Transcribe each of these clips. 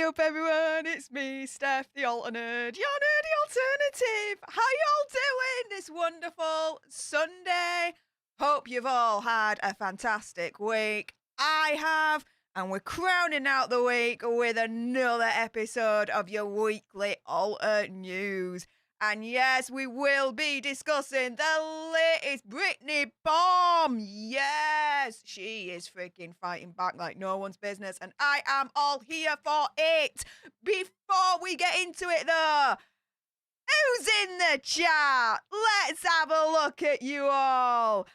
up, everyone? It's me, Stef, the alternate, your nerdy alternative. How y'all doing this wonderful Sunday? Hope you've all had a fantastic week. I have, and we're crowning out the week with another episode of your weekly Alter News. And yes, we will be discussing the latest Britney bomb. Yes, she is freaking fighting back like no one's business. And I am all here for it. Before we get into it though, who's in the chat? Let's have a look at you all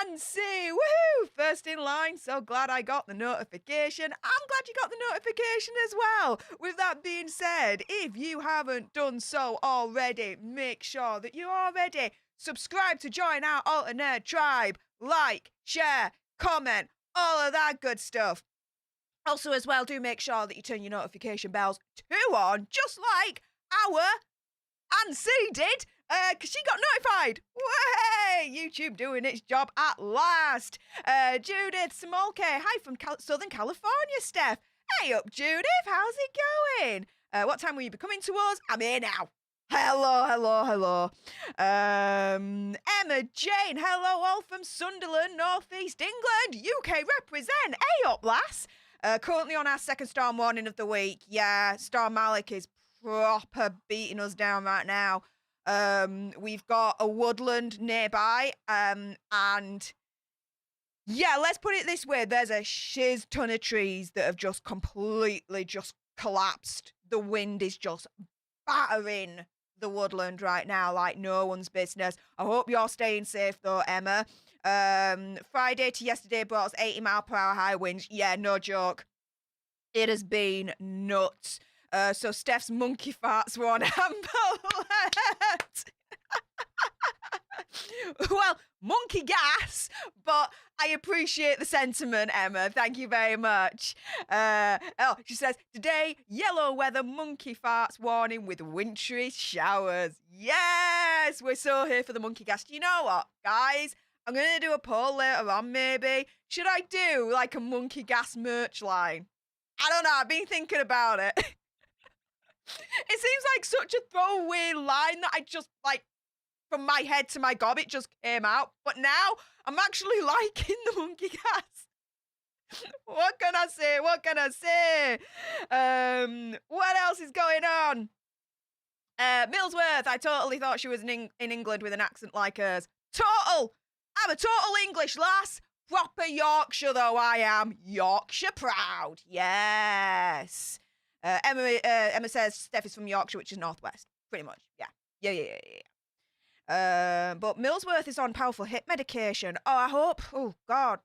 and see. Woohoo! First in line. So glad I got the notification. I'm glad you got the notification as well. With that being said, if you haven't done so already, make sure that you already subscribe to join our Alter Nerd tribe. Like, share, comment, all of that good stuff. Also as well, do make sure that you turn your notification bells to on, just like our Aunt C did, because she got notified. Way! YouTube doing its job at last. Judith Smolke, hi from Southern California, Steph. Hey up, Judith, how's it going? What time will you be coming to us? I'm here now. Hello. Emma Jane, hello all from Sunderland, North East England, UK represent. Hey up, lass. Currently on our second storm warning of the week. Yeah, Storm Malik is proper beating us down right now. We've got a woodland nearby, and yeah, let's put it this way, there's a shiz ton of trees that have just completely just collapsed. The wind is just battering the woodland right now like no one's business. I hope you're staying safe though, Emma. Friday to yesterday brought us 80-mile-per-hour high winds. Yeah, no joke. It has been nuts. So Steph's monkey farts were on Amber Alert. Well, monkey gas, but I appreciate the sentiment, Emma. Thank you very much. She says, today, yellow weather monkey farts warning with wintry showers. Yes, we're so here for the monkey gas. Do you know what, guys? I'm going to do a poll later on, maybe. Should I do, like, a monkey gas merch line? I don't know. I've been thinking about it. It seems like such a throwaway line that I just, like, from my head to my gob, it just came out. But now, I'm actually liking the monkey gas. What can I say? What else is going on? Millsworth, I totally thought she was in England with an accent like hers. Total! I'm a total English lass. Proper Yorkshire, though I am. Yorkshire proud. Yes. Emma says Steph is from Yorkshire, which is northwest. Pretty much. Yeah. But Millsworth is on powerful hip medication. Oh, I hope. Oh, God.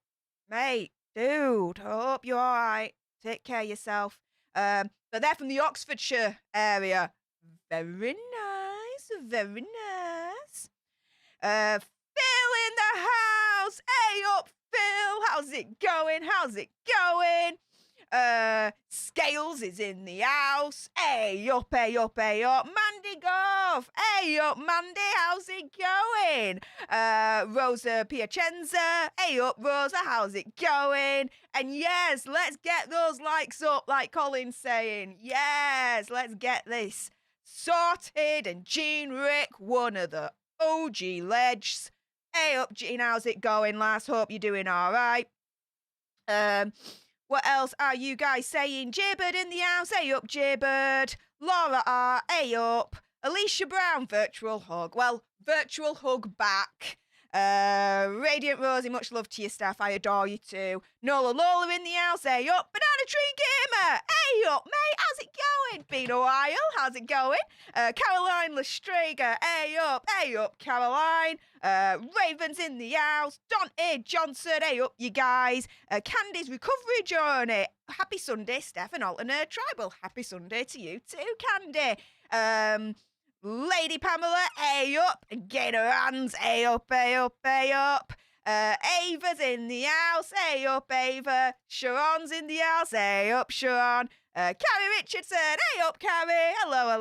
Mate. Dude. I hope you're all right. Take care of yourself. But they're from the Oxfordshire area. Very nice. Very nice. Phil in the house. Hey up, Phil. How's it going? Scales is in the house. Hey up. Mandy Goff. Hey up, Mandy. How's it going? Rosa Piacenza. Hey up, Rosa. How's it going? And yes, let's get those likes up, like Colin's saying. Yes, let's get this sorted. And Jean Rick, one of the OG ledges. Hey up, Jean. How's it going, lass? Hope you're doing all right. What else are you guys saying? Jaybird in the house. Hey up, Jaybird. Laura R. Hey up. Alicia Brown. Virtual hug. Well, virtual hug back. Radiant Rosie, much love to you, Steph. I adore you too. Nola Lola in the house. Hey up. Banana Tree Gamer. Hey up, mate. How's it going? Been a while. How's it going? Caroline Lestrager. Hey up, Caroline. Ravens in the house. Dante Johnson. Hey up, you guys. Candy's recovery journey. Happy Sunday, Steph and Alternate Tribal. Happy Sunday to you too, Candy. Lady Pamela, hey up, get her hands, hey up. Ava's in the house, hey up, Ava. Sharon's in the house, hey up, Sharon. Carrie Richardson, hey up, Carrie. Hello.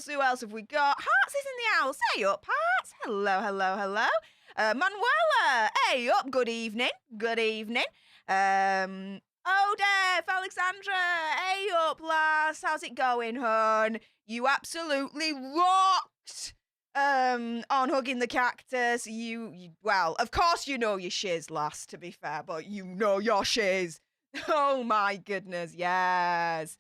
Who else have we got? Hearts is in the house, hey up, Hearts. Hello. Manuela, hey up, good evening. Oh, Def, Alexandra, hey up, lass. How's it going, hon? You absolutely rocked on hugging the cactus. Well, of course you know your shiz, lass, to be fair, but you know your shiz. Oh my goodness, yes.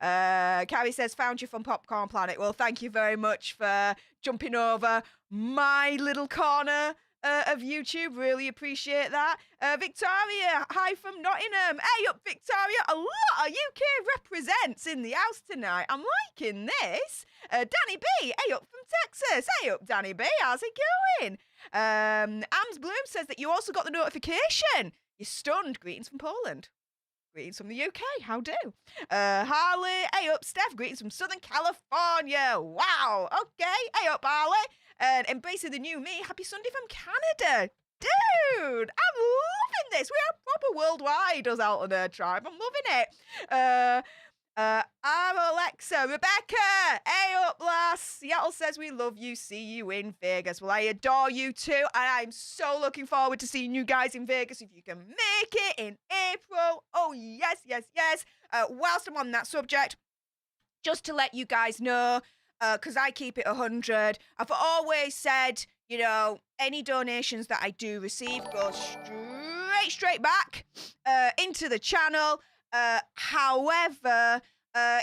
Carrie says, found you from Popcorn Planet. Well, thank you very much for jumping over my little corner of YouTube. Really appreciate that. Victoria, hi from Nottingham. Hey up, Victoria. A lot of UK represents in the house tonight. I'm liking this. Danny B, hey up from Texas. Hey up, Danny B. How's it going? Ams Bloom says that you also got the notification. You're stunned. Greetings from Poland. Greetings from the UK. How do? Harley, hey up, Stef. Greetings from Southern California. Wow. Okay. Hey up, Harley. And embracing the new me. Happy Sunday from Canada. Dude, I'm loving this. We are proper worldwide, us Out on Her Tribe. I'm loving it. I'm Alexa. Rebecca, hey up, lass. Seattle says we love you. See you in Vegas. Well, I adore you too. And I'm so looking forward to seeing you guys in Vegas if you can make it in April. Oh, yes, yes, yes. Whilst I'm on that subject, just to let you guys know, because I keep it 100, I've always said, you know, any donations that I do receive go straight back into the channel. However,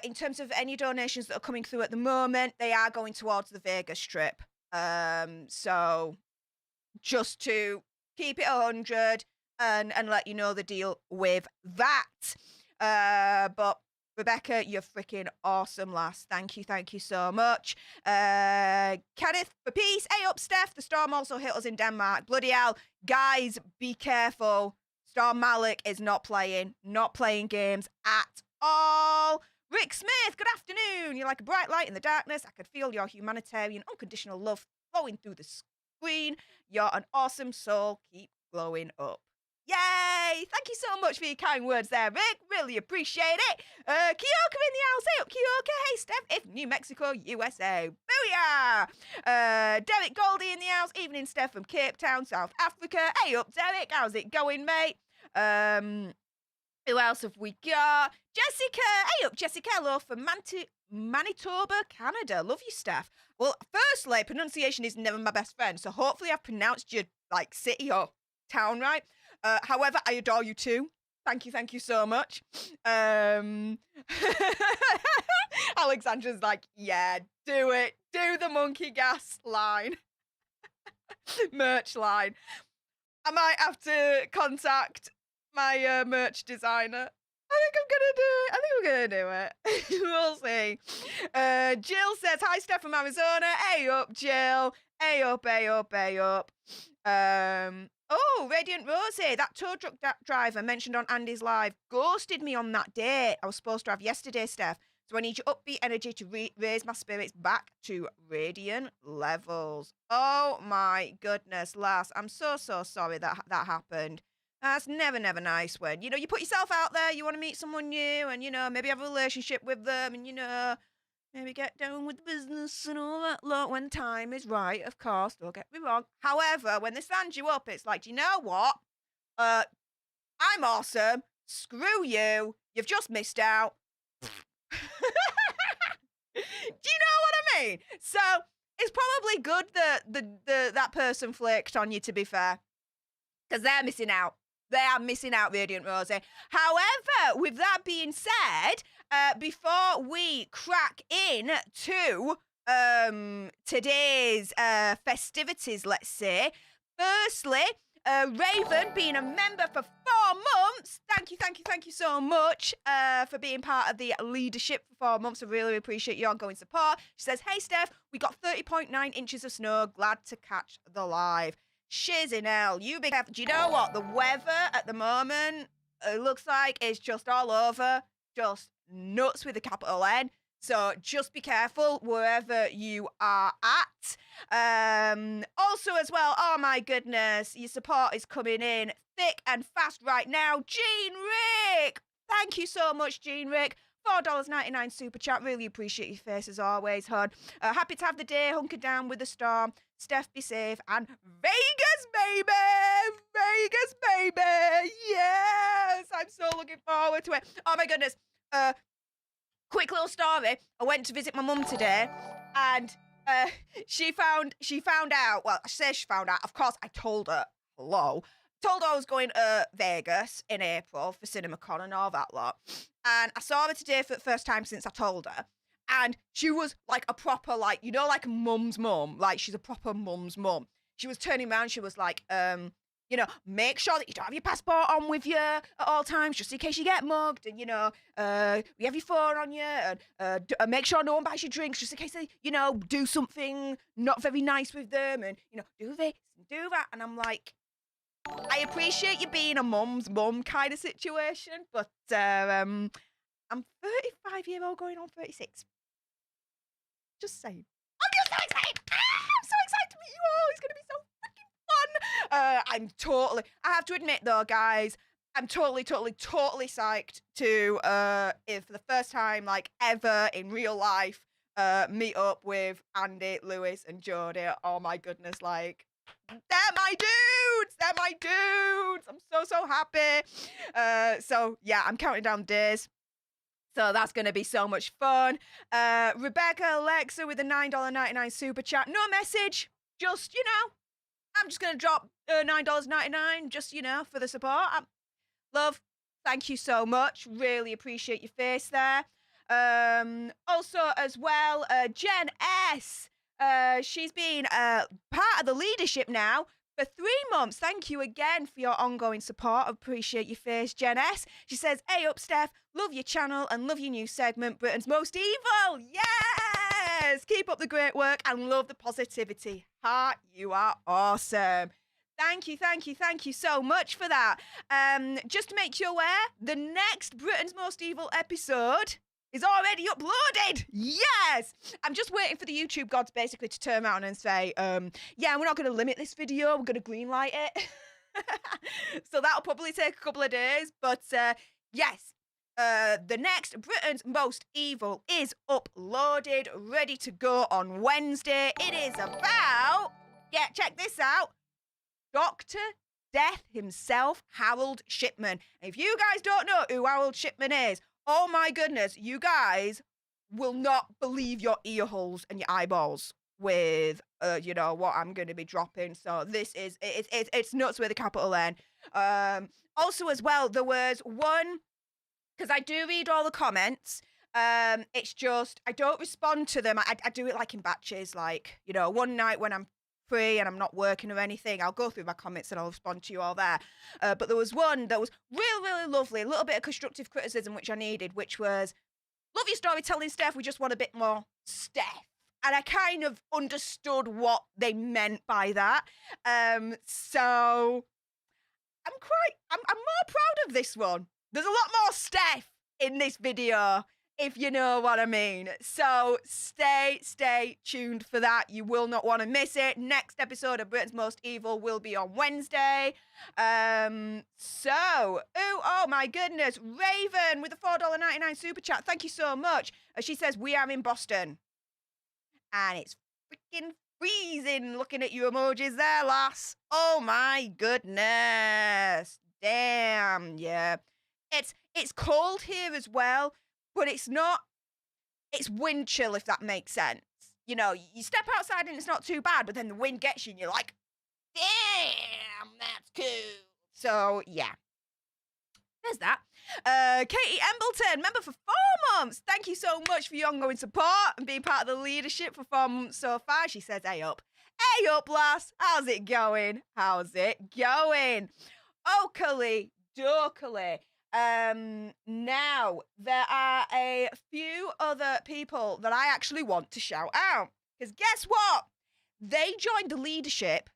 in terms of any donations that are coming through at the moment, they are going towards the Vegas trip. So just to keep it 100 and let you know the deal with that. But Rebecca, you're freaking awesome, lass. Thank you so much. Kenneth for peace. Hey up, Steph. The storm also hit us in Denmark. Bloody hell. Guys, be careful. Storm Malik is not playing games at all. Rick Smith, good afternoon. You're like a bright light in the darkness. I could feel your humanitarian, unconditional love flowing through the screen. You're an awesome soul. Keep glowing up. Yay! Thank you so much for your kind words there, Rick. Really appreciate it. Kyoka in the house. Hey up, Kyoka. Hey, Steph. If New Mexico, USA. Booyah! Derek Goldie in the house. Evening, Steph from Cape Town, South Africa. Hey up, Derek. How's it going, mate? Who else have we got? Jessica. Hey up, Jessica. Hello from Manitoba, Canada. Love you, Steph. Well, firstly, pronunciation is never my best friend, so hopefully I've pronounced your like city or town right. However, I adore you too. Thank you so much. Alexandra's like, yeah, do it. Do the monkey gas line. Merch line. I might have to contact my merch designer. I think I'm gonna do it. We'll see. Jill says, hi, Steph from Arizona. Hey up, Jill. Hey up. Oh, Radiant Rosie, that tow truck driver mentioned on Andy's live ghosted me on that day I was supposed to have yesterday, Steph. So I need your upbeat energy to raise my spirits back to radiant levels. Oh my goodness, lass. I'm so sorry that happened. That's never nice when, you know, you put yourself out there, you want to meet someone new and, you know, maybe have a relationship with them and, you know, maybe get down with the business and all that lot when time is right, of course, don't get me wrong. However, when they stand you up, it's like, do you know what? I'm awesome. Screw you. You've just missed out. Do you know what I mean? So it's probably good that that person flaked on you, to be fair, because they're missing out. They are missing out, Radiant Rosie. However, with that being said, before we crack in to today's festivities, let's say, firstly, Raven being a member for 4 months. Thank you so much for being part of the leadership for 4 months. I really appreciate your ongoing support. She says, hey, Steph, we got 30.9 inches of snow. Glad to catch the live. Shizzing hell, you be careful. Do you know what? The weather at the moment, it looks like it's just all over. Just nuts with a capital N. So just be careful wherever you are at. Also as well, oh my goodness, your support is coming in thick and fast right now. Jean Rick, thank you so much, Jean Rick. $4.99 super chat. Really appreciate your face as always, hon. Happy to have the day hunkered down with the storm. Steph, be safe. And Vegas, baby! Vegas, baby! Yes! I'm so looking forward to it. Oh my goodness. Quick little story. I went to visit my mum today, and she found out. Well, I say she found out. Of course, I told her. Hello. Told her I was going to Vegas in April for CinemaCon and all that lot. And I saw her today for the first time since I told her. And she was like a proper, like, you know, like a mum's mum. Like, she's a proper mum's mum. She was turning around. She was like, you know, make sure that you don't have your passport on with you at all times, just in case you get mugged. And, you know, you have your phone on you. And make sure no one buys you drinks, just in case they, you know, do something not very nice with them. And, you know, do this and do that. And I'm like, I appreciate you being a mum's mum kind of situation. But I'm 35-year-old going on 36. Just saying. I'm just so excited. I'm so excited to meet you all. It's going to be so freaking fun. I have to admit though, guys, I'm totally psyched to, if for the first time, like ever in real life, meet up with Andy, Lewis and Jodie. Oh my goodness, like, they're my dudes. They're my dudes. I'm so happy. So yeah, I'm counting down days. So that's going to be so much fun. Rebecca Alexa with a $9.99 super chat. No message. Just, you know, I'm just going to drop $9.99 just, you know, for the support. Love, thank you so much. Really appreciate your face there. Also, as well, Jen S. She's been part of the leadership now for 3 months. Thank you again for your ongoing support. Appreciate your face, Jen S. She says, hey up, Steph. Love your channel and love your new segment, Britain's Most Evil. Yes! Keep up the great work and love the positivity. Heart, you are awesome. Thank you so much for that. Just to make you aware, the next Britain's Most Evil episode is already uploaded. Yes! I'm just waiting for the YouTube gods basically to turn around and say, yeah, we're not going to limit this video. We're going to greenlight it. So that'll probably take a couple of days. But yes, the next Britain's Most Evil is uploaded, ready to go on Wednesday. It is about, check this out, Dr. Death himself, Harold Shipman. And if you guys don't know who Harold Shipman is, oh my goodness, you guys will not believe your ear holes and your eyeballs with, you know, what I'm going to be dropping. So this is, it's nuts with a capital N. Also as well, there was one, because I do read all the comments. It's just, I don't respond to them. I do it like in batches, like, you know, one night when I'm free and I'm not working or anything, I'll go through my comments and I'll respond to you all there. But there was one that was really lovely, a little bit of constructive criticism which I needed, which was, love your storytelling, Steph, we just want a bit more Steph. And I kind of understood what they meant by that. So I'm more proud of this one. There's a lot more Steph in this video, if you know what I mean. So stay tuned for that. You will not want to miss it. Next episode of Britain's Most Evil will be on Wednesday. Oh my goodness, Raven with a $4.99 super chat. Thank you so much. She says, we are in Boston. And it's freaking freezing looking at your emojis there, lass. Oh my goodness. Damn, yeah. It's cold here as well. But it's not, it's wind chill, if that makes sense. You know, you step outside and it's not too bad, but then the wind gets you and you're like, damn, that's cool. So, yeah. There's that. Katie Embleton, member for 4 months. Thank you so much for your ongoing support and being part of the leadership for 4 months so far. She says, hey up. Hey up, lass. How's it going? How's it going? Oakley, dokily. Now, there are a few other people that I actually want to shout out. Because guess what? They joined the leadership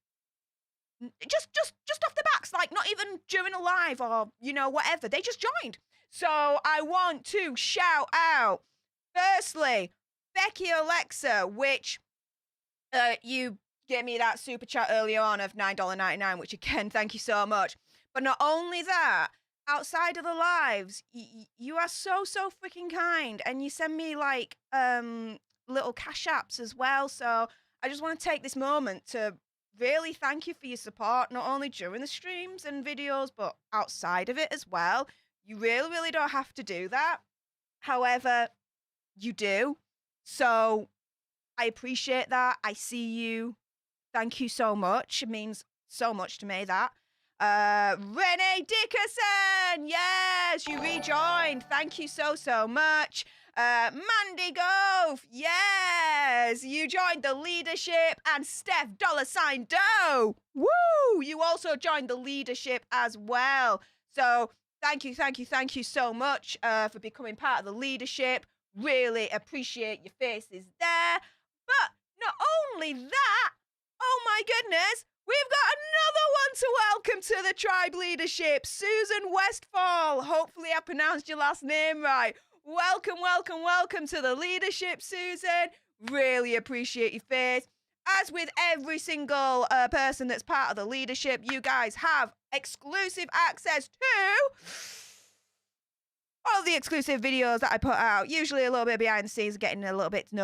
just off the backs, like not even during a live or, you know, whatever. They just joined. So I want to shout out, firstly, Becky Alexa, which you gave me that super chat earlier on of $9.99, which again, thank you so much. But not only that, outside of the lives, you are so freaking kind, and you send me like little cash apps as well. So I just want to take this moment to really thank you for your support, not only during the streams and videos, but outside of it as well. You really, really don't have to do that. However, you do. So I appreciate that. I see you. Thank you so much. It means so much to me, that. Renee Dickerson, yes, you rejoined. Thank you so, so much. Mandy Gove, yes, you joined the leadership. And Stef $Doe, woo, you also joined the leadership as well. So thank you so much for becoming part of the leadership. Really appreciate your faces there. But not only that, oh my goodness, we've got another one to welcome to the tribe leadership, Susan Westfall. Hopefully I pronounced your last name right. Welcome, welcome, welcome to the leadership, Susan. Really appreciate your face. As with every single person that's part of the leadership, you guys have exclusive access to all the exclusive videos that I put out, usually a little bit behind the scenes, getting a little bit to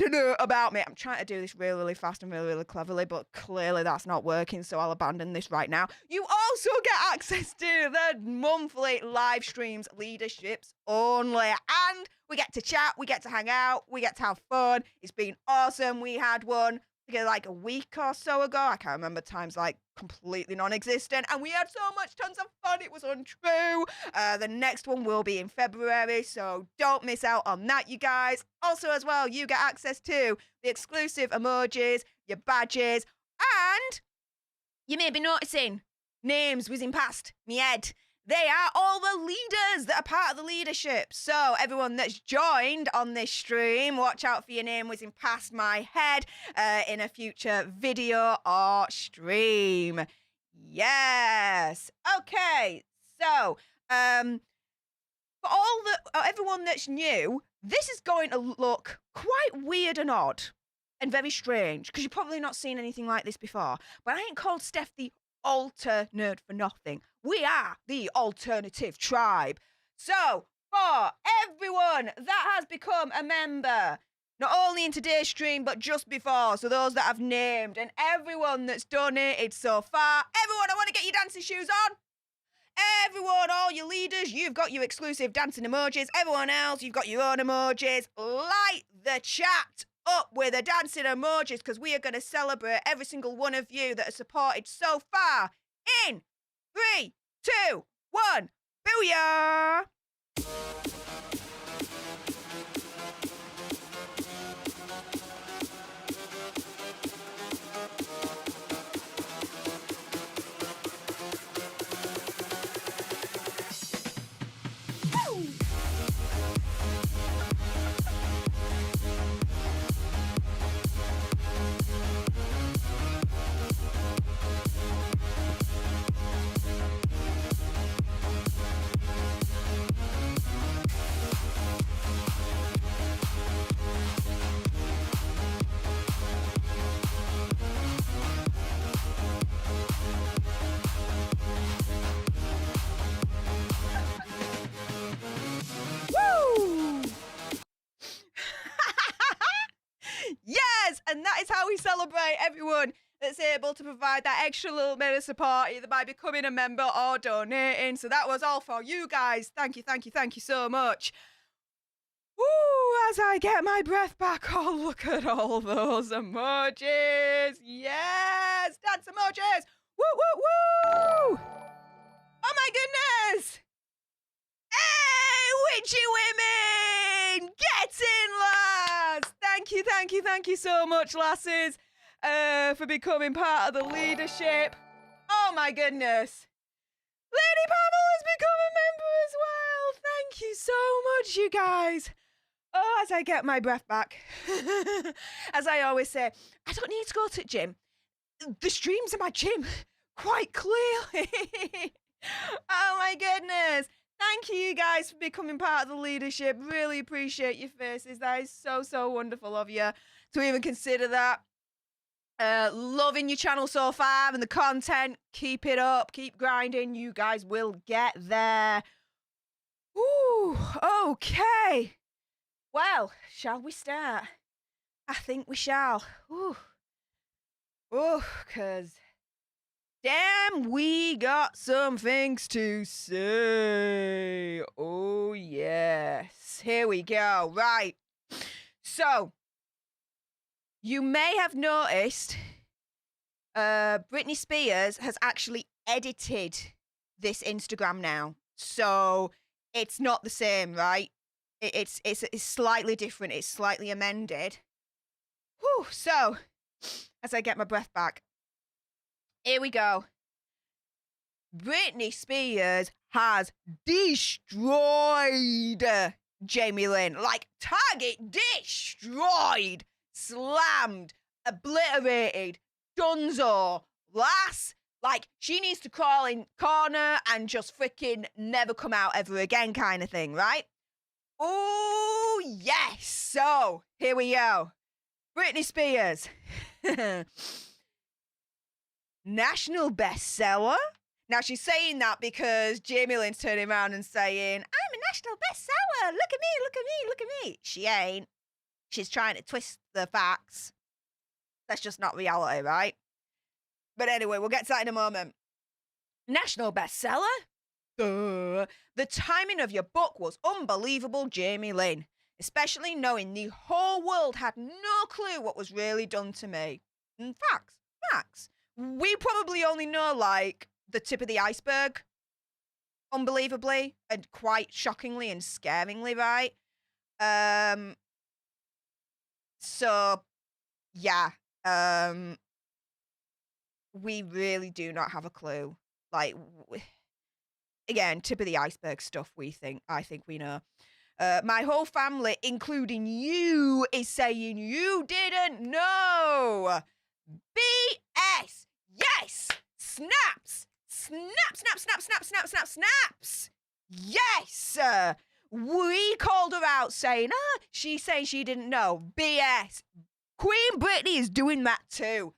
know about me. I'm trying to do this really, really fast and really, really cleverly, but clearly that's not working, so I'll abandon this right now. You also get access to the monthly live streams, leaderships only, and we get to chat, we get to hang out, we get to have fun. It's been awesome. We had one like a week or so ago. I can't remember, time's like completely non-existent, and we had so much tons of fun. It was untrue. The next one will be in February, so don't miss out on that, you guys. Also as well, you get access to the exclusive emojis, your badges, and you may be noticing names whizzing past me head. They are all the leaders that are part of the leadership. So everyone that's joined on this stream, watch out for your name whizzing past my head in a future video or stream. Yes. Okay. So for everyone that's new, this is going to look quite weird and odd and very strange, because you've probably not seen anything like this before. But I ain't called Stef the alter nerd for nothing. We are the alternative tribe. So for everyone that has become a member, not only in today's stream, but just before, so those that I've named, and everyone that's donated so far, everyone, I want to get your dancing shoes on. Everyone, all your leaders, you've got your exclusive dancing emojis. Everyone else, you've got your own emojis. Light the chat up with the dancing emojis, because we are going to celebrate every single one of you that has supported so far in 3, 2, 1, booyah! Yes, and that is how we celebrate everyone that's able to provide that extra little bit of support, either by becoming a member or donating. So that was all for you guys. Thank you so much. Ooh, as I get my breath back, oh, look at all those emojis. Yes, dance emojis. Woo, woo, woo. Oh my goodness. Hey, witchy women, get in, lads. Thank you so much, lasses, for becoming part of the leadership. Oh my goodness. Lady Pavel has become a member as well. Thank you so much, you guys. Oh, as I get my breath back. As I always say, I don't need to go to the gym. The streams are my gym, quite clearly. Oh my goodness. Thank you guys for becoming part of the leadership. Really appreciate your faces. That is so wonderful of you to even consider that. Loving your channel so far and the content. Keep it up. Keep grinding. You guys will get there. Ooh, okay. Well, shall we start? I think we shall. Ooh, 'cause – damn, we got some things to say. here we go. Right. So, you may have noticed Britney Spears has actually edited this Instagram now. So, it's not the same, right? It's slightly different. It's slightly amended. Whew. So, as I get my breath back, here we go. Britney Spears has destroyed Jamie Lynn. Like, target destroyed, slammed, obliterated, dunzo, lass. Like, she needs to crawl in corner and just freaking never come out ever again kind of thing, right? Oh, yes. So, here we go. Britney Spears. National bestseller? Now, she's saying that because Jamie Lynn's turning around and saying, I'm a national bestseller. Look at me, look at me, look at me. She ain't. She's trying to twist the facts. That's just not reality, right? But anyway, we'll get to that in a moment. National bestseller? Duh. The timing of your book was unbelievable, Jamie Lynn. Especially knowing the whole world had no clue what was really done to me. Facts. We probably only know, like, the tip of the iceberg, unbelievably, and quite shockingly and scaringly, right? So, yeah, we really do not have a clue. Like, again, tip of the iceberg stuff, I think we know. My whole family, including you, is saying you didn't know. BS. Yes. Snaps. Snaps. Yes. We called her out saying, she's saying she didn't know. BS. Queen Britney is doing that too.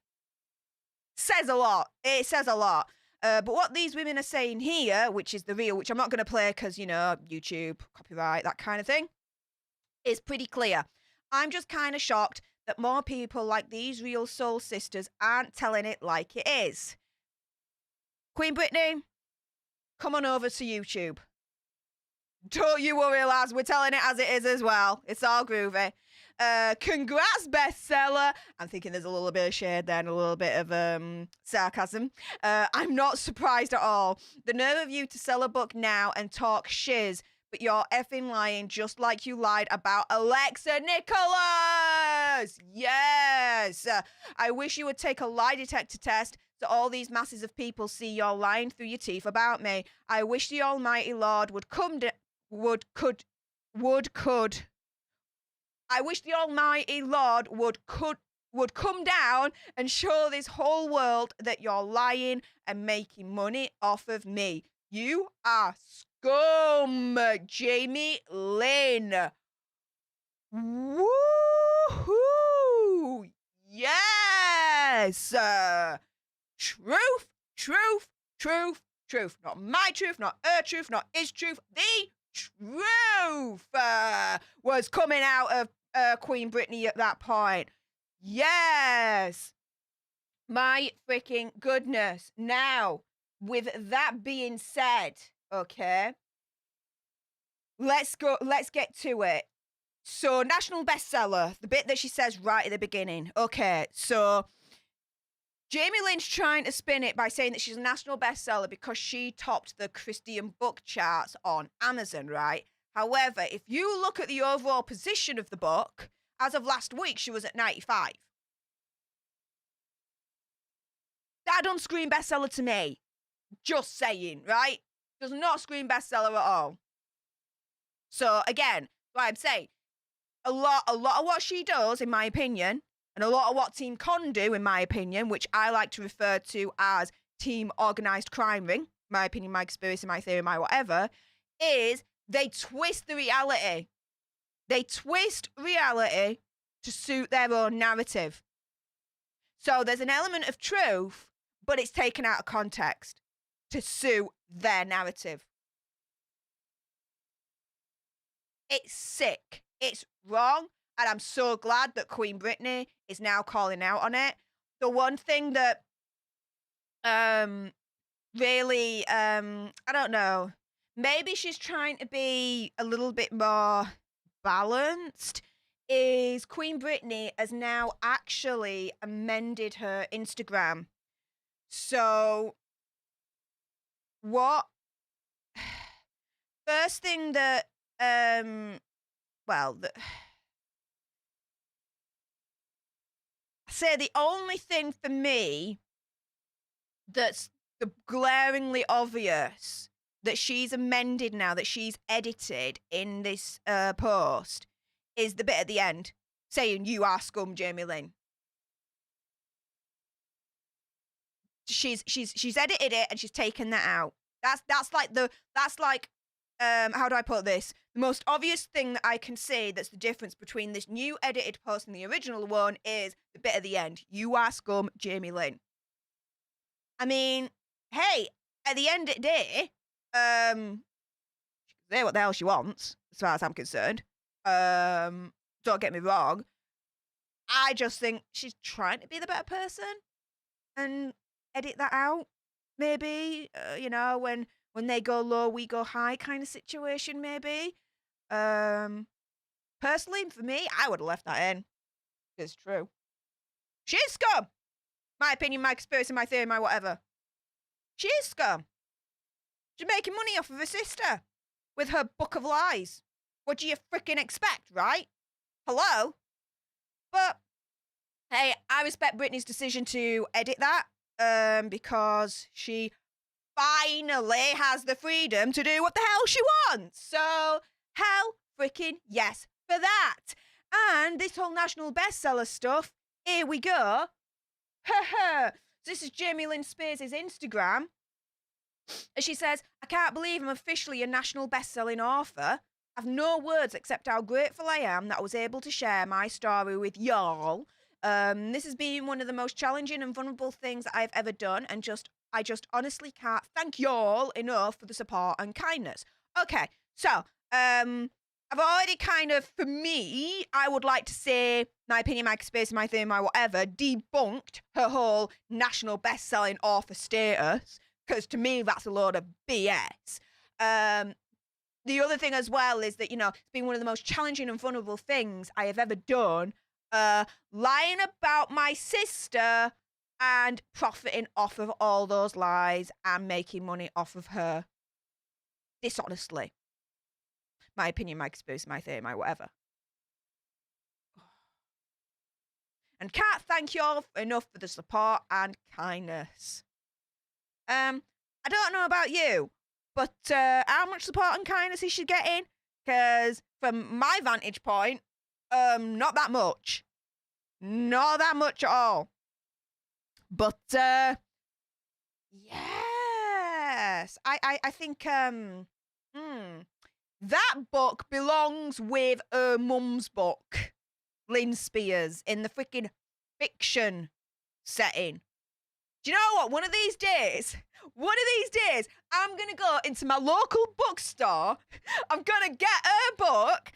Says a lot. It says a lot. But what these women are saying here, which is the real, which I'm not going to play because, you know, YouTube, copyright, that kind of thing, is pretty clear. I'm just kind of shocked that more people like these real soul sisters aren't telling it like it is. Queen Britney, come on over to YouTube. Don't you worry, lads. We're telling it as it is as well. It's all groovy. Congrats, bestseller. I'm thinking there's a little bit of shade there and a little bit of sarcasm. I'm not surprised at all. The nerve of you to sell a book now and talk shiz, but you're effing lying just like you lied about Alexa Nicholas. Yes. I wish you would take a lie detector test so all these masses of people see you're lying through your teeth about me. I wish the Almighty Lord would come I wish the Almighty Lord would come down and show this whole world that you're lying and making money off of me. You are scum, Jamie Lynn. Woohoo! Yes! Truth. Not my truth, not her truth, not his truth. The truth was coming out of Queen Britney at that point. Yes. My freaking goodness. Now, with that being said, okay, let's get to it. So, national bestseller, the bit that she says right at the beginning. Okay, so Jamie Lynn's trying to spin it by saying that she's a national bestseller because she topped the Christian book charts on Amazon, right? However, if you look at the overall position of the book, as of last week, she was at 95. That don't scream bestseller to me. Just saying, right? Does not scream bestseller at all. So, again, like I'm saying, a lot of what she does, in my opinion, and a lot of what Team Con do, in my opinion, which I like to refer to as Team Organised Crime Ring, my opinion, my conspiracy, my theory, my whatever, is they twist the reality. They twist reality to suit their own narrative. So there's an element of truth, but it's taken out of context to suit their narrative. It's sick. It's wrong. And I'm so glad that Queen Britney is now calling out on it. The one thing that really, I don't know, maybe she's trying to be a little bit more balanced is Queen Britney has now actually amended her Instagram. So what first thing that well, I say the only thing for me that's the glaringly obvious that she's amended now, that she's edited in this post, is the bit at the end saying "You are scum, Jamie Lynn." She's edited it and she's taken that out. That's like how do I put this? The most obvious thing that I can say that's the difference between this new edited post and the original one is the bit at the end. "You are scum, Jamie Lynn." I mean, hey, at the end of the day, she can say what the hell she wants, as far as I'm concerned. Don't get me wrong. I just think she's trying to be the better person and edit that out. Maybe, when they go low, we go high kind of situation, maybe. Personally, for me, I would have left that in. It's true. She is scum. My opinion, my conspiracy, my theory, my whatever. She is scum. She's making money off of her sister with her book of lies. What do you freaking expect, right? Hello? But, hey, I respect Britney's decision to edit that because she finally has the freedom to do what the hell she wants. So, hell freaking yes for that. And this whole national bestseller stuff, here we go. This is Jamie Lynn Spears' Instagram. And she says, "I can't believe I'm officially a national best-selling author. I've no words except how grateful I am that I was able to share my story with y'all. This has been one of the most challenging and vulnerable things I've ever done, and I just honestly can't thank y'all enough for the support and kindness." Okay, so I've already kind of, for me, I would like to say, my opinion, my conspiracy, my theory, my whatever, debunked her whole national best-selling author status, because to me, that's a load of BS. The other thing as well is that, it's been one of the most challenging and vulnerable things I have ever done, lying about my sister and profiting off of all those lies and making money off of her dishonestly. My opinion, my conspiracy, my theory, my whatever. And can't thank you all enough for the support and kindness. I don't know about you, but how much support and kindness is she getting? Because from my vantage point, not that much. Not that much at all. But, yes. I think, that book belongs with her mum's book, Lynn Spears, in the freaking fiction setting. Do you know what? One of these days, I'm going to go into my local bookstore. I'm going to get her book.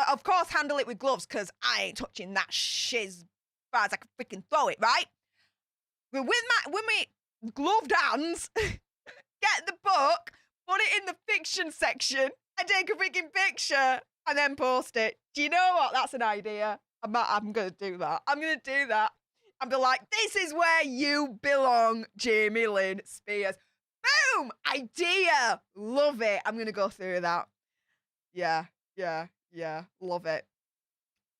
Of course, handle it with gloves, because I ain't touching that shiz as far as I can freaking throw it, right? With my gloved hands, get the book, put it in the fiction section, and take a freaking picture, and then post it. Do you know what? That's an idea. I'm going to do that. I'm going to do that. And be like, this is where you belong, Jamie Lynn Spears. Boom! Idea! Love it. I'm going to go through that. Yeah. Love it.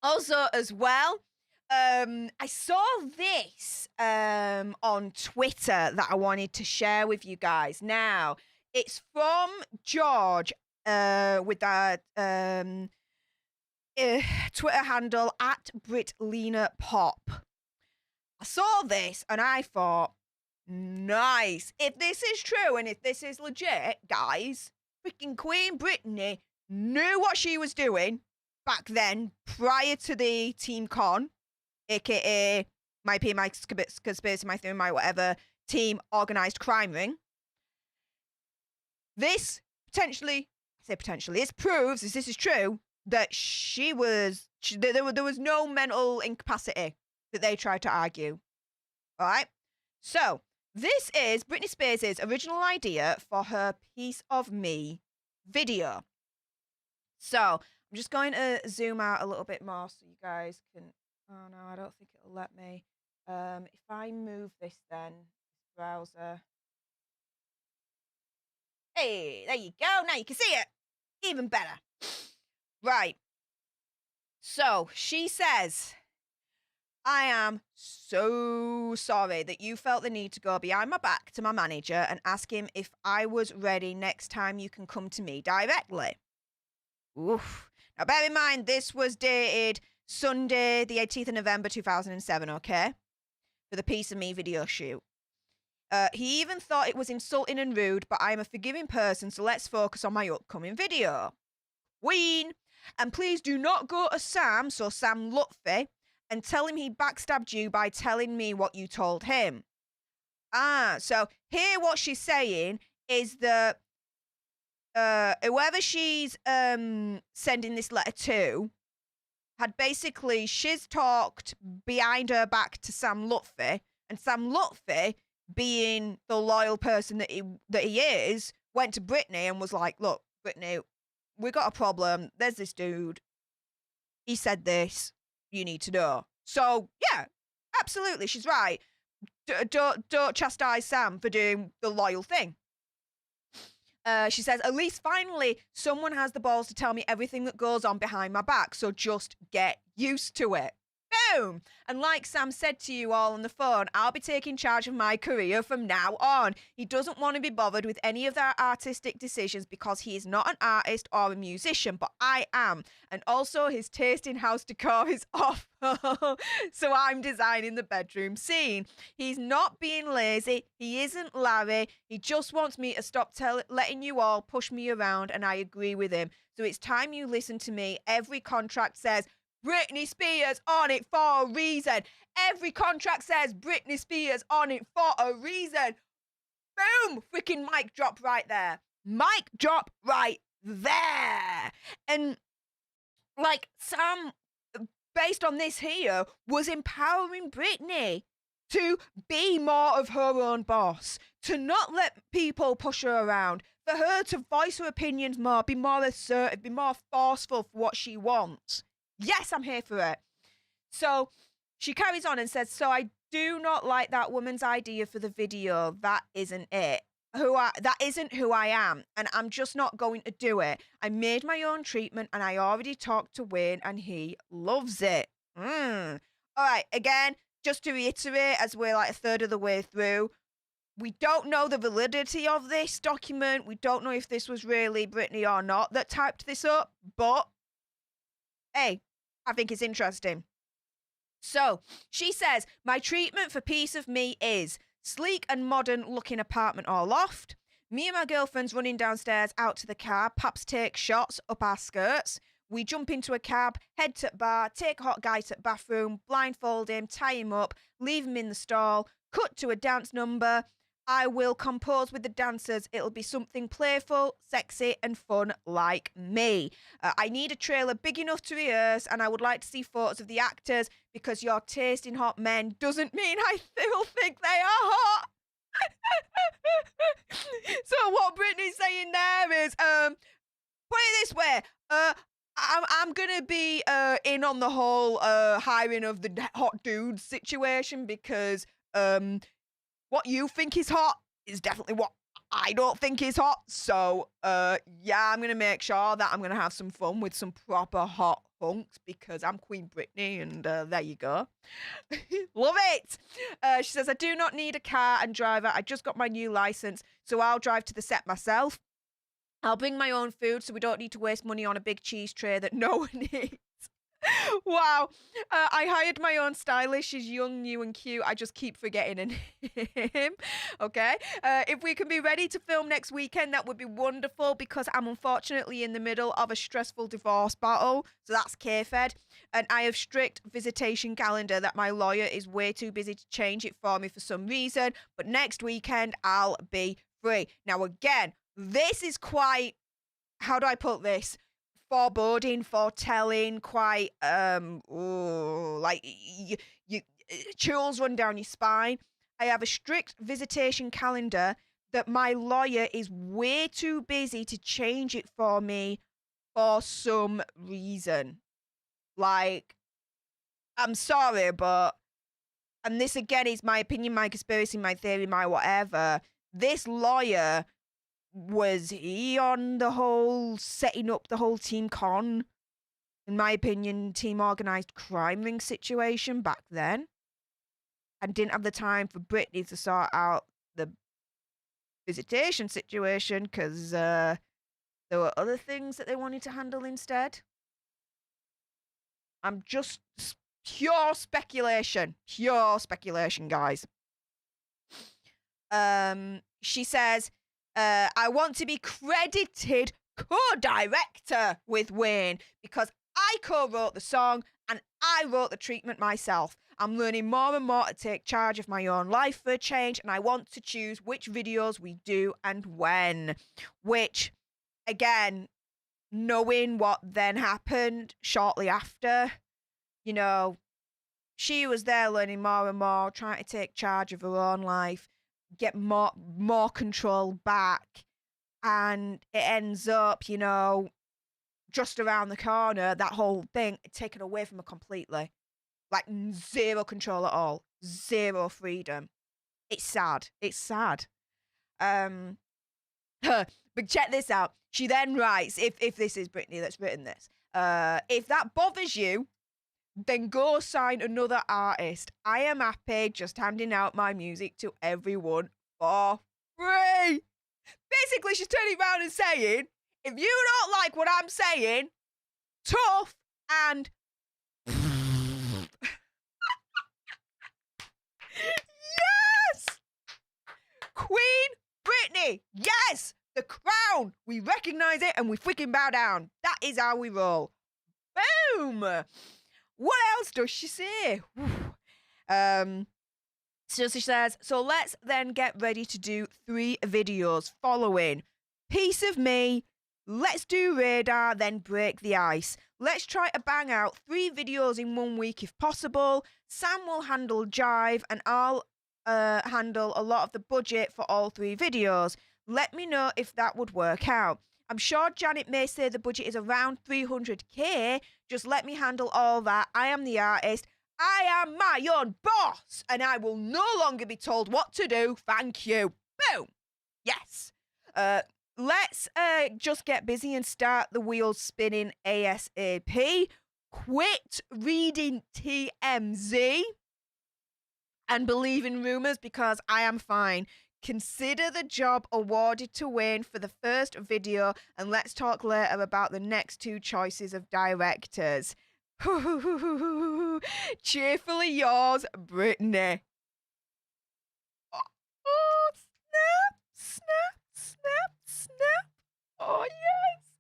Also, as well, I saw this on Twitter that I wanted to share with you guys. Now, it's from George with that Twitter handle @BritLenaPop. I saw this and I thought, nice. If this is true and if this is legit, guys, freaking Queen Britney knew what she was doing back then, prior to the Team Con, aka my P, my conspiracy, my theory, my whatever, team organised crime ring. This potentially, this proves, if this is true, that there was no mental incapacity that they tried to argue. All right? So, this is Britney Spears' original idea for her Piece of Me video. So, I'm I'm just going to zoom out a little bit more so you guys can... Oh, no, I don't think it'll let me. If I move this then, browser... Hey, there you go. Now you can see it. Even better. Right. So, she says... I am so sorry that you felt the need to go behind my back to my manager and ask him if I was ready next time you can come to me directly. Oof. Now, bear in mind, this was dated Sunday, the 18th of November, 2007, okay? For the Piece of Me video shoot. He even thought it was insulting and rude, but I'm a forgiving person, so let's focus on my upcoming video. Ween. And please do not go to Sam, so Sam Lutfi, and tell him he backstabbed you by telling me what you told him. So here what she's saying is that whoever she's sending this letter to had basically, she's talked behind her back to Sam Lutfi, and Sam Lutfi, being the loyal person that he is, went to Britney and was like, look, Britney, we got a problem. There's this dude. He said this. You need to know. So, yeah, absolutely, she's right. Don't chastise Sam for doing the loyal thing. She says, at least finally someone has the balls to tell me everything that goes on behind my back, so just get used to it. Boom! And like Sam said to you all on the phone, I'll be taking charge of my career from now on. He doesn't want to be bothered with any of their artistic decisions because he is not an artist or a musician, but I am. And also his taste in house decor is off. So I'm designing the bedroom scene. He's not being lazy. He isn't Larry. He just wants me to stop letting you all push me around, and I agree with him. So it's time you listen to me. Every contract says Britney Spears on it for a reason. Every contract says Britney Spears on it for a reason. Boom! Freaking mic drop right there. Mic drop right there. And like Sam, based on this here, was empowering Britney to be more of her own boss, to not let people push her around, for her to voice her opinions more, be more assertive, be more forceful for what she wants. Yes, I'm here for it. So she carries on and says, so I do not like that woman's idea for the video. That isn't it. That isn't who I am, and I'm just not going to do it. I made my own treatment, and I already talked to Wayne, and he loves it. All right, again, just to reiterate, as we're like a third of the way through, we don't know the validity of this document. We don't know if this was really Britney or not that typed this up, but hey, I think it's interesting. So she says, my treatment for Piece of Me is sleek and modern looking apartment or loft. Me and my girlfriends running downstairs out to the car. Paps take shots up our skirts. We jump into a cab, head to the bar, take a hot guy to the bathroom, blindfold him, tie him up, leave him in the stall, cut to a dance number. I will compose with the dancers. It'll be something playful, sexy, and fun like me. I need a trailer big enough to rehearse, and I would like to see photos of the actors because your taste in hot men doesn't mean I still think they are hot. So what Britney's saying there is, put it this way, I'm gonna be in on the whole hiring of the hot dudes situation because what you think is hot is definitely what I don't think is hot. So, yeah, I'm going to make sure that I'm going to have some fun with some proper hot hunks because I'm Queen Britney and there you go. Love it. She says, I do not need a car and driver. I just got my new license, so I'll drive to the set myself. I'll bring my own food so we don't need to waste money on a big cheese tray that no one eats. Wow. I hired my own stylist. She's young, new, and cute. I just keep forgetting him. Okay. If we can be ready to film next weekend, that would be wonderful because I'm unfortunately in the middle of a stressful divorce battle. So that's K-Fed. And I have strict visitation calendar that my lawyer is way too busy to change it for me for some reason. But next weekend, I'll be free. Now, again, this is quite, how do I put this? Foreboding, foretelling, quite like you chills run down your spine. I have a strict visitation calendar that my lawyer is way too busy to change it for me for some reason. Like, I'm sorry, but, and this again is my opinion, my conspiracy, my theory, my whatever. This lawyer, was he on the whole setting up the whole Team Con, in my opinion, team organised crime ring situation back then? And didn't have the time for Britney to sort out the visitation situation because there were other things that they wanted to handle instead? I'm just pure speculation, guys. She says, I want to be credited co-director with Wayne because I co-wrote the song and I wrote the treatment myself. I'm learning more and more to take charge of my own life for a change, and I want to choose which videos we do and when. Which, again, knowing what then happened shortly after, you know, she was there learning more and more, trying to take charge of her own life, get more control back, and it ends up, you know, just around the corner, that whole thing taken away from her completely. Like, zero control at all. Zero freedom. It's sad. It's sad. But check this out. She then writes, if this is Britney that's written this, if that bothers you, then go sign another artist. I am happy just handing out my music to everyone for free. Basically, she's turning around and saying, if you don't like what I'm saying, tough and yes! Queen Britney, yes! The crown! We recognize it and we freaking bow down. That is how we roll. Boom! What else does she say? So she says, so let's then get ready to do 3 videos following Piece of Me, Let's Do Radar, then Break the Ice. Let's try to bang out 3 videos in 1 week if possible. Sam will handle Jive and I'll handle a lot of the budget for all 3 videos. Let me know if that would work out. I'm sure Janet may say the budget is around 300k. Just let me handle all that. I am the artist. I am my own boss, and I will no longer be told what to do. Thank you. Boom. Yes. Let's just get busy and start the wheels spinning ASAP. Quit reading TMZ and believe in rumors because I am fine. Consider the job awarded to Wayne for the first video, and let's talk later about the next 2 choices of directors. Cheerfully yours, Britney. Oh, snap, snap, snap, snap. Oh, yes.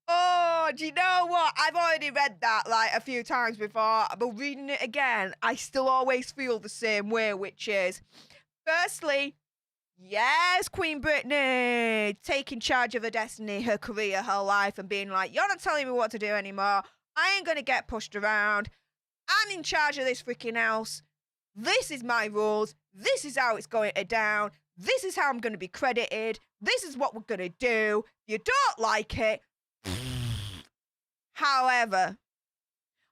Oh, do you know what? I've already read that like a few times before, but reading it again, I still always feel the same way, which is, firstly, yes, Queen Britney, taking charge of her destiny, her career, her life, and being like, you're not telling me what to do anymore. I ain't going to get pushed around. I'm in charge of this freaking house. This is my rules. This is how it's going to down. This is how I'm going to be credited. This is what we're going to do. If you don't like it. However,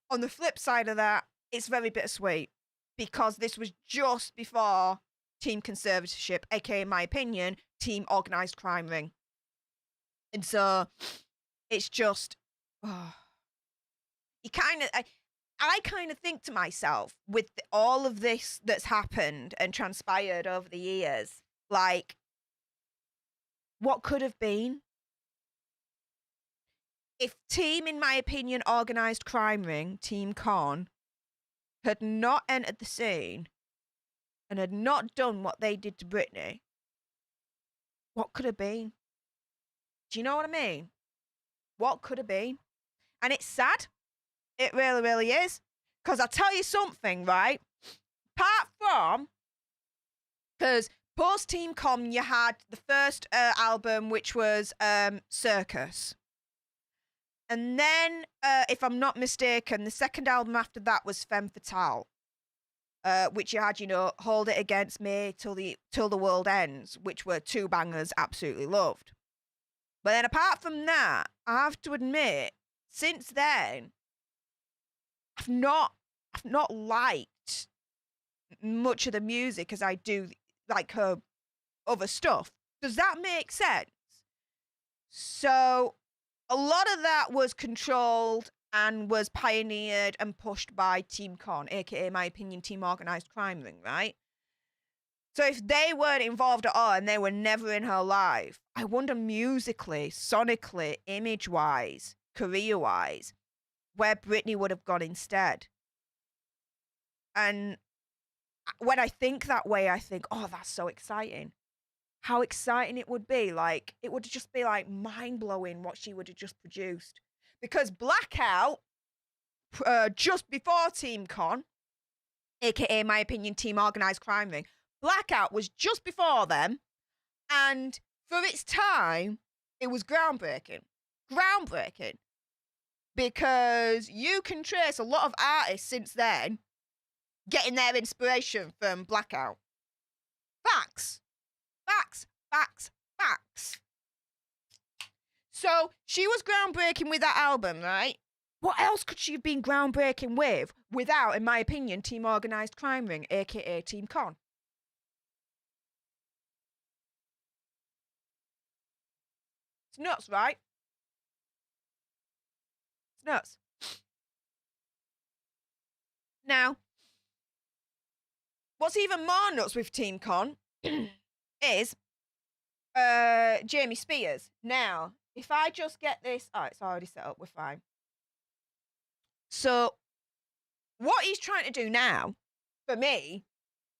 on the flip side of that, it's very bittersweet because this was just before team conservatorship, aka, in my opinion, team organised crime ring. And so it's just, you kind of, I kind of think to myself with all of this that's happened and transpired over the years, like, what could have been? If team, in my opinion, organised crime ring, Team Con, had not entered the scene and had not done what they did to Britney, what could have been? Do you know what I mean? What could have been? And it's sad. It really, really is. Because I'll tell you something, right? Apart from, because post Team Con, you had the first album, which was Circus. And then, if I'm not mistaken, the second album after that was Femme Fatale. Which you had, you know, Hold It Against Me, Till the World Ends, which were 2 bangers absolutely loved. But then apart from that, I have to admit, since then, I've not liked much of the music as I do like her other stuff. Does that make sense? So a lot of that was controlled and was pioneered and pushed by Team Con, aka my opinion, Team Organised Crime Ring, right? So if they weren't involved at all and they were never in her life, I wonder musically, sonically, image-wise, career-wise, where Britney would have gone instead. And when I think that way, I think, oh, that's so exciting. How exciting it would be. Like, it would just be like mind-blowing what she would have just produced. Because Blackout, just before Team Con, aka my opinion, Team Organised Crime Ring, Blackout was just before them, and for its time, it was groundbreaking. Groundbreaking. Because you can trace a lot of artists since then getting their inspiration from Blackout. Facts. Facts. Facts. Facts. So, she was groundbreaking with that album, right? What else could she have been groundbreaking with without, in my opinion, Team Organised Crime Ring, aka Team Con? It's nuts, right? It's nuts. Now, what's even more nuts with Team Con is Jamie Spears. Now, if I just get this... Oh, it's already set up. We're fine. So, what he's trying to do now, for me,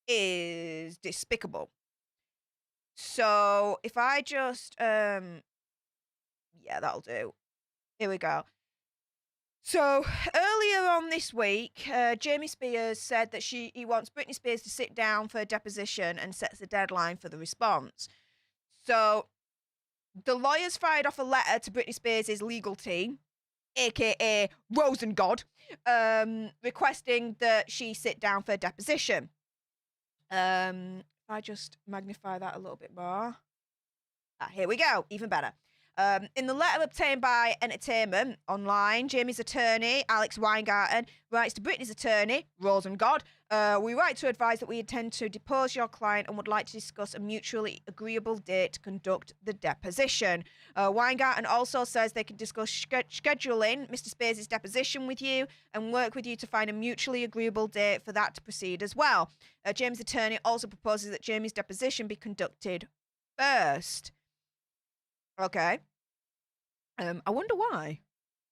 is despicable. So, if I just... yeah, that'll do. Here we go. So, earlier on this week, Jamie Spears said that he wants Britney Spears to sit down for a deposition and sets a deadline for the response. So, the lawyers fired off a letter to Britney Spears' legal team, aka Rosengod, requesting that she sit down for a deposition. If I just magnify that a little bit more. Here we go, even better. In the letter obtained by Entertainment Online, Jamie's attorney, Alex Weingarten, writes to Britney's attorney, Rosengod, we write to advise that we intend to depose your client and would like to discuss a mutually agreeable date to conduct the deposition. Weingarten also says they can discuss scheduling Mr. Spears' deposition with you and work with you to find a mutually agreeable date for that to proceed as well. Jamie's attorney also proposes that Jamie's deposition be conducted first. Okay. I wonder why.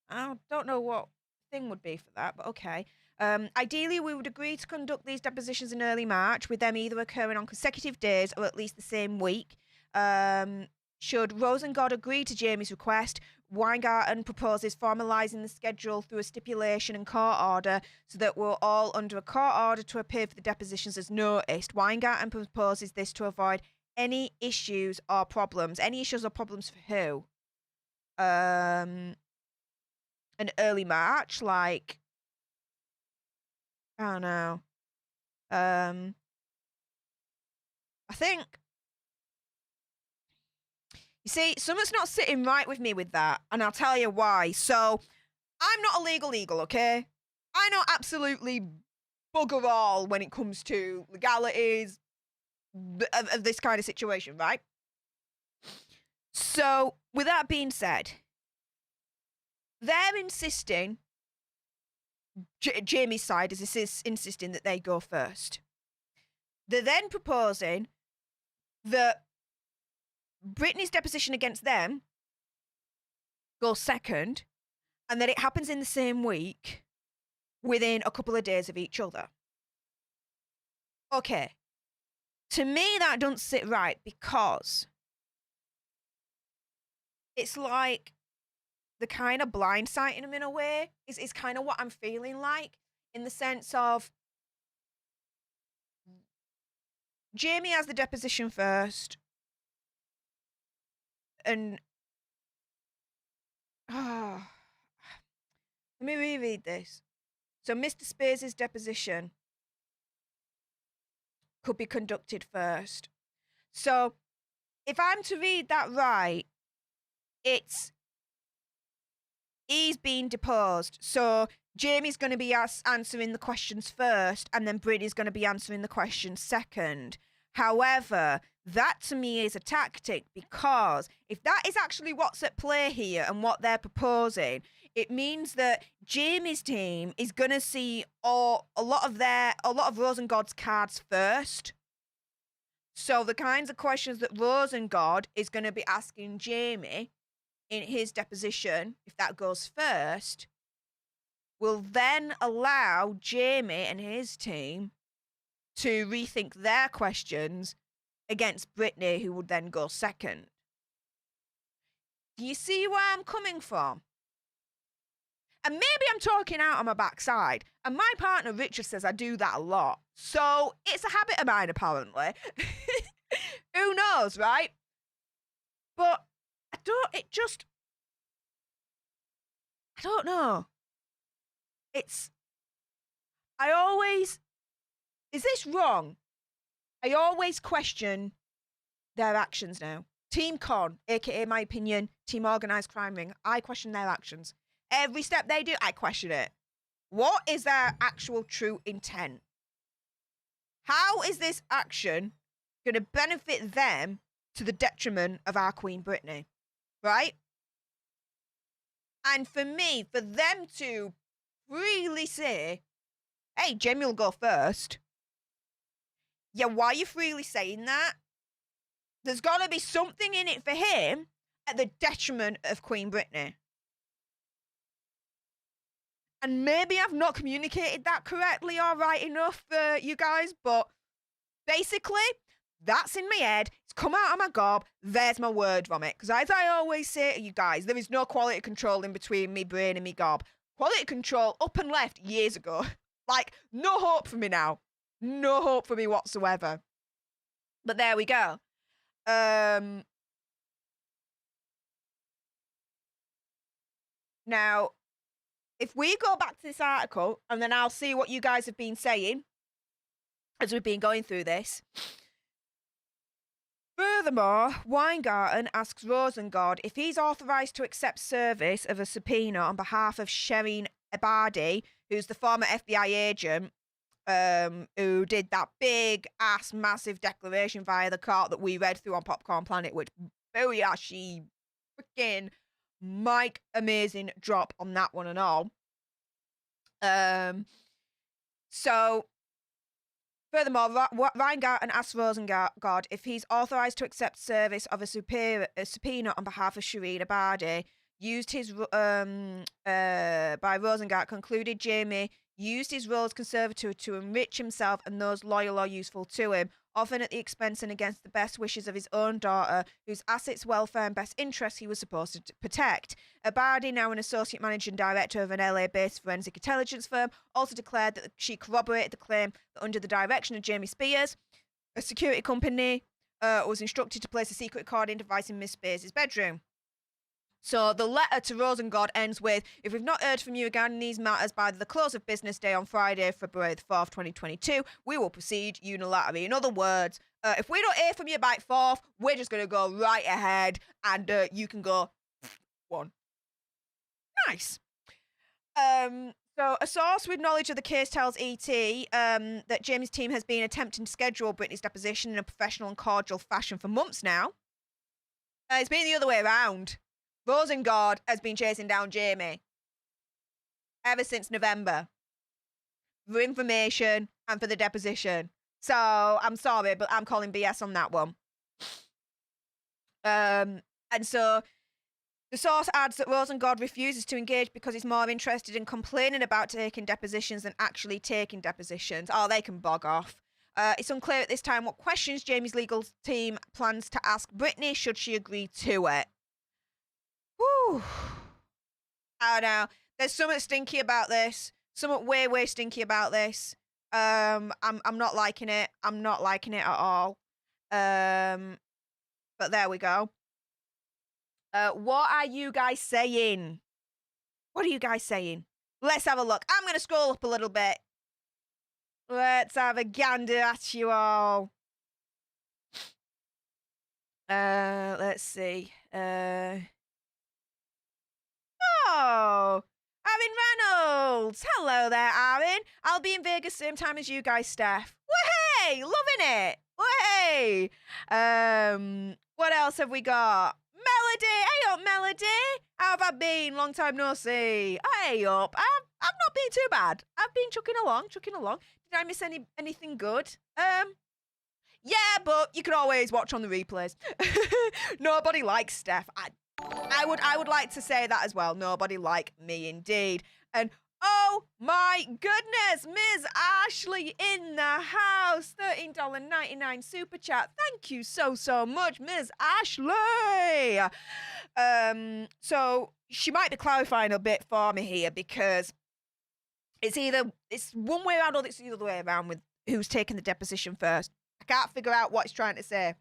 I don't know what thing would be for that, but okay. Ideally, we would agree to conduct these depositions in early March, with them either occurring on consecutive days or at least the same week. Should Rosengod agree to Jamie's request, Weingarten proposes formalising the schedule through a stipulation and court order so that we're all under a court order to appear for the depositions as noticed. Weingarten proposes this to avoid any issues or problems. Any issues or problems for who? An early March, like, I don't know. I think, you see, something's not sitting right with me with that, and I'll tell you why. So, I'm not a legal eagle, okay? I know absolutely bugger all when it comes to legalities of this kind of situation, right? So, with that being said, they're insisting, Jamie's side is insisting that they go first. They're then proposing that Britney's deposition against them goes second, and that it happens in the same week within a couple of days of each other. Okay. To me, that doesn't sit right because it's like the kind of blindsiding him in a way is kind of what I'm feeling like, in the sense of Jamie has the deposition first, and let me reread this. So Mr. Spears' deposition could be conducted first. So if I'm to read that right, he's been deposed. So Jamie's going to be answering the questions first, and then Britney's going to be answering the questions second. However, that to me is a tactic, because if that is actually what's at play here and what they're proposing, it means that Jamie's team is going to see a lot of Rosengod's cards first. So the kinds of questions that Rosengod is going to be asking Jamie in his deposition, if that goes first, will then allow Jamie and his team to rethink their questions against Britney, who would then go second. Do you see where I'm coming from? And maybe I'm talking out on my backside, and my partner Richard says I do that a lot. So it's a habit of mine, apparently. Who knows, right? But I don't know. Is this wrong? I always question their actions now. Team Con, aka my opinion, Team Organised Crime Ring, I question their actions. Every step they do, I question it. What is their actual true intent? How is this action going to benefit them to the detriment of our Queen Britney? Right? And for me, for them to freely say, hey, Jamie will go first. Yeah, why are you freely saying that? There's got to be something in it for him at the detriment of Queen Britney. And maybe I've not communicated that correctly or right enough for you guys, but basically, that's in my head. It's come out of my gob. There's my word from it. Because as I always say to you guys, there is no quality control in between me brain and me gob. Quality control up and left years ago. Like, no hope for me now. No hope for me whatsoever. But there we go. Now, if we go back to this article, and then I'll see what you guys have been saying as we've been going through this. Furthermore, Weingarten asks Rosengod if he's authorised to accept service of a subpoena on behalf of Shireen Ebadi, who's the former FBI agent who did that big ass massive declaration via the court that we read through on Popcorn Planet, which booyah, she freaking Mike amazing drop on that one and all. So furthermore, Weingarten asks Rosengod if he's authorised to accept service of a subpoena on behalf of Shireen Ebadi. Used his by Rosengart concluded Jamie used his role as conservator to enrich himself and those loyal or useful to him, often at the expense and against the best wishes of his own daughter, whose assets, welfare and best interests he was supposed to protect. Ebadi, now an associate manager and director of an LA-based forensic intelligence firm, also declared that she corroborated the claim that under the direction of Jamie Spears, a security company was instructed to place a secret recording device in Miss Spears' bedroom. So the letter to Rosengod ends with, if we've not heard from you regarding these matters by the close of business day on Friday, February the 4th, 2022, we will proceed unilaterally. In other words, if we don't hear from you by 4th, we're just going to go right ahead and you can go one. Nice. So a source with knowledge of the case tells ET that Jamie's team has been attempting to schedule Britney's deposition in a professional and cordial fashion for months now. It's been the other way around. Rosengod has been chasing down Jamie ever since November for information and for the deposition. So I'm sorry, but I'm calling BS on that one. And so the source adds that Rosengod refuses to engage because he's more interested in complaining about taking depositions than actually taking depositions. Oh, they can bog off. It's unclear at this time what questions Jamie's legal team plans to ask Britney should she agree to it. Whew. I don't know. There's something stinky about this. Something way, way stinky about this. I'm not liking it. I'm not liking it at all. But there we go. What are you guys saying? What are you guys saying? Let's have a look. I'm going to scroll up a little bit. Let's have a gander at you all. Let's see. Fields. Hello there, Aaron. I'll be in Vegas same time as you guys, Stef. Way, loving it. Way. What else have we got? Melody. Hey up, Melody. How have I been? Long time no see. Hey up. I've not been too bad. I've been chucking along. Did I miss anything good? Yeah, but you can always watch on the replays. Nobody likes Stef. I would like to say that as well. Nobody like me indeed. And oh my goodness, Ms. Ashley in the house. $13.99 super chat. Thank you so much, Ms. Ashley. So she might be clarifying a bit for me here, because it's one way around or it's the other way around with who's taking the deposition first. I can't figure out what it's trying to say.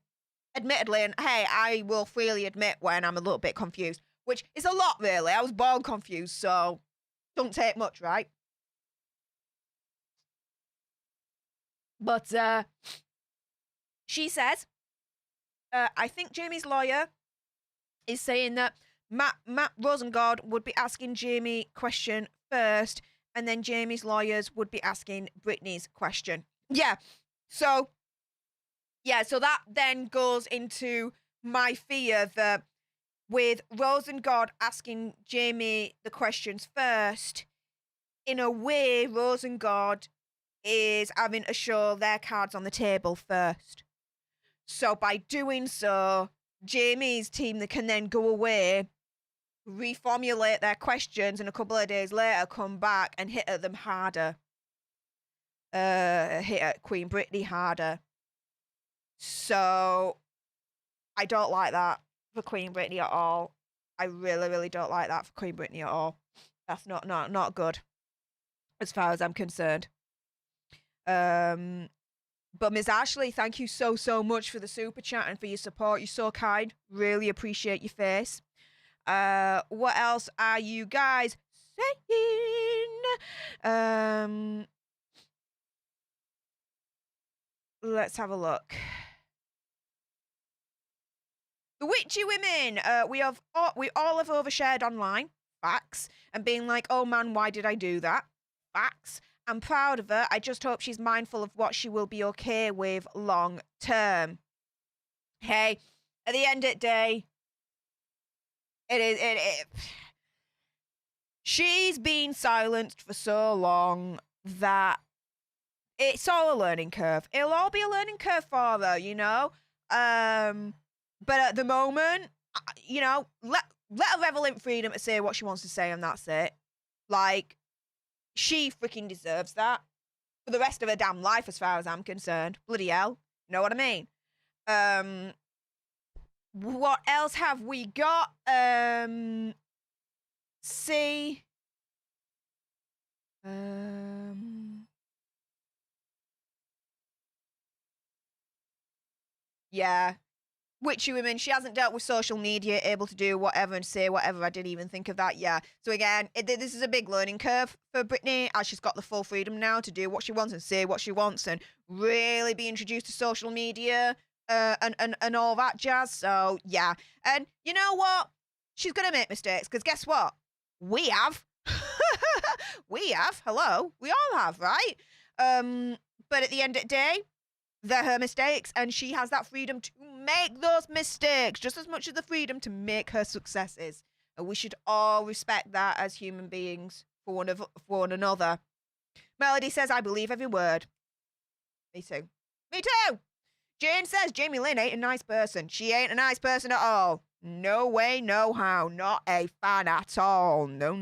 Admittedly, and hey, I will freely admit when I'm a little bit confused, which is a lot, really. I was born confused, so don't take much, right? But she says, I think Jamie's lawyer is saying that Matt Rosengard would be asking Jamie question first, and then Jamie's lawyers would be asking Britney's question. Yeah, so that then goes into my fear that with Rosengard asking Jamie the questions first, in a way, Rosengard is having to show their cards on the table first. So by doing so, Jamie's team that can then go away, reformulate their questions, and a couple of days later come back and hit at them harder. Hit at Queen Britney harder. So I don't like that for Queen Britney at all. I really don't like that for Queen Britney at all. That's not good as far as I'm concerned. But Ms. Ashley, thank you so much for the super chat and for your support. You're so kind. Really appreciate your face. What else are you guys saying? Let's have a look. The witchy women. We all have overshared online. Facts. And being like, oh man, why did I do that? Facts. I'm proud of her. I just hope she's mindful of what she will be okay with long term. Hey, at the end of the day, she's been silenced for so long that it's all a learning curve. It'll all be a learning curve for her, you know? But at the moment, you know, let her revel in freedom to say what she wants to say, and that's it. Like, she freaking deserves that for the rest of her damn life, as far as I'm concerned. Bloody hell. You know what I mean? What else have we got? Yeah. Witchy women, she hasn't dealt with social media, able to do whatever and say whatever. I didn't even think of that. Yeah. So again, this is a big learning curve for Britney, as she's got the full freedom now to do what she wants and say what she wants and really be introduced to social media and all that jazz. So yeah. And you know what? She's going to make mistakes, because guess what? We have. We have. Hello. We all have, right? But at the end of the day, they're her mistakes, and she has that freedom to make those mistakes just as much as the freedom to make her successes. And we should all respect that as human beings for one another. Melody says, I believe every word. Me too. Me too! Jane says, Jamie Lynn ain't a nice person. She ain't a nice person at all. No way, no how. Not a fan at all. No.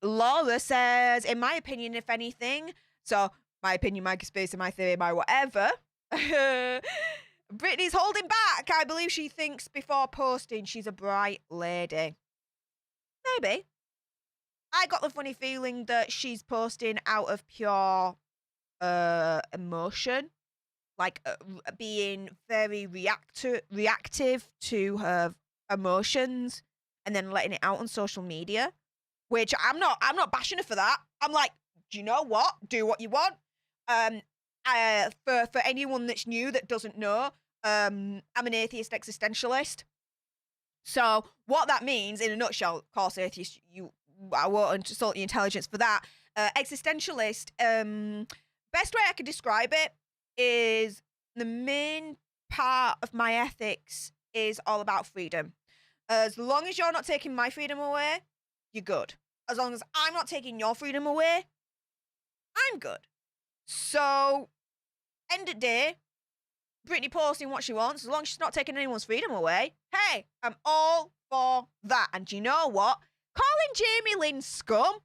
Laura says, in my opinion, if anything, so my opinion, my space, my theory, my whatever, Britney's holding back. I believe she thinks before posting she's a bright lady. Maybe. I got the funny feeling that she's posting out of pure emotion, like being very reactive to her emotions and then letting it out on social media. Which I'm not bashing her for that. I'm like, do you know what? Do what you want. For anyone that's new that doesn't know, I'm an atheist existentialist. So what that means, in a nutshell, of course, atheist, I won't insult your intelligence for that. Existentialist, best way I could describe it is the main part of my ethics is all about freedom. As long as you're not taking my freedom away, you're good. As long as I'm not taking your freedom away, I'm good. So, end of day, Britney posting what she wants, as long as she's not taking anyone's freedom away, hey, I'm all for that. And do you know what? Calling Jamie Lynn scum,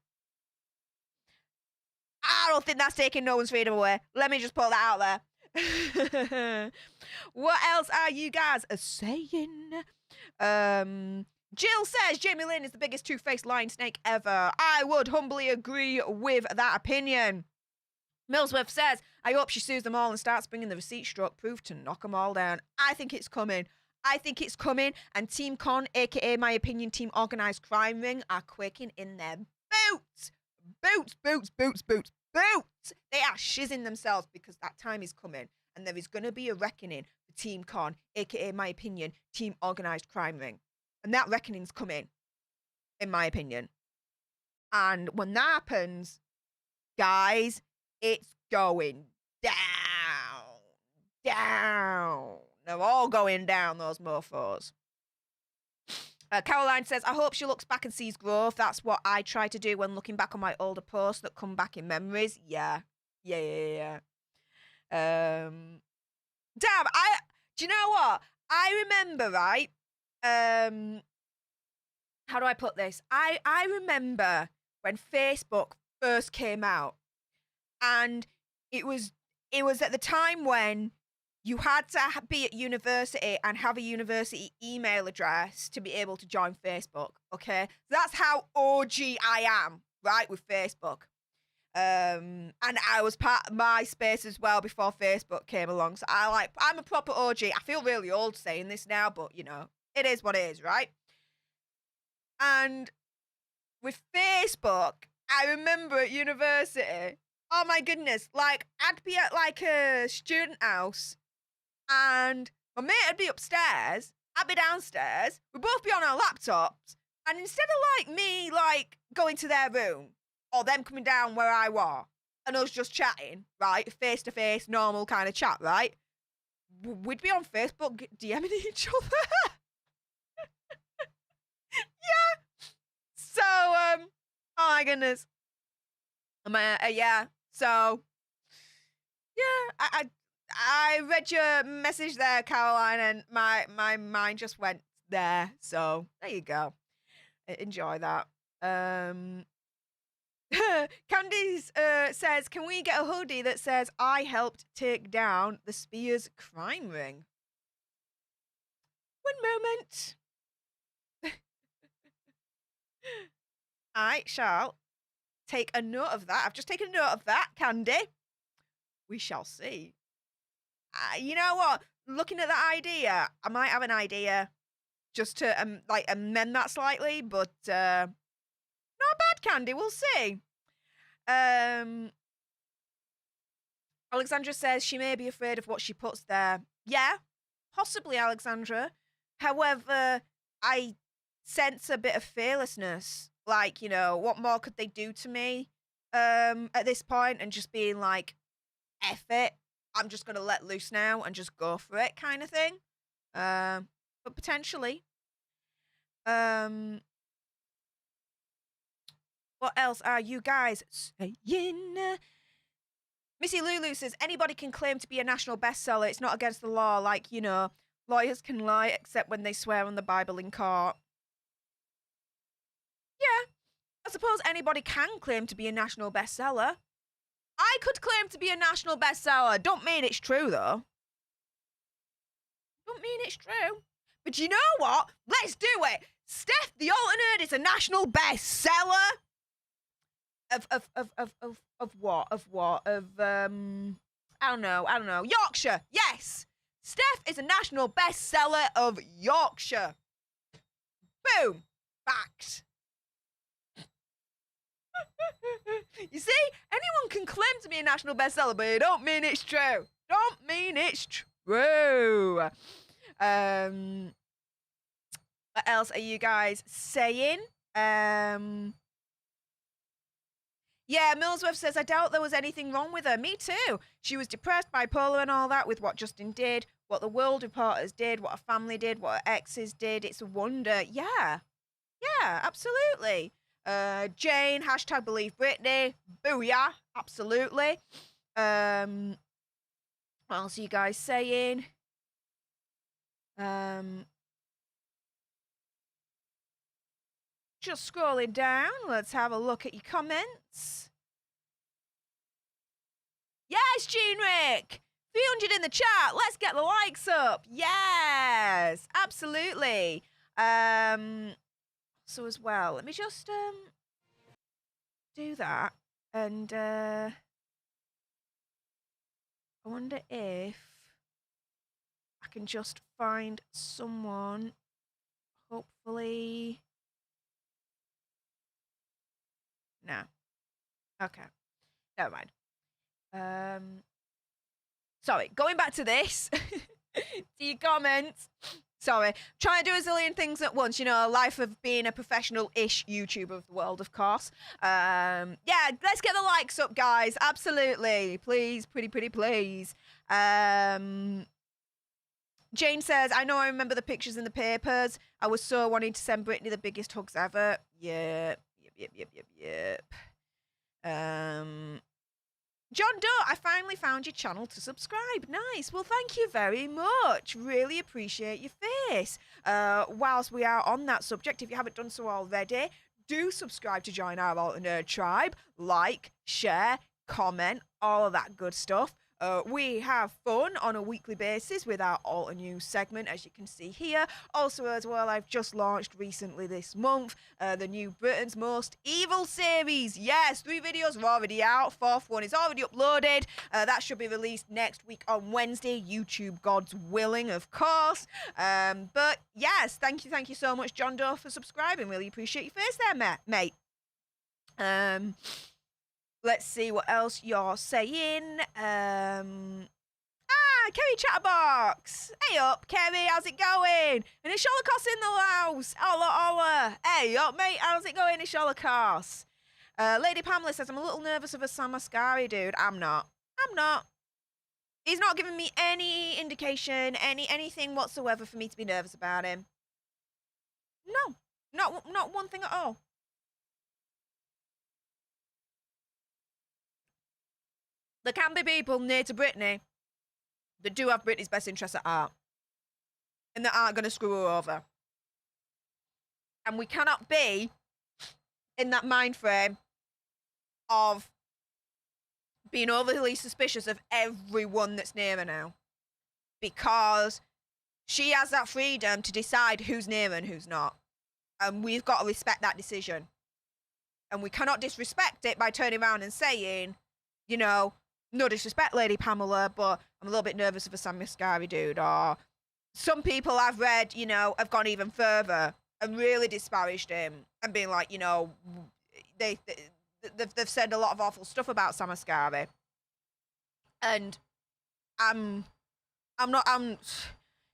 I don't think that's taking no one's freedom away. Let me just put that out there. What else are you guys saying? Jill says Jamie Lynn is the biggest two-faced lying snake ever. I would humbly agree with that opinion. Millsworth says, I hope she sues them all and starts bringing the receipt-stroke proof to knock them all down. I think it's coming. I think it's coming, and Team Con, a.k.a. my opinion, Team Organised Crime Ring, are quaking in their boots. Boots, boots, boots, boots, boots. They are shizzing themselves because that time is coming, and there is going to be a reckoning for Team Con, a.k.a. my opinion, Team Organised Crime Ring. And that reckoning's coming, in my opinion. And when that happens, guys, it's going down. Down. They're all going down, those mofos. Caroline says, I hope she looks back and sees growth. That's what I try to do when looking back on my older posts that come back in memories. Yeah. Damn, do you know what? I remember, right? How do I put this? I remember when Facebook first came out, and it was at the time when you had to be at university and have a university email address to be able to join Facebook, okay? That's how OG I am, right, with Facebook. And I was part of MySpace as well before Facebook came along, so I'm a proper OG. I feel really old saying this now, but, you know, it is what it is, right? And with Facebook, I remember at university, oh my goodness, like, I'd be at, like, a student house, and my mate would be upstairs, I'd be downstairs, we'd both be on our laptops, and instead of, like, me, like, going to their room, or them coming down where I was, and us just chatting, right, face-to-face, normal kind of chat, right, we'd be on Facebook DMing each other. Yeah. So, oh my goodness. Yeah. So, yeah, I read your message there, Caroline, and my mind just went there. So there you go. Enjoy that. Candice says, can we get a hoodie that says I helped take down the Spears crime ring? One moment. I shall take a note of that. I've just taken a note of that, Candy. We shall see. You know what? Looking at that idea, I might have an idea just to like amend that slightly, but not bad, Candy. We'll see. Alexandra says she may be afraid of what she puts there. Yeah, possibly, Alexandra. However, I sense a bit of fearlessness. Like, you know, what more could they do to me at this point? And just being like, F it. I'm just going to let loose now and just go for it kind of thing. But potentially. What else are you guys saying? Missy Lulu says, anybody can claim to be a national bestseller. It's not against the law. Like, you know, lawyers can lie except when they swear on the Bible in court. Yeah, I suppose anybody can claim to be a national bestseller. I could claim to be a national bestseller. Don't mean it's true, though. Don't mean it's true. But you know what? Let's do it. Stef, the Alternate is a national bestseller. Of what? Of what? Of, I don't know. Yorkshire. Yes. Stef is a national bestseller of Yorkshire. Boom. Fact. You see, anyone can claim to be a national bestseller, but it don't mean it's true. Don't mean it's true. What else are you guys saying? Yeah, Millsworth says, I doubt there was anything wrong with her. Me too. She was depressed, bipolar and all that with what Justin did, what the world reporters did, what her family did, what her exes did. It's a wonder. Yeah. Yeah, absolutely. Jane, hashtag believe Britney. Booyah. Absolutely. What else are you guys saying? Just scrolling down. Let's have a look at your comments. Yes, Gene Rick. 300 in the chat. Let's get the likes up. Yes, absolutely. So as well, let me just do that. And I wonder if I can just find someone, hopefully. No. Okay. Never mind. Sorry, going back to this. To your comments. Sorry. Trying to do a zillion things at once, you know, life of being a professional-ish YouTuber of the world, of course. Yeah, let's get the likes up, guys. Absolutely. Please, pretty please. Jane says, I know I remember the pictures in the papers. I was so wanting to send Britney the biggest hugs ever. Yep. John Doe, I finally found your channel to subscribe. Nice. Well, thank you very much. Really appreciate your face. Whilst we are on that subject, if you haven't done so already, do subscribe to join our Alt Nerd tribe. Like, share, comment, all of that good stuff. We have fun on a weekly basis with our Alter News segment, as you can see here. Also, as well, I've just launched recently this month the new Britain's Most Evil series. Yes, 3 videos are already out. 4th one is already uploaded. That should be released next week on Wednesday. YouTube God's willing, of course. But yes, thank you so much, John Doe, for subscribing. Really appreciate your face there, mate. Let's see what else you're saying. Kerry Chatterbox. Hey up, Kerry, how's it going? And it's Sholocos in the house. Holla. Hey up, mate, how's it going, Sholocos? Lady Pamela says, I'm a little nervous of a Sam Asghari, dude. I'm not. He's not giving me any indication, anything whatsoever for me to be nervous about him. No, not one thing at all. There can be people near to Britney that do have Britney's best interests at heart and that aren't going to screw her over. And we cannot be in that mind frame of being overly suspicious of everyone that's near her now, because she has that freedom to decide who's near her and who's not. And we've got to respect that decision. And we cannot disrespect it by turning around and saying, you know, no disrespect, Lady Pamela, but I'm a little bit nervous of a Sam Asghari dude. Or some people I've read, you know, have gone even further and really disparaged him and being like, you know, they've said a lot of awful stuff about Sam Asghari. And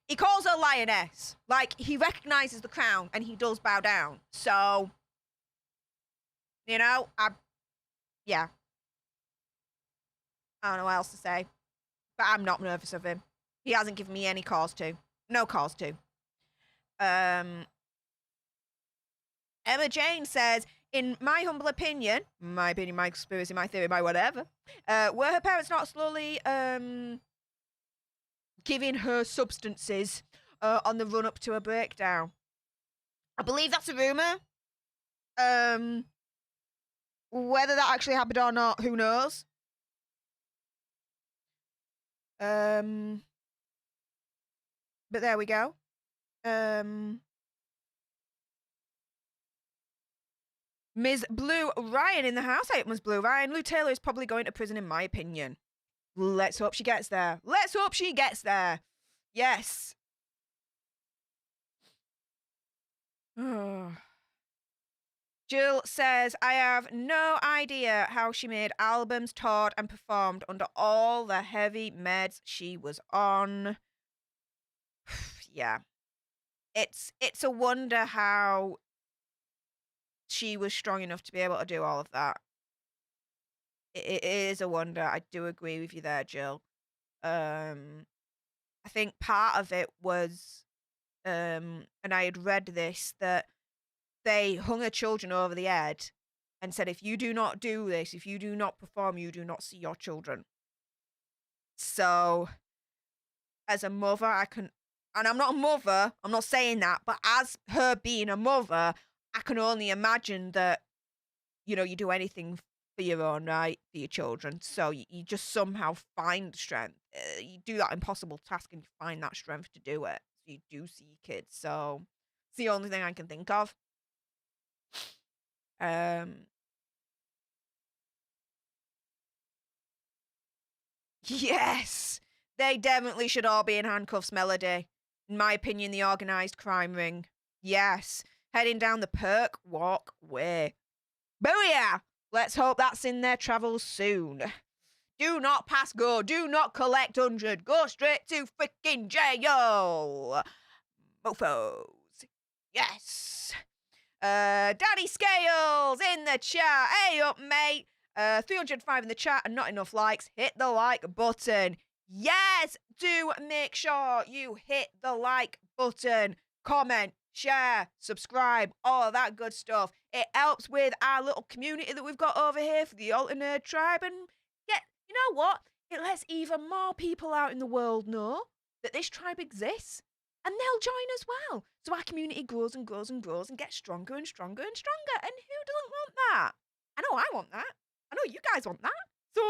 he calls her lioness. Like, he recognizes the crown and he does bow down. So, you know, yeah. I don't know what else to say, but I'm not nervous of him. He hasn't given me any cause to. No cause to. Emma Jane says, in my humble opinion, my conspiracy, my theory, my whatever, were her parents not slowly giving her substances on the run up to a breakdown? I believe that's a rumor. Whether that actually happened or not, who knows? But there we go. Ms. Blue Ryan in the house. Hey, Ms. Blue Ryan. Lou Taylor is probably going to prison, in my opinion. Let's hope she gets there. Yes. Jill says, I have no idea how she made albums, toured, and performed under all the heavy meds she was on. Yeah. it's a wonder how she was strong enough to be able to do all of that. It is a wonder. I do agree with you there, Jill. I think part of it was, and I had read this, that they hung her children over the head and said, if you do not do this, if you do not perform, you do not see your children. So, as a mother, and I'm not a mother, I'm not saying that, but as her being a mother, I can only imagine that, you do anything for your own, right? For your children. So you just somehow find the strength. You do that impossible task and you find that strength to do it. So you do see your kids. So it's the only thing I can think of. Yes, they definitely should all be in handcuffs, Melody. In my opinion, the organised crime ring. Yes, heading down the Perk Walk Way. Booyah! Let's hope that's in their travels soon. Do not pass go. Do not collect 100. Go straight to freaking jail. Mofos. Yes. Daddy Scales in the chat. Hey up, mate. 305 in the chat and not enough likes. Hit the like button. Yes, do make sure you hit the like button. Comment, share, subscribe, all of that good stuff. It helps with our little community that we've got over here for the Alternate Tribe. And yeah, you know what? It lets even more people out in the world know that this tribe exists. And they'll join as well. So our community grows and grows and grows and gets stronger and stronger and stronger. And who doesn't want that? I know I want that. I know you guys want that. So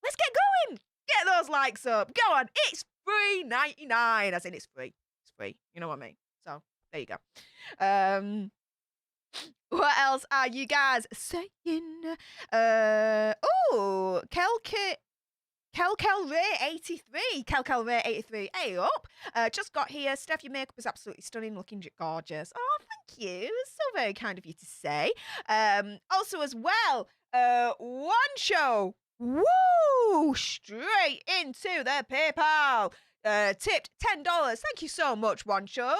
let's get going. Get those likes up. Go on. It's $3.99. As in it's free. It's free. You know what I mean? So there you go. What else are you guys saying? Oh, Kel Ray 83. Kel Ray 83. Hey up. Just got here. Stef, your makeup is absolutely stunning, looking gorgeous. Oh, thank you. It's so very kind of you to say. Also as well, One Show. Woo! Straight into the PayPal. Tipped $10. Thank you so much, One Show.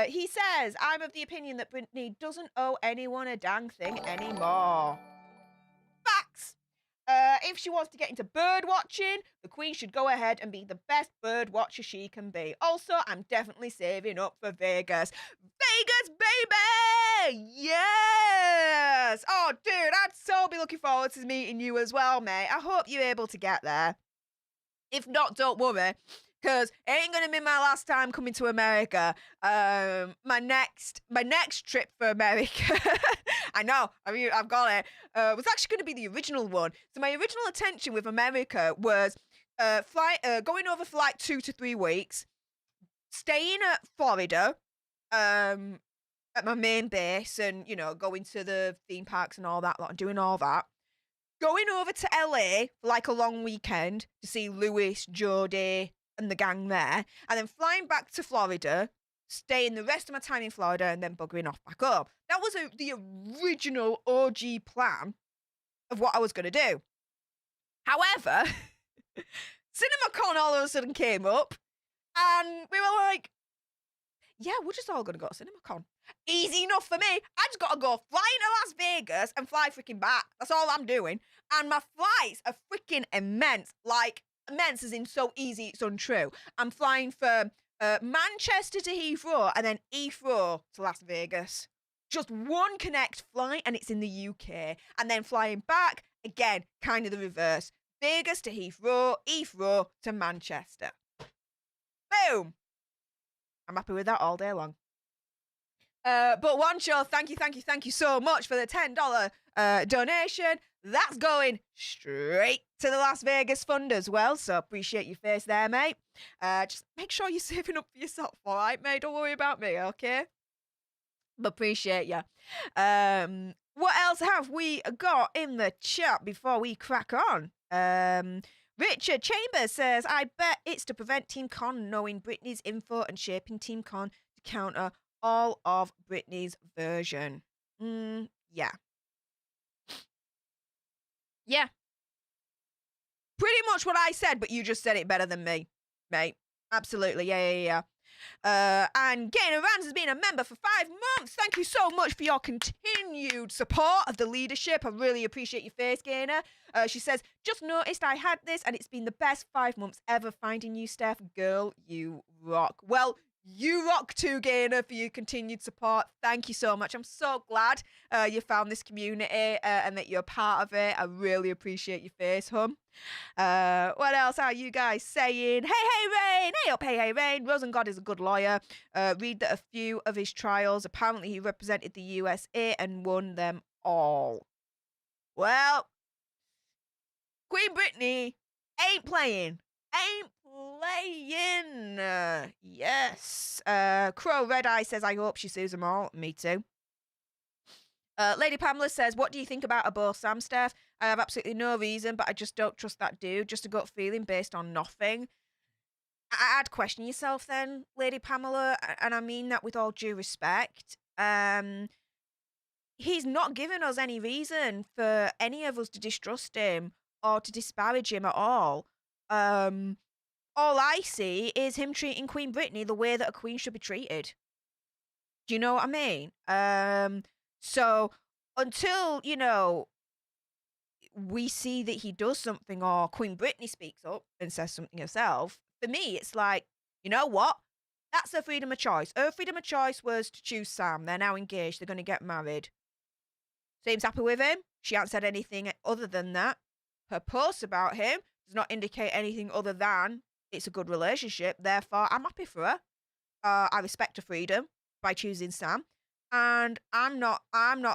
He says, I'm of the opinion that Britney doesn't owe anyone a dang thing anymore. Facts. If she wants to get into bird watching, the Queen should go ahead and be the best bird watcher she can be. Also, I'm definitely saving up for Vegas. Vegas, baby! Yes! Oh, dude, I'd so be looking forward to meeting you as well, mate. I hope you're able to get there. If not, don't worry. Because it ain't gonna be my last time coming to America. My next trip for America, I know, I've got it. Was actually gonna be the original one. So my original intention with America was going over for like 2 to 3 weeks, staying at Florida, at my main base, and going to the theme parks and all that lot, and doing all that. Going over to LA for like a long weekend to see Lewis, Jodie, and the gang there, and then flying back to Florida, staying the rest of my time in Florida, and then buggering off back up. That was the original OG plan of what I was going to do. However, CinemaCon all of a sudden came up, and we were like, yeah, we're just all going to go to CinemaCon. Easy enough for me. I just got to go fly to Las Vegas and fly freaking back. That's all I'm doing. And my flights are freaking immense. Like, immense as in so easy it's untrue. I'm flying from Manchester to Heathrow and then Heathrow to Las Vegas. Just one connect flight and it's in the UK. And then flying back, again, kind of the reverse. Vegas to Heathrow, Heathrow to Manchester. Boom. I'm happy with that all day long. But One Show, thank you so much for the $10 donation. That's going straight to the Las Vegas Fund as well, so appreciate your face there, mate. Just make sure you're saving up for yourself, all right, mate? Don't worry about me, okay? But appreciate you. What else have we got in the chat before we crack on? Richard Chambers says, I bet it's to prevent Team Con knowing Britney's info and shaping Team Con to counter all of Britney's version. Yeah. Yeah. Pretty much what I said, but you just said it better than me, mate. Absolutely. Yeah. And Gaynor Rans has been a member for 5 months. Thank you so much for your continued support of the leadership. I really appreciate your face, Gaynor. She says, just noticed I had this and it's been the best 5 months ever finding you, Stef. Girl, you rock. Well, you rock too, Gaynor, for your continued support. Thank you so much. I'm so glad you found this community and that you're part of it. I really appreciate your face, hum. What else are you guys saying? Hey, Rain! Hey up, hey, Rain! Rosengod is a good lawyer. Read that a few of his trials, apparently he represented the USA and won them all. Well, Queen Britney ain't playing. Ain't playing. Yes. Crow Red Eye says, I hope she sues them all. Me too. Lady Pamela says, what do you think about a Bo Sam, Stef? I have absolutely no reason, but I just don't trust that dude. Just a gut feeling based on nothing. I'd question yourself then, Lady Pamela, and I mean that with all due respect. He's not given us any reason for any of us to distrust him or to disparage him at all. All I see is him treating Queen Britney the way that a queen should be treated. Do you know what I mean? So until, you know, we see that he does something or Queen Britney speaks up and says something herself, for me, it's like, you know what? That's her freedom of choice. Her freedom of choice was to choose Sam. They're now engaged. They're going to get married. Seems happy with him. She hasn't said anything other than that. Her post about him does not indicate anything other than it's a good relationship. Therefore, I'm happy for her. I respect her freedom by choosing Sam. And I'm not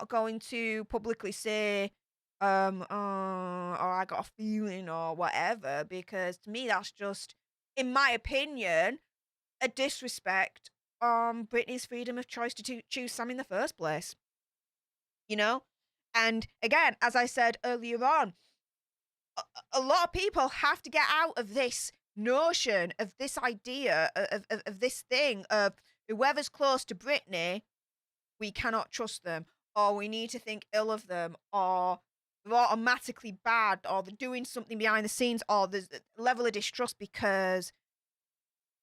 going to publicly say, or I got a feeling or whatever, because to me that's just, in my opinion, a disrespect on Britney's freedom of choice to choose Sam in the first place. You know? And again, as I said earlier on, a lot of people have to get out of this notion, of this idea, of this thing of whoever's close to Britney, we cannot trust them, or we need to think ill of them, or they're automatically bad, or they're doing something behind the scenes, or there's a level of distrust, because,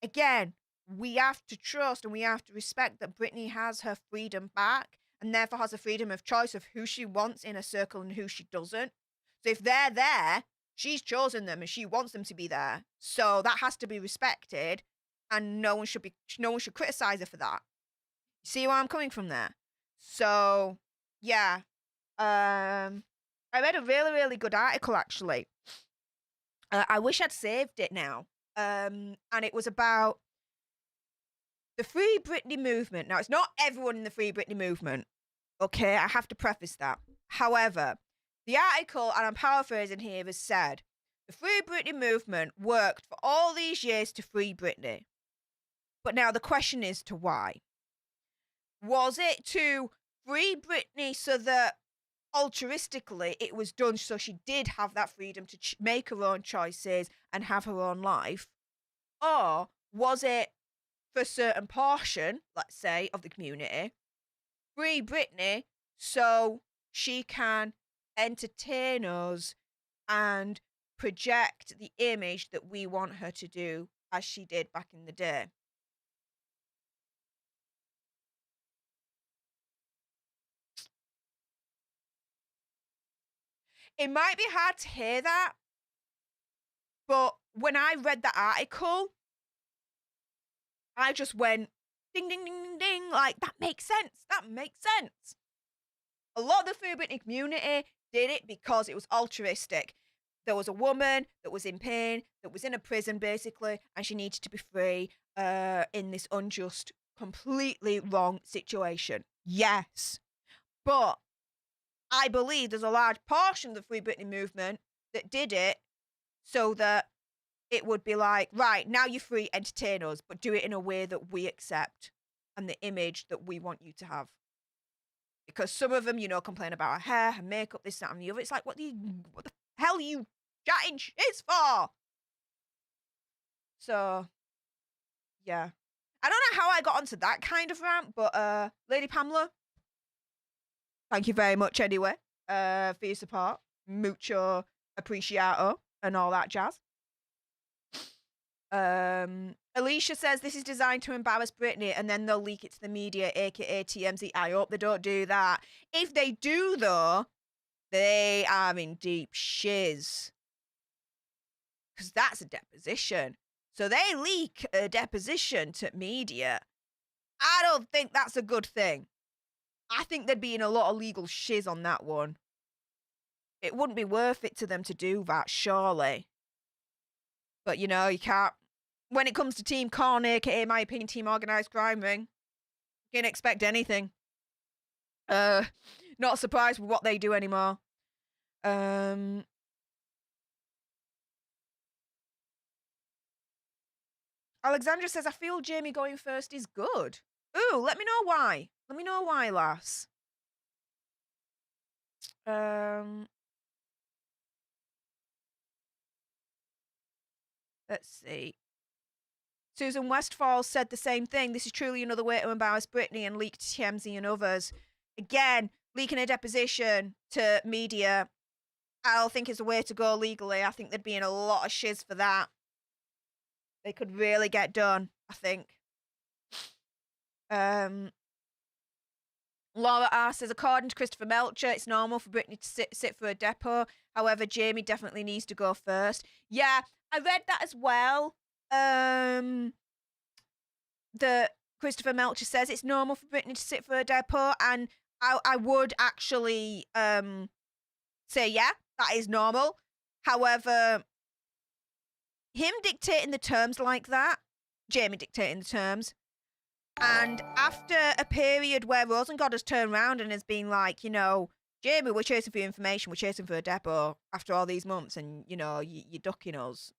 again, we have to trust and we have to respect that Britney has her freedom back and therefore has a freedom of choice of who she wants in a circle and who she doesn't. So if they're there, she's chosen them and she wants them to be there. So that has to be respected, and no one should criticize her for that. You see where I'm coming from there? So, yeah. I read a really, really good article, actually. I wish I'd saved it now. And it was about the Free Britney movement. Now, it's not everyone in the Free Britney movement. Okay, I have to preface that. However, the article, and I'm paraphrasing here, has said, the Free Britney movement worked for all these years to free Britney. But now the question is to why. Was it to free Britney so that altruistically it was done so she did have that freedom to make her own choices and have her own life? Or was it for a certain portion, let's say, of the community, free Britney so she can entertain us and project the image that we want her to do as she did back in the day? It might be hard to hear that, but when I read the article, I just went ding, ding, ding, ding, ding, like, that makes sense. That makes sense. A lot of the Free Britney community did it because it was altruistic. There was a woman that was in pain, that was in a prison, basically, and she needed to be free in this unjust, completely wrong situation. Yes. But I believe there's a large portion of the Free Britney movement that did it so that it would be like, right, now you're free, entertain us, but do it in a way that we accept and the image that we want you to have. Because some of them, you know, complain about her hair, her makeup, this, that, and the other. It's like, what the hell are you chatting shit for? So, yeah. I don't know how I got onto that kind of rant, but Lady Pamela, thank you very much anyway for your support. Mucho appreciato and all that jazz. Alicia says this is designed to embarrass Britney and then they'll leak it to the media, aka TMZ. I hope they don't do that. If they do, though, they are in deep shiz. Because that's a deposition. So they leak a deposition to media. I don't think that's a good thing. I think there'd be in a lot of legal shiz on that one. It wouldn't be worth it to them to do that, surely. But, you know, you can't. When it comes to Team Con, aka my opinion, Team Organised Crime Ring, you can't expect anything. Not surprised with what they do anymore. Alexandra says, I feel Jamie going first is good. Ooh, let me know why. Let me know why, lass. Let's see. Susan Westfall said the same thing. This is truly another way to embarrass Britney and leak to TMZ and others. Again, leaking a deposition to media, I don't think is the way to go legally. I think there'd be in a lot of shiz for that. They could really get done, I think. Laura R says, according to Christopher Melcher, it's normal for Britney to sit for a depot. However, Jamie definitely needs to go first. Yeah, I read that as well. The Christopher Melcher says it's normal for Britney to sit for a depot, and I would actually say, yeah, that is normal. However, him dictating the terms like that, Jamie dictating the terms, and after a period where Rosengod has turned around and has been like, you know, Jamie, we're chasing for your information, we're chasing for a depot after all these months, and, you know, you're ducking us.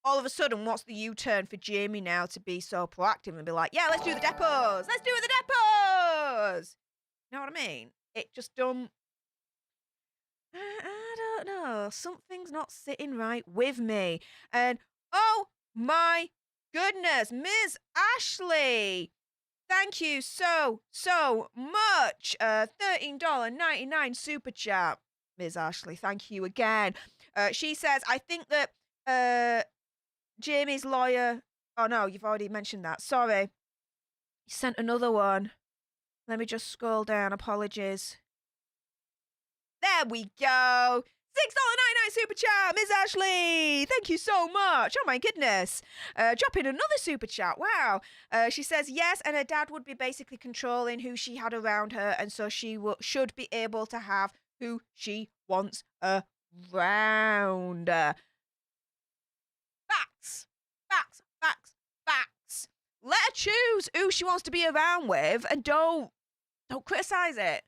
All of a sudden, what's the U-turn for Jamie now to be so proactive and be like, yeah, let's do the depots! Let's do the depots! You know what I mean? It just don't... I don't know. Something's not sitting right with me. And, oh my goodness, Ms. Ashley! Thank you so much. $13.99 super chat. Ms. Ashley, thank you again. She says, I think that Jamie's lawyer... Oh, no, you've already mentioned that. Sorry. You sent another one. Let me just scroll down. Apologies. There we go. $6.99 super chat, Ms. Ashley. Thank you so much. Oh, my goodness. Dropping another super chat. Wow. She says, yes, and her dad would be basically controlling who she had around her, and so she should be able to have who she wants around. Facts. Facts. Facts. Facts. Let her choose who she wants to be around with, and don't criticize it.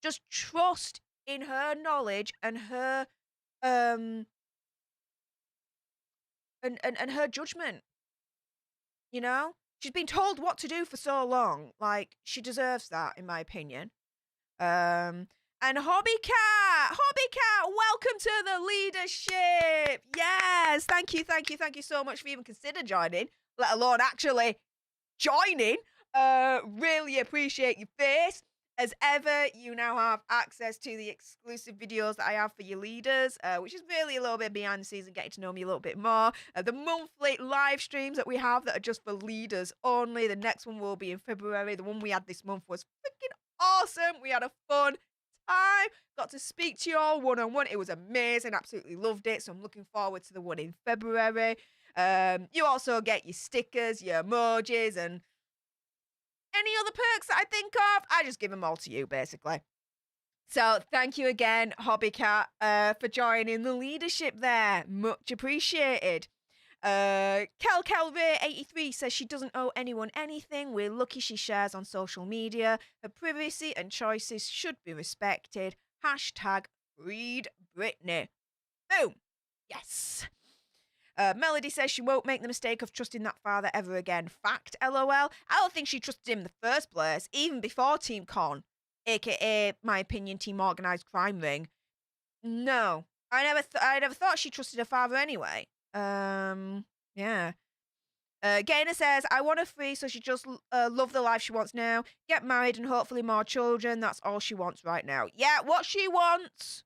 Just trust in her knowledge and her and her judgment. You know? She's been told what to do for so long. Like, she deserves that, in my opinion. And Hobbycat, welcome to the leadership. Yes, thank you so much for even consider joining, let alone actually joining. Really appreciate your face. As ever, you now have access to the exclusive videos that I have for your leaders, which is really a little bit behind the scenes and getting to know me a little bit more. The monthly live streams that we have that are just for leaders only. The next one will be in February. The one we had this month was freaking awesome. We had a fun time. Got to speak to you all one-on-one. It was amazing. Absolutely loved it. So I'm looking forward to the one in February. You also get your stickers, your emojis, and any other perks that I think of. I just give them all to you, basically. So thank you again, Hobbycat, for joining the leadership there. Much appreciated. Kel Ray 83 says she doesn't owe anyone anything. We're lucky she shares on social media. Her privacy and choices should be respected. Hashtag read Britney. Boom. Yes. Melody says she won't make the mistake of trusting that father ever again. Fact, LOL. I don't think she trusted him in the first place, even before Team Con, aka, my opinion, Team Organised Crime Ring. No. I never thought she trusted her father anyway. Yeah. Gaynor says, I want her free, so she just love the life she wants now. Get married and hopefully more children. That's all she wants right now. Yeah, what she wants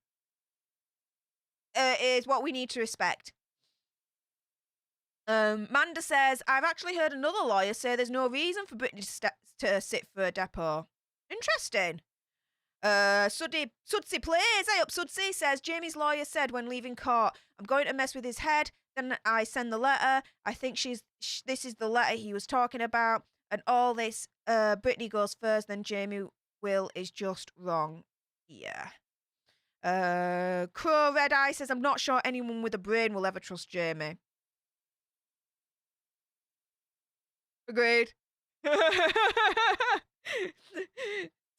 is what we need to respect. Manda says, I've actually heard another lawyer say there's no reason for Britney to sit for a depot. Interesting. Sudsy plays. Hey up, Sudsy says, Jamie's lawyer said when leaving court, I'm going to mess with his head. Then I send the letter. I think this is the letter he was talking about. And all this, Britney goes first, then Jamie Will is just wrong. Yeah. Crow Red Eye says, I'm not sure anyone with a brain will ever trust Jamie. Agreed.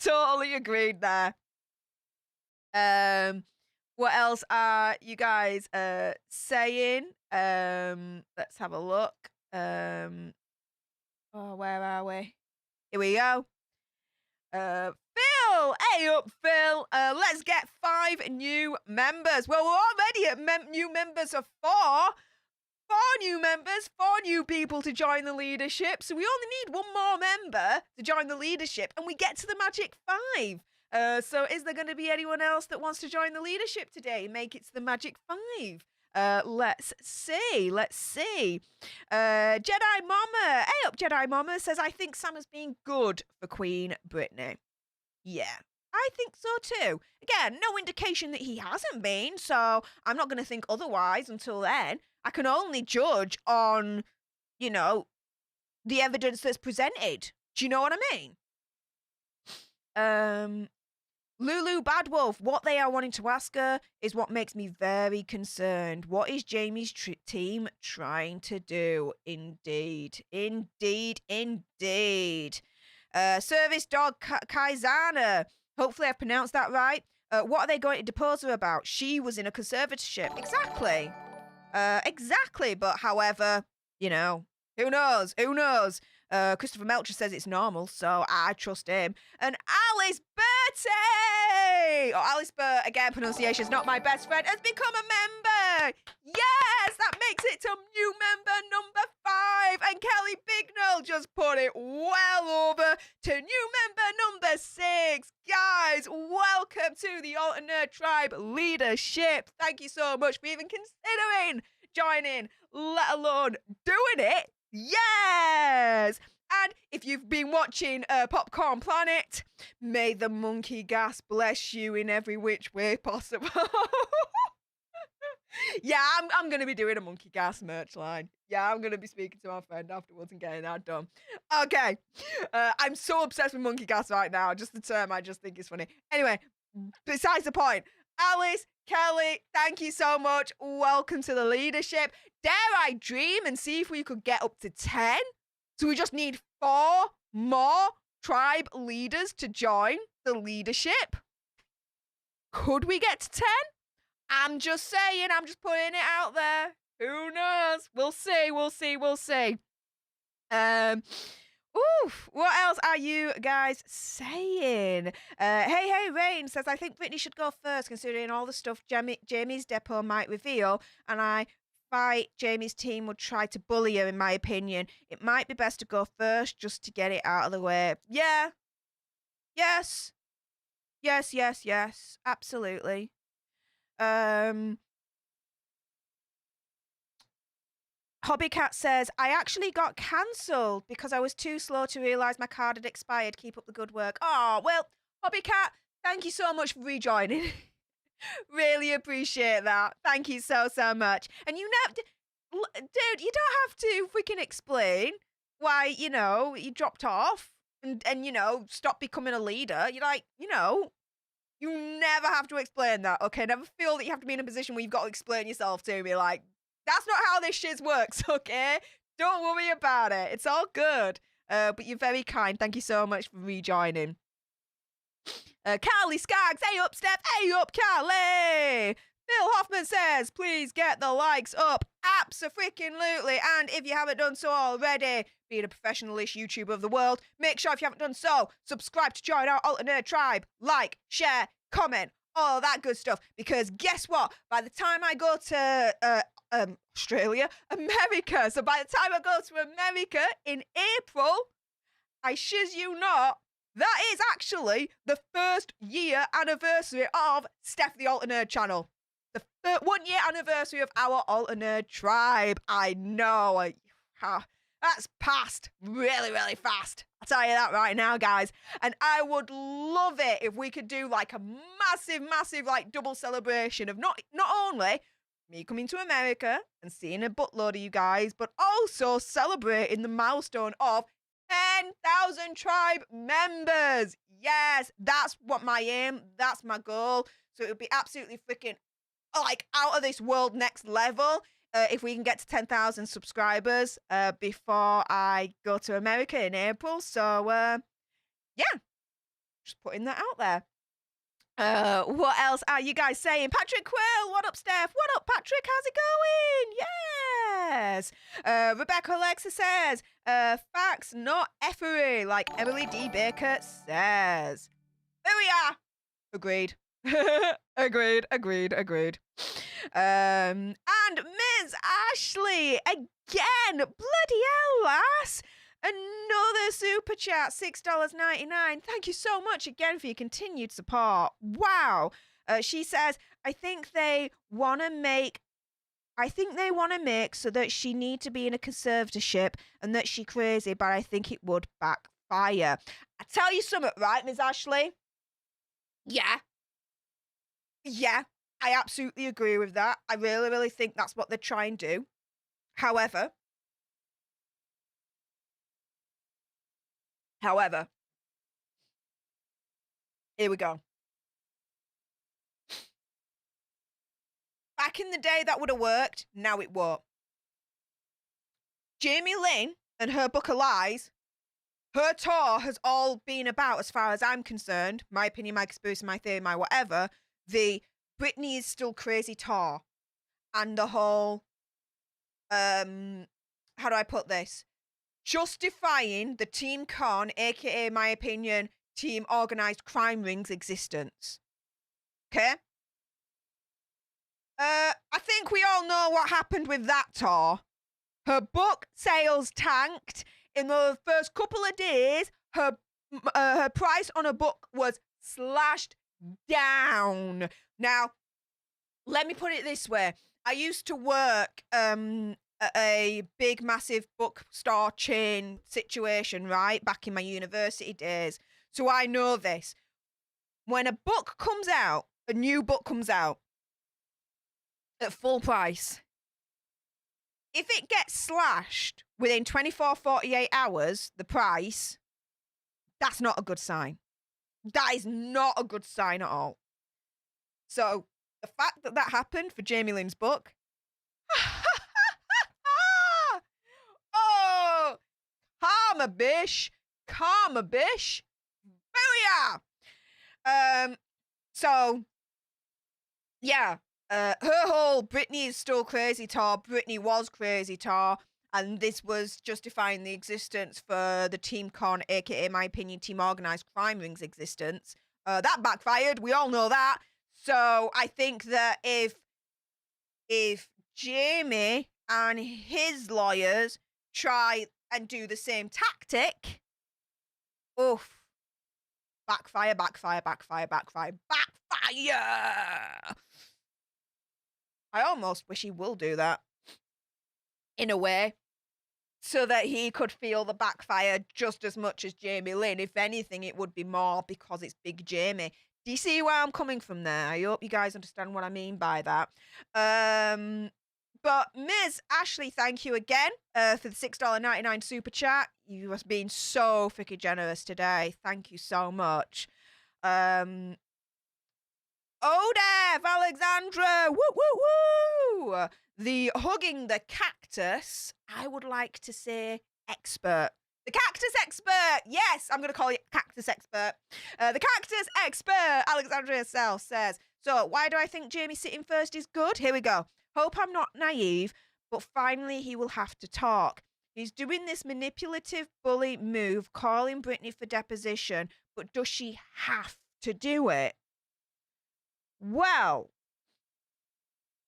Totally agreed there. What else are you guys saying? Let's have a look. Oh, where are we? Here we go. Phil, hey up, Phil. Let's get 5 new members. Well, we're already at new members of 4. 4 new members, 4 new people to join the leadership. So we only need 1 more member to join the leadership, and we get to the magic 5. So is there going to be anyone else that wants to join the leadership today? Make it to the magic 5. Let's see. Jedi Mama, hey up, Jedi Mama says, I think Sam has been good for Queen Britney. Yeah, I think so too. Again, no indication that he hasn't been, so I'm not going to think otherwise until then. I can only judge on, the evidence that's presented. Do you know what I mean? Lulu Badwolf, what they are wanting to ask her is what makes me very concerned. What is Jamie's team trying to do? Indeed. Service Dog Kaizana, hopefully I pronounced that right. What are they going to depose her about? She was in a conservatorship. Exactly. But however, who knows? Christopher Melcher says it's normal, so I trust him. And Alice Bertie! Or Alice Burt, again, pronunciation is not my best friend, has become a member! Yes! That makes it to new member number 5! And Kelly Bignell just put it well over to new member number 6! Guys, welcome to the Alternate Tribe leadership! Thank you so much for even considering joining, let alone doing it. Yes! And if you've been watching Popcorn Planet, may the monkey gas bless you in every which way possible. Yeah, I'm going to be doing a monkey gas merch line. Yeah, I'm going to be speaking to my friend afterwards and getting that done. Okay. I'm so obsessed with monkey gas right now. Just the term I just think is funny. Anyway, besides the point. Alice, Kelly, thank you so much. Welcome to the leadership. Dare I dream and see if we could get up to 10? So we just need 4 more tribe leaders to join the leadership. Could we get to 10? I'm just saying, I'm just putting it out there. Who knows? We'll see. What else are you guys saying? Hey, Rain says, I think Britney should go first, considering all the stuff Jamie's depot might reveal, and I fight Jamie's team would try to bully her, in my opinion. It might be best to go first, just to get it out of the way. Yeah. Yes. Absolutely. Hobbycat says, I actually got cancelled because I was too slow to realise my card had expired. Keep up the good work. Oh, well, Hobbycat, thank you so much for rejoining. Really appreciate that. Thank you so much. And dude, you don't have to freaking explain why, you dropped off and stopped becoming a leader. You're like, you never have to explain that, okay? Never feel that you have to be in a position where you've got to explain yourself to me. Like, that's not how this shit works, okay? Don't worry about it. It's all good. But you're very kind. Thank you so much for rejoining. Carly Skaggs, hey up, Stef. Hey up, Carly. Phil Hoffman says, please get the likes up. Abso-freaking-lutely. And if you haven't done so already, being a professional-ish YouTuber of the world, make sure if you haven't done so, subscribe to join our Alternate Tribe. Like, share, comment, all that good stuff. Because guess what? By the time I go to America, so by the time I go to America in April, I shiz you not, that is actually the 1st year anniversary of Stef the Alternate channel. the 1 year anniversary of our Alter Nerd tribe. I know. That's passed really, really fast. I'll tell you that right now, guys. And I would love it if we could do like a massive, massive like double celebration of not only me coming to America and seeing a buttload of you guys, but also celebrating the milestone of 10,000 tribe members. Yes, that's what my aim. That's my goal. So it would be absolutely freaking like out of this world next level if we can get to 10,000 subscribers before I go to America in April. So yeah, just putting that out there. What else are you guys saying? Patrick Quill, what up, Steph? What up, Patrick? How's it going? Yes. Rebecca Alexa says, facts, not effery, like Emily D. Baker says. There we are. Agreed. agreed. And Ms. Ashley, again, bloody hell, lass. Another super chat, $6.99. Thank you so much again for your continued support. Wow. She says, I think they want to make so that she need to be in a conservatorship and that she crazy, but I think it would backfire. I tell you something, right, Ms. Ashley? Yeah, I absolutely agree with that. I really, really think that's what they're trying to do. However, here we go. Back in the day, that would have worked. Now it won't. Jamie Lynn and her book of lies, her tour has all been about, as far as I'm concerned, my opinion, my conspiracy, my theory, my whatever, the Britney is still crazy tour. And the whole, how do I put this? Justifying the Team Con, aka, my opinion, Team Organized Crime Ring's existence. Okay? I think we all know what happened with that tour. Her book sales tanked. In the first couple of days, her price on a book was slashed down. Now, let me put it this way. I used to work at a big, massive bookstore chain situation, right? Back in my university days. So I know this. When a book comes out, a new book comes out at full price, if it gets slashed within 24, 48 hours, the price, that's not a good sign. That is not a good sign at all. So the fact that that happened for Jamie Lynn's book, oh, karma, bish. Booyah! So, yeah. Her whole Britney is still crazy tour, Britney was crazy tour, and this was justifying the existence for the Team Con, aka, my opinion, Team Organized Crime Ring's existence. That backfired, we all know that. So I think that if Jamie and his lawyers try and do the same tactic, oof, backfire. I almost wish he will do that, in a way, so that he could feel the backfire just as much as Jamie Lynn. If anything, it would be more because it's Big Jamie. Do you see where I'm coming from there? I hope you guys understand what I mean by that. But Ms. Ashley, thank you again for the $6.99 super chat. You have been so freaking generous today. Thank you so much. Odev, Alexandra, woo. The hugging the cactus, I would like to say expert. The cactus expert. Yes, I'm going to call you cactus expert. The cactus expert, Alexandra herself says, so why do I think Jamie sitting first is good? Here we go. Hope I'm not naive, but finally he will have to talk. He's doing this manipulative bully move, calling Britney for deposition, but does she have to do it? Well,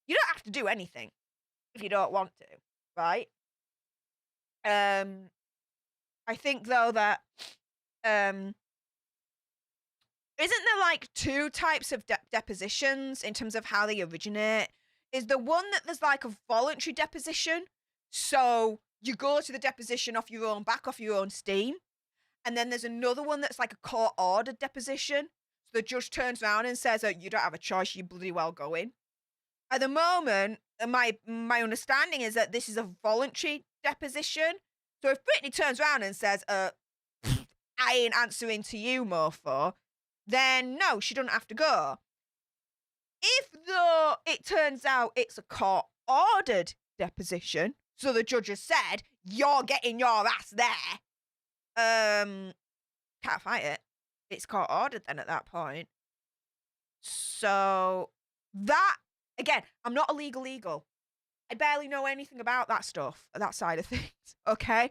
you don't have to do anything if you don't want to, right? I think, though, that isn't there like two types of depositions in terms of how they originate? Is the one that there's like a voluntary deposition, so you go to the deposition off your own back, off your own steam, and then there's another one that's like a court-ordered deposition. So the judge turns around and says, "Oh, you don't have a choice. You bloody well go in." At the moment, my understanding is that this is a voluntary deposition. So if Britney turns around and says, "I ain't answering to you, mofo," then no, she doesn't have to go. If though it turns out it's a court-ordered deposition, so the judge has said, "You're getting your ass there," can't fight it. It's court-ordered then at that point. So that, again, I'm not a legal. I barely know anything about that stuff, that side of things, okay?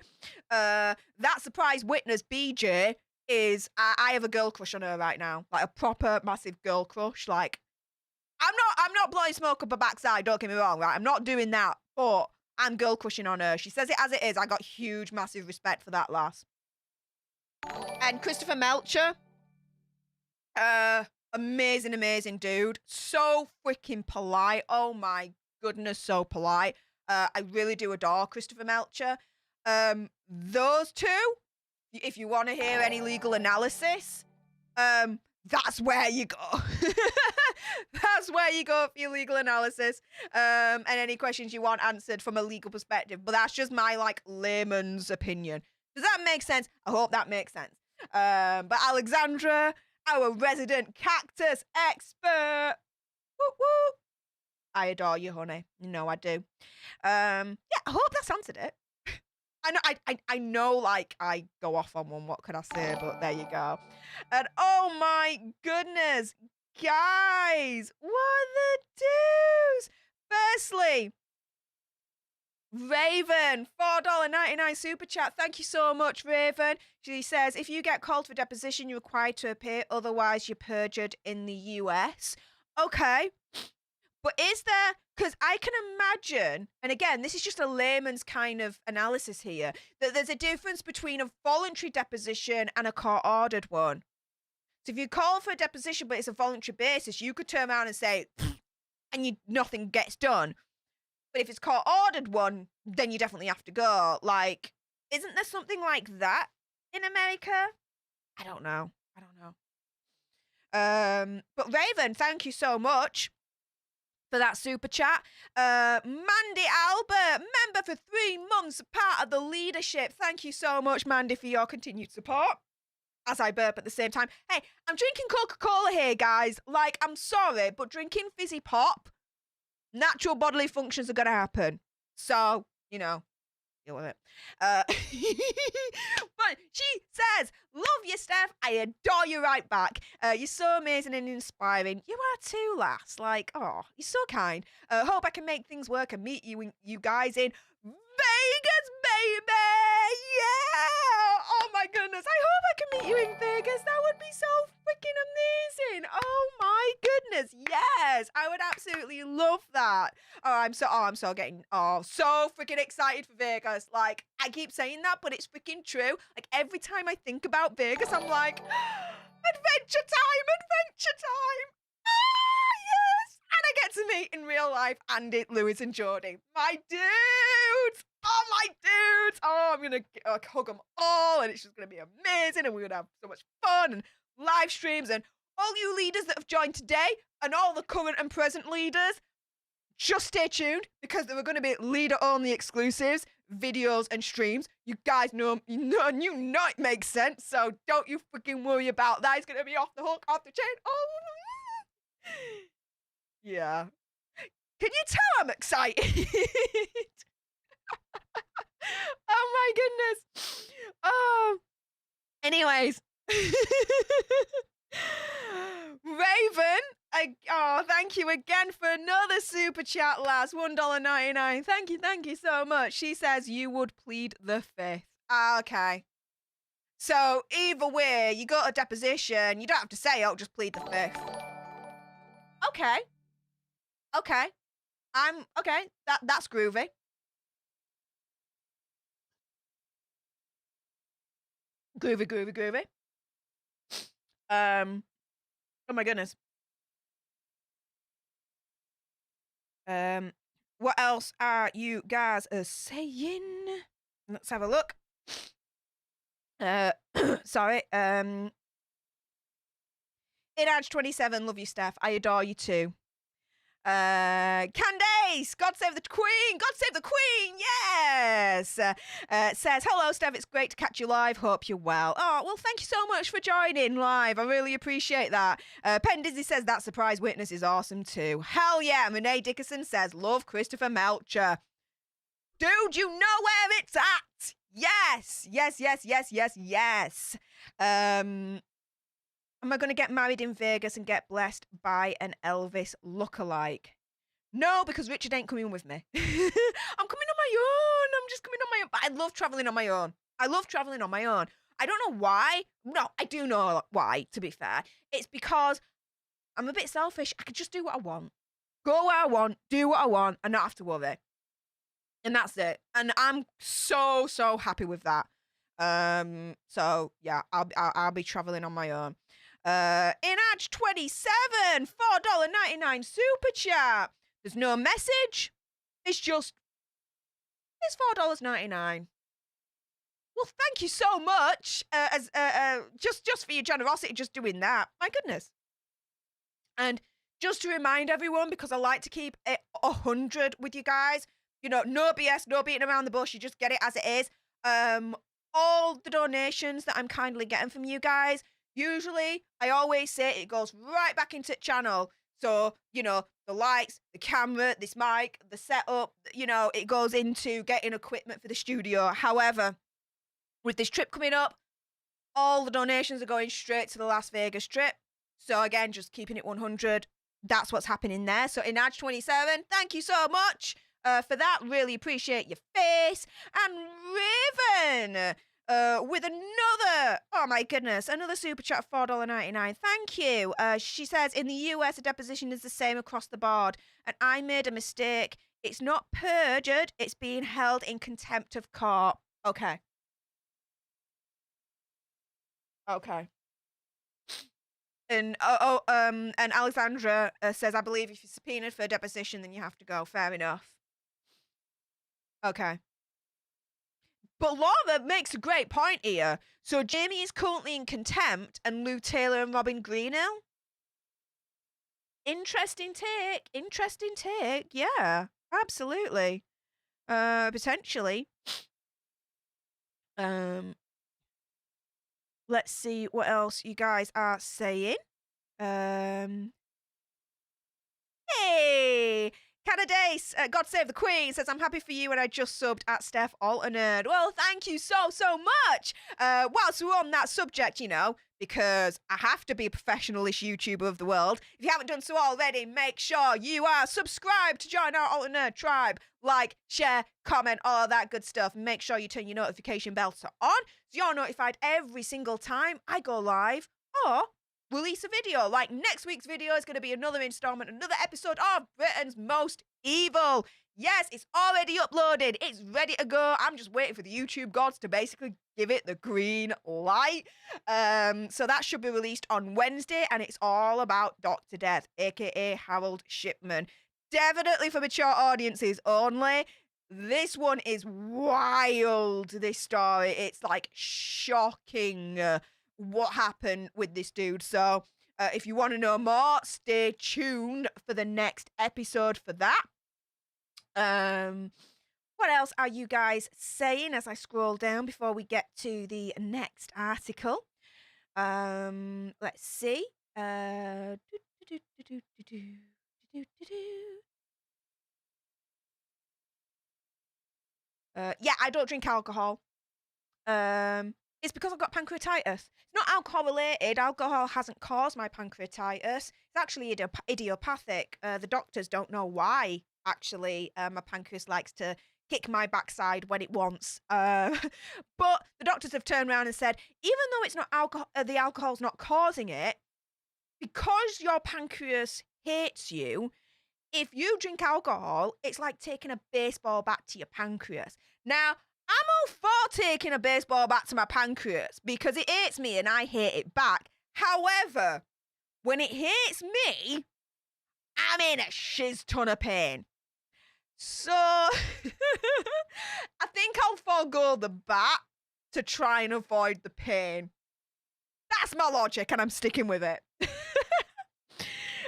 That surprise witness, BJ, is, I have a girl crush on her right now. Like, a proper, massive girl crush. Like, I'm not blowing smoke up her backside, don't get me wrong, right? I'm not doing that, but I'm girl crushing on her. She says it as it is. I got huge, massive respect for that lass. And Christopher Melcher, amazing dude. So freaking polite. Oh my goodness, so polite. I really do adore Christopher Melcher. Those two, if you want to hear any legal analysis, that's where you go. That's where you go for your legal analysis, and any questions you want answered from a legal perspective. But that's just my, like, layman's opinion. Does that make sense? I hope that makes sense. But Alexandra, our resident cactus expert, whoop whoop, I adore you, honey. You know I do. Yeah, I hope that's answered it. I know, like, I go off on one, what can I say, but there you go. And oh my goodness, guys, what the deuce? Firstly, Raven, $4.99 super chat. Thank you so much, Raven. She says, if you get called for deposition, you're required to appear, otherwise you're perjured in the US. Okay. But is there, because I can imagine, and again, this is just a layman's kind of analysis here, that there's a difference between a voluntary deposition and a court-ordered one. So if you call for a deposition, but it's a voluntary basis, you could turn around and say, and nothing gets done. But if it's court-ordered one, then you definitely have to go. Like, isn't there something like that in America? I don't know. But Raven, thank you so much for that super chat. Mandy Albert, member for 3 months, part of the leadership. Thank you so much, Mandy, for your continued support. As I burp at the same time. Hey, I'm drinking Coca-Cola here, guys. Like, I'm sorry, but drinking fizzy pop, natural bodily functions are going to happen. So, you know, deal with it. But she says, love you, Steph. I adore you right back. You're so amazing and inspiring. You are too, lass. Like, oh, you're so kind. Hope I can make things work and meet you guys in Vegas, baby. Yeah. Oh my goodness. I hope I can meet you in Vegas. That would be so freaking amazing. Oh my goodness. Yes. I would absolutely love that. I'm so freaking excited for Vegas. Like, I keep saying that, but it's freaking true. Like, every time I think about Vegas, I'm like, adventure time. Ah, yes. And I get to meet in real life Andy, Lewis, and Jodie. My dudes. Oh, my dudes. Oh, I'm going to hug them all, and it's just going to be amazing, and we're going to have so much fun and live streams, and all you leaders that have joined today and all the current and present leaders, just stay tuned, because there are going to be leader-only exclusives, videos, and streams. You guys know it makes sense, so don't you freaking worry about that. It's going to be off the hook, off the chain. Oh, yeah. Can you tell I'm excited? Oh, my goodness. Oh. Anyways. Raven, thank you again for another super chat, lass. $1.99. Thank you so much. She says you would plead the fifth. Okay. So either way, you go to deposition, you don't have to say, oh, just plead the fifth. Okay. Okay. That's groovy. Groovy. Oh my goodness. What else are you guys saying? Let's have a look. Sorry. Inage27, love you, Stef. I adore you too. Candace, God save the Queen, God save the Queen, yes! Says, hello, Steph, it's great to catch you live, hope you're well. Oh, well, thank you so much for joining live, I really appreciate that. Penn Dizzy says, that surprise witness is awesome too. Hell yeah, Renee Dickerson says, love Christopher Melcher. Dude, you know where it's at! Yes, yes, yes, yes, yes, yes. Am I going to get married in Vegas and get blessed by an Elvis lookalike? No, because Richard ain't coming with me. I'm coming on my own. I'm just coming on my own. But I love traveling on my own. I love traveling on my own. I don't know why. No, I do know why, to be fair. It's because I'm a bit selfish. I can just do what I want. Go where I want, do what I want, and not have to worry. And that's it. And I'm so, so happy with that. So yeah, I'll be traveling on my own. Inage 27, $4.99 super chat. There's no message. It's $4.99. Well, thank you so much. Just for your generosity, just doing that. My goodness. And just to remind everyone, because I like to keep it 100 with you guys, you know, no BS, no beating around the bush. You just get it as it is. All the donations that I'm kindly getting from you guys, usually, I always say it goes right back into the channel. So, you know, the lights, the camera, this mic, the setup, you know, it goes into getting equipment for the studio. However, with this trip coming up, all the donations are going straight to the Las Vegas trip. So again, just keeping it 100. That's what's happening there. So Inage 27, thank you so much for that. Really appreciate your face. And Raven with another, oh my goodness, another super chat, $4.99. Thank you. She says, in the US, a deposition is the same across the board. And I made a mistake. It's not perjured. It's being held in contempt of court. Okay. Okay. And and Alexandra says, I believe if you're subpoenaed for a deposition, then you have to go. Fair enough. Okay. But Laura makes a great point here. So Jamie is currently in contempt, and Lou Taylor and Robin Greenhill. Interesting take. Interesting take. Yeah, absolutely. Potentially. Let's see what else you guys are saying. Hey, Canadace, God Save the Queen says, I'm happy for you and I just subbed at Stef Alternerd. Well, thank you so, so much. Whilst we're on that subject, you know, because I have to be a professional-ish YouTuber of the world. If you haven't done so already, make sure you are subscribed to join our Alternerd tribe. Like, share, comment, all of that good stuff. And make sure you turn your notification bells on so you're notified every single time I go live or release a video. Like next week's video is going to be another installment, another episode of Britain's Most Evil. Yes, it's already uploaded. It's ready to go. I'm just waiting for the YouTube gods to basically give it the green light. So that should be released on Wednesday, and it's all about Dr. Death, aka Harold Shipman. Definitely for mature audiences only. This one is wild, this story. It's like shocking what happened with this dude. So if you want to know more, stay tuned for the next episode for that. What else are you guys saying as I scroll down before we get to the next article? Let's see. Yeah, I don't drink alcohol. It's because I've got pancreatitis. It's not alcohol related. Alcohol hasn't caused my pancreatitis. It's actually idiopathic. The doctors don't know why, actually. My pancreas likes to kick my backside when it wants. But the doctors have turned around and said, even though it's not alcohol, the alcohol's not causing it, because your pancreas hates you, if you drink alcohol, it's like taking a baseball bat to your pancreas. Now, I'm all for taking a baseball bat to my pancreas because it hates me and I hate it back. However, when it hits me, I'm in a shiz ton of pain. So I think I'll forego the bat to try and avoid the pain. That's my logic, and I'm sticking with it.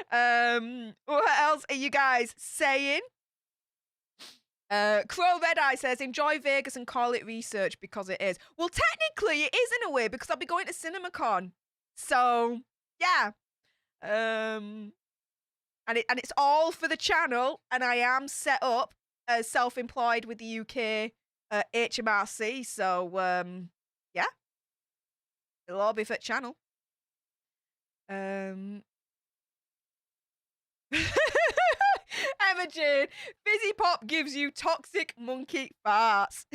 What else are you guys saying? Crow Red Eye says, enjoy Vegas and call it research because it is. Well, technically it is in a way because I'll be going to CinemaCon. So, yeah. And it's all for the channel, and I am set up as self-employed with the UK HMRC. So, yeah. It'll all be for the channel. Emma Jane, Fizzy Pop gives you toxic monkey farts.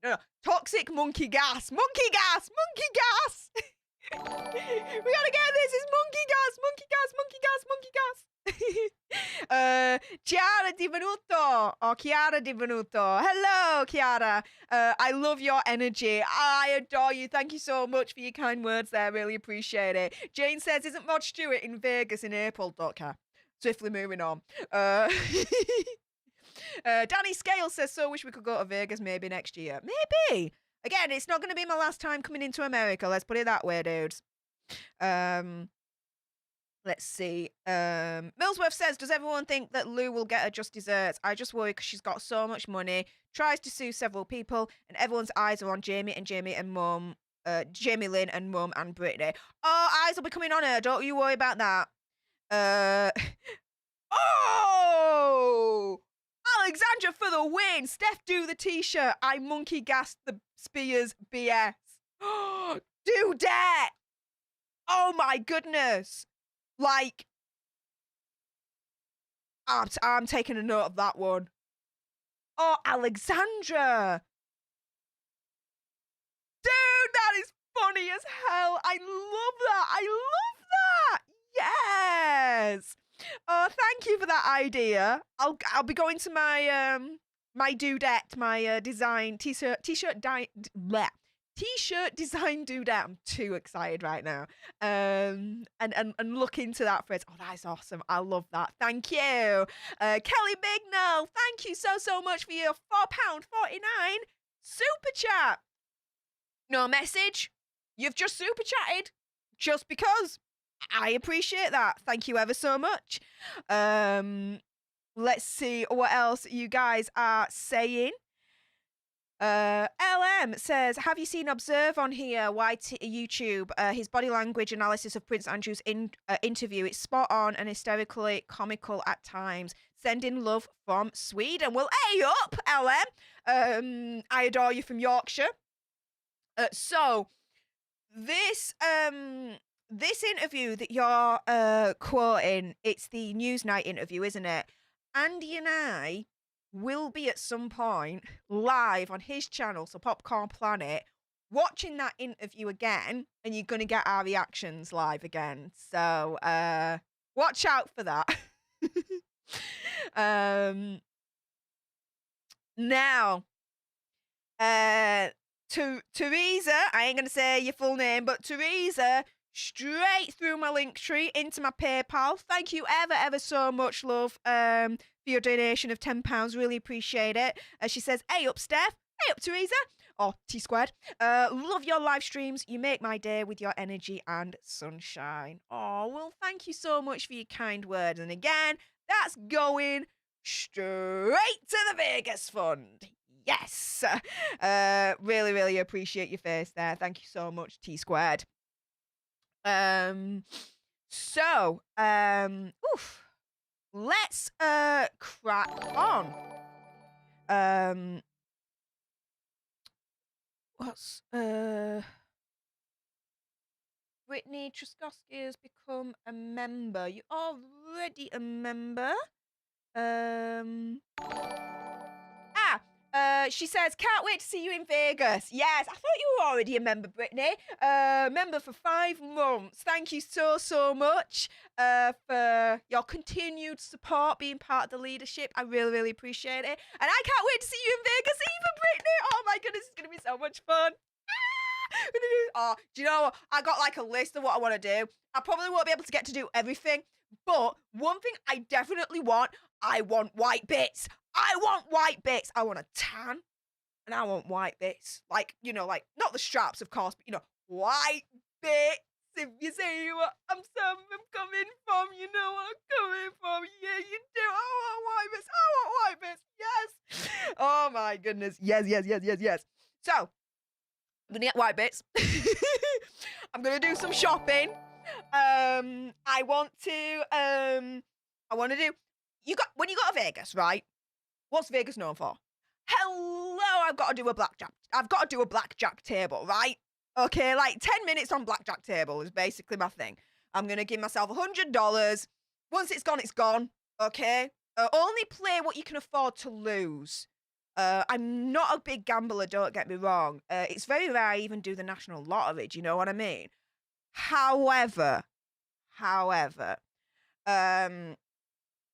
No, toxic monkey gas. Monkey gas! Monkey gas! We gotta get this. It's monkey gas, monkey gas, monkey gas, monkey gas. Chiara Di Venuto, or Chiara Di Venuto. Hello, Chiara. I love your energy. I adore you. Thank you so much for your kind words there. I really appreciate it. Jane says, isn't Rod Stewart in Vegas in April? Don't care. Swiftly moving on. Danny Scale says, so wish we could go to Vegas maybe next year. Maybe. Again, it's not going to be my last time coming into America. Let's put it that way, dudes. Let's see. Millsworth says, does everyone think that Lou will get her just desserts? I just worry because she's got so much money, tries to sue several people, and everyone's eyes are on Jamie and Mum, Jamie Lynn and Mum and Britney. Oh, eyes will be coming on her. Don't you worry about that. Oh! Alexandra for the win. Stef, do the t-shirt. I monkey gassed the Spears BS. Do that. Oh my goodness. Like, I'm taking a note of that one. Oh, Alexandra. Dude, that is funny as hell. I love that. I love that. Yes. Oh, thank you for that idea. I'll be going to my my dudette, my design t-shirt design dudette. I'm too excited right now. And look into that phrase. Oh, that is awesome. I love that. Thank you. Kelly Bignell, thank you so much for your £4.49 super chat. No message. You've just super chatted just because. I appreciate that. Thank you ever so much. Let's see what else you guys are saying. LM says, have you seen Observe on here? YouTube? His body language analysis of Prince Andrew's interview. It's spot on and hysterically comical at times. Sending love from Sweden. Well, hey up, LM. I adore you from Yorkshire. So this interview that you're quoting, it's the Newsnight interview, isn't it? Andy and I will be at some point live on his channel, so Popcorn Planet, watching that interview again, and you're going to get our reactions live again. So watch out for that. Now, to Teresa, I ain't going to say your full name, but Teresa, straight through my link tree into my PayPal. Thank you ever so much, love, for your donation of £10. Really appreciate it. She says, hey up, Steph. Hey up, Teresa. Or T-squared. Love your live streams. You make my day with your energy and sunshine. Oh, well, thank you so much for your kind words. And again, that's going straight to the Vegas Fund. Yes. Really appreciate your face there. Thank you so much, T-squared. Let's crack on. What's Brittany Truskowski has become a member. You're already a member. She says, can't wait to see you in Vegas. Yes, I thought you were already a member, Brittany. Member for 5 months. Thank you so much for your continued support, being part of the leadership. I really appreciate it. And I can't wait to see you in Vegas either, Brittany. Oh my goodness, it's going to be so much fun. Oh, do you know what? I got like a list of what I want to do. I probably won't be able to get to do everything, but one thing I definitely want, I want white bits. I want white bits. I want a tan and I want white bits. Like, you know, like not the straps, of course, but you know, white bits. If you see what I'm coming from, you know what I'm coming from. Yeah, you do. I want white bits. I want white bits. Yes. Oh my goodness. Yes, yes, yes, yes, yes. So, I'm gonna get white bits. I'm gonna do some shopping. I want to do. When you go to Vegas, right? What's Vegas known for? Hello, I've got to do a blackjack. I've got to do a blackjack table, right? Okay, like 10 minutes on blackjack table is basically my thing. I'm going to give myself $100. Once it's gone, it's gone. Okay? Only play what you can afford to lose. I'm not a big gambler, don't get me wrong. It's very rare I even do the national lottery, do you know what I mean? However,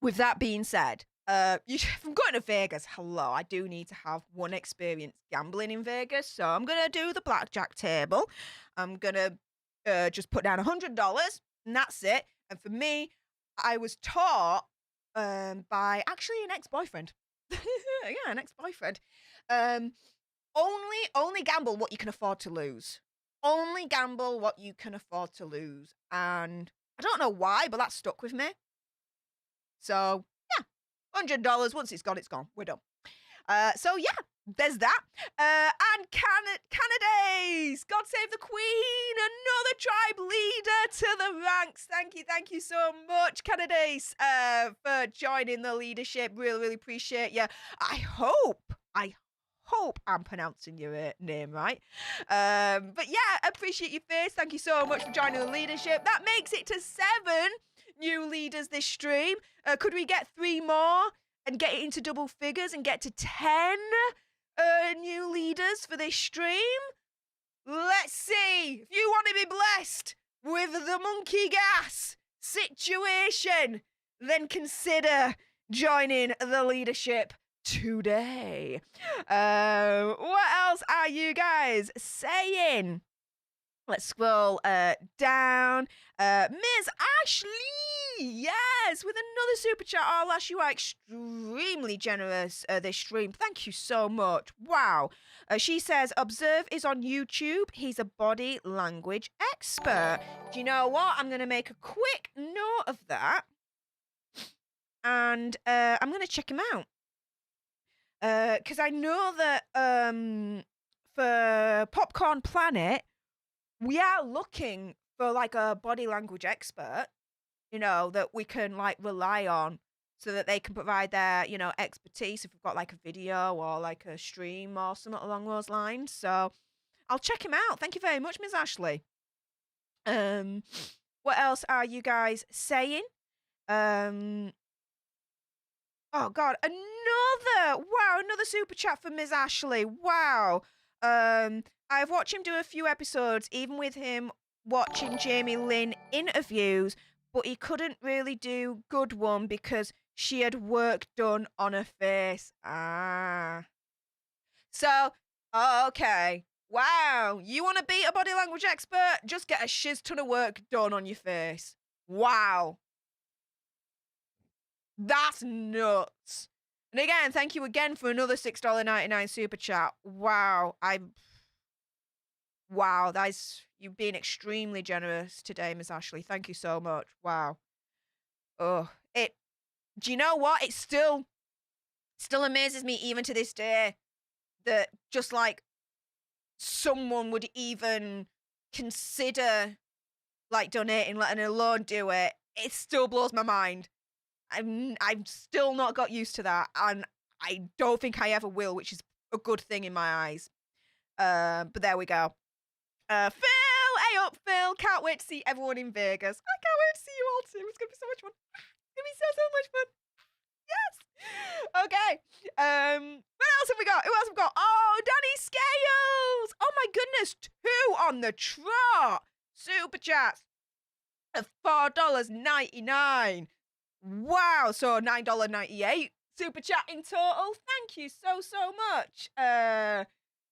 with that being said, if I'm going to Vegas, hello, I do need to have one experience gambling in Vegas. So I'm going to do the blackjack table. I'm going to just put down $100 and that's it. And for me, I was taught by actually an ex-boyfriend. Yeah, an ex-boyfriend. Only gamble what you can afford to lose. Only gamble what you can afford to lose. And I don't know why, but that stuck with me. So $100. Once it's gone, it's gone. We're done. So yeah, there's that. And Canada's God Save the Queen, another tribe leader to the ranks. Thank you so much, Canada's, for joining the leadership. Really appreciate you. I hope I'm pronouncing your name right. But yeah, appreciate your face. Thank you so much for joining the leadership. That makes it to 7 new leaders this stream. Could we get 3 more and get it into double figures and get to 10 new leaders for this stream? Let's see. If you want to be blessed with the monkey gas situation, then consider joining the leadership today. What else are you guys saying? Let's scroll down. Ms. Ashley, yes, with another super chat. Oh, Lash, you are extremely generous this stream. Thank you so much. Wow. She says, Observe is on YouTube. He's a body language expert. Do you know what? I'm going to make a quick note of that. And I'm going to check him out. Because I know that for Popcorn Planet, we are looking for like a body language expert, you know, that we can like rely on so that they can provide their, you know, expertise if we've got like a video or like a stream or something along those lines. So I'll check him out. Thank you very much, Ms. Ashley. What else are you guys saying? Oh God, another super chat for Ms. Ashley. Wow. I've watched him do a few episodes, even with him watching Jamie Lynn interviews, but he couldn't really do good one because she had work done on her face. So, okay. Wow. You want to be a body language expert? Just get a shiz ton of work done on your face. Wow. That's nuts. And again, thank you again for another $6.99 super chat. Wow. Wow, you've been extremely generous today, Miss Ashley. Thank you so much. Wow. Oh, do you know what? It still amazes me even to this day that just like someone would even consider like donating, letting alone do it. It still blows my mind. I've still not got used to that, and I don't think I ever will, which is a good thing in my eyes. But there we go. Phil, hey up, Phil. Can't wait to see everyone in Vegas. I can't wait to see you all too. It's gonna be so much fun. It's gonna be so much fun. Yes. Okay. What else have we got? Who else have we got? Oh, Danny Scales. Oh my goodness, 2 on the trot. Super chats of $4.99. Wow, so $9.98 super chat in total. Thank you so much.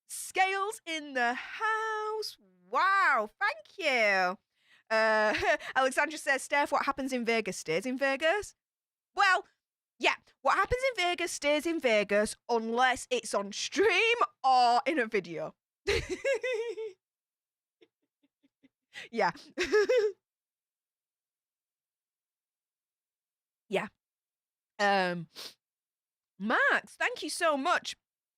Scales in the house. Wow, thank you. Alexandra says, Stef, what happens in Vegas stays in Vegas? Well, yeah, what happens in Vegas stays in Vegas unless it's on stream or in a video. Yeah. Yeah. Max, thank you so much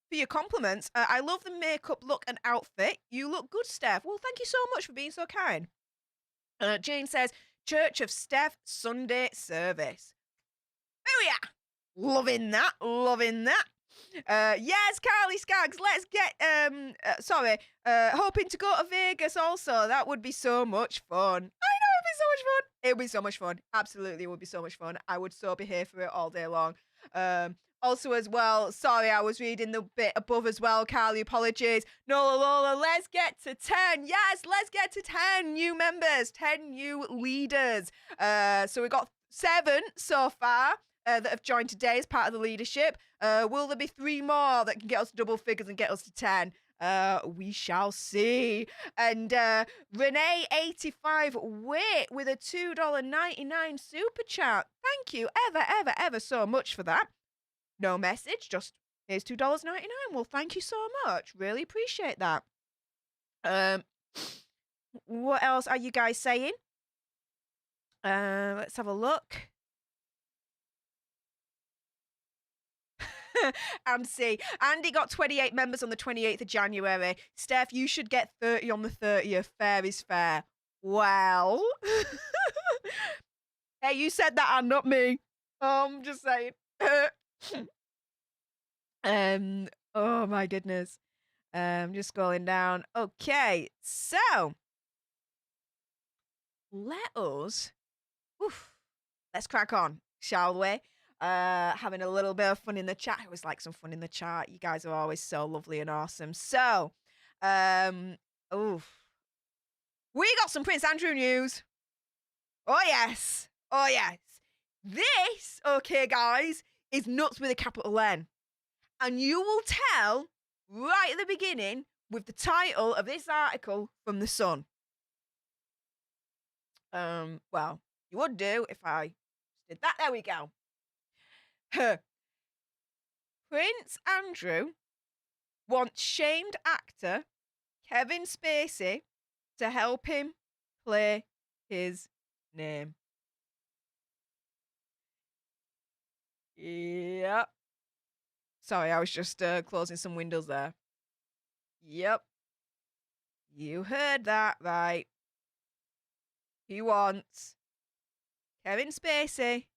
for your compliments. I love the makeup, look, and outfit. You look good, Steph. Well, thank you so much for being so kind. Jane says, Church of Steph Sunday service. Oh yeah, loving that, loving that. Yes, Carly Skaggs, let's get hoping to go to Vegas also. That would be so much fun. I know it'd be so much fun. It would be so much fun. Absolutely, it would be so much fun. I would so be here for it all day long. Also as well, sorry, I was reading the bit above as well, Carly, apologies. Nola Lola, let's get to 10. Yes, let's get to 10 new members, 10 new leaders. So we got 7 so far that have joined today as part of the leadership. Will there be 3 more that can get us to double figures and get us to 10? We shall see. And Renee 85 Wait with a $2.99 super chat. Thank you ever so much for that. No message, just here's $2.99. Well, thank you so much. Really appreciate that. What else are you guys saying? Let's have a look. And see. Andy got 28 members on the 28th of January. Steph, you should get 30 on the 30th. Fair is fair. Well. Hey, you said that and not me. I'm just saying. Oh my goodness. Just scrolling down. Okay, so let's crack on, shall we? Having a little bit of fun in the chat. I always like some fun in the chat. You guys are always so lovely and awesome. So, we got some Prince Andrew news. Oh yes. Oh yes. This, okay guys, is nuts with a capital N. And you will tell right at the beginning with the title of this article from The Sun. Well, you would do if I did that. There we go. Prince Andrew wants shamed actor Kevin Spacey to help him play his name. Yep. Sorry, I was just closing some windows there. Yep. You heard that right. He wants Kevin Spacey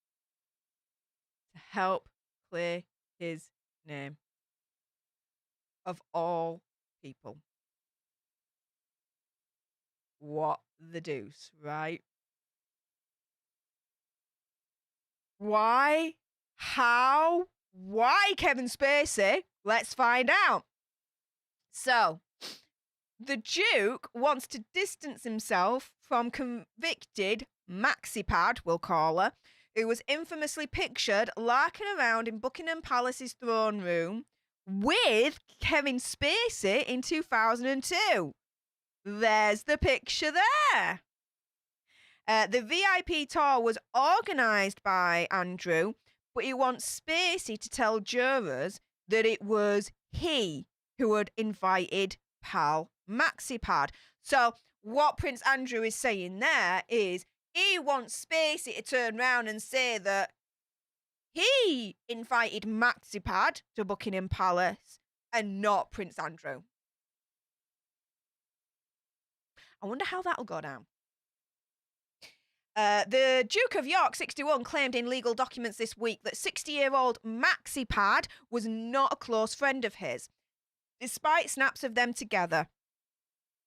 to help clear his name. Of all people. What the deuce, right? Why? How? Why Kevin Spacey? Let's find out. So, the Duke wants to distance himself from convicted Maxipad, we'll call her, who was infamously pictured larking around in Buckingham Palace's throne room with Kevin Spacey in 2002. There's the picture there. The VIP tour was organised by Andrew, but he wants Spacey to tell jurors that it was he who had invited pal Maxipad. So what Prince Andrew is saying there is he wants Spacey to turn around and say that he invited Maxipad to Buckingham Palace and not Prince Andrew. I wonder how that'll go down. The Duke of York, 61, claimed in legal documents this week that 60-year-old Maxipad was not a close friend of his, despite snaps of them together,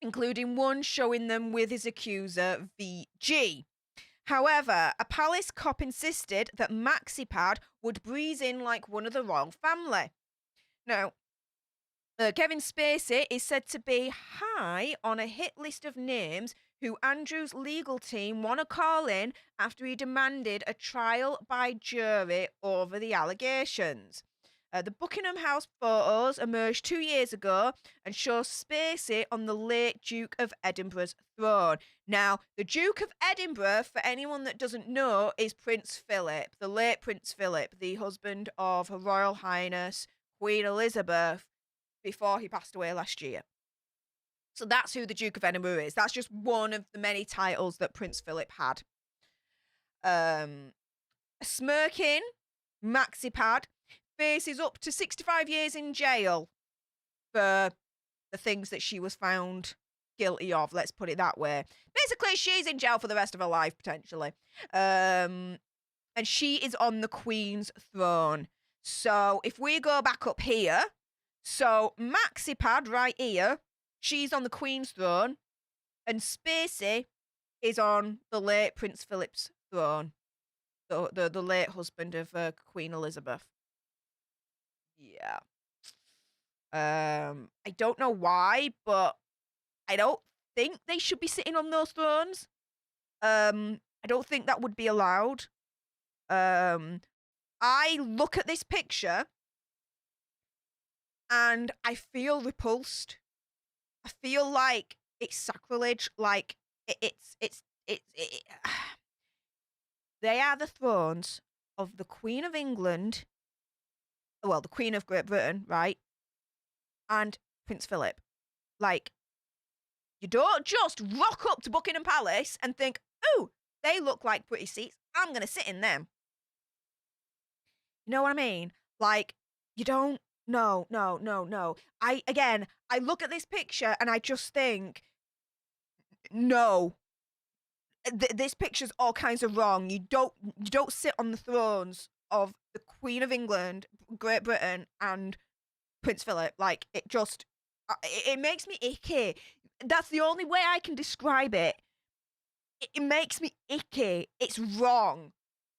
including one showing them with his accuser, VG. However, a palace cop insisted that Maxipad would breeze in like one of the royal family. Now, Kevin Spacey is said to be high on a hit list of names who Andrew's legal team want to call in after he demanded a trial by jury over the allegations. The Buckingham House photos emerged 2 years ago and show Spacey on the late Duke of Edinburgh's throne. Now, the Duke of Edinburgh, for anyone that doesn't know, is Prince Philip, the late Prince Philip, the husband of Her Royal Highness Queen Elizabeth, before he passed away last year. So that's who the Duke of Edinburgh is. That's just one of the many titles that Prince Philip had. A smirking maxi-pad faces up to 65 years in jail for the things that she was found guilty of, let's put it that way. Basically, she's in jail for the rest of her life, potentially. And she is on the Queen's throne. So if we go back up here, so maxi-pad right here, she's on the Queen's throne, and Spacey is on the late Prince Philip's throne, the late husband of Queen Elizabeth. Yeah. I don't know why, but I don't think they should be sitting on those thrones. I don't think that would be allowed. I look at this picture and I feel repulsed. I feel like it's sacrilege. Like they are the thrones of the Queen of England. Well, the Queen of Great Britain, right? And Prince Philip. Like, you don't just rock up to Buckingham Palace and think, oh, they look like pretty seats, I'm going to sit in them. You know what I mean? Like, you don't, no. I look at this picture and I just think, no. This picture's all kinds of wrong. You don't sit on the thrones of the Queen of England, Great Britain, and Prince Philip. Like, it makes me icky. That's the only way I can describe it. It makes me icky. It's wrong.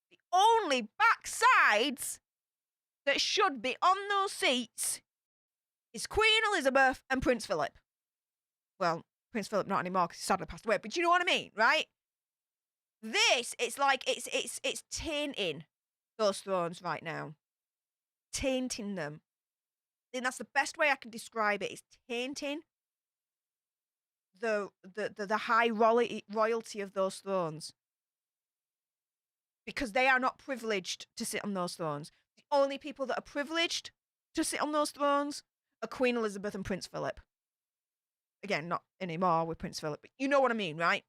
The only backsides that should be on those seats is Queen Elizabeth and Prince Philip. Well, Prince Philip not anymore because he sadly passed away, but you know what I mean, right? This, it's like, it's tainting those thrones right now. Tainting them. And that's the best way I can describe it. It's tainting the high royalty of those thrones. Because they are not privileged to sit on those thrones. The only people that are privileged to sit on those thrones are Queen Elizabeth and Prince Philip. Again, not anymore with Prince Philip, but you know what I mean, right?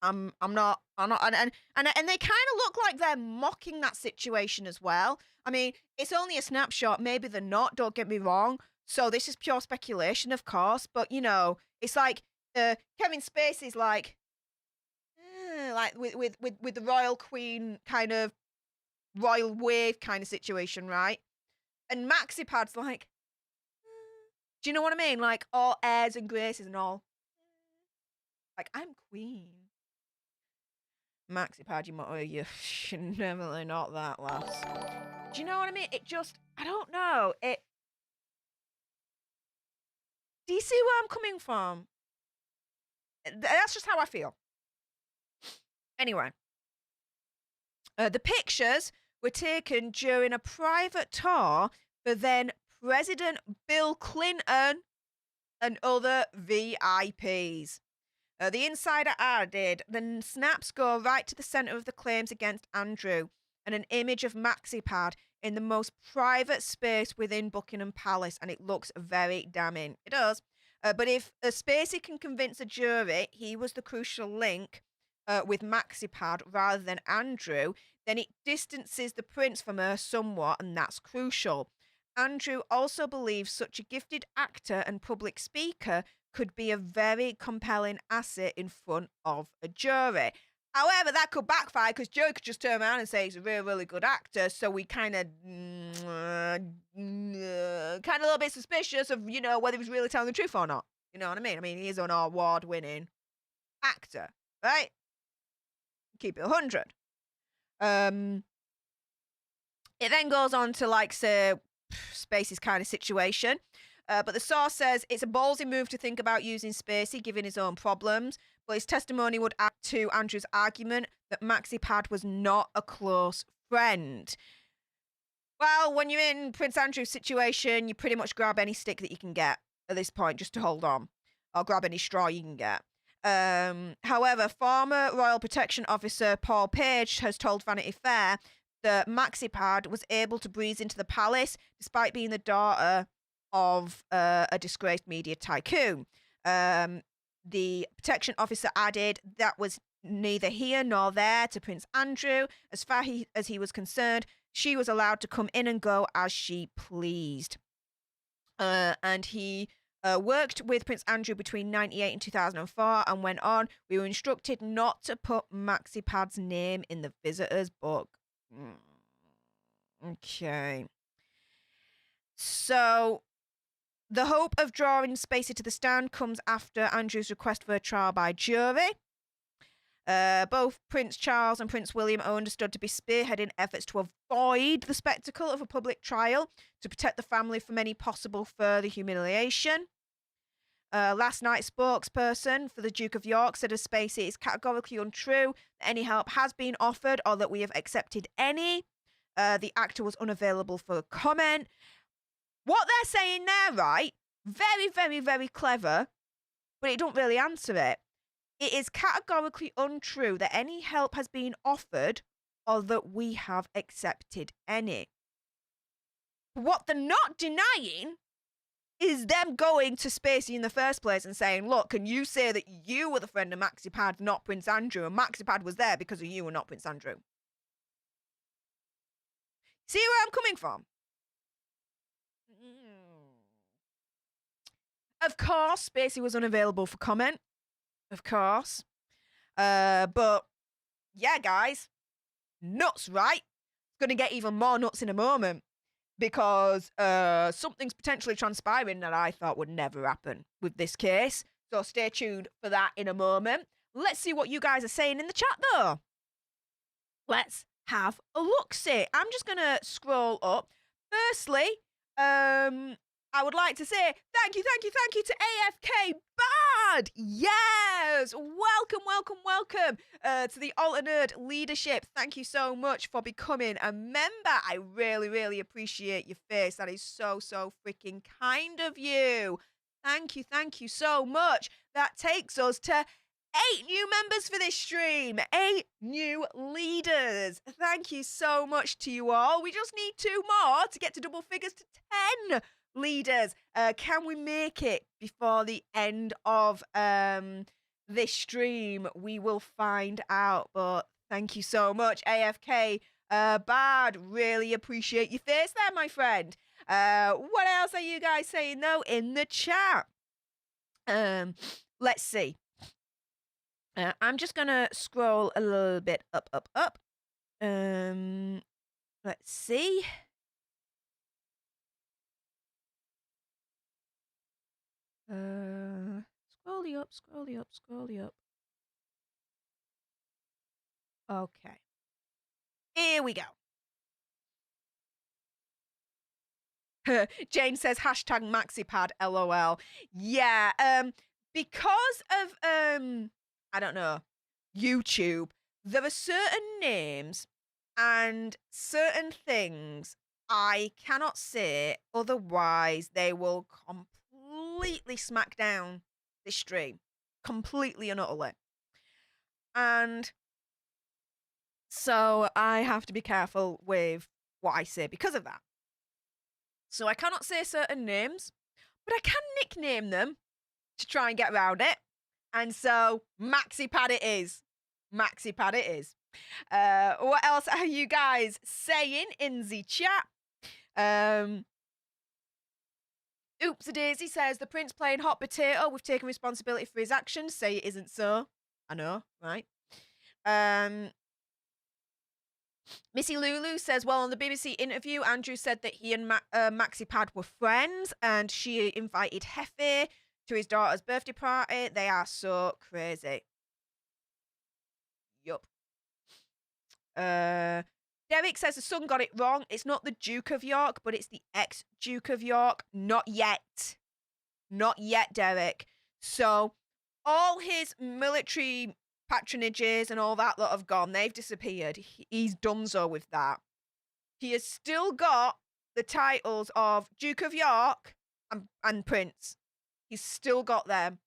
I'm not, and they kind of look like they're mocking that situation as well. I mean, it's only a snapshot. Maybe they're not. Don't get me wrong. So this is pure speculation, of course. But you know, it's like Kevin Spacey's like with the royal queen kind of royal wave kind of situation, right? And maxi-pad's like, do you know what I mean? Like all airs and graces and all. Like, I'm queen. maxi-pad, you definitely not that, lass. Do you know what I mean? It just, I don't know. Do you see where I'm coming from? That's just how I feel. Anyway. The pictures were taken during a private tour for then President Bill Clinton and other VIPs. The insider added, the snaps go right to the centre of the claims against Andrew and an image of maxi-pad in the most private space within Buckingham Palace, and it looks very damning. It does. But if Spacey can convince a jury he was the crucial link with maxi-pad rather than Andrew, then it distances the prince from her somewhat, and that's crucial. Andrew also believes such a gifted actor and public speaker could be a very compelling asset in front of a jury. However, that could backfire because jury could just turn around and say he's a really, really good actor. So we kind of a little bit suspicious of, you know, whether he's really telling the truth or not. You know what I mean? I mean, he is an award-winning actor, right? Keep it 100. It then goes on to, like, say, Spacey's kind of situation. But the source says it's a ballsy move to think about using Spacey, given his own problems. But his testimony would add to Andrew's argument that maxi-pad was not a close friend. Well, when you're in Prince Andrew's situation, you pretty much grab any stick that you can get at this point just to hold on, or grab any straw you can get. However, former Royal Protection Officer Paul Page has told Vanity Fair that MaxiPad was able to breeze into the palace despite being the daughter of a disgraced media tycoon. The protection officer added that was neither here nor there to Prince Andrew. As far as he was concerned, she was allowed to come in and go as she pleased. And he worked with Prince Andrew between 1998 and 2004 and went on, we were instructed not to put MaxiPad's name in the visitor's book. Okay. So, the hope of drawing Spacey to the stand comes after Andrew's request for a trial by jury. Both Prince Charles and Prince William are understood to be spearheading efforts to avoid the spectacle of a public trial to protect the family from any possible further humiliation. Last night's spokesperson for the Duke of York said of Spacey, it's categorically untrue that any help has been offered or that we have accepted any. The actor was unavailable for comment. What they're saying there, right? Very, very, very clever, but it don't really answer it. It is categorically untrue that any help has been offered or that we have accepted any. What they're not denying is them going to Spacey in the first place and saying, look, can you say that you were the friend of MaxiPad, not Prince Andrew, and MaxiPad was there because of you and not Prince Andrew? See where I'm coming from? Of course, Spacey was unavailable for comment. Of course. But, yeah, guys. Nuts, right? It's going to get even more nuts in a moment. Because something's potentially transpiring that I thought would never happen with this case. So stay tuned for that in a moment. Let's see what you guys are saying in the chat, though. Let's have a look-see. I'm just going to scroll up. Firstly, I would like to say thank you to AFK Bad. Yes, welcome to the Alter Nerd leadership. Thank you so much for becoming a member. I really appreciate your face. That is so freaking kind of you. Thank you so much. That takes us to 8 new members for this stream. 8 new leaders. Thank you so much to you all. We just need 2 more to get to double figures to 10 leaders. Can we make it before the end of this stream? We will find out. But thank you so much, AFK Bad. Really appreciate your face there, my friend. What else are you guys saying, though, in the chat? Let's see. I'm just going to scroll a little bit up. Let's see. Scrolly up. Okay. Here we go. Jane says hashtag MaxiPad LOL. Yeah, because of I don't know, YouTube, there are certain names and certain things I cannot say, otherwise they will completely smack down this stream. Completely and utterly. And so I have to be careful with what I say because of that. So I cannot say certain names, but I can nickname them to try and get around it. And so MaxiPad it is. MaxiPad it is. What else are you guys saying in the chat? Oopsie-daisy says, the prince playing hot potato. We've taken responsibility for his actions. Say it isn't so. I know, right? Missy Lulu says, well, on the BBC interview, Andrew said that he and MaxiPad were friends and she invited Hefe to his daughter's birthday party. They are so crazy. Yup. Derek says the Sun got it wrong. It's not the Duke of York, but it's the ex-Duke of York. Not yet. Not yet, Derek. So all his military patronages and all that lot have gone. They've disappeared. He's done so with that. he has still got the titles of Duke of York and Prince. He's still got them.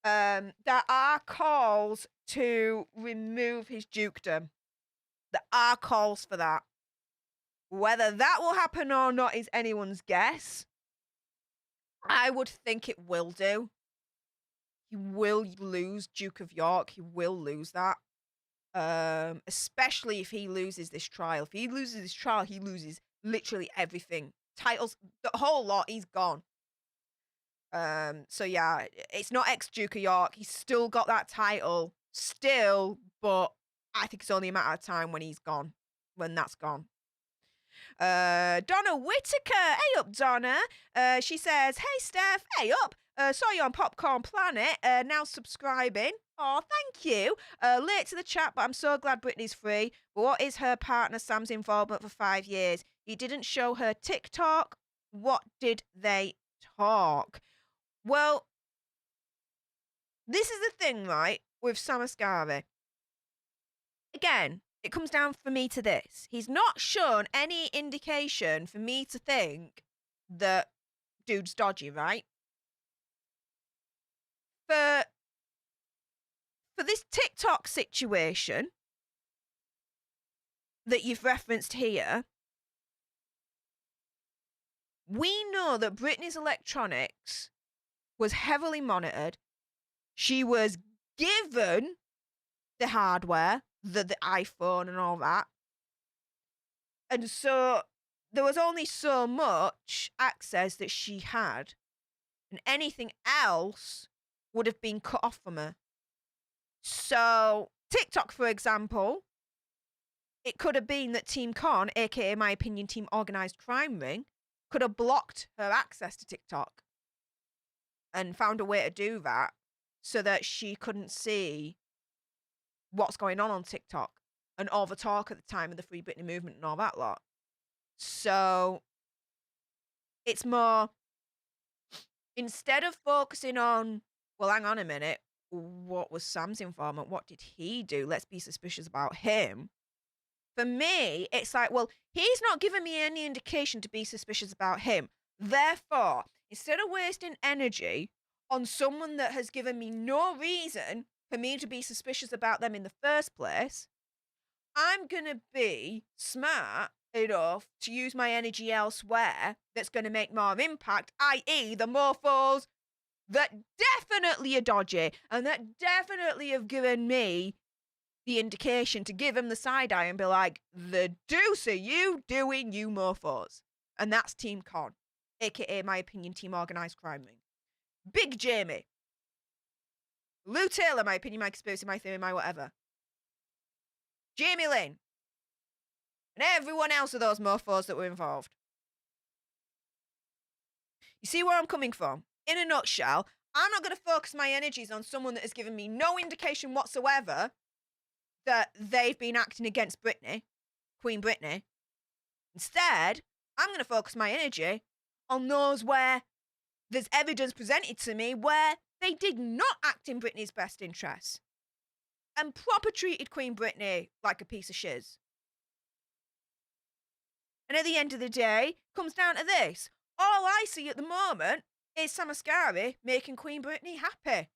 There are calls to remove his dukedom. There are calls for that. Whether that will happen or not is anyone's guess. I would think it will do. He will lose Duke of York. He will lose that. Especially if he loses this trial. If he loses this trial, he loses literally everything. Titles, the whole lot, he's gone. So yeah, it's not ex-Duke of York. He's still got that title. Still, but I think it's only a matter of time when he's gone. When that's gone. Donna Whitaker. Hey up, Donna. She says, hey, Stef. Hey up. Saw you on Popcorn Planet. Now subscribing. Oh, thank you. Late to the chat, but I'm so glad Britney's free. But what is her partner Sam's involvement for 5 years? He didn't show her TikTok. What did they talk? Well, this is the thing, right, with Sam Asghari. Again, it comes down for me to this. He's not shown any indication for me to think that dude's dodgy, right? For this TikTok situation that you've referenced here, we know that Britney's electronics was heavily monitored. She was given the hardware, the iPhone and all that. And so there was only so much access that she had. And anything else would have been cut off from her. So TikTok, for example, it could have been that Team Con, aka my opinion, Team Organised Crime Ring, could have blocked her access to TikTok and found a way to do that so that she couldn't see what's going on TikTok and all the talk at the time of the Free Britney movement and all that lot. So it's more, instead of focusing on, well, hang on a minute, what was Sam's involvement? What did he do? Let's be suspicious about him. For me, it's like, well, he's not giving me any indication to be suspicious about him. Therefore, instead of wasting energy on someone that has given me no reason for me to be suspicious about them in the first place, I'm going to be smart enough to use my energy elsewhere that's going to make more impact, i.e. the mofos that definitely are dodgy and that definitely have given me the indication to give him the side eye and be like, the deuce are you doing, you mofos? And that's Team Con, aka my opinion, Team Organised Crime Ring. Big Jamie. Lou Taylor, my opinion, my conspiracy, my theory, my whatever. Jamie Lynn. And everyone else of those mofos that were involved. You see where I'm coming from? In a nutshell, I'm not going to focus my energies on someone that has given me no indication whatsoever that they've been acting against Britney, Queen Britney. Instead, I'm going to focus my energy on those where there's evidence presented to me where they did not act in Britney's best interests and proper treated Queen Britney like a piece of shiz. And at the end of the day, comes down to this. All I see at the moment is Sam Asghari making Queen Britney happy.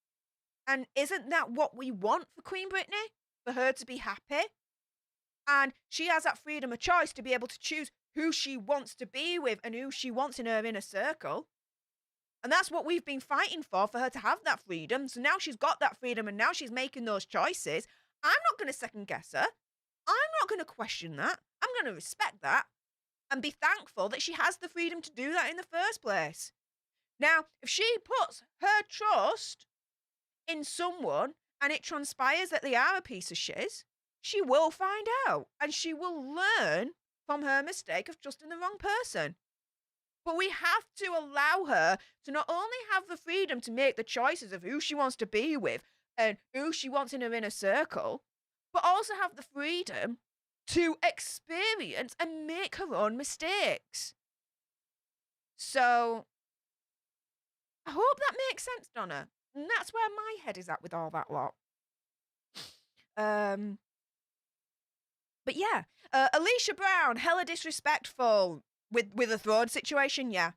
And isn't that what we want for Queen Britney? For her to be happy? And she has that freedom of choice to be able to choose who she wants to be with and who she wants in her inner circle. And that's what we've been fighting for her to have that freedom. So now she's got that freedom and now she's making those choices. I'm not going to second guess her. I'm not going to question that. I'm going to respect that and be thankful that she has the freedom to do that in the first place. Now, if she puts her trust in someone and it transpires that they are a piece of shiz, she will find out and she will learn from her mistake of trusting the wrong person. But we have to allow her to not only have the freedom to make the choices of who she wants to be with and who she wants in her inner circle, but also have the freedom to experience and make her own mistakes. So, I hope that makes sense, Donna. And that's where my head is at with all that lot. But yeah, Alicia Brown, hella disrespectful with the throne situation. Yeah,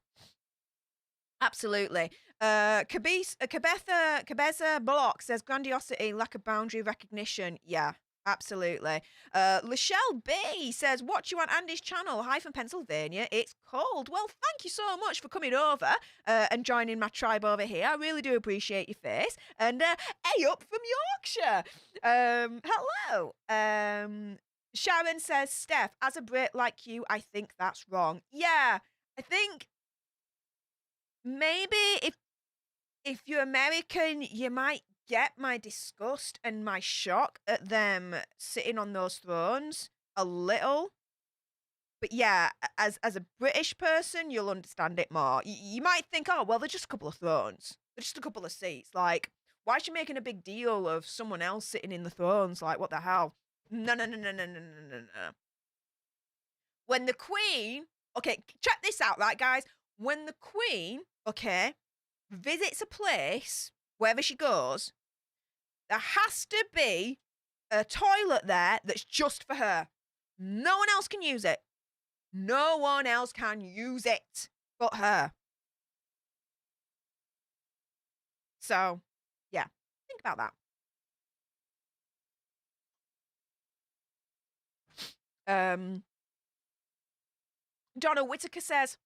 absolutely. Cabeza Block says grandiosity, lack of boundary recognition. Yeah, absolutely. Lachelle B says, watch you on Andy's channel. Hi from Pennsylvania. It's cold. Well, thank you so much for coming over and joining my tribe over here. I really do appreciate your face. And hey, up from Yorkshire. Hello. Sharon says, Steph, as a Brit like you, I think that's wrong. Yeah, I think maybe if you're American, you might get my disgust and my shock at them sitting on those thrones a little. But yeah, as a British person, you'll understand it more. You might think, oh, well, they're just a couple of thrones. They're just a couple of seats. Like, why is she making a big deal of someone else sitting in the thrones? Like, what the hell? No, no, no, no, no, no, no, no, no. When the Queen, okay, check this out, right, guys? When the Queen, okay, visits a place, wherever she goes, there has to be a toilet there that's just for her. No one else can use it. No one else can use it but her. So, yeah, think about that. Donna Whitaker says,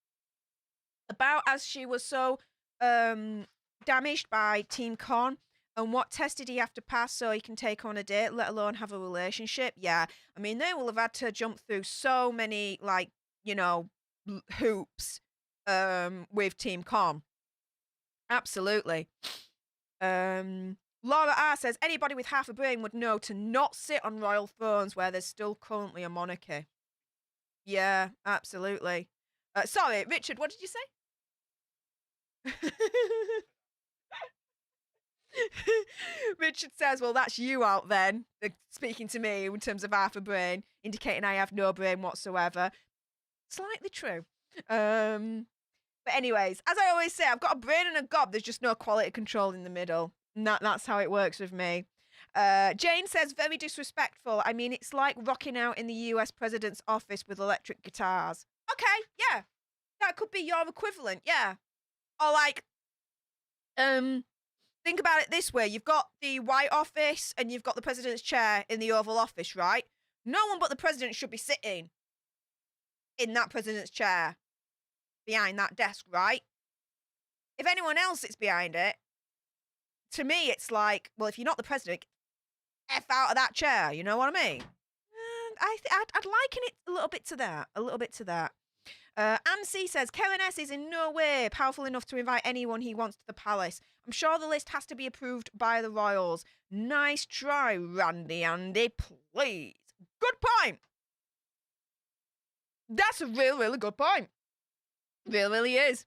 about as she was so damaged by Team Con, and what test did he have to pass so he can take on a date, let alone have a relationship? Yeah, I mean, they will have had to jump through so many, like, you know, hoops with Team Con. Absolutely. Laura R says, anybody with half a brain would know to not sit on royal thrones where there's still currently a monarchy. Yeah, absolutely. Sorry, Richard, what did you say? Richard says, well, that's you out then, speaking to me in terms of half a brain, indicating I have no brain whatsoever. Slightly true. But anyways, as I always say, I've got a brain and a gob. There's just no quality control in the middle. And that's how it works with me. Jane says, very disrespectful. I mean, it's like rocking out in the US president's office with electric guitars. Okay, yeah. That could be your equivalent, yeah. Or like, think about it this way. You've got the White Office and you've got the president's chair in the Oval Office, right? No one but the president should be sitting in that president's chair behind that desk, right? If anyone else sits behind it, to me, it's like, well, if you're not the president, F out of that chair. You know what I mean? I'd liken it a little bit to that. A little bit to that. Anne says, Kevin S is in no way powerful enough to invite anyone he wants to the palace. I'm sure the list has to be approved by the royals. Nice try, Randy Andy, please. Good point. That's a really, really good point. Really is.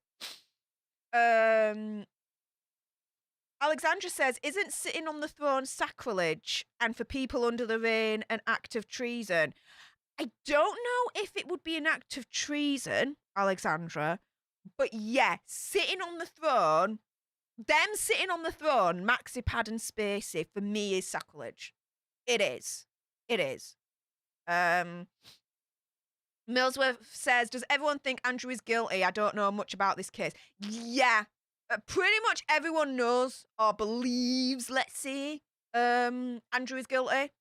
Alexandra says, isn't sitting on the throne sacrilege and for people under the reign an act of treason? I don't know if it would be an act of treason, Alexandra, but yeah, sitting on the throne, them sitting on the throne, Maxipad and Spacey, for me is sacrilege. It is. It is. Millsworth says, does everyone think Andrew is guilty? I don't know much about this case. Yeah, pretty much everyone knows or believes, let's say, Andrew is guilty.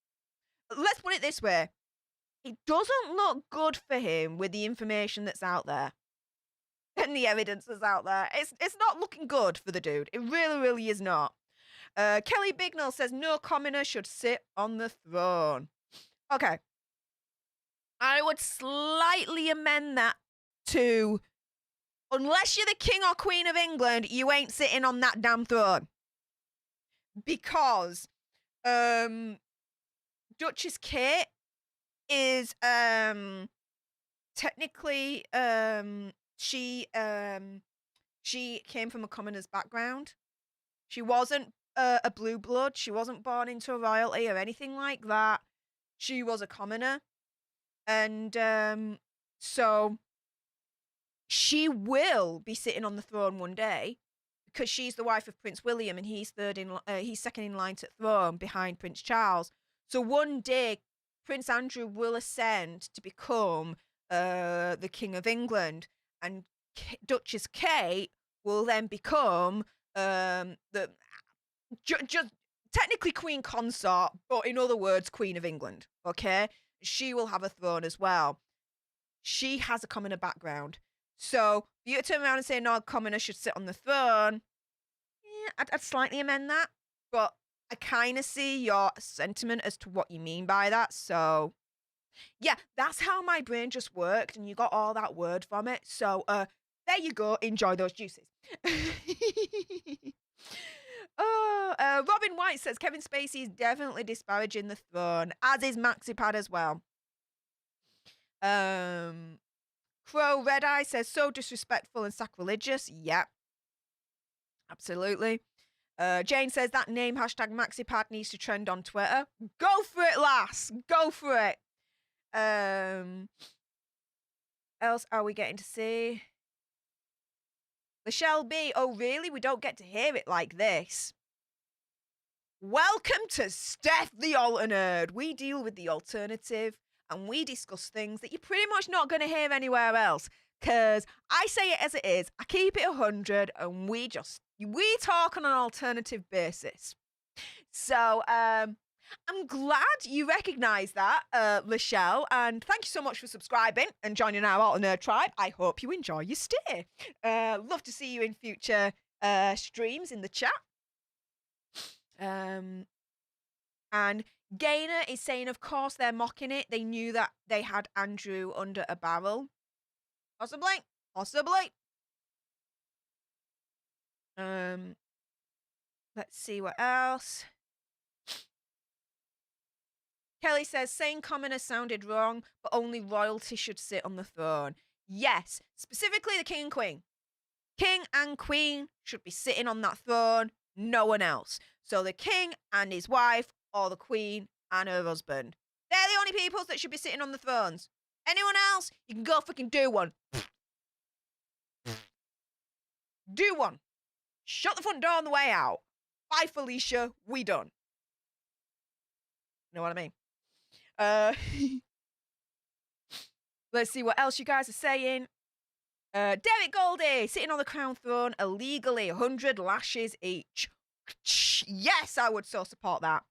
Let's put it this way. It doesn't look good for him with the information that's out there and the evidence that's out there. It's not looking good for the dude. It really, really is not. Kelly Bignell says, no commoner should sit on the throne. Okay. I would slightly amend that to, unless you're the King or Queen of England, you ain't sitting on that damn throne. Because Duchess Kate is technically she came from a commoner's background. She wasn't a blue blood. She wasn't born into royalty or anything like that. She was a commoner. And so she will be sitting on the throne one day because she's the wife of Prince William and he's second in line to the throne behind Prince Charles. So one day Prince Andrew will ascend to become the King of England, and Duchess Kate will then become the just technically Queen Consort, but in other words, Queen of England. Okay, she will have a throne as well. She has a commoner background, so for you to turn around and say no, a commoner should sit on the throne, yeah, I'd slightly amend that, but I kind of see your sentiment as to what you mean by that. So yeah, that's how my brain just worked, and you got all that word from it. So there you go. Enjoy those juices. Robin White says Kevin Spacey is definitely disparaging the throne, as is MaxiPad as well. Crow Red Eye says so disrespectful and sacrilegious. Yep, absolutely. Jane says that name hashtag MaxiPad needs to trend on Twitter. Go for it, lass. Go for it. Else are we getting to see? Michelle B. Oh, really? We don't get to hear it like this. Welcome to Stef the Alternate. We deal with the alternative and we discuss things that you're pretty much not going to hear anywhere else. Because I say it as it is. I keep it 100 and we talk on an alternative basis. So, I'm glad you recognise that, Michelle, and thank you so much for subscribing and joining our Alternate tribe. I hope you enjoy your stay. Love to see you in future streams in the chat. And Gainer is saying, of course, they're mocking it. They knew that they had Andrew under a barrel. Possibly. Let's see what else. Kelly says, saying commoner sounded wrong, but only royalty should sit on the throne. Yes, specifically the king and queen. King and queen should be sitting on that throne, no one else. So the king and his wife, or the queen and her husband. They're the only people that should be sitting on the thrones. Anyone else, you can go fucking do one. Do one. Shut the front door on the way out. Bye, Felicia. We done. You know what I mean? Let's see what else you guys are saying. Derek Goldie, sitting on the crown throne illegally, 100 lashes each. Yes, I would so support that.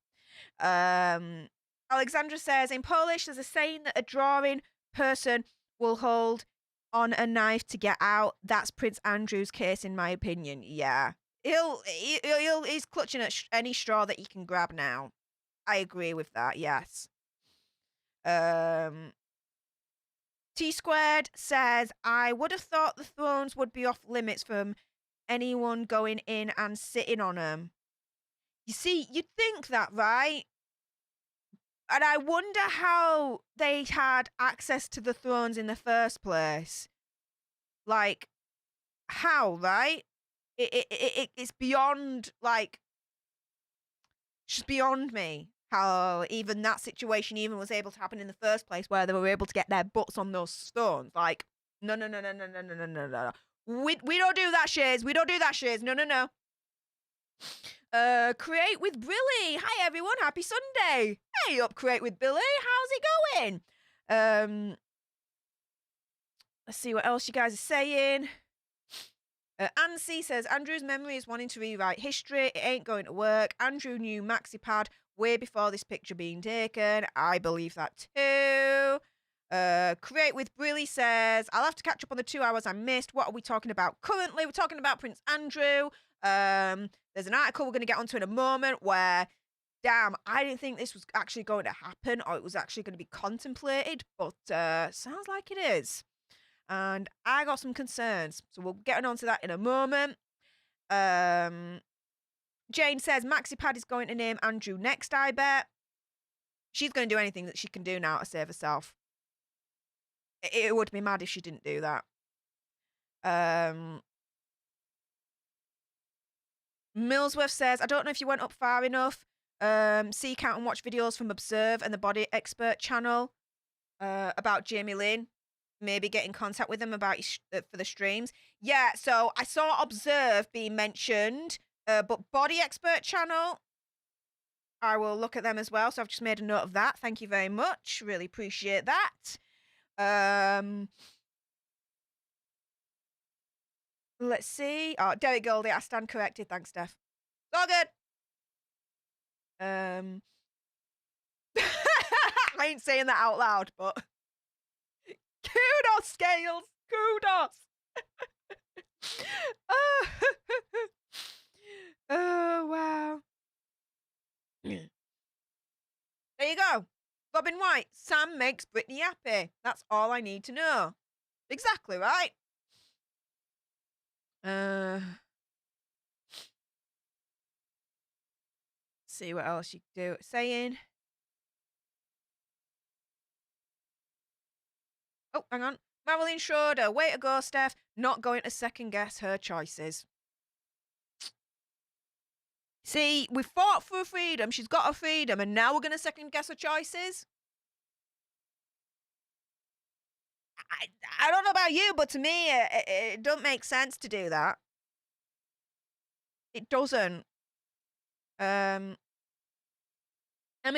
Alexandra says, in Polish, there's a saying that a drawing person will hold on a knife to get out. That's Prince Andrew's case, in my opinion. Yeah. He's clutching at any straw that he can grab now. I agree with that, yes. T Squared says, I would have thought the thrones would be off limits from anyone going in and sitting on them. You see, you'd think that, right? And I wonder how they had access to the thrones in the first place. Like, how, right? It's beyond, like, just beyond me. How even that situation even was able to happen in the first place, where they were able to get their butts on those stones. Like, no. We don't do that, Shays. We don't do that, Shays. No. Create with Brilly. Hi, everyone. Happy Sunday. Hey up, Create with Billy. How's it going? Let's see what else you guys are saying. Ansi says, Andrew's memory is wanting to rewrite history. It ain't going to work. Andrew knew MaxiPad way before this picture being taken. I believe that too. Create with Brilly says, I'll have to catch up on the 2 hours I missed. What are we talking about currently? We're talking about Prince Andrew. There's an article we're going to get onto in a moment where, damn, I didn't think this was actually going to happen, or it was actually going to be contemplated, but sounds like it is. And I got some concerns, so we'll get on to that in a moment. Jane says, MaxiPad is going to name Andrew next, I bet. She's going to do anything that she can do now to save herself. It would be mad if she didn't do that. Millsworth says, I don't know if you went up far enough. Seek out and watch videos from Observe and the Body Expert channel about Jamie Lynn. Maybe get in contact with them about for the streams. Yeah, so I saw Observe being mentioned, but Body Expert channel, I will look at them as well. So I've just made a note of that. Thank you very much. Really appreciate that. Let's see. Oh, Derek Goldie, I stand corrected. Thanks, Steph. All good. I ain't saying that out loud, but kudos, Scales. Kudos. Oh, wow. There you go. Robin White, Sam makes Britney happy. That's all I need to know. Exactly, right? See what else you can do. Saying. Oh, hang on. Marilyn Schroeder, way to go, Steph. Not going to second guess her choices. See, we fought for freedom. She's got her freedom, and now we're going to second guess her choices? I don't know about you, but to me, it don't make sense to do that. It doesn't. Emma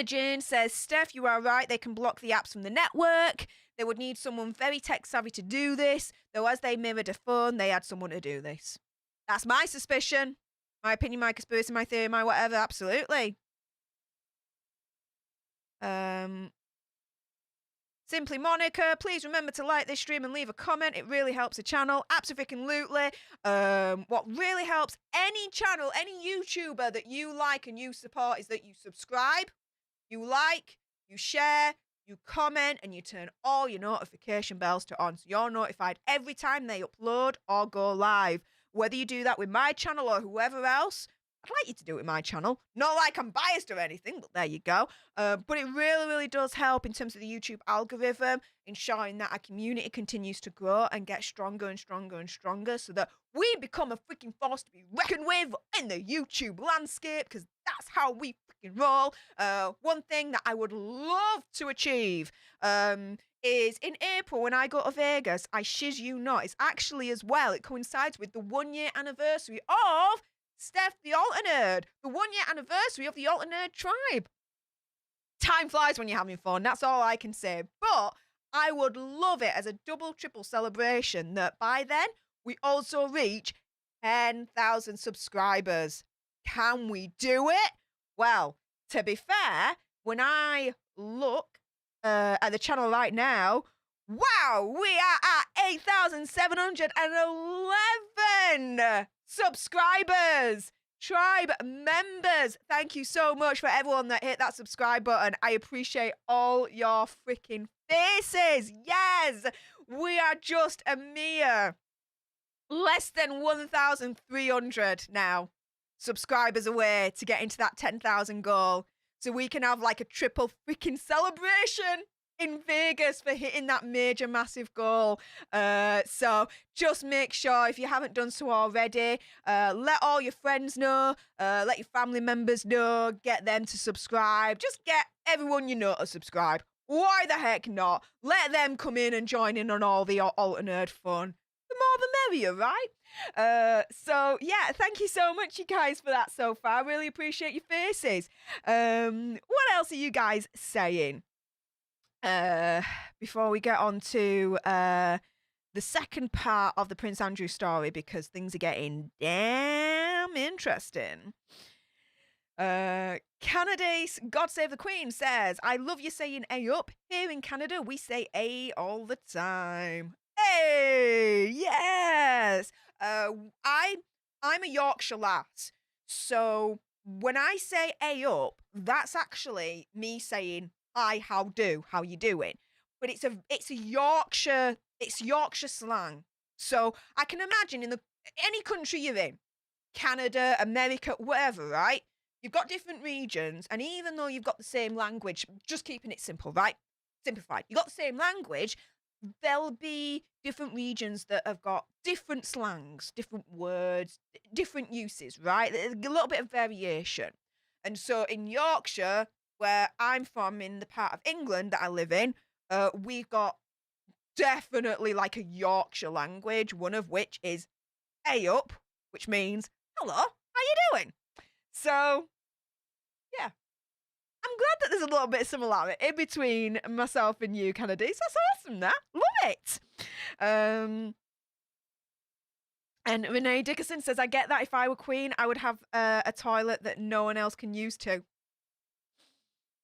Jane says, Steph, you are right. They can block the apps from the network. They would need someone very tech-savvy to do this, though as they mirrored a phone, they had someone to do this. That's my suspicion. My opinion, my conspiracy, my theory, my whatever. Absolutely. Simply Monica, please remember to like this stream and leave a comment. It really helps the channel. Absolutely. What really helps any channel, any YouTuber that you like and you support is that you subscribe, you like, you share, you comment, and you turn all your notification bells to on so you're notified every time they upload or go live. Whether you do that with my channel or whoever else, I'd like you to do it with my channel. Not like I'm biased or anything, but there you go. But it really, really does help in terms of the YouTube algorithm, ensuring that our community continues to grow and get stronger and stronger and stronger so that we become a freaking force to be reckoned with in the YouTube landscape, because that's how we freaking roll. One thing that I would love to achieve is in April when I go to Vegas, I shiz you not, it's actually as well, it coincides with the 1 year anniversary of Stef the Alter Nerd, the 1 year anniversary of the Alter Nerd tribe. Time flies when you're having fun, that's all I can say. But I would love it as a double, triple celebration that by then we also reach 10,000 subscribers. Can we do it? Well, to be fair, when I look at the channel right now, wow, we are at 8,711 subscribers, tribe members. Thank you so much for everyone that hit that subscribe button. I appreciate all your freaking faces. Yes, we are just a mere less than 1,300 now subscribers away to get into that 10,000 goal. So we can have like a triple freaking celebration in Vegas for hitting that major, massive goal. So just make sure, if you haven't done so already, let all your friends know, let your family members know, get them to subscribe. Just get everyone you know to subscribe. Why the heck not? Let them come in and join in on all the Alter Nerd fun. The more the merrier, right? So yeah, thank you so much, you guys, for that so far. I really appreciate your faces. What else are you guys saying? Before we get on to the second part of the Prince Andrew story, because things are getting damn interesting. Canada's God Save the Queen says, I love you saying A up. Here in Canada, we say A all the time. Hey, yes. I'm a Yorkshire lass, so when I say A up, that's actually me saying hi, how do, how you doing? But it's a Yorkshire slang. So I can imagine in any country you're in, Canada, America, whatever, right? You've got different regions, and even though you've got the same language, just keeping it simple, right? Simplified. You've got the same language, there'll be different regions that have got different slangs, different words, different uses, right? There's a little bit of variation. And so in Yorkshire, where I'm from, in the part of England that I live in, we've got definitely like a Yorkshire language, one of which is A up, which means, hello, how you doing? So, yeah, glad that there's a little bit of similarity between myself and you, Kennedy. That's awesome, that. Love it. And Renee Dickerson says, I get that if I were queen, I would have a toilet that no one else can use too.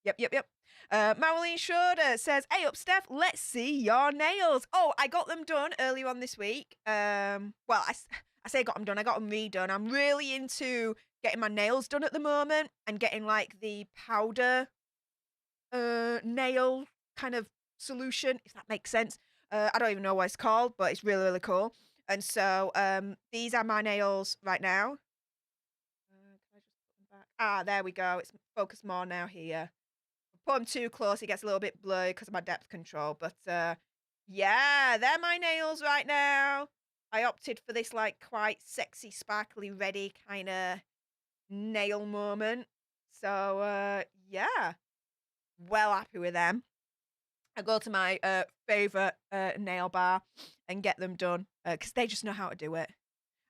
Yep. Marilyn Schroeder says, hey up, Steph, let's see your nails. Oh, I got them done earlier on this week. Well, I say got them done. I got them redone. I'm really into getting my nails done at the moment and getting like the powder nail kind of solution, if that makes sense. I don't even know what it's called, but it's really, really cool. And so these are my nails right now. Can I just put them back? Ah, there we go. It's focused more now here. Put them too close, it gets a little bit blurry because of my depth control. But yeah, they're my nails right now. I opted for this like quite sexy, sparkly, ready kind of nail moment. So yeah, well happy with them. I go to my favorite nail bar and get them done because they just know how to do it.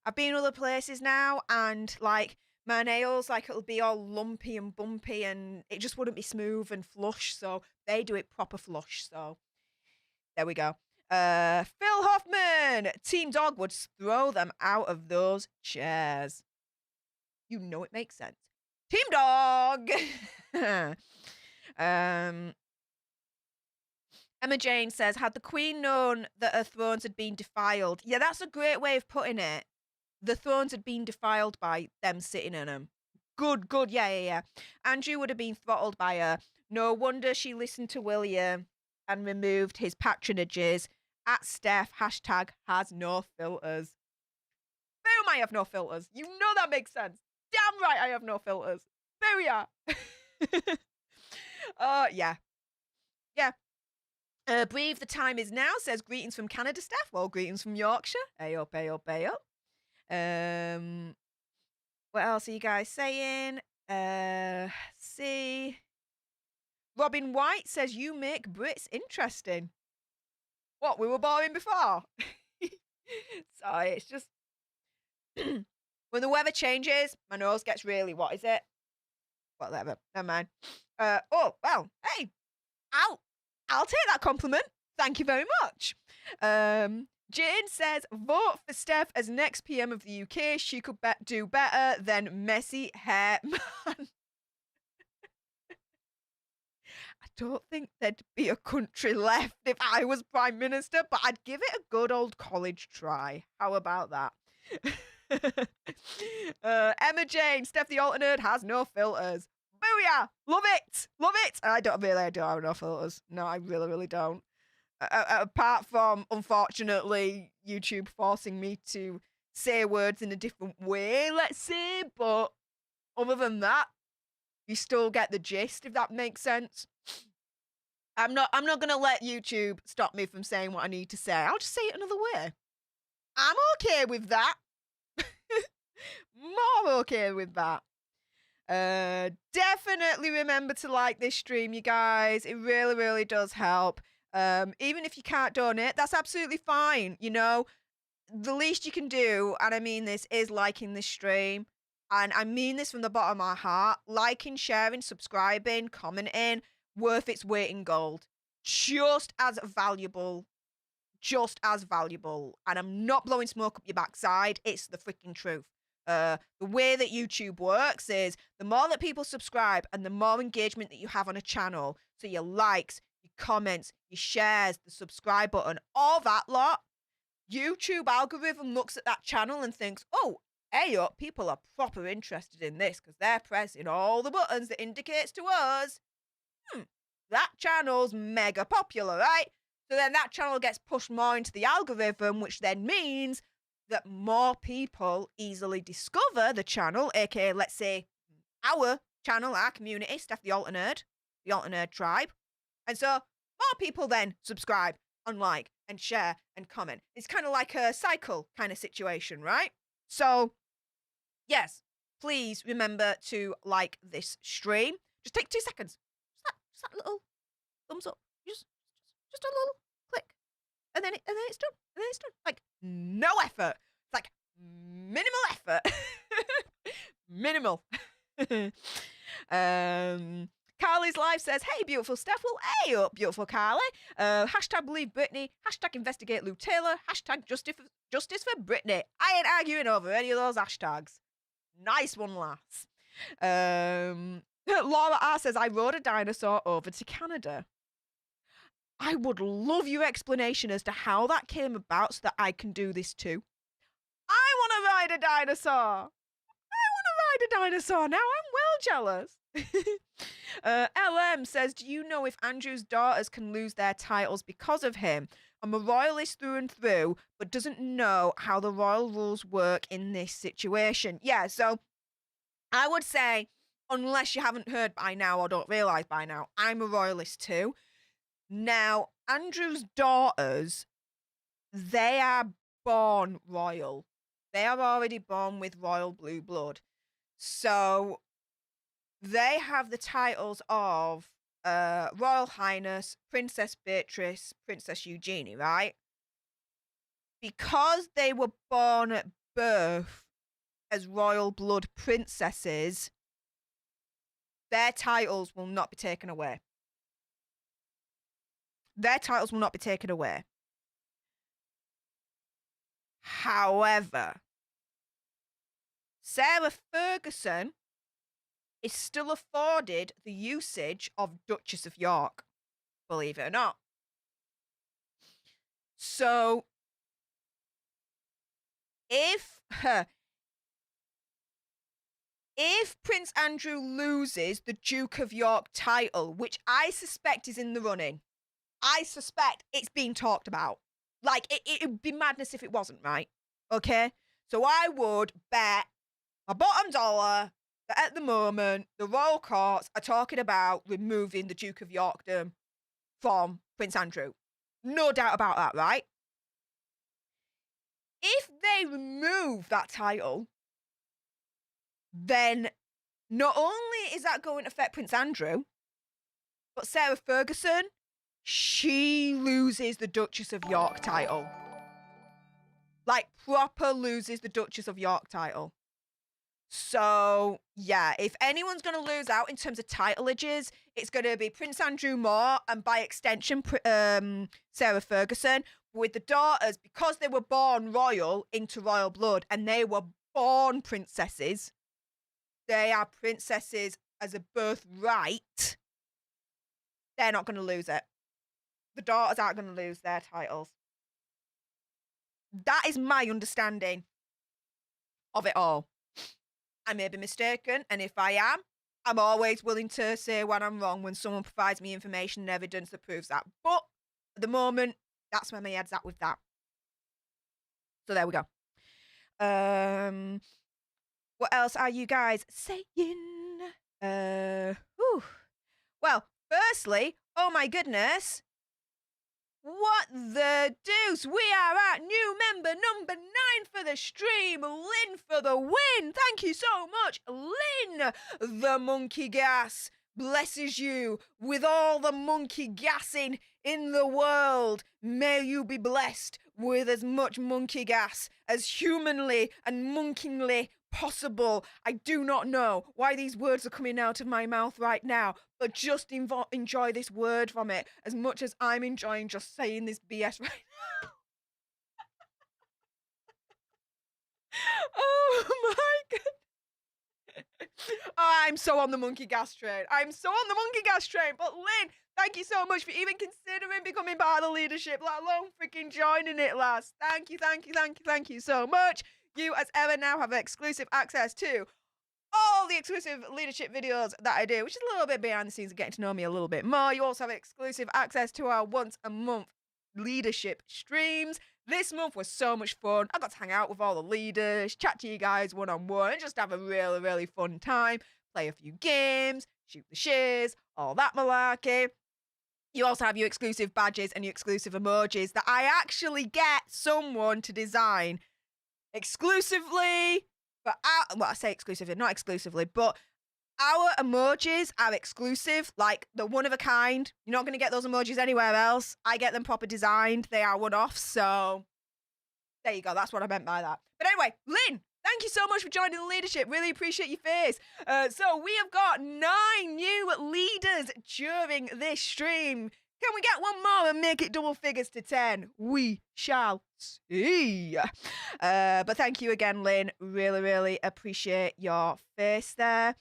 I've been other places now and like my nails, like it'll be all lumpy and bumpy and it just wouldn't be smooth and flush. So they do it proper flush. So there we go. Phil Hoffman, Team Dog would throw them out of those chairs. You know it makes sense. Team Dog. Emma Jane says, had the Queen known that her thrones had been defiled? Yeah, that's a great way of putting it. The thrones had been defiled by them sitting in them. Good. Yeah. Andrew would have been throttled by her. No wonder she listened to William and removed his patronages. At Stef, # has no filters. Boom, I have no filters. You know that makes sense. Damn right I have no filters. There we are. Yeah. Breathe, the time is now, says greetings from Canada, Steph. Well, greetings from Yorkshire. Hey up. What else are you guys saying? See. Robin White says, you make Brits interesting. What, we were boring before? Sorry, it's just... when the weather changes, my nose gets really, what is it? Whatever, never mind. Oh, well, hey, I'll take that compliment. Thank you very much. Jane says, vote for Steph as next PM of the UK. She could do better than messy hair man. I don't think there'd be a country left if I was Prime Minister, but I'd give it a good old college try. How about that? Emma Jane, Steph the Alter Nerd has no filters. Booyah! Love it! I don't have no filters. No, I really don't. Apart from, unfortunately, YouTube forcing me to say words in a different way, let's say. But other than that, you still get the gist, if that makes sense. I'm not gonna let YouTube stop me from saying what I need to say. I'll just say it another way. I'm okay with that. More okay with that. Definitely remember to like this stream, you guys. It really does help. Even if you can't donate, that's absolutely fine. You know, the least you can do, and I mean this, is liking this stream. And I mean this from the bottom of my heart. Liking, sharing, subscribing, commenting, worth its weight in gold. Just as valuable. And I'm not blowing smoke up your backside. It's the freaking truth. The way that YouTube works is the more that people subscribe and the more engagement that you have on a channel, so your likes, your comments, your shares, the subscribe button, all that lot, YouTube algorithm looks at that channel and thinks, oh, hey up, people are proper interested in this because they're pressing all the buttons that indicates to us, that channel's mega popular, right? So then that channel gets pushed more into the algorithm, which then means that more people easily discover the channel, aka, let's say, our channel, our community, Steph the Alter Nerd tribe. And so more people then subscribe and like and share and comment. It's kind of like a cycle kind of situation, right? So, yes, please remember to like this stream. Just take 2 seconds. Just that little thumbs up. Just a little click. And then it's done. Like, no effort. It's like minimal effort. Minimal. Carly's Life says, hey, beautiful Steph. Well, hey up, beautiful Carly. Hashtag believe Britney. Hashtag investigate Lou Taylor. Hashtag justice for Britney. I ain't arguing over any of those hashtags. Nice one, lass. Laura R says, I rode a dinosaur over to Canada. I would love your explanation as to how that came about so that I can do this too. I want to ride a dinosaur. Now. I'm well jealous. LM says, do you know if Andrew's daughters can lose their titles because of him? I'm a royalist through and through, but doesn't know how the royal rules work in this situation. Yeah, so I would say, unless you haven't heard by now or don't realise by now, I'm a royalist too. Now, Andrew's daughters, they are born royal. They are already born with royal blue blood. So they have the titles of Royal Highness, Princess Beatrice, Princess Eugenie, right? Because they were born at birth as royal blood princesses, their titles will not be taken away. However, Sarah Ferguson is still afforded the usage of Duchess of York, believe it or not. So, if Prince Andrew loses the Duke of York title, which I suspect is in the running, I suspect it's being talked about. Like, it would be madness if it wasn't, right? Okay? So I would bet my bottom dollar that at the moment, the royal courts are talking about removing the Duke of Yorkdom from Prince Andrew. No doubt about that, right? If they remove that title, then not only is that going to affect Prince Andrew, but Sarah Ferguson, she loses the Duchess of York title. Like, proper loses the Duchess of York title. So, yeah, if anyone's going to lose out in terms of titleages, it's going to be Prince Andrew more and by extension, Sarah Ferguson. With the daughters, because they were born royal into royal blood and they were born princesses, they are princesses as a birthright, they're not going to lose it. The daughters aren't going to lose their titles. That is my understanding of it all. I may be mistaken, and if I am, I'm always willing to say when I'm wrong when someone provides me information and evidence that proves that. But at the moment, that's where my head's at with that. So there we go. What else are you guys saying? Well, firstly, oh my goodness. What the deuce? We are at new member number 9 for the stream. Lynn for the win. Thank you so much, Lynn. The monkey gas blesses you with all the monkey gassing in the world. May you be blessed with as much monkey gas as humanly and monkingly possible. I do not know why these words are coming out of my mouth right now, but just enjoy this word from it as much as I'm enjoying just saying this BS right now. Oh my god. Oh, I'm so on the monkey gas train. But Lynn, thank you so much for even considering becoming part of the leadership, let alone freaking joining it, lass. Thank you so much. You, as ever, now have exclusive access to all the exclusive leadership videos that I do, which is a little bit behind the scenes of getting to know me a little bit more. You also have exclusive access to our once a month leadership streams. This month was so much fun. I got to hang out with all the leaders, chat to you guys one-on-one, and just have a really, really fun time. Play a few games, shoot the shiz, all that malarkey. You also have your exclusive badges and your exclusive emojis that I actually get someone to design exclusively for I say exclusively, not exclusively, but our emojis are exclusive, like the one of a kind. You're not going to get those emojis anywhere else. I get them proper designed. They are one-offs, so there you go. That's what I meant by that. But anyway, Lynn, Thank you so much for joining the leadership. Really appreciate your face. So we have got 9 new leaders during this stream. Can we get one more and make it double figures to 10? We shall see. But thank you again, Lynn. Really, really appreciate your face there.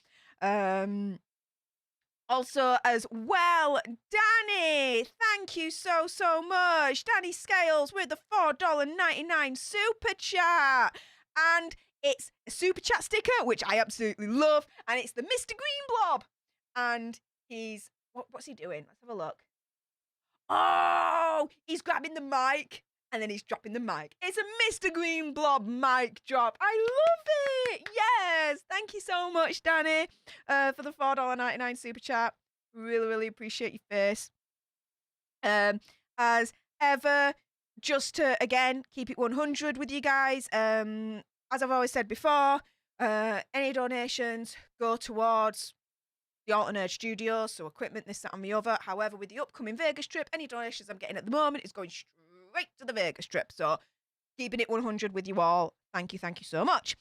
Also, as well, Danny, thank you so, so much. Danny Scales with the $4.99 super chat. And it's a super chat sticker, which I absolutely love. And it's the Mr. Green Blob. And he's, what's he doing? Let's have a look. Oh, he's grabbing the mic. And then he's dropping the mic. It's a Mr. Green Blob mic drop. I love it. Yes. Thank you so much, Danny, for the $4.99 super chat. Really, really appreciate your face. As ever, just to, again, keep it 100 with you guys. As I've always said before, any donations go towards the Alternate Studios, so equipment, this, that, and the other. However, with the upcoming Vegas trip, any donations I'm getting at the moment is going straight to the Vegas trip. So keeping it 100 with you all. Thank you so much.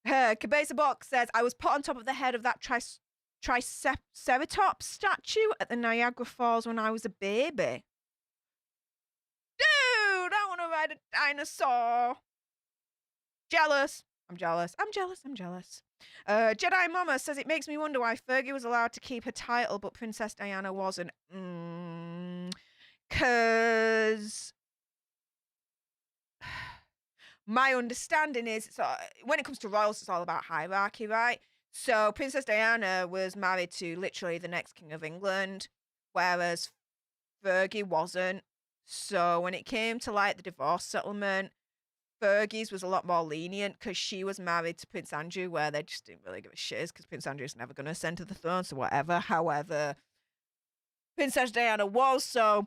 Cabeza Box says, I was put on top of the head of that Triceratops statue at the Niagara Falls when I was a baby. Dude, I want to ride a dinosaur. Jealous. I'm jealous. Jedi Mama says, it makes me wonder why Fergie was allowed to keep her title, but Princess Diana wasn't. Because my understanding is, so when it comes to royals, it's all about hierarchy, right? So Princess Diana was married to literally the next King of England, whereas Fergie wasn't. So when it came to like the divorce settlement, Fergie's was a lot more lenient because she was married to Prince Andrew, where they just didn't really give a shit because Prince Andrew's never going to ascend to the throne, so whatever. However, Princess Diana was, so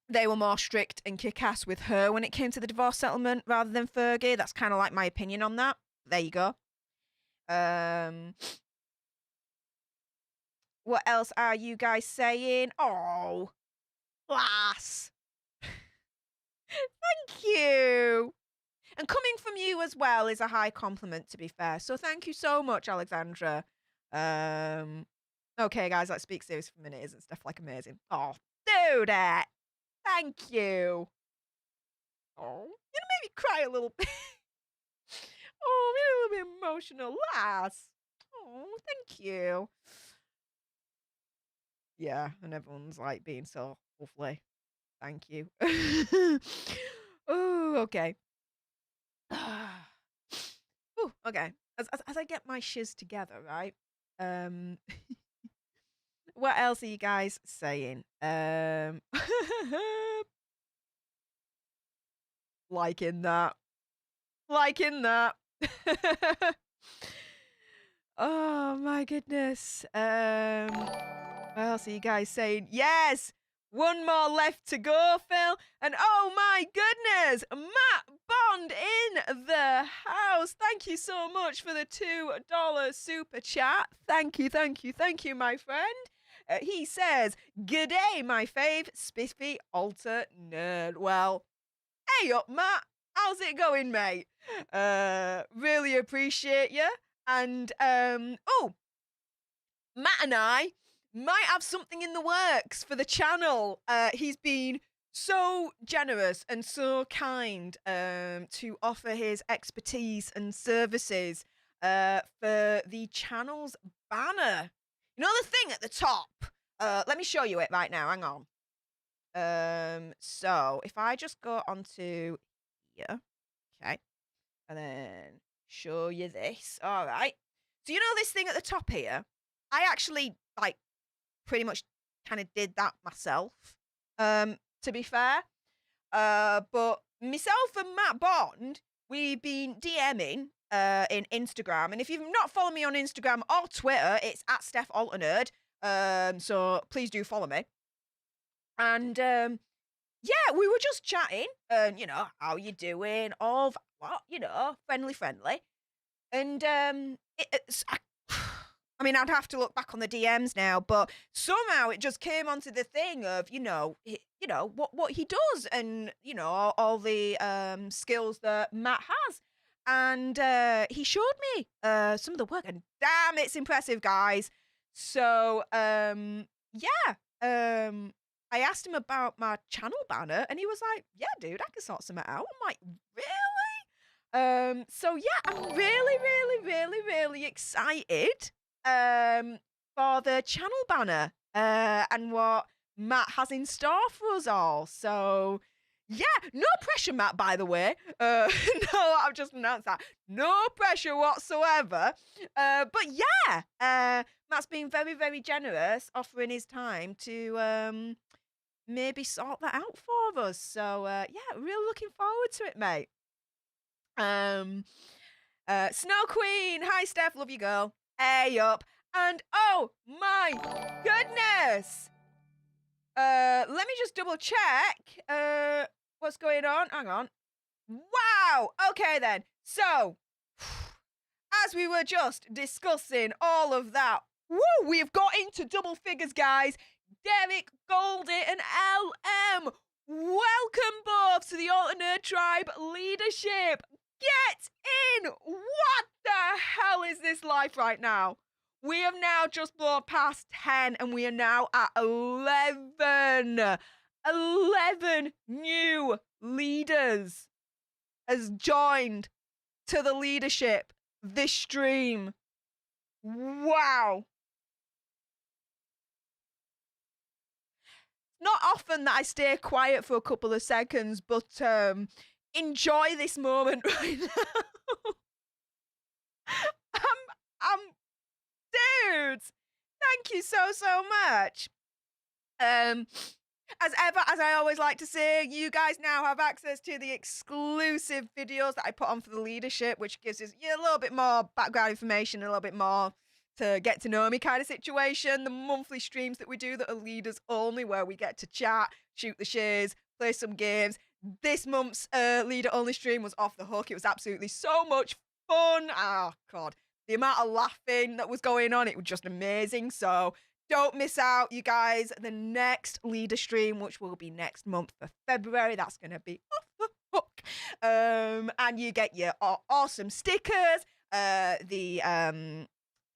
they were more strict and kick-ass with her when it came to the divorce settlement rather than Fergie. That's kind of like my opinion on that. There you go. What else are you guys saying? Oh, lass. Thank you. And coming from you as well is a high compliment, to be fair. So thank you so much, Alexandra. Okay, guys, let's speak serious for a minute. Isn't Stef like amazing? Oh, dude, thank you. Oh, you made me cry a little bit. Oh, I'm a little bit emotional, lass. Oh, thank you. Yeah, and everyone's like being so lovely. Thank you. Oh, okay. Oh, okay. As I get my shiz together, right? What else are you guys saying? Liking that. Oh my goodness. What else are you guys saying? Yes! One more left to go, Phil. And oh my goodness, Matt Bond in the house. Thank you so much for the $2 super chat. Thank you, my friend. He says, "G'day, my fave, spiffy alter nerd." Well, hey up, Matt. How's it going, mate? Really appreciate you. And, oh, Matt and I might have something in the works for the channel. He's been so generous and so kind to offer his expertise and services for the channel's banner. You know the thing at the top? Let me show you it right now. Hang on. So if I just go onto here, okay, and then show you this. All right. So you know this thing at the top here? I actually like pretty much kind of did that myself, to be fair. But myself and Matt Bond, we've been DMing in Instagram. And if you've not followed me on Instagram or Twitter, it's at Stef Alternerd. So please do follow me. And yeah, we were just chatting, and you know, how you doing? All what, you know, friendly. And I mean, I'd have to look back on the DMs now, but somehow it just came onto the thing of, what he does and, all the skills that Matt has. And he showed me some of the work, and damn, it's impressive, guys. So, yeah. I asked him about my channel banner, and he was like, yeah, dude, I can sort something out. I'm like, really? So yeah, I'm really, really, really, really excited for the channel banner and what Matt has in store for us all. So yeah, no pressure, Matt, by the way. No, I've just announced that. No pressure whatsoever. But yeah, Matt's been very, very generous, offering his time to maybe sort that out for us. So yeah, really looking forward to it, mate. Snow Queen, hi Steph, love you, girl. Hey up, and oh my goodness. Let me just double check. What's going on? Hang on. Wow. Okay then. So, as we were just discussing all of that, woo, we've got into double figures, guys. Derek, Goldie, and LM. Welcome both to the Alternate Tribe leadership. Get in! What the hell is this life right now? We have now just blown past 10 and we are now at 11. 11 new leaders has joined to the leadership this stream. Wow. Not often that I stay quiet for a couple of seconds, but enjoy this moment right now. Dudes, thank you so much. As ever, as I always like to say, you guys now have access to the exclusive videos that I put on for the leadership, which gives us a little bit more background information, a little bit more to get to know me kind of situation. The monthly streams that we do that are leaders only, where we get to chat, shoot the shares, play some games. This month's leader only stream was off the hook. It was absolutely so much fun. Oh God, the amount of laughing that was going on, it was just amazing. So don't miss out, you guys. The next leader stream, which will be next month for February, that's going to be off the hook. And you get your awesome stickers, the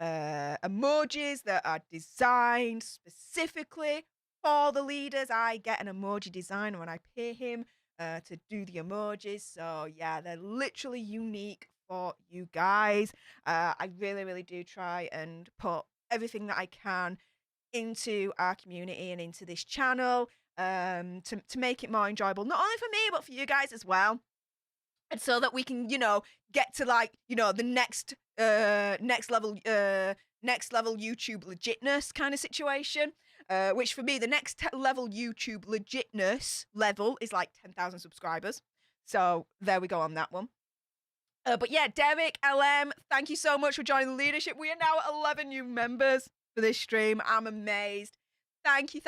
emojis that are designed specifically for the leaders. I get an emoji designer when I pay him to do the emojis. So yeah, they're literally unique for you guys. I really, really do try and put everything that I can into our community and into this channel to make it more enjoyable, not only for me but for you guys as well, and so that we can get to the next level YouTube legitness kind of situation, which for me the next level YouTube legitness level is like 10,000 subscribers. So there we go on that one. But yeah, Derek, LM, thank you so much for joining the leadership. We are now at 11 new members for this stream. I'm amazed. Thank you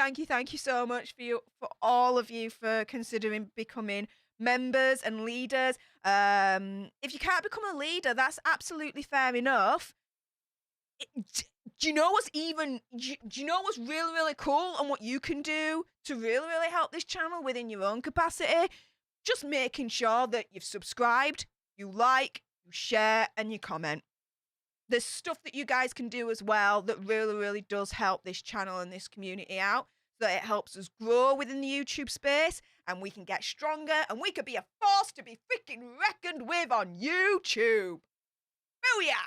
so much for all of you for considering becoming members and leaders. If you can't become a leader, that's absolutely fair enough. Do you know what's really, really cool and what you can do to really, really help this channel within your own capacity? Just making sure that you've subscribed, you like, you share, and you comment. There's stuff that you guys can do as well that really, really does help this channel and this community out, so that it helps us grow within the YouTube space and we can get stronger and we could be a force to be freaking reckoned with on YouTube. Booyah!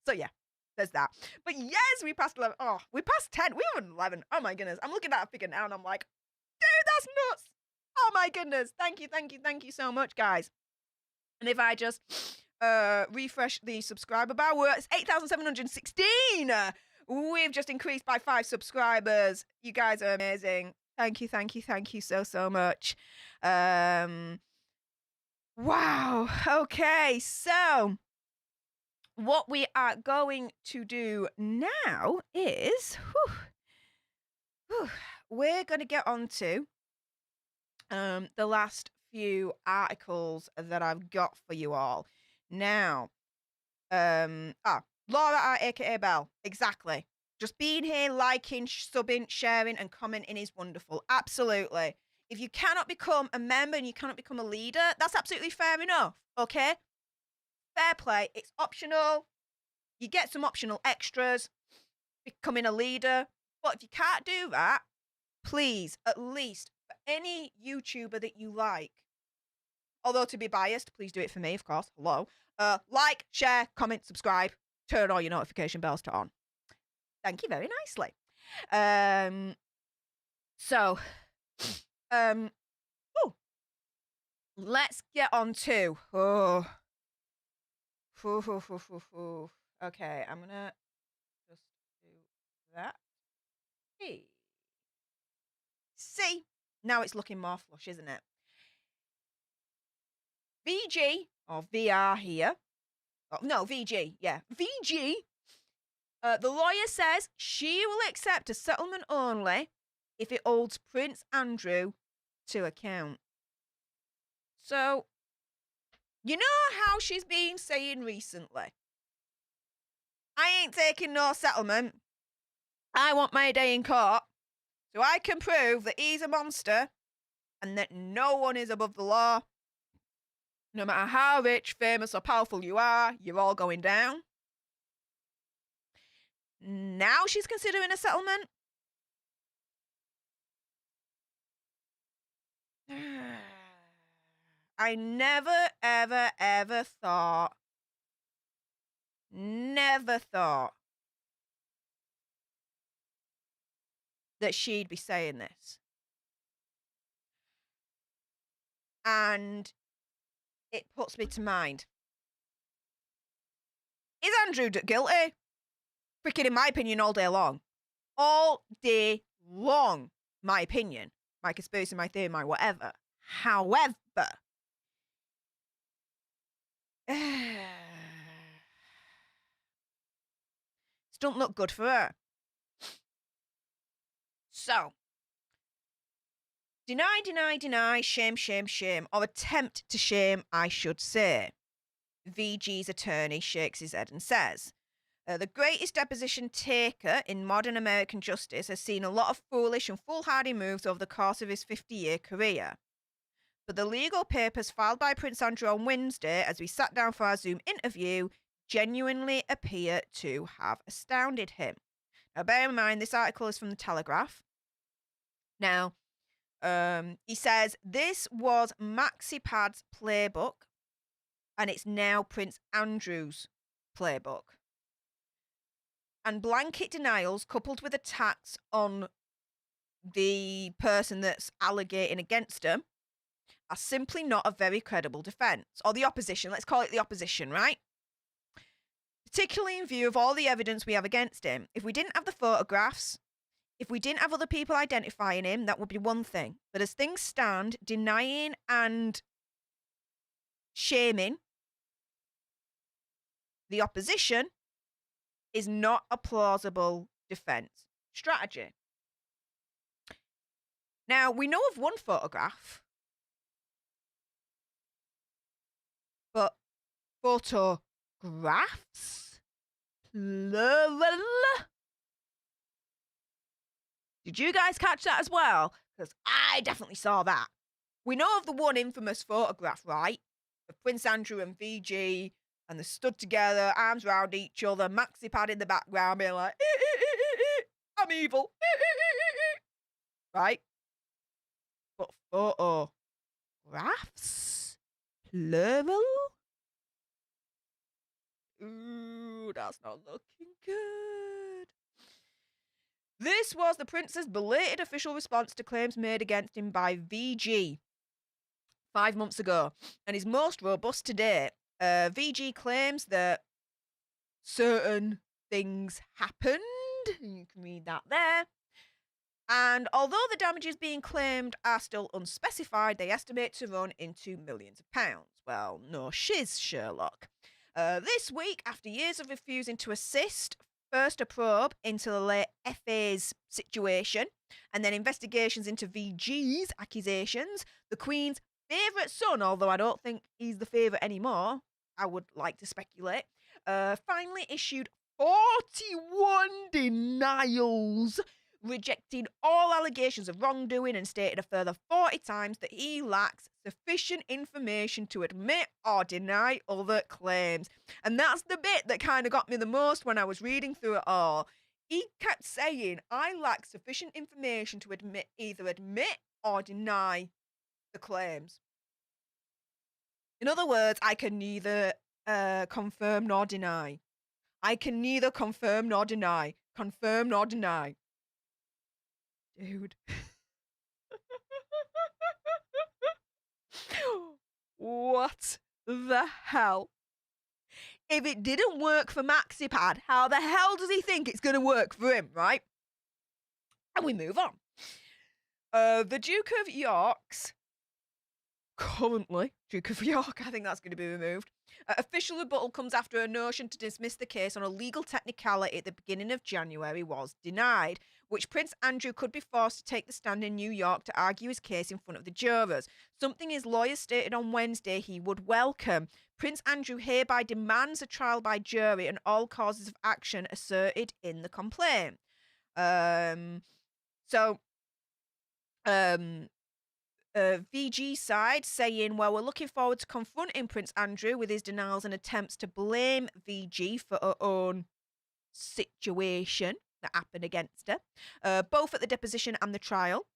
So yeah, there's that. But yes, we passed 11. Oh, we passed 10. We were on 11. Oh my goodness. I'm looking at that figure now and I'm like, dude, that's nuts. Oh my goodness. Thank you so much, guys. And if I just refresh the subscriber bar, we're at 8,716. We've just increased by 5 subscribers. You guys are amazing. Thank you so much. Wow. Okay, so what we are going to do now is we're going to get on to the last few articles that I've got for you all. Now, Laura R, aka Belle. Exactly. Just being here, liking, subbing, sharing, and commenting is wonderful. Absolutely. If you cannot become a member and you cannot become a leader, that's absolutely fair enough. Okay? Fair play. It's optional. You get some optional extras, becoming a leader. But if you can't do that, please, at least for any YouTuber that you like, although to be biased, please do it for me, of course. Hello. Like, share, comment, subscribe, turn all your notification bells to on. Thank you very nicely. Let's get on to, okay, I'm gonna just do that. Hey. See, now it's looking more flush, isn't it? VG, or VR here. Oh, no, VG, yeah. VG. The lawyer says she will accept a settlement only if it holds Prince Andrew to account. So, you know how she's been saying recently? I ain't taking no settlement. I want my day in court so I can prove that he's a monster and that no one is above the law. No matter how rich, famous, or powerful you are, you're all going down. Now she's considering a settlement. I never, ever, ever thought that she'd be saying this. And it puts me to mind. Is Andrew guilty? Freaking in my opinion all day long. All day long, my opinion. My conspiracy, my theory, my whatever. However, it don't look good for her. So, deny, shame, or attempt to shame, I should say. VG's attorney shakes his head and says, the greatest deposition taker in modern American justice has seen a lot of foolish and foolhardy moves over the course of his 50-year career. But the legal papers filed by Prince Andrew on Wednesday, as we sat down for our Zoom interview, genuinely appear to have astounded him. Now, bear in mind, this article is from The Telegraph. Now, he says, this was MaxiPad's playbook, and it's now Prince Andrew's playbook. And blanket denials, coupled with attacks on the person that's allegating against him, are simply not a very credible defence. Or the opposition, let's call it the opposition, right? Particularly in view of all the evidence we have against him. If we didn't have the photographs, if we didn't have other people identifying him, that would be one thing. But as things stand, denying and shaming the opposition is not a plausible defence strategy. Now, we know of one photograph, but photographs? Did you guys catch that as well? Because I definitely saw that. We know of the one infamous photograph, right? Of Prince Andrew and VG, and they stood together, arms around each other, MaxiPad in the background, being like, I'm evil. Right? But photographs? Plural? Ooh, that's not looking good. This was the prince's belated official response to claims made against him by VG 5 months ago, and his most robust to date. VG claims that certain things happened. You can read that there. And although the damages being claimed are still unspecified, they estimate to run into millions of pounds. Well, no shiz, Sherlock. This week, after years of refusing to assist, first a probe into the late FA's situation, and then investigations into VG's accusations, the Queen's favourite son, although I don't think he's the favourite anymore, I would like to speculate, finally issued 41 denials, rejecting all allegations of wrongdoing and stated a further 40 times that he lacks sufficient information to admit or deny other claims. And that's the bit that kind of got me the most when I was reading through it all. He kept saying, I lack sufficient information to either admit or deny the claims. In other words, I can neither confirm nor deny. I can neither confirm nor deny. Confirm nor deny. Dude. What the hell? If it didn't work for MaxiPad, how the hell does he think it's going to work for him, right? And we move on. The Duke of York's currently Duke of York, I think that's going to be removed. Official rebuttal comes after a notion to dismiss the case on a legal technicality at the beginning of January was denied, which Prince Andrew could be forced to take the stand in New York to argue his case in front of the jurors, something his lawyer stated on Wednesday he would welcome. Prince Andrew hereby demands a trial by jury and all causes of action asserted in the complaint. VG side saying, well, we're looking forward to confronting Prince Andrew with his denials and attempts to blame VG for her own situation that happened against her, both at the deposition and the trial.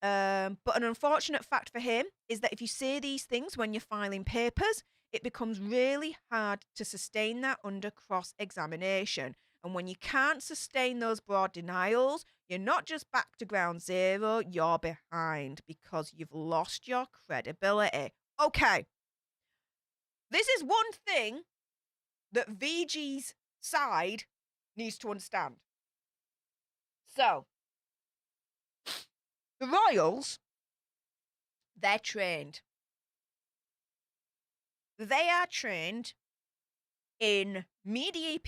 But an unfortunate fact for him is that if you say these things when you're filing papers, it becomes really hard to sustain that under cross-examination. And when you can't sustain those broad denials, you're not just back to ground zero, you're behind because you've lost your credibility. Okay. This is one thing that VG's side needs to understand. So, the royals, they're trained. They are trained in media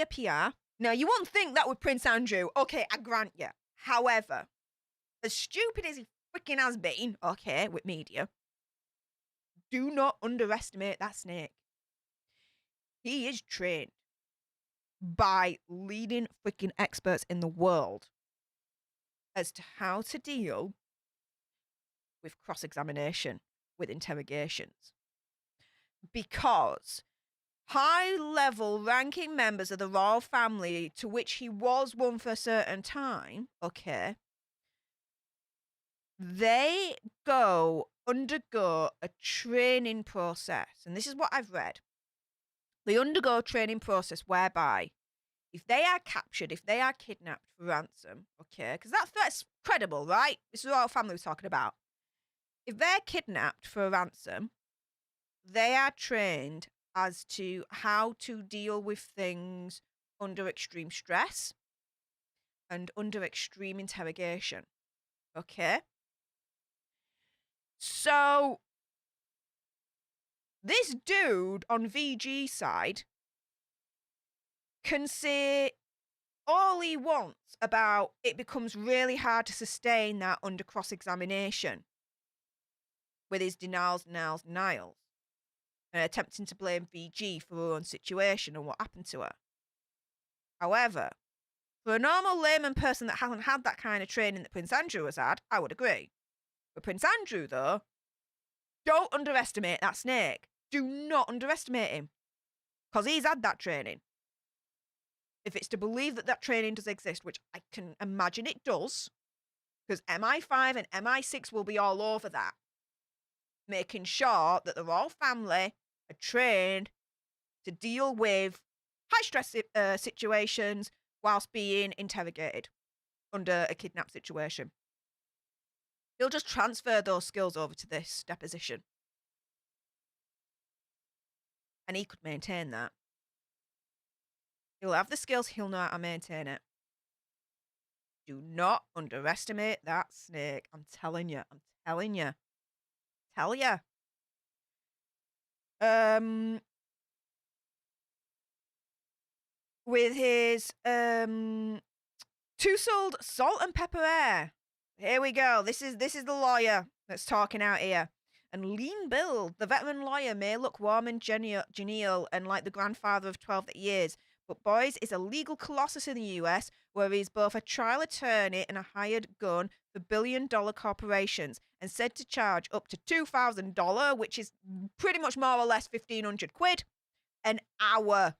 PR. Now, you wouldn't think that with Prince Andrew. Okay, I grant you. However, as stupid as he freaking has been, okay, with media, do not underestimate that snake. He is trained by leading freaking experts in the world as to how to deal with cross-examination, with interrogations. Because high-level ranking members of the royal family, to which he was one for a certain time, okay, they undergo a training process. And this is what I've read. They undergo a training process whereby if they are captured, if they are kidnapped for ransom, okay, because that threat's credible, right? This is the royal family we're talking about. If they're kidnapped for a ransom, they are trained as to how to deal with things under extreme stress and under extreme interrogation. Okay? So, this dude on VG side can say all he wants about it becomes really hard to sustain that under cross-examination with his denials, and attempting to blame VG for her own situation and what happened to her. However, for a normal layman person that hasn't had that kind of training that Prince Andrew has had, I would agree. But Prince Andrew, though, don't underestimate that snake. Do not underestimate him. Because he's had that training. If it's to believe that that training does exist, which I can imagine it does, because MI5 and MI6 will be all over that, making sure that the royal family are trained to deal with high-stress situations whilst being interrogated under a kidnap situation. He'll just transfer those skills over to this deposition. And he could maintain that. He'll have the skills, he'll know how to maintain it. Do not underestimate that snake. I'm telling you. Tell ya. With his two-sold salt and pepper air. Here we go. This is the lawyer that's talking out here. and lean build. The veteran lawyer may look warm and genial and like the grandfather of 12 that he is, but Boyce is a legal colossus in the US where he's both a trial attorney and a hired gun for billion-dollar corporations and said to charge up to $2,000, which is pretty much more or less 1,500 quid, an hour.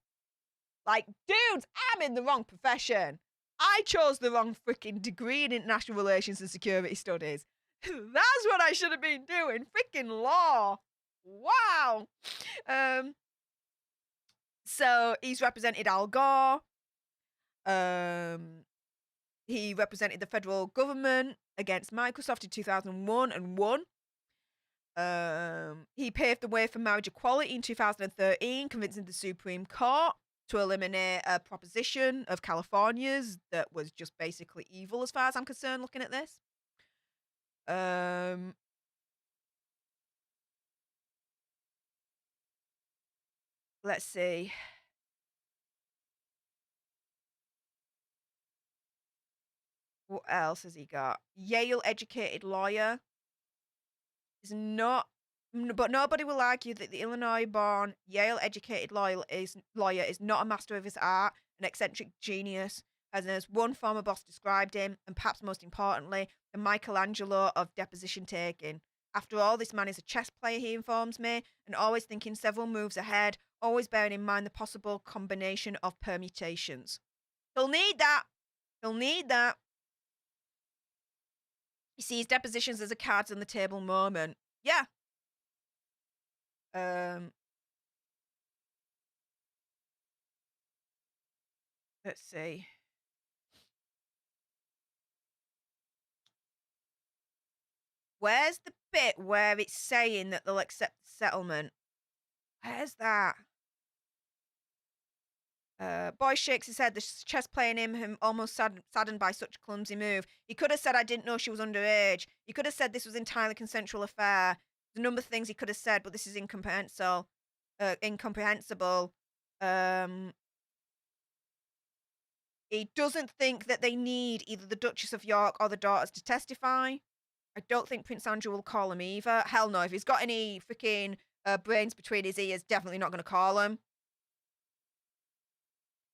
Like, dudes, I'm in the wrong profession. I chose the wrong freaking degree in international relations and security studies. That's what I should have been doing. Freaking law. Wow. So he's represented Al Gore. He represented the federal government against Microsoft in 2001 and won. He paved the way for marriage equality in 2013, convincing the Supreme Court to eliminate a proposition of California's that was just basically evil as far as I'm concerned looking at this. Let's see. What else has he got? Yale educated lawyer. Is not, but nobody will argue that the Illinois-born, Yale-educated lawyer is not a master of his art, an eccentric genius, as one former boss described him, and perhaps most importantly, the Michelangelo of deposition taking. After all, this man is a chess player, he informs me, and always thinking several moves ahead, always bearing in mind the possible combination of permutations. He'll need that. He'll need that. He sees depositions as a cards on the table moment. Yeah. Let's see. Where's the bit where it's saying that they'll accept the settlement? Where's that? Boy shakes his head, the chess playing him almost saddened by such a clumsy move. He could have said, I didn't know she was underage. He could have said this was entirely consensual affair. There's a number of things he could have said, but this is incomprehensible. He doesn't think that they need either the Duchess of York or the daughters to testify. I don't think Prince Andrew will call him either. Hell no. If he's got any freaking brains between his ears, definitely not going to call him.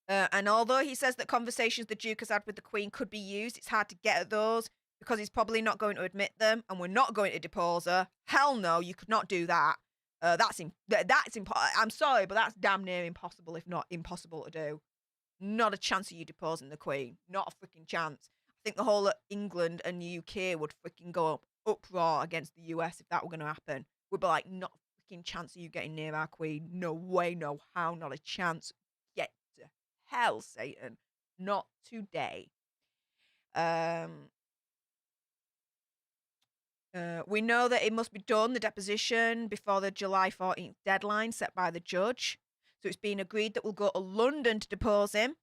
And although he says that conversations the Duke has had with the Queen could be used, it's hard to get at those because he's probably not going to admit them, and we're not going to depose her. Hell no, you could not do that. That's I'm sorry, but that's damn near impossible, if not impossible to do. Not a chance of you deposing the Queen. Not a freaking chance. I think the whole of England and the UK would freaking go up uproar against the US if that were going to happen. We'd be like, not a freaking chance of you getting near our Queen. No way, no how, not a chance. Get to hell, Satan. Not today. We know that it must be done, the deposition, before the July 14th deadline set by the judge. So it's been agreed that we'll go to London to depose him.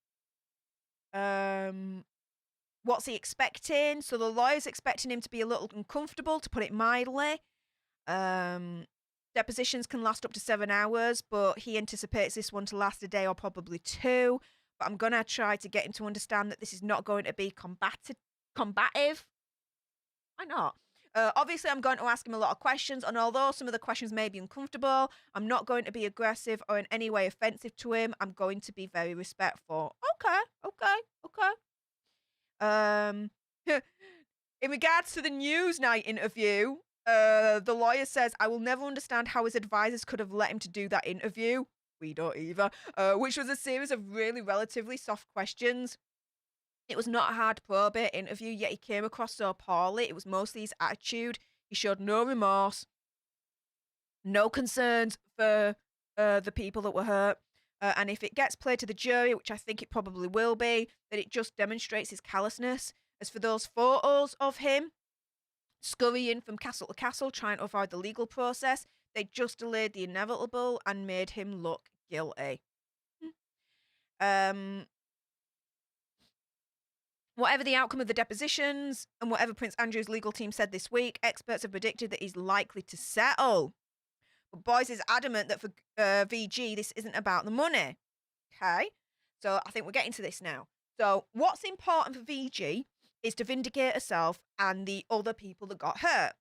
What's he expecting? So the lawyer's expecting him to be a little uncomfortable, to put it mildly. Depositions can last up to 7 hours, but he anticipates this one to last a day or probably 2. But I'm going to try to get him to understand that this is not going to be combative. Why not? Obviously, I'm going to ask him a lot of questions, and although some of the questions may be uncomfortable, I'm not going to be aggressive or in any way offensive to him. I'm going to be very respectful. Okay. In regards to the Newsnight interview, the lawyer says, I will never understand how his advisors could have let him to do that interview. We don't either. Which was a series of really relatively soft questions. It was not a hard probate interview, yet he came across so poorly. It was mostly his attitude. He showed no remorse, no concerns for the people that were hurt. And if it gets played to the jury, which I think it probably will be, that it just demonstrates his callousness. As for those photos of him scurrying from castle to castle, trying to avoid the legal process, they just delayed the inevitable and made him look guilty. Whatever the outcome of the depositions and whatever Prince Andrew's legal team said this week, experts have predicted that he's likely to settle. But Boyce is adamant that for VG, this isn't about the money. Okay? So I think we're getting to this now. So what's important for VG is to vindicate herself and the other people that got hurt.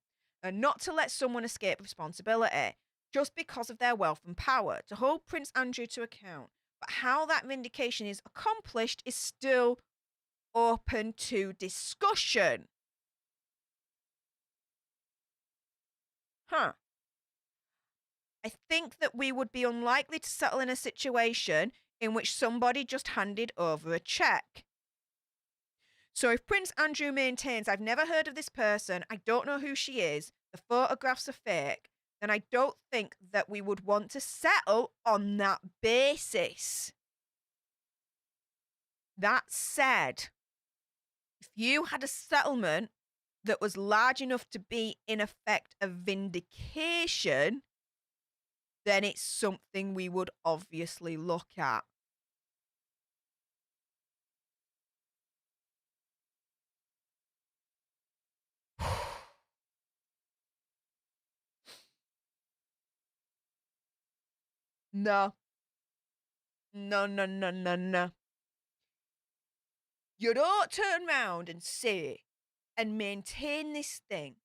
and not to let someone escape responsibility just because of their wealth and power, to hold Prince Andrew to account. But how that vindication is accomplished is still open to discussion. I think that we would be unlikely to settle in a situation in which somebody just handed over a check. So if Prince Andrew maintains, I've never heard of this person, I don't know who she is, the photographs are fake, then I don't think that we would want to settle on that basis. That said, if you had a settlement that was large enough to be, in effect, a vindication, then it's something we would obviously look at. No. No, no, no, no, no. You don't turn round and say and maintain this thing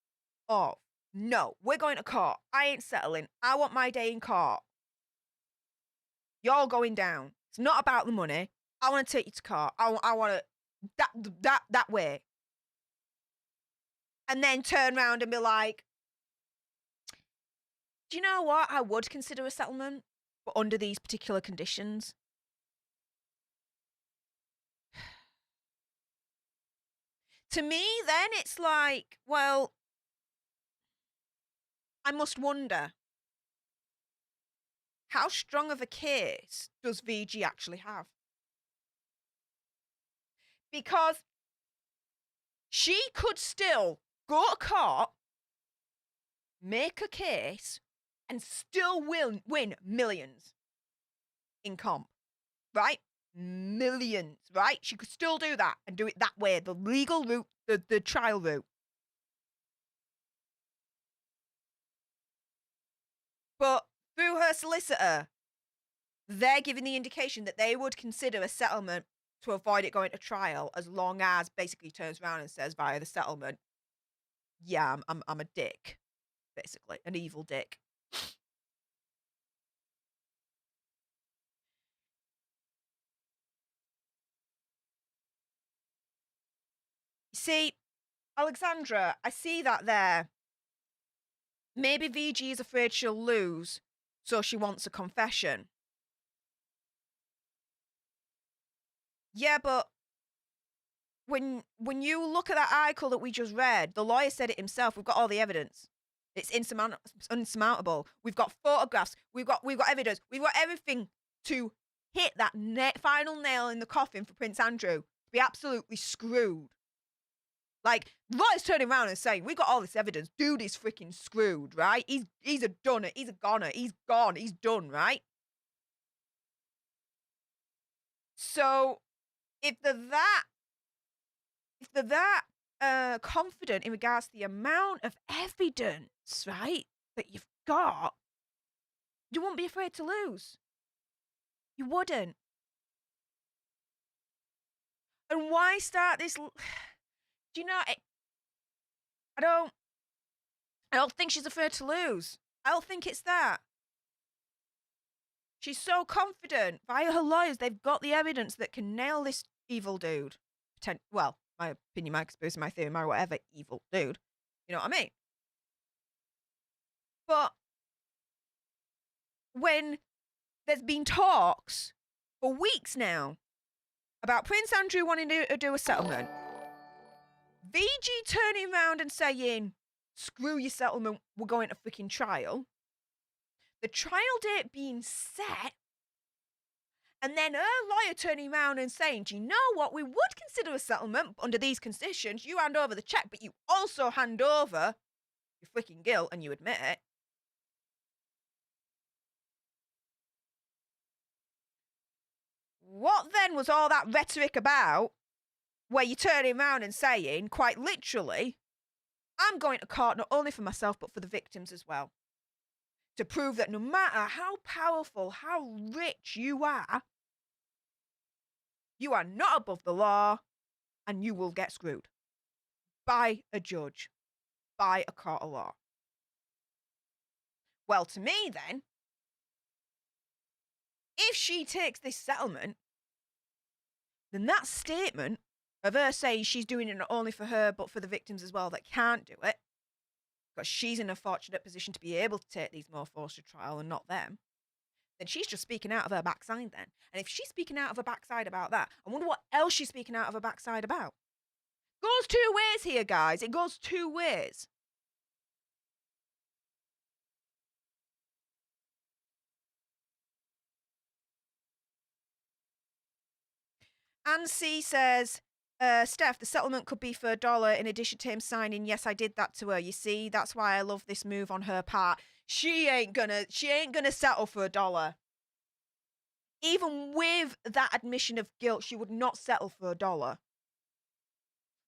of, no, we're going to court. I ain't settling. I want my day in court. You're going down. It's not about the money. I want to take you to court. I want to that way. And then turn around and be like, do you know what? I would consider a settlement, but under these particular conditions. To me, then it's like, well, I must wonder, how strong of a case does VG actually have? Because she could still go to court, make a case, and still win millions in comp, right? Millions, right? She could still do that and do it that way, the legal route, the trial route. But through her solicitor, they're giving the indication that they would consider a settlement to avoid it going to trial, as long as basically turns around and says via the settlement, yeah, I'm a dick, basically, an evil dick. See, Alexandra, I see that there. Maybe VG is afraid she'll lose, so she wants a confession. Yeah, but when you look at that article that we just read, the lawyer said it himself. We've got all the evidence. It's insurmountable. We've got photographs. We've got evidence. We've got everything to hit that final nail in the coffin for Prince Andrew to be absolutely screwed. Like, the lawyer's turning around and saying, we got all this evidence. Dude is freaking screwed, right? He's a dunner. He's a goner. He's gone. He's done, right? So if they're that confident in regards to the amount of evidence, right, that you've got, you wouldn't be afraid to lose. You wouldn't. And why start this? Do you know? I don't think she's afraid to lose. I don't think it's that. She's so confident via her lawyers. They've got the evidence that can nail this evil dude. Well, my opinion, my conspiracy, my theory, my whatever, evil dude. You know what I mean? But when there's been talks for weeks now about Prince Andrew wanting to do a settlement, VG turning around and saying, screw your settlement, we're going to freaking trial, the trial date being set, and then her lawyer turning around and saying, do you know what, we would consider a settlement under these conditions. You hand over the check, but you also hand over your freaking guilt and you admit it. What then was all that rhetoric about, where you're turning around and saying, quite literally, I'm going to court not only for myself, but for the victims as well, to prove that no matter how powerful, how rich you are not above the law, and you will get screwed by a judge, by a court of law. Well, to me then, if she takes this settlement, then that statement of her saying she's doing it not only for her, but for the victims as well that can't do it, because she's in a fortunate position to be able to take these more forced to trial and not them, then she's just speaking out of her backside then. And if she's speaking out of her backside about that, I wonder what else she's speaking out of her backside about. Goes two ways here, guys. It goes two ways. Anne C says, Steph, the settlement could be for $1 in addition to him signing, yes, I did that to her. You see, that's why I love this move on her part. She ain't gonna settle for $1. Even with that admission of guilt, she would not settle for $1.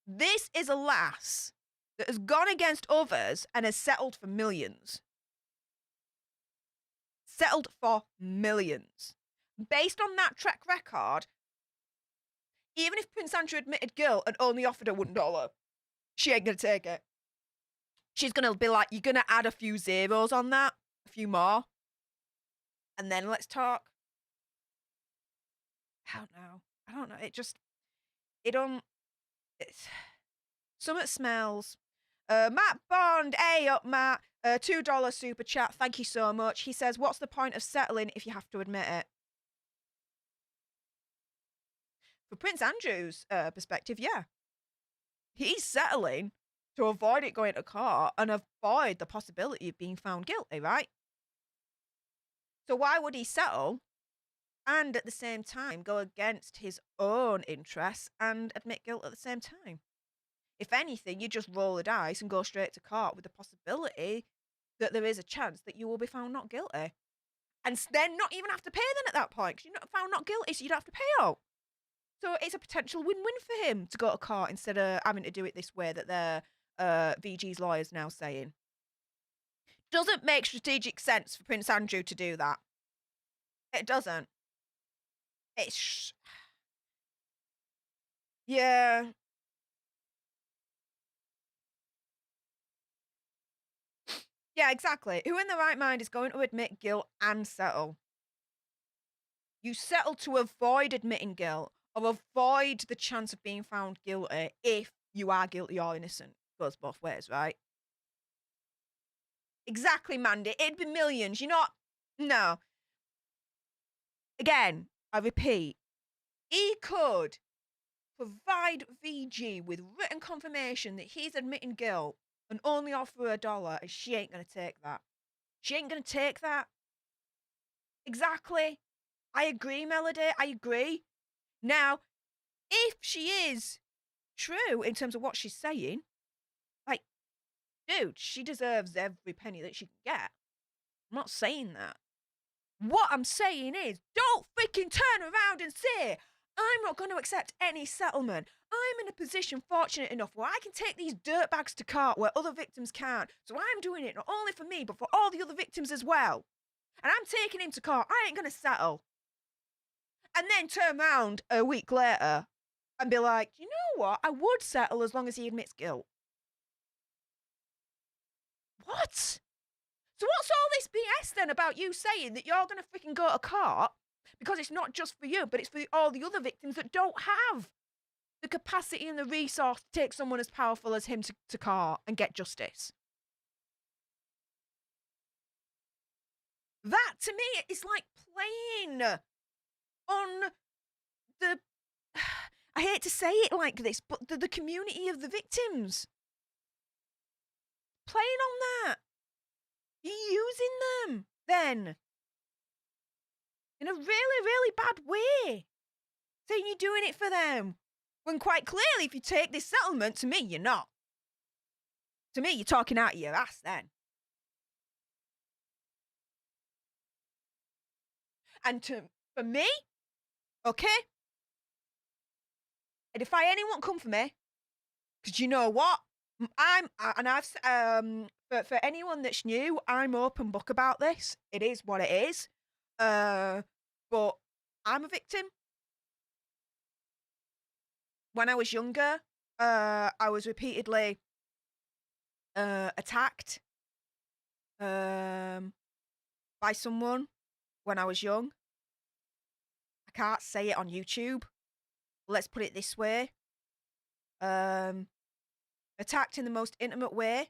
This is a lass that has gone against others and has settled for millions. Settled for millions. Based on that track record, even if Prince Andrew admitted guilt and only offered her $1, she ain't going to take it. She's going to be like, you're going to add a few zeros on that, a few more, and then let's talk. I don't know. Something smells. Matt Bond, hey up, Matt. $2 super chat. Thank you so much. He says, what's the point of settling if you have to admit it? For Prince Andrew's perspective, yeah. He's settling to avoid it going to court and avoid the possibility of being found guilty, right? So why would he settle and at the same time go against his own interests and admit guilt at the same time? If anything, you just roll the dice and go straight to court with the possibility that there is a chance that you will be found not guilty. And then not even have to pay then at that point, because you're not found not guilty, so you don't have to pay out. So it's a potential win-win for him to go to court instead of having to do it this way that their VG's lawyer's now saying. Doesn't make strategic sense for Prince Andrew to do that. It doesn't. It's... Yeah. Yeah, exactly. Who in their right mind is going to admit guilt and settle? You settle to avoid admitting guilt or avoid the chance of being found guilty if you are guilty or innocent. Goes both ways, right? Exactly, Mandy. It'd be millions. You're not... No. Again, I repeat, he could provide VG with written confirmation that he's admitting guilt and only offer her $1, and she ain't going to take that. She ain't going to take that. Exactly. I agree, Melody. I agree. Now, if she is true in terms of what she's saying, like, dude, she deserves every penny that she can get. I'm not saying that. What I'm saying is, don't freaking turn around and say, I'm not going to accept any settlement. I'm in a position fortunate enough where I can take these dirtbags to court where other victims can't. So I'm doing it not only for me, but for all the other victims as well. And I'm taking him to court. I ain't going to settle. And then turn around a week later and be like, you know what? I would settle as long as he admits guilt. What? So what's all this BS then about you saying that you're going to freaking go to court because it's not just for you, but it's for all the other victims that don't have the capacity and the resource to take someone as powerful as him to court and get justice? That, to me, is like playing on the... I hate to say it like this, but the community of the victims. Playing on that. You're using them, then. In a really, really bad way. Saying you're doing it for them. When quite clearly, if you take this settlement, to me, you're not. To me, you're talking out of your ass then. And for me, okay? And if anyone come for me, because you know what? For anyone that's new, I'm open book about this. It is what it is. But I'm a victim. When I was younger, I was repeatedly attacked. by someone when I was young. I can't say it on YouTube. Let's put it this way. Attacked in the most intimate way.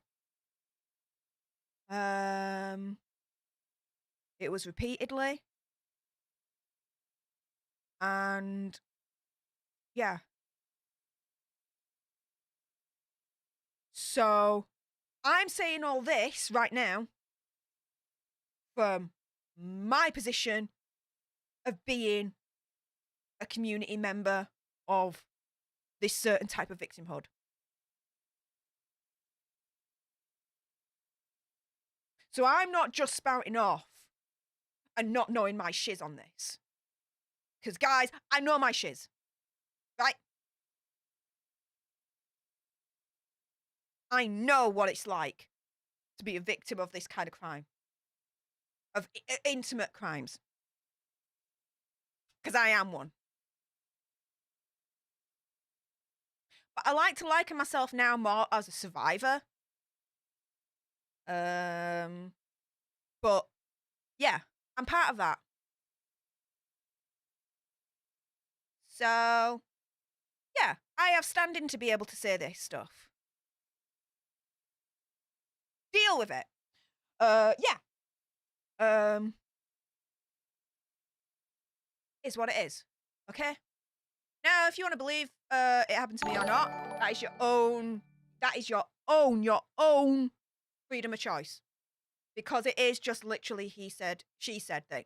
It was repeatedly. And yeah. So I'm saying all this right now from my position of being a community member of this certain type of victimhood. So I'm not just spouting off and not knowing my shiz on this. Because, guys, I know my shiz. Right? I know what it's like to be a victim of this kind of crime. Of intimate crimes. Because I am one. But I like to liken myself now more as a survivor. But, yeah, I'm part of that. So, yeah, I have standing to be able to say this stuff. Deal with it. Yeah. Is what it is. Okay? Now, if you want to believe it happened to me or not, that is your own freedom of choice. Because it is just literally he said, she said thing.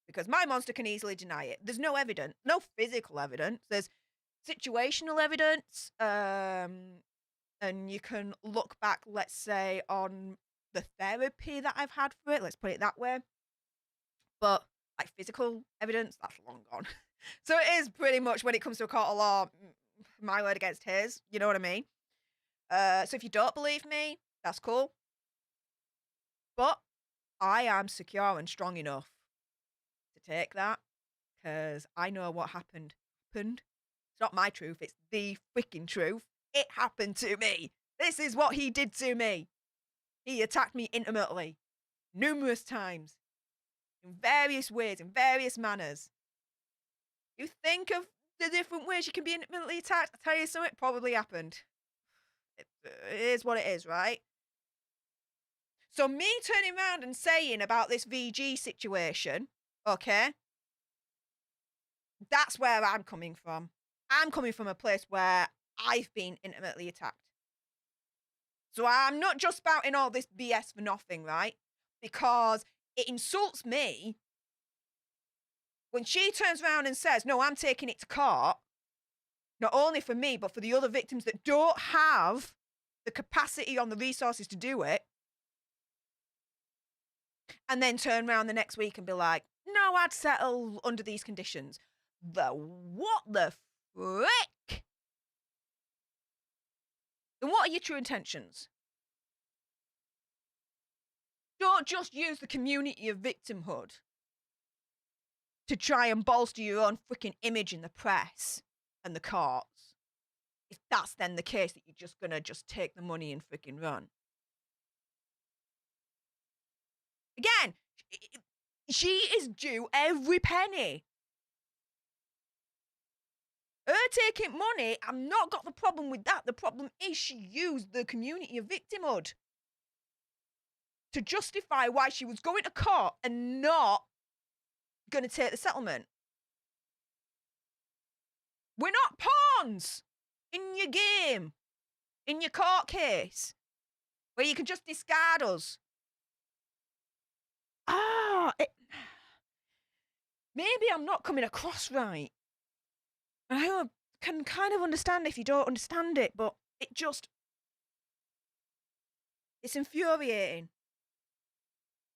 Because my monster can easily deny it. There's no evidence, no physical evidence. There's situational evidence. And you can look back, let's say, on the therapy that I've had for it. Let's put it that way. But like physical evidence, that's long gone. So it is pretty much, when it comes to a court of law, my word against his. You know what I mean? So if you don't believe me, that's cool. But I am secure and strong enough to take that, because I know what happened. It's not my truth, it's the freaking truth. It happened to me. This is what he did to me. He attacked me intimately, numerous times, in various ways, in various manners. You think of the different ways you can be intimately attacked, I tell you something, it probably happened. It is what it is, right? So me turning around and saying about this VG situation, okay, that's where I'm coming from. I'm coming from a place where I've been intimately attacked. So I'm not just spouting all this BS for nothing, right? Because it insults me when she turns around and says, no, I'm taking it to court, not only for me, but for the other victims that don't have the capacity or the resources to do it, and then turn around the next week and be like, no, I'd settle under these conditions. What the frick? And what are your true intentions? Don't just use the community of victimhood to try and bolster your own freaking image in the press and the courts. If that's then the case, that you're just gonna just take the money and freaking run. Again, she is due every penny. Her taking money, I've not got the problem with that. The problem is she used the community of victimhood to justify why she was going to court and not going to take the settlement. We're not pawns in your game, in your court case, where you can just discard us. Maybe I'm not coming across right. I can kind of understand if you don't understand it, but it's infuriating.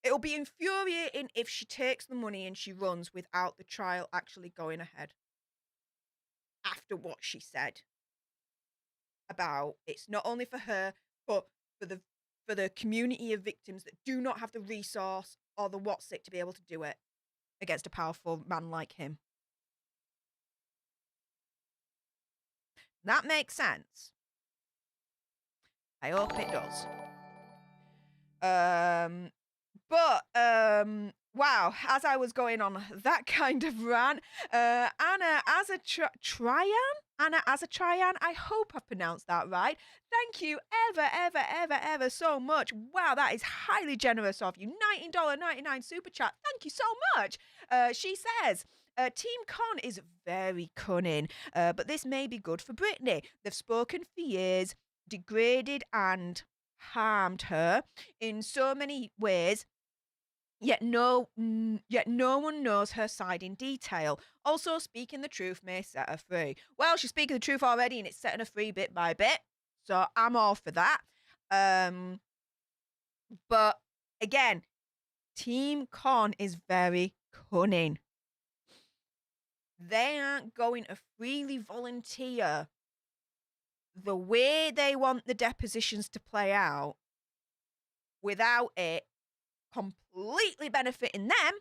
It'll be infuriating if she takes the money and she runs without the trial actually going ahead. After what she said about it's not only for her, but for the community of victims that do not have the resource or the what's it to be able to do it against a powerful man like him. That makes sense. I hope it does. But wow, as I was going on that kind of rant, Anna as a Anna as a Tryan, I hope I pronounced that right. Thank you ever so much. Wow, that is highly generous of you. $19.99 super chat. Thank you so much. She says, Team Con is very cunning, but this may be good for Britney. They've spoken for years, degraded and harmed her in so many ways. Yet no one knows her side in detail. Also, speaking the truth may set her free. Well, she's speaking the truth already, and it's setting her free bit by bit. So I'm all for that. But again, Team Con is very cunning. They aren't going to freely volunteer the way they want the depositions to play out without it completely benefiting them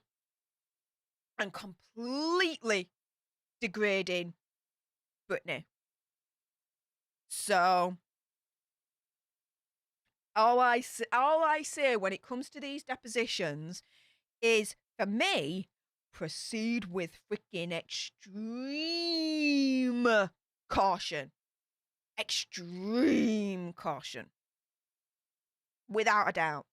and completely degrading Britney. So all I say when it comes to these depositions is, for me, proceed with freaking extreme caution. Extreme caution. Without a doubt.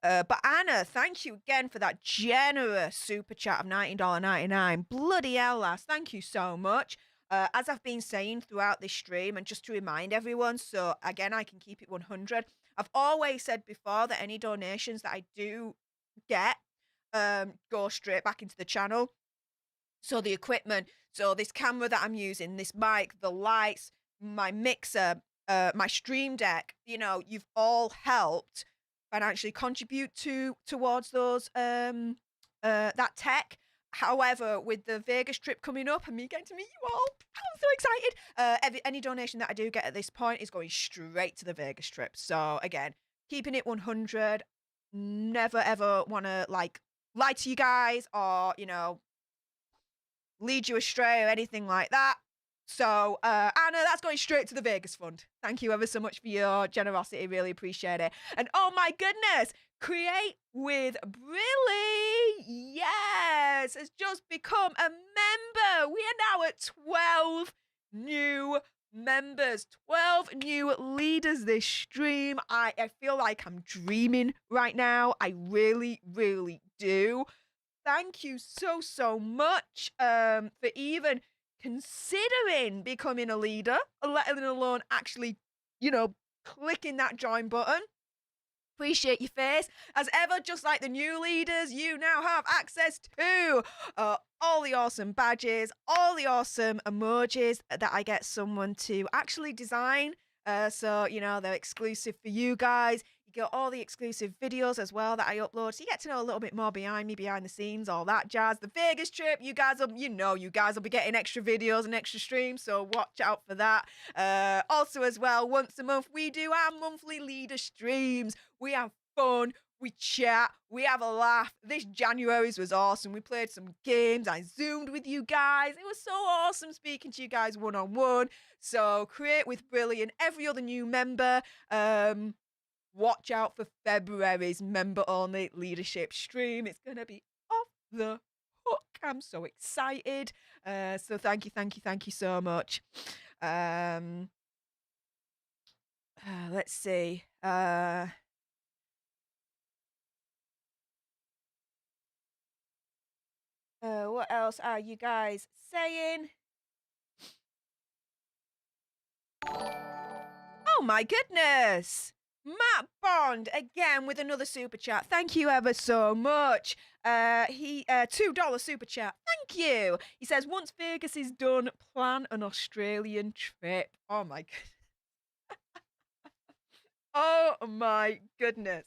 But Anna, thank you again for that generous super chat of $19.99. Bloody hell, lass. Thank you so much. As I've been saying throughout this stream, and just to remind everyone, so again, I can keep it 100. I've always said before that any donations that I do get go straight back into the channel. So the equipment, so this camera that I'm using, this mic, the lights, my mixer, my stream deck, you know, you've all helped financially contribute towards those that tech. However, with the Vegas trip coming up and me getting to meet you all, I'm so excited. Any donation that I do get at this point is going straight to the Vegas trip. So again, keeping it 100. Never ever want to like lie to you guys or, you know, lead you astray or anything like that. So, Anna, that's going straight to the Vegas Fund. Thank you ever so much for your generosity. Really appreciate it. And oh my goodness, Create with Brilly, yes, has just become a member. We are now at 12 new members, 12 new leaders this stream. I feel like I'm dreaming right now. I really, really do. Thank you so much for even considering becoming a leader, let alone actually, you know, clicking that join button. Appreciate your face. As ever, just like the new leaders, you now have access to all the awesome badges, all the awesome emojis that I get someone to actually design. So, you know, they're exclusive for you guys. You get all the exclusive videos as well that I upload. So you get to know a little bit more behind me, behind the scenes, all that jazz. The Vegas trip, you guys will be getting extra videos and extra streams. So watch out for that. Also as well, once a month, we do our monthly leader streams. We have fun. We chat, we have a laugh. This January's was awesome. We played some games. I Zoomed with you guys. It was so awesome speaking to you guys one-on-one. So Create with Brilliant, every other new member. Watch out for February's member-only leadership stream. It's going to be off the hook. I'm so excited. So thank you so much. Let's see. What else are you guys saying? Oh my goodness! Matt Bond again with another super chat. Thank you ever so much. He $2 super chat. Thank you. He says, once Vegas is done, plan an Australian trip. Oh my goodness. Oh my goodness.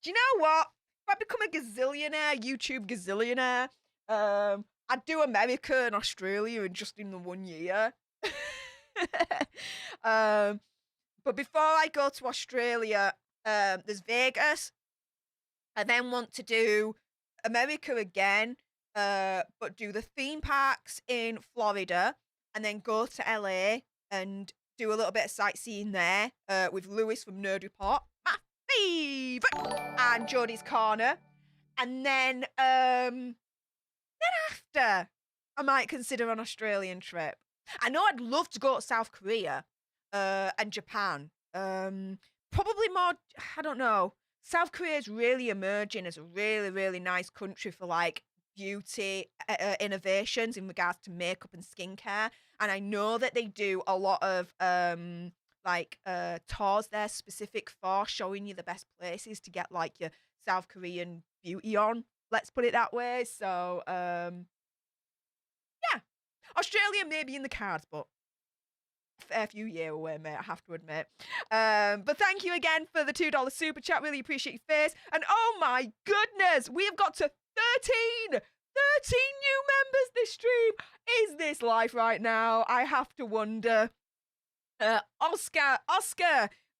Do you know what? If I become a gazillionaire, YouTube gazillionaire, I'd do America and Australia in just in the 1 year. But before I go to Australia, there's Vegas. I then want to do America again, but do the theme parks in Florida, and then go to LA and do a little bit of sightseeing there with Lewis from Nerd Report, my Steve and Jodie's Corner. And then after, I might consider an Australian trip. I know I'd love to go to South Korea and Japan. Probably more, I don't know. South Korea is really emerging as a really, really nice country for like beauty innovations in regards to makeup and skincare. And I know that they do a lot of tours there specific for showing you the best places to get like your South Korean beauty on. Let's put it that way. So, yeah. Australia may be in the cards, but a fair few years away, mate, I have to admit. But thank you again for the $2 super chat. Really appreciate your face. And oh my goodness, we have got to 13 new members this stream. Is this life right now? I have to wonder. Oscar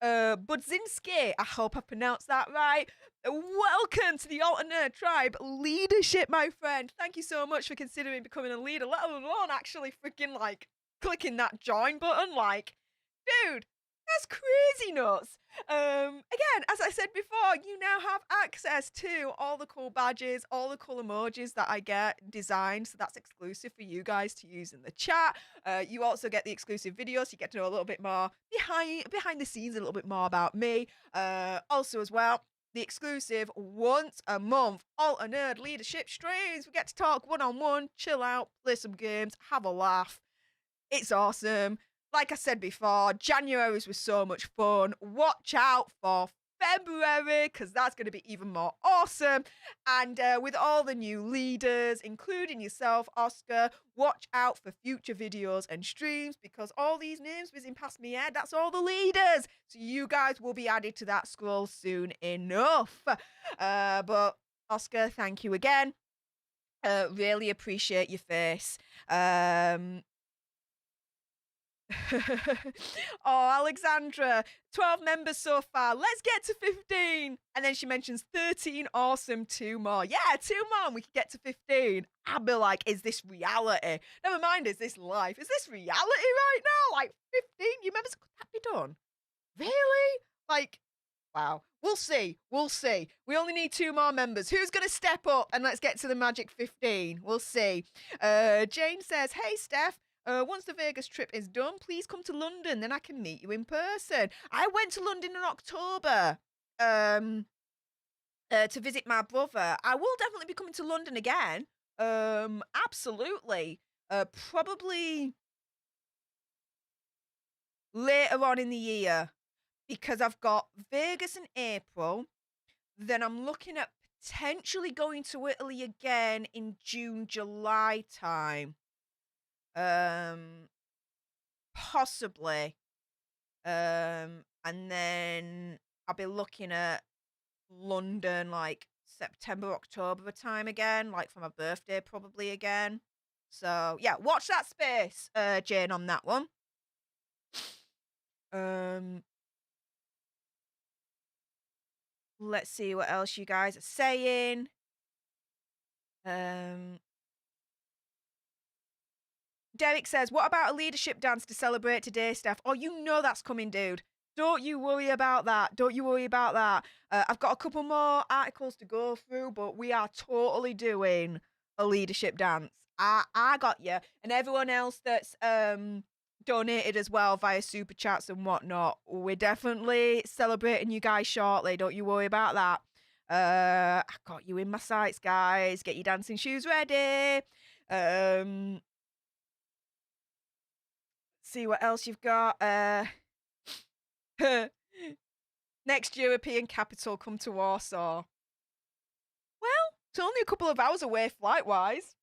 Budzinski, I hope I pronounced that right. Welcome to the Alternate Tribe leadership, my friend. Thank you so much for considering becoming a leader, let alone actually freaking like clicking that join button. Like, dude, that's crazy nuts. Again, as I said before, you now have access to all the cool badges, all the cool emojis that I get designed. So that's exclusive for you guys to use in the chat. You also get the exclusive videos. You get to know a little bit more behind the scenes, a little bit more about me. Also as well, the exclusive once a month Alt a Nerd leadership streams. We get to talk one-on-one, chill out, play some games, have a laugh. It's awesome. Like I said before, January's was so much fun. Watch out for February, because that's going to be even more awesome. And with all the new leaders, including yourself, Oscar, watch out for future videos and streams, because all these names whizzing past me head, that's all the leaders. So you guys will be added to that scroll soon enough. But Oscar, thank you again. Really appreciate your face. Oh, Alexandra, 12 members so far. Let's get to 15. And then she mentions 13. Awesome. 2 more. Yeah, 2 more and we can get to 15. I'll be like, is this reality? Never mind, is this life? Is this reality right now? Like 15 new members? Could that be done? Really? Like, wow. We'll see. We'll see. We only need 2 more members. Who's going to step up? And let's get to the magic 15. We'll see. Jane says, hey, Stef. Once the Vegas trip is done, please come to London, then I can meet you in person. I went to London in October to visit my brother. I will definitely be coming to London again. Absolutely. Probably later on in the year, because I've got Vegas in April. Then I'm looking at potentially going to Italy again in June, July time. Possibly. And then I'll be looking at London like September, October time again, like for my birthday probably again. So yeah, watch that space, Jane, on that one. Let's see what else you guys are saying. Derek says, what about a leadership dance to celebrate today, Stef? Oh, you know that's coming, dude. Don't you worry about that. Don't you worry about that. I've got a couple more articles to go through, but we are totally doing a leadership dance. I got you. And everyone else that's donated as well via super chats and whatnot, we're definitely celebrating you guys shortly. Don't you worry about that. I got you in my sights, guys. Get your dancing shoes ready. See what else you've got. Next European capital, come to Warsaw. Well, it's only a couple of hours away flight-wise.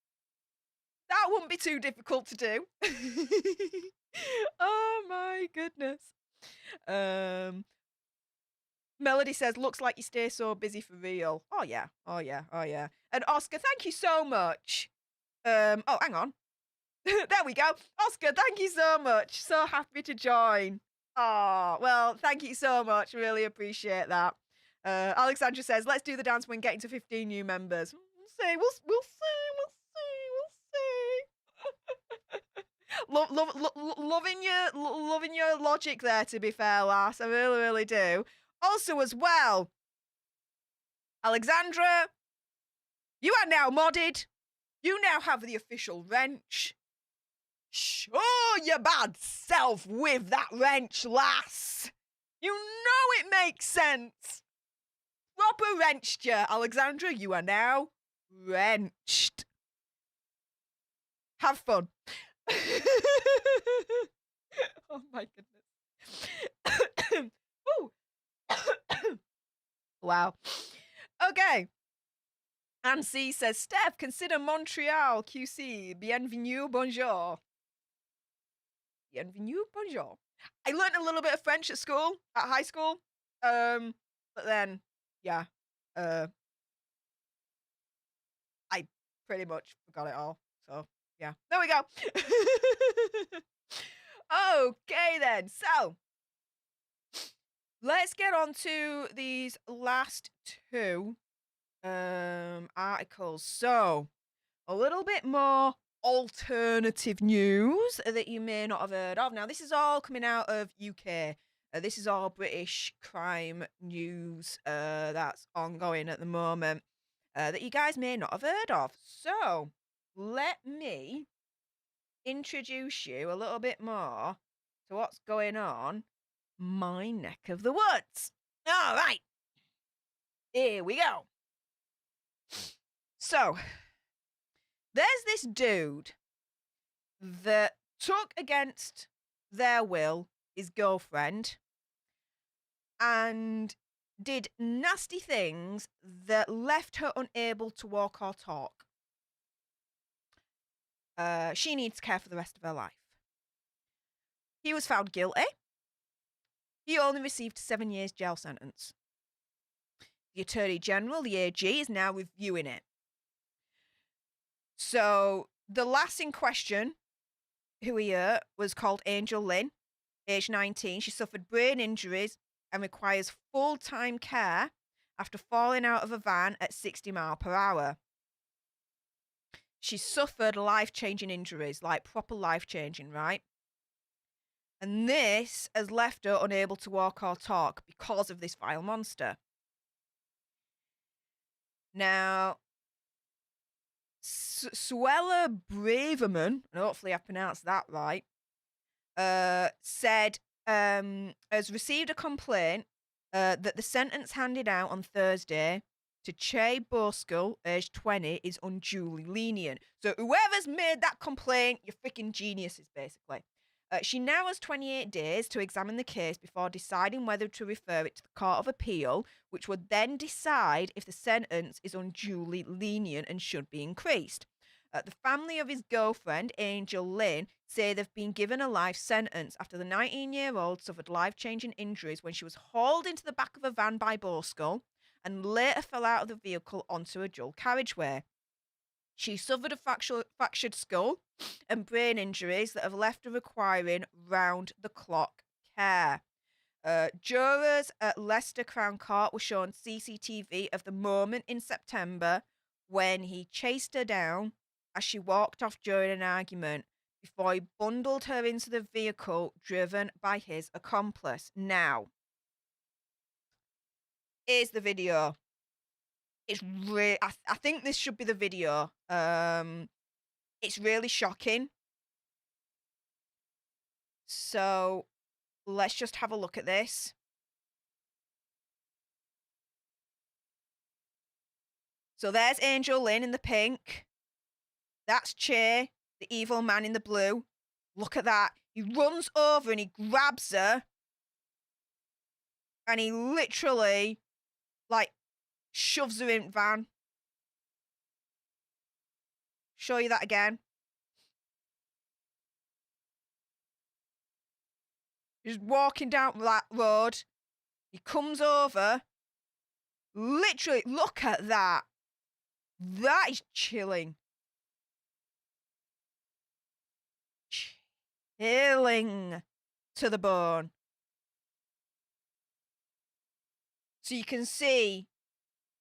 That wouldn't be too difficult to do. Oh my goodness. Melody says, looks like you stay so busy for real. Oh yeah, oh yeah, oh yeah. And Oscar, thank you so much. Oh, hang on. There we go. Oscar, thank you so much. So happy to join. Oh, well, thank you so much. Really appreciate that. Alexandra says, let's do the dance when getting to 15 new members. We'll see. We'll see. Loving your logic there, to be fair, lass. I really, really do. Also, as well, Alexandra, you are now modded. You now have the official wrench. Show your bad self with that wrench, lass. You know it makes sense. Proper wrenched you, Alexandra. You are now wrenched. Have fun. Oh my goodness. Ooh. Wow. Okay. Nancy says, Steph, consider Montreal, QC. Bienvenue, bonjour. Bienvenue, bonjour. I learned a little bit of French at school, at high school. But then, yeah. I pretty much forgot it all. So, yeah. There we go. Okay, then. So, let's get on to these last two articles. So, a little bit more alternative news that you may not have heard of. Now, this is all coming out of UK. This is all British crime news that's ongoing at the moment that you guys may not have heard of. So, let me introduce you a little bit more to what's going on my neck of the woods. All right. Here we go. So, there's this dude that took against their will his girlfriend and did nasty things that left her unable to walk or talk. She needs care for the rest of her life. He was found guilty. He only received 7 years jail sentence. The Attorney General, the AG, is now reviewing it. So the lass in question, who he hurt, was called Angel Lynn, age 19. She suffered brain injuries and requires full-time care after falling out of a van at 60 miles per hour. She suffered life-changing injuries, like proper life-changing, right? And this has left her unable to walk or talk because of this vile monster. Now, Suella Braverman, and hopefully I pronounced that right, said has received a complaint that the sentence handed out on Thursday to Che Boskull, aged 20, is unduly lenient. So whoever's made that complaint, you're freaking geniuses, basically. She now has 28 days to examine the case before deciding whether to refer it to the Court of Appeal, which would then decide if the sentence is unduly lenient and should be increased. The family of his girlfriend, Angel Lynn, say they've been given a life sentence after the 19-year-old suffered life-changing injuries when she was hauled into the back of a van by Boskull and later fell out of the vehicle onto a dual carriageway. She suffered a fractured skull and brain injuries that have left her requiring round-the-clock care. Jurors at Leicester Crown Court were shown CCTV of the moment in September when he chased her down as she walked off during an argument before he bundled her into the vehicle driven by his accomplice. Now, here's the video. It's really, I think this should be the video. It's really shocking. So let's just have a look at this. So there's Angel Lynn in the pink. That's Che, the evil man in the blue. Look at that. He runs over and he grabs her. And he literally, like, shoves her in van. Show you that again. He's walking down that road. He comes over. Literally, look at that. That is chilling. Chilling to the bone. So you can see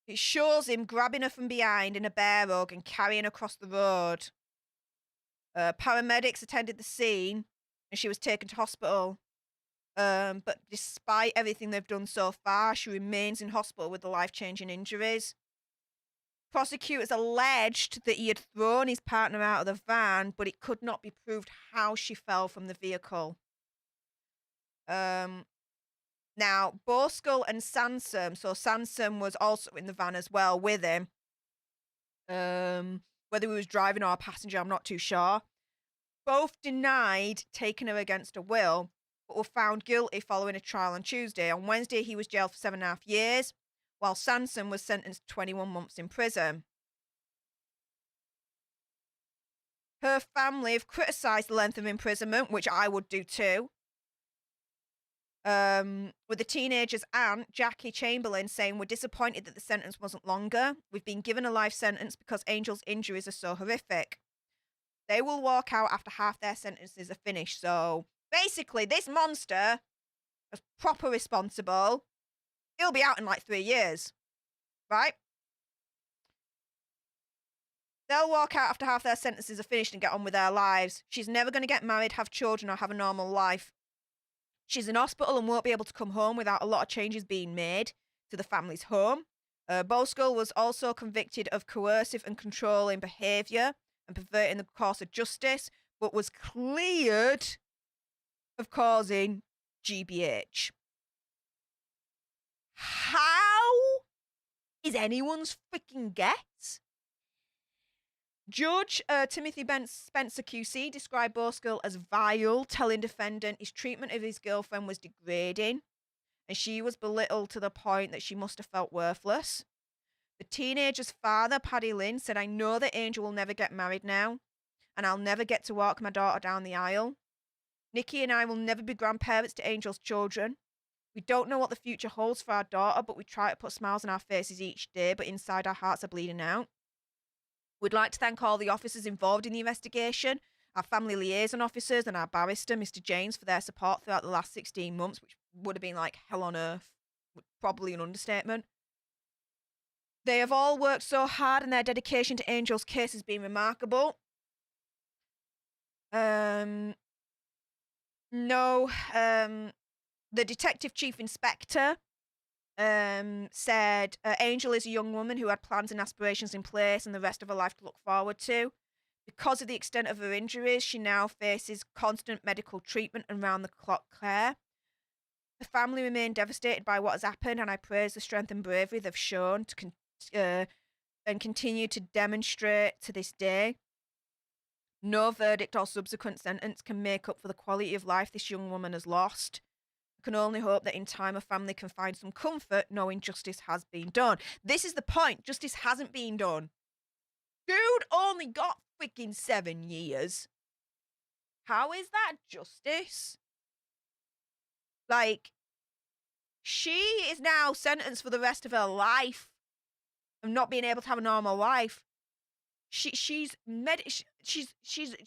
it shows him grabbing her from behind in a bear hug and carrying her across the road. Paramedics attended the scene and she was taken to hospital. But despite everything they've done so far, she remains in hospital with the life-changing injuries. Prosecutors alleged that he had thrown his partner out of the van, but it could not be proved how she fell from the vehicle. Now, Boskull and Sansom, so Sansom was also in the van as well with him. Whether he was driving or a passenger, I'm not too sure. Both denied taking her against her will, but were found guilty following a trial on Tuesday. On Wednesday, he was jailed for 7.5 years, while Sansom was sentenced to 21 months in prison. Her family have criticised the length of imprisonment, which I would do too. With the teenager's aunt, Jackie Chamberlain, saying, "We're disappointed that the sentence wasn't longer. We've been given a life sentence because Angel's injuries are so horrific. They will walk out after half their sentences are finished." So basically, this monster is proper responsible. He'll be out in like 3 years, right? They'll walk out after half their sentences are finished and get on with their lives. She's never going to get married, have children, or have a normal life. She's in hospital and won't be able to come home without a lot of changes being made to the family's home. Boskull was also convicted of coercive and controlling behaviour and perverting the course of justice, but was cleared of causing GBH. How is anyone's freaking guess? Judge Timothy Spencer QC described Boskull as vile, telling defendant his treatment of his girlfriend was degrading, and she was belittled to the point that she must have felt worthless. The teenager's father, Paddy Lynn, said, "I know that Angel will never get married now, and I'll never get to walk my daughter down the aisle. Nikki and I will never be grandparents to Angel's children. We don't know what the future holds for our daughter, but we try to put smiles on our faces each day, but inside our hearts are bleeding out. We'd like to thank all the officers involved in the investigation, our family liaison officers and our barrister, Mr. James, for their support throughout the last 16 months, which would have been like hell on earth, probably an understatement. They have all worked so hard and their dedication to Angel's case has been remarkable. The detective chief inspector said Angel is a young woman who had plans and aspirations in place and the rest of her life to look forward to. Because of the extent of her injuries, she now faces constant medical treatment and round-the-clock care. The family remain devastated by what has happened, and I praise the strength and bravery they've shown and continue to demonstrate to this day. No verdict or subsequent sentence can make up for the quality of life this young woman has lost. Can only hope that in time a family can find some comfort knowing justice has been done. This is the point. Justice hasn't been done. Dude only got freaking 7 years. How is that justice? Like, she is now sentenced for the rest of her life of not being able to have a normal life. She's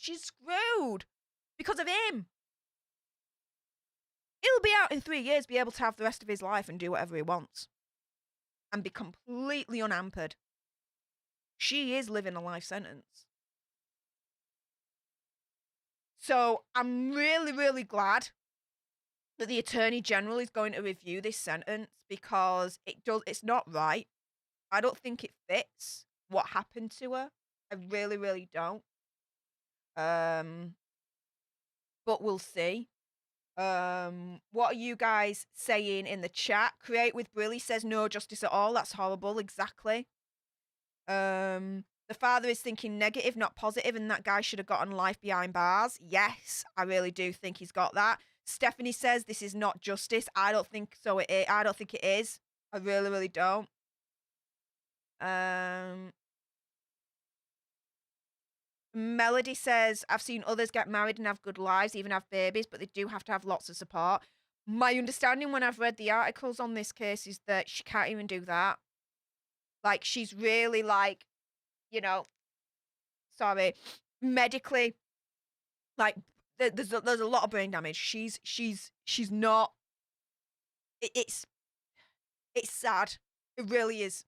screwed because of him. He'll be out in 3 years, be able to have the rest of his life and do whatever he wants. And be completely unhampered. She is living a life sentence. So I'm really, really glad that the Attorney General is going to review this sentence because it's not right. I don't think it fits what happened to her. I really, really don't. But we'll see. What are you guys saying in the chat? Create with Brilly says no justice at all. That's horrible. Exactly. The father is thinking negative, not positive, and that guy should have gotten life behind bars. Yes, I really do think he's got that. Stephanie says this is not justice. I don't think so. I don't think it is. I really, really don't. Melody says, I've seen others get married and have good lives, even have babies, but they do have to have lots of support. My understanding when I've read the articles on this case is that she can't even do that. Like, she's really like, you know, sorry, medically, like, there's a lot of brain damage. She's not, it's sad. It really is.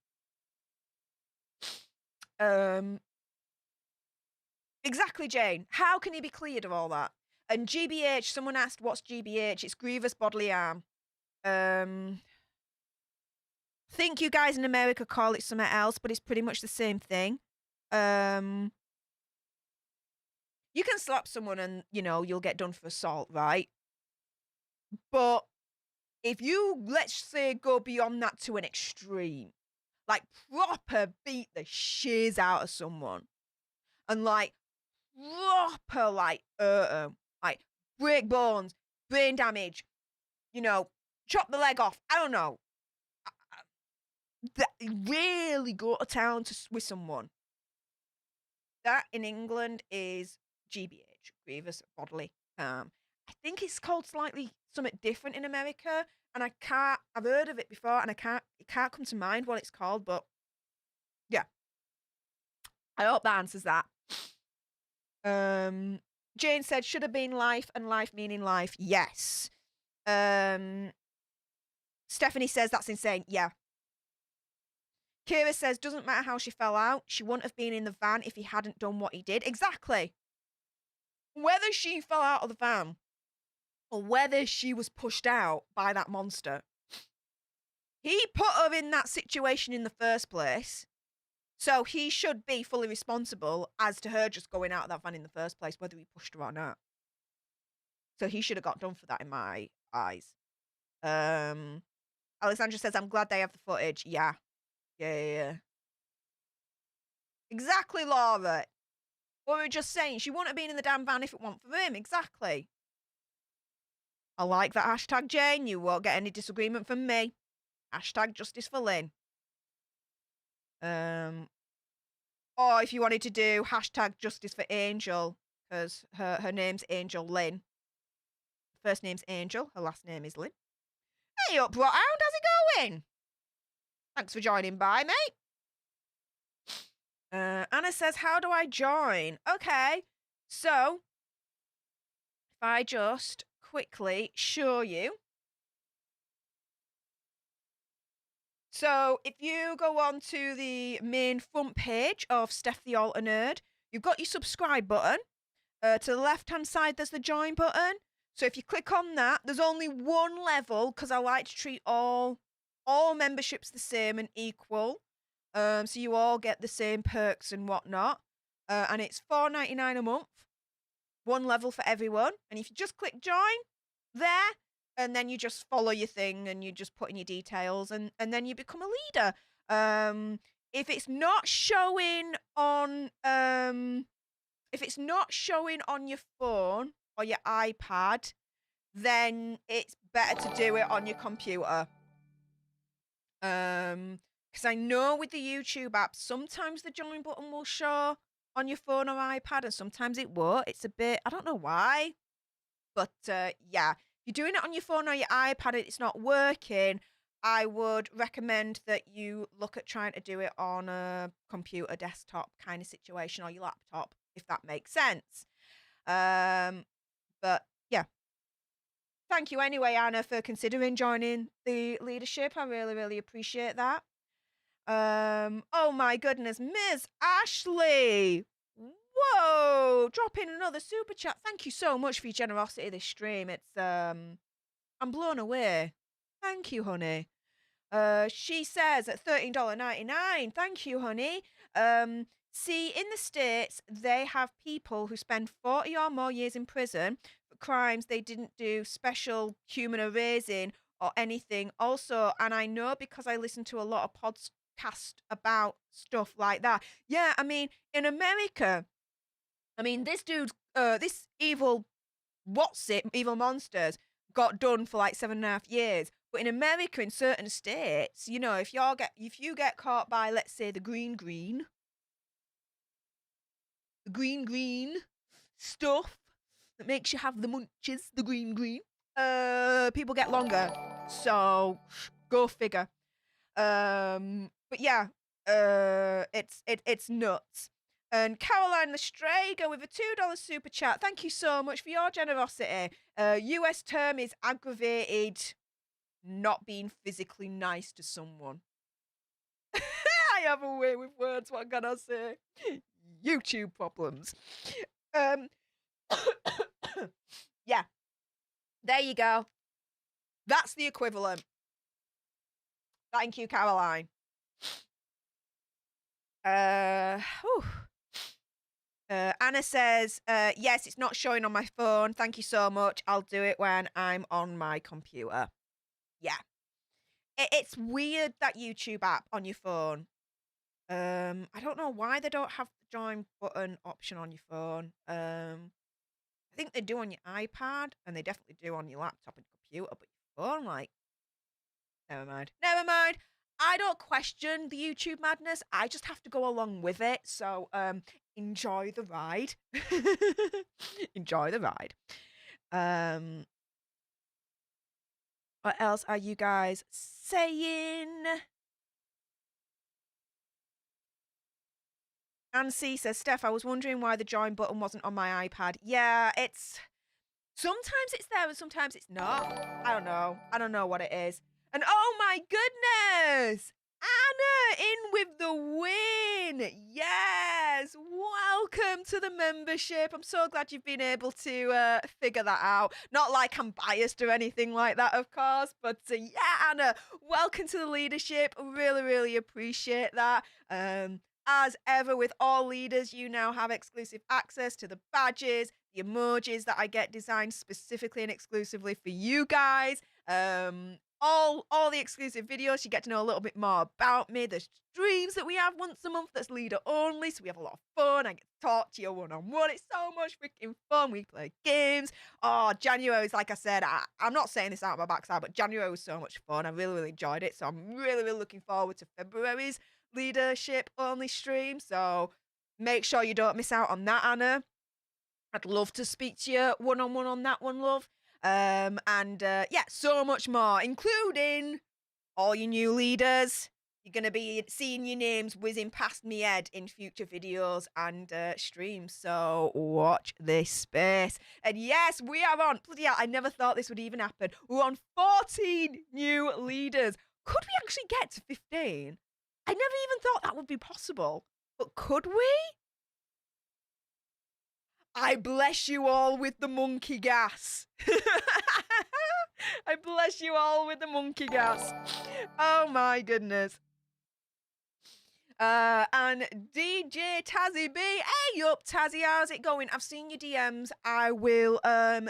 Exactly, Jane. How can he be cleared of all that? And GBH, someone asked, what's GBH? It's grievous bodily harm. Think you guys in America call it something else, but it's pretty much the same thing. You can slap someone and, you know, you'll get done for assault, right? But if you, let's say, go beyond that to an extreme, like proper beat the shiz out of someone and like proper like break bones, brain damage, you know, chop the leg off, I don't know, that really go to town with someone, that in England is GBH, grievous bodily harm. I think it's called slightly something different in America, and I've heard of it before, and it can't come to mind what it's called, but yeah. I hope that answers that. Jane said, should have been life and life meaning life. Yes. Stephanie says, that's insane. Yeah. Kira says, doesn't matter how she fell out. She wouldn't have been in the van if he hadn't done what he did. Exactly. Whether she fell out of the van or whether she was pushed out by that monster, he put her in that situation in the first place. So he should be fully responsible as to her just going out of that van in the first place, whether he pushed her or not. So he should have got done for that in my eyes. Alexandra says, I'm glad they have the footage. Yeah. Yeah. Exactly, Laura. What we were just saying, she wouldn't have been in the damn van if it weren't for him. Exactly. I like that hashtag, Jane. You won't get any disagreement from me. Hashtag justice for Lynn. Or if you wanted to do hashtag justice for Angel, because her name's Angel Lynn. First name's Angel, her last name is Lynn. Hey up, Rothound, how's it going? Thanks for joining by, mate. Anna says, how do I join? Okay, so if I just quickly show you. So if you go on to the main front page of Stef the Alter Nerd, you've got your subscribe button. To the left-hand side, there's the join button. So if you click on that, there's only one level because I like to treat all memberships the same and equal. So you all get the same perks and whatnot. And it's $4.99 a month. One level for everyone. And if you just click join there, and then you just follow your thing and you just put in your details and then you become a leader. If it's not showing on your phone or your iPad, then it's better to do it on your computer. Because I know with the YouTube app, sometimes the join button will show on your phone or iPad and sometimes it won't. It's a bit, I don't know why. But yeah, if you're doing it on your phone or your iPad and it's not working, I would recommend that you look at trying to do it on a computer, desktop kind of situation or your laptop, if that makes sense. But yeah. Thank you anyway, Anna, for considering joining the leadership. I really, really appreciate that. Oh my goodness, Ms. Ashley. Whoa, drop in another super chat. Thank you so much for your generosity this stream. It's I'm blown away. Thank you, honey. She says at $13.99. Thank you, honey. See, in the States, they have people who spend 40 or more years in prison for crimes they didn't do, special human erasing or anything. Also, and I know because I listen to a lot of podcasts about stuff like that. Yeah, I mean, in America, this dude, this evil monsters got done for like 7.5 years. But in America, in certain states, you know, if you get caught by, let's say, the green stuff that makes you have the munchies, the green, people get longer. So go figure. But yeah, it's nuts. And Caroline Lestrega with a $2 super chat. Thank you so much for your generosity. US term is aggravated not being physically nice to someone. I have a way with words, what can I say? YouTube problems. Yeah, there you go. That's the equivalent. Thank you, Caroline. Anna says, yes, it's not showing on my phone. Thank you so much. I'll do it when I'm on my computer. Yeah. It's weird, that YouTube app on your phone. I don't know why they don't have the join button option on your phone. I think they do on your iPad, and they definitely do on your laptop and computer, but your phone, like, never mind. Never mind. I don't question the YouTube madness. I just have to go along with it. So, enjoy the ride. Enjoy the ride. What else are you guys saying? Nancy says, Stef, I was wondering why the join button wasn't on my iPad. Yeah, sometimes it's there and sometimes it's not. I don't know. I don't know what it is. And oh my goodness, Anna in with the win. Yes, welcome to the membership. I'm so glad you've been able to figure that out. Not like I'm biased or anything like that, of course, but yeah, Anna, welcome to the leadership. Really, really appreciate that. As ever with all leaders, you now have exclusive access to the badges, the emojis that I get designed specifically and exclusively for you guys. All the exclusive videos, you get to know a little bit more about me. The streams that we have once a month that's leader only, so we have a lot of fun. I get to talk to you one-on-one. It's so much freaking fun. We play games. Oh, January is, like I said, I'm not saying this out of my backside, but January was so much fun. I really, really enjoyed it. So I'm really, really looking forward to February's leadership only stream. So make sure you don't miss out on that, Anna. I'd love to speak to you one-on-one on that one, love. Yeah, so much more, including all your new leaders. You're going to be seeing your names whizzing past me head in future videos and streams. So watch this space. And yes, we are on. Bloody hell, I never thought this would even happen. We're on 14 new leaders. Could we actually get to 15? I never even thought that would be possible. But could we? I bless you all with the monkey gas. I bless you all with the monkey gas. Oh my goodness. And DJ Tazzy B, hey up Tazzy, how's it going? I've seen your DMs. I will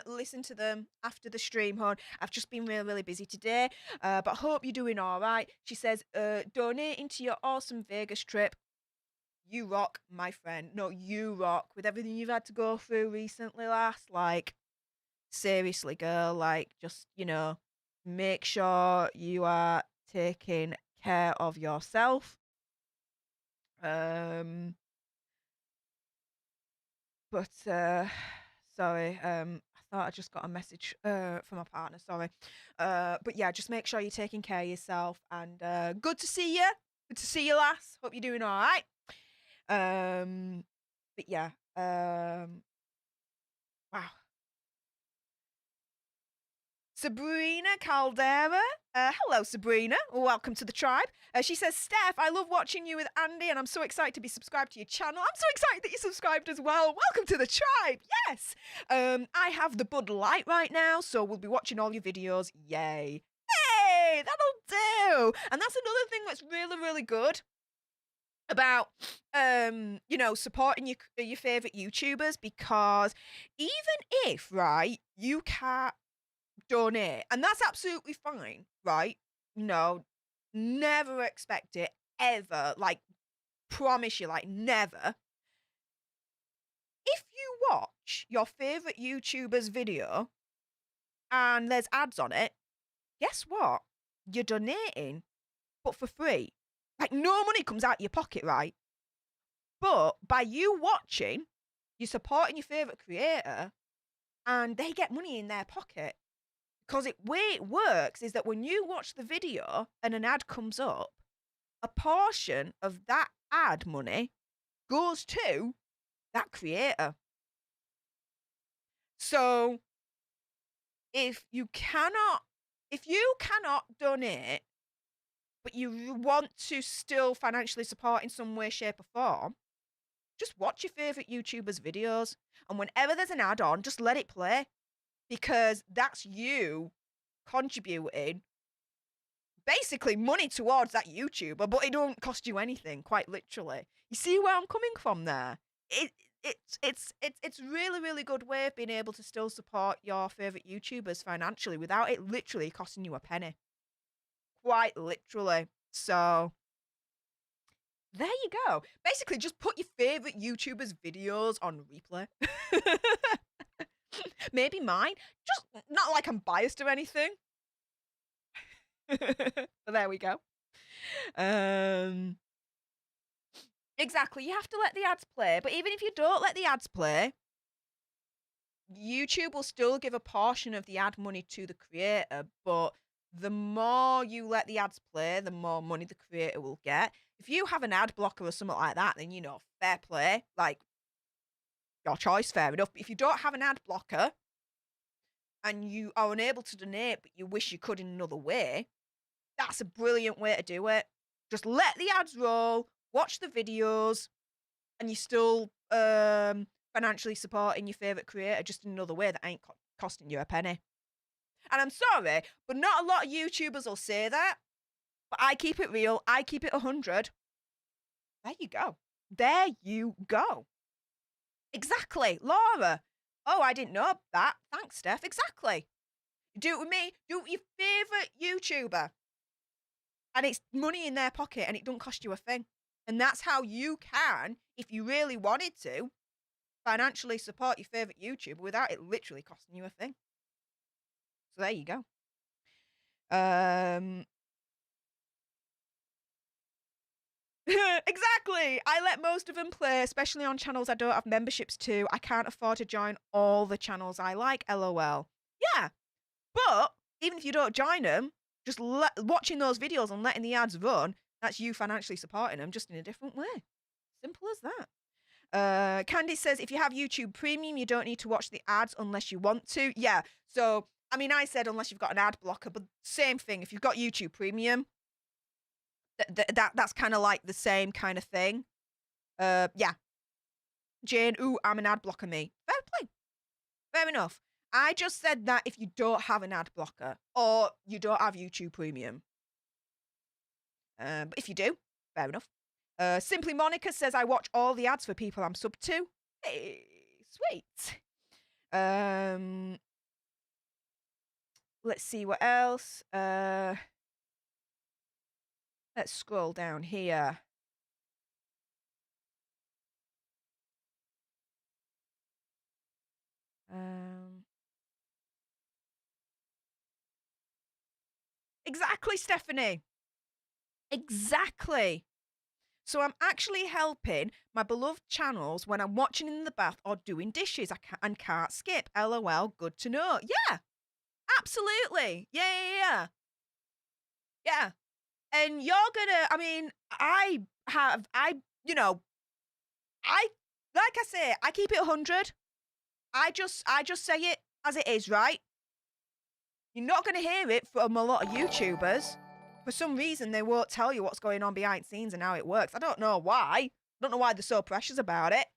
listen to them after the stream, hon. I've just been really, really busy today, but I hope you're doing all right. She says, donating to your awesome Vegas trip. You rock, my friend. No, you rock with everything you've had to go through recently, lass. Like, seriously, girl. Like, just, make sure you are taking care of yourself. Sorry. I thought I just got a message from my partner. Sorry. But yeah, just make sure you're taking care of yourself. And good to see you. Good to see you, lass. Hope you're doing all right. But yeah, wow. Sabrina Caldera. Hello, Sabrina. Welcome to the tribe. She says, Steph, I love watching you with Andy, and I'm so excited to be subscribed to your channel. I'm so excited that you're subscribed as well. Welcome to the tribe. Yes. I have the Bud Light right now, so we'll be watching all your videos. Yay. Hey, that'll do. And that's another thing that's really, really good about supporting your favorite YouTubers, because even if, right, you can't donate, and that's absolutely fine, right? Never expect it ever, like, promise you, like, never. If you watch your favorite YouTuber's video and there's ads on it, guess what? You're donating, but for free. Like, no money comes out of your pocket, right? But by you watching, you're supporting your favorite creator, and they get money in their pocket. Because the way it works is that when you watch the video and an ad comes up, a portion of that ad money goes to that creator. So if you cannot donate, but you want to still financially support in some way, shape, or form, Just watch your favorite YouTubers' videos, and whenever there's an ad on, just let it play, because that's you contributing basically money towards that YouTuber, but it don't cost you anything, quite literally. You see where I'm coming from there? It's really, really good way of being able to still support your favorite YouTubers financially without it literally costing you a penny. Quite literally. So there you go. Basically, just put your favorite YouTubers' videos on replay. Maybe mine. Just not like I'm biased or anything. But there we go. Exactly. You have to let the ads play. But even if you don't let the ads play, YouTube will still give a portion of the ad money to the creator. But the more you let the ads play, the more money the creator will get. If you have an ad blocker or something like that, then, you know, fair play. Like, your choice, fair enough. But if you don't have an ad blocker and you are unable to donate, but you wish you could in another way, that's a brilliant way to do it. Just let the ads roll, watch the videos, and you're still financially supporting your favourite creator just in another way that ain't costing you a penny. And I'm sorry, but not a lot of YouTubers will say that. But I keep it real. I keep it 100. There you go. There you go. Exactly. Laura. Oh, I didn't know that. Thanks, Stef. Exactly. Do it with me. Do it with your favourite YouTuber. And it's money in their pocket and it don't cost you a thing. And that's how you can, if you really wanted to, financially support your favourite YouTuber without it literally costing you a thing. So there you go. Exactly. I let most of them play, especially on channels I don't have memberships to. I can't afford to join all the channels I like, LOL. Yeah. But even if you don't join them, just watching those videos and letting the ads run, that's you financially supporting them just in a different way. Simple as that. Candice says, if you have YouTube Premium, you don't need to watch the ads unless you want to. Yeah. So, I mean, I said unless you've got an ad blocker, but same thing. If you've got YouTube Premium, that's kind of like the same kind of thing. Yeah. Jane, ooh, I'm an ad blocker, me. Fair play. Fair enough. I just said that if you don't have an ad blocker or you don't have YouTube Premium. But if you do, fair enough. Simply Monica says, I watch all the ads for people I'm sub to. Hey, sweet. Let's see what else. Let's scroll down here. Exactly, Stephanie. Exactly. So I'm actually helping my beloved channels when I'm watching in the bath or doing dishes and can't skip. LOL, good to know. Yeah, absolutely. Yeah. And you're gonna, I mean, like I say, I keep it 100. I just say it as it is, right? You're not gonna hear it from a lot of YouTubers. For some reason, they won't tell you what's going on behind scenes and how it works. I don't know why. I don't know why they're so precious about it.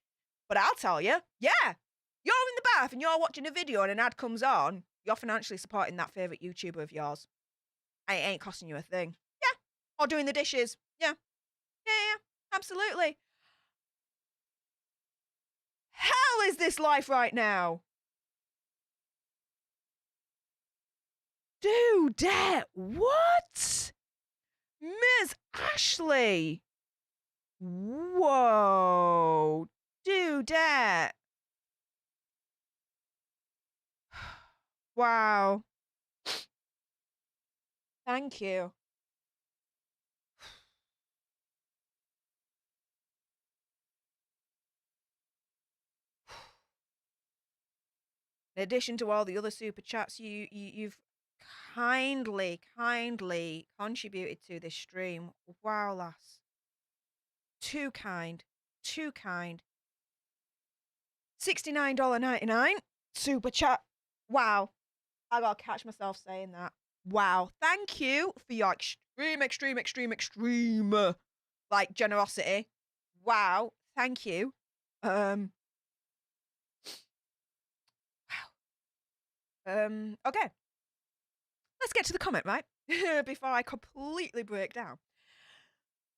But I'll tell you, yeah. You're in the bath and you're watching a video and an ad comes on, you're financially supporting that favourite YouTuber of yours. And it ain't costing you a thing. Yeah. Or doing the dishes. Yeah. Yeah. Absolutely. Hell is this life right now? Dudette, what? Miss Ashley. Whoa. Dudette. Wow. Thank you. In addition to all the other super chats you've kindly contributed to this stream. Wow, lass. Too kind. $69.99 super chat. Wow. I gotta catch myself saying that. Wow. Thank you for your extreme like generosity. Wow. Thank you. Okay. Let's get to the comment, right? Before I completely break down.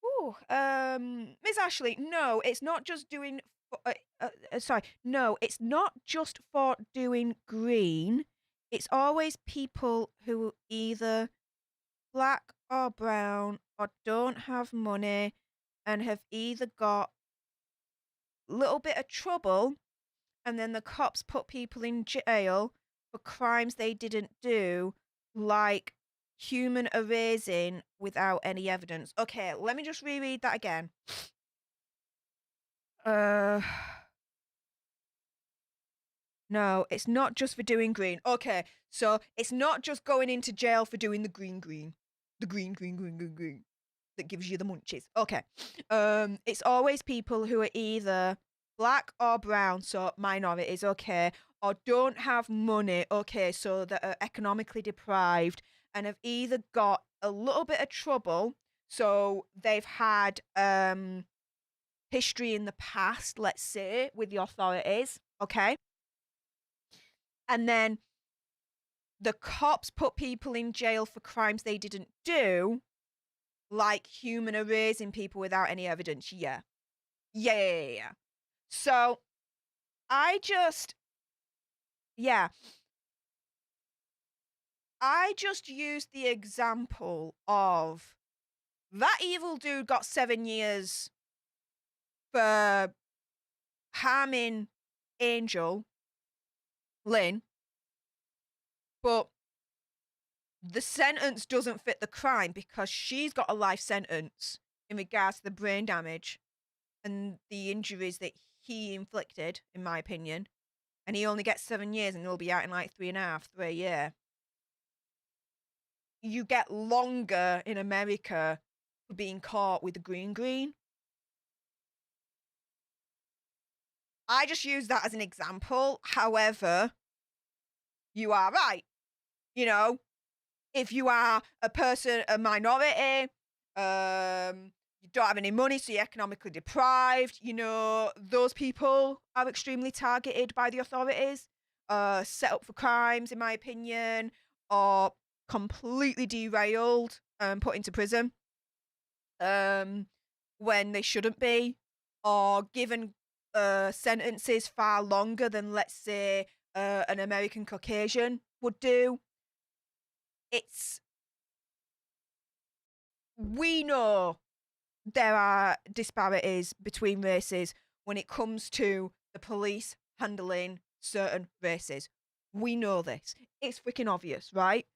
Ooh, Miss Ashley, no, it's not just doing. Sorry, no, it's not just for doing green. It's always people who either black or brown or don't have money and have either got a little bit of trouble and then the cops put people in jail for crimes they didn't do, like human erasing without any evidence. Okay, let me just reread that again. No, it's not just for doing green. Okay, so it's not just going into jail for doing the green. The green that gives you the munchies. Okay. It's always people who are either black or brown, so minorities, okay, or don't have money, okay, so that are economically deprived and have either got a little bit of trouble, so they've had history in the past, let's say, with the authorities, okay? And then the cops put people in jail for crimes they didn't do, like human erasing people without any evidence. Yeah. So I just used the example of that evil dude got 7 years for harming Angel Lynn, but the sentence doesn't fit the crime because she's got a life sentence in regards to the brain damage and the injuries that he inflicted, in my opinion. And he only gets 7 years and he'll be out in like 3.5, 3 a year. You get longer in America for being caught with the green. I just use that as an example. However, you are right. You know, if you are a person, a minority, you don't have any money, so you're economically deprived, you know, those people are extremely targeted by the authorities, set up for crimes, in my opinion, or completely derailed and put into prison when they shouldn't be, or given sentences far longer than, let's say, an American Caucasian would do. We know there are disparities between races when it comes to the police handling certain races. We know this. It's freaking obvious, right?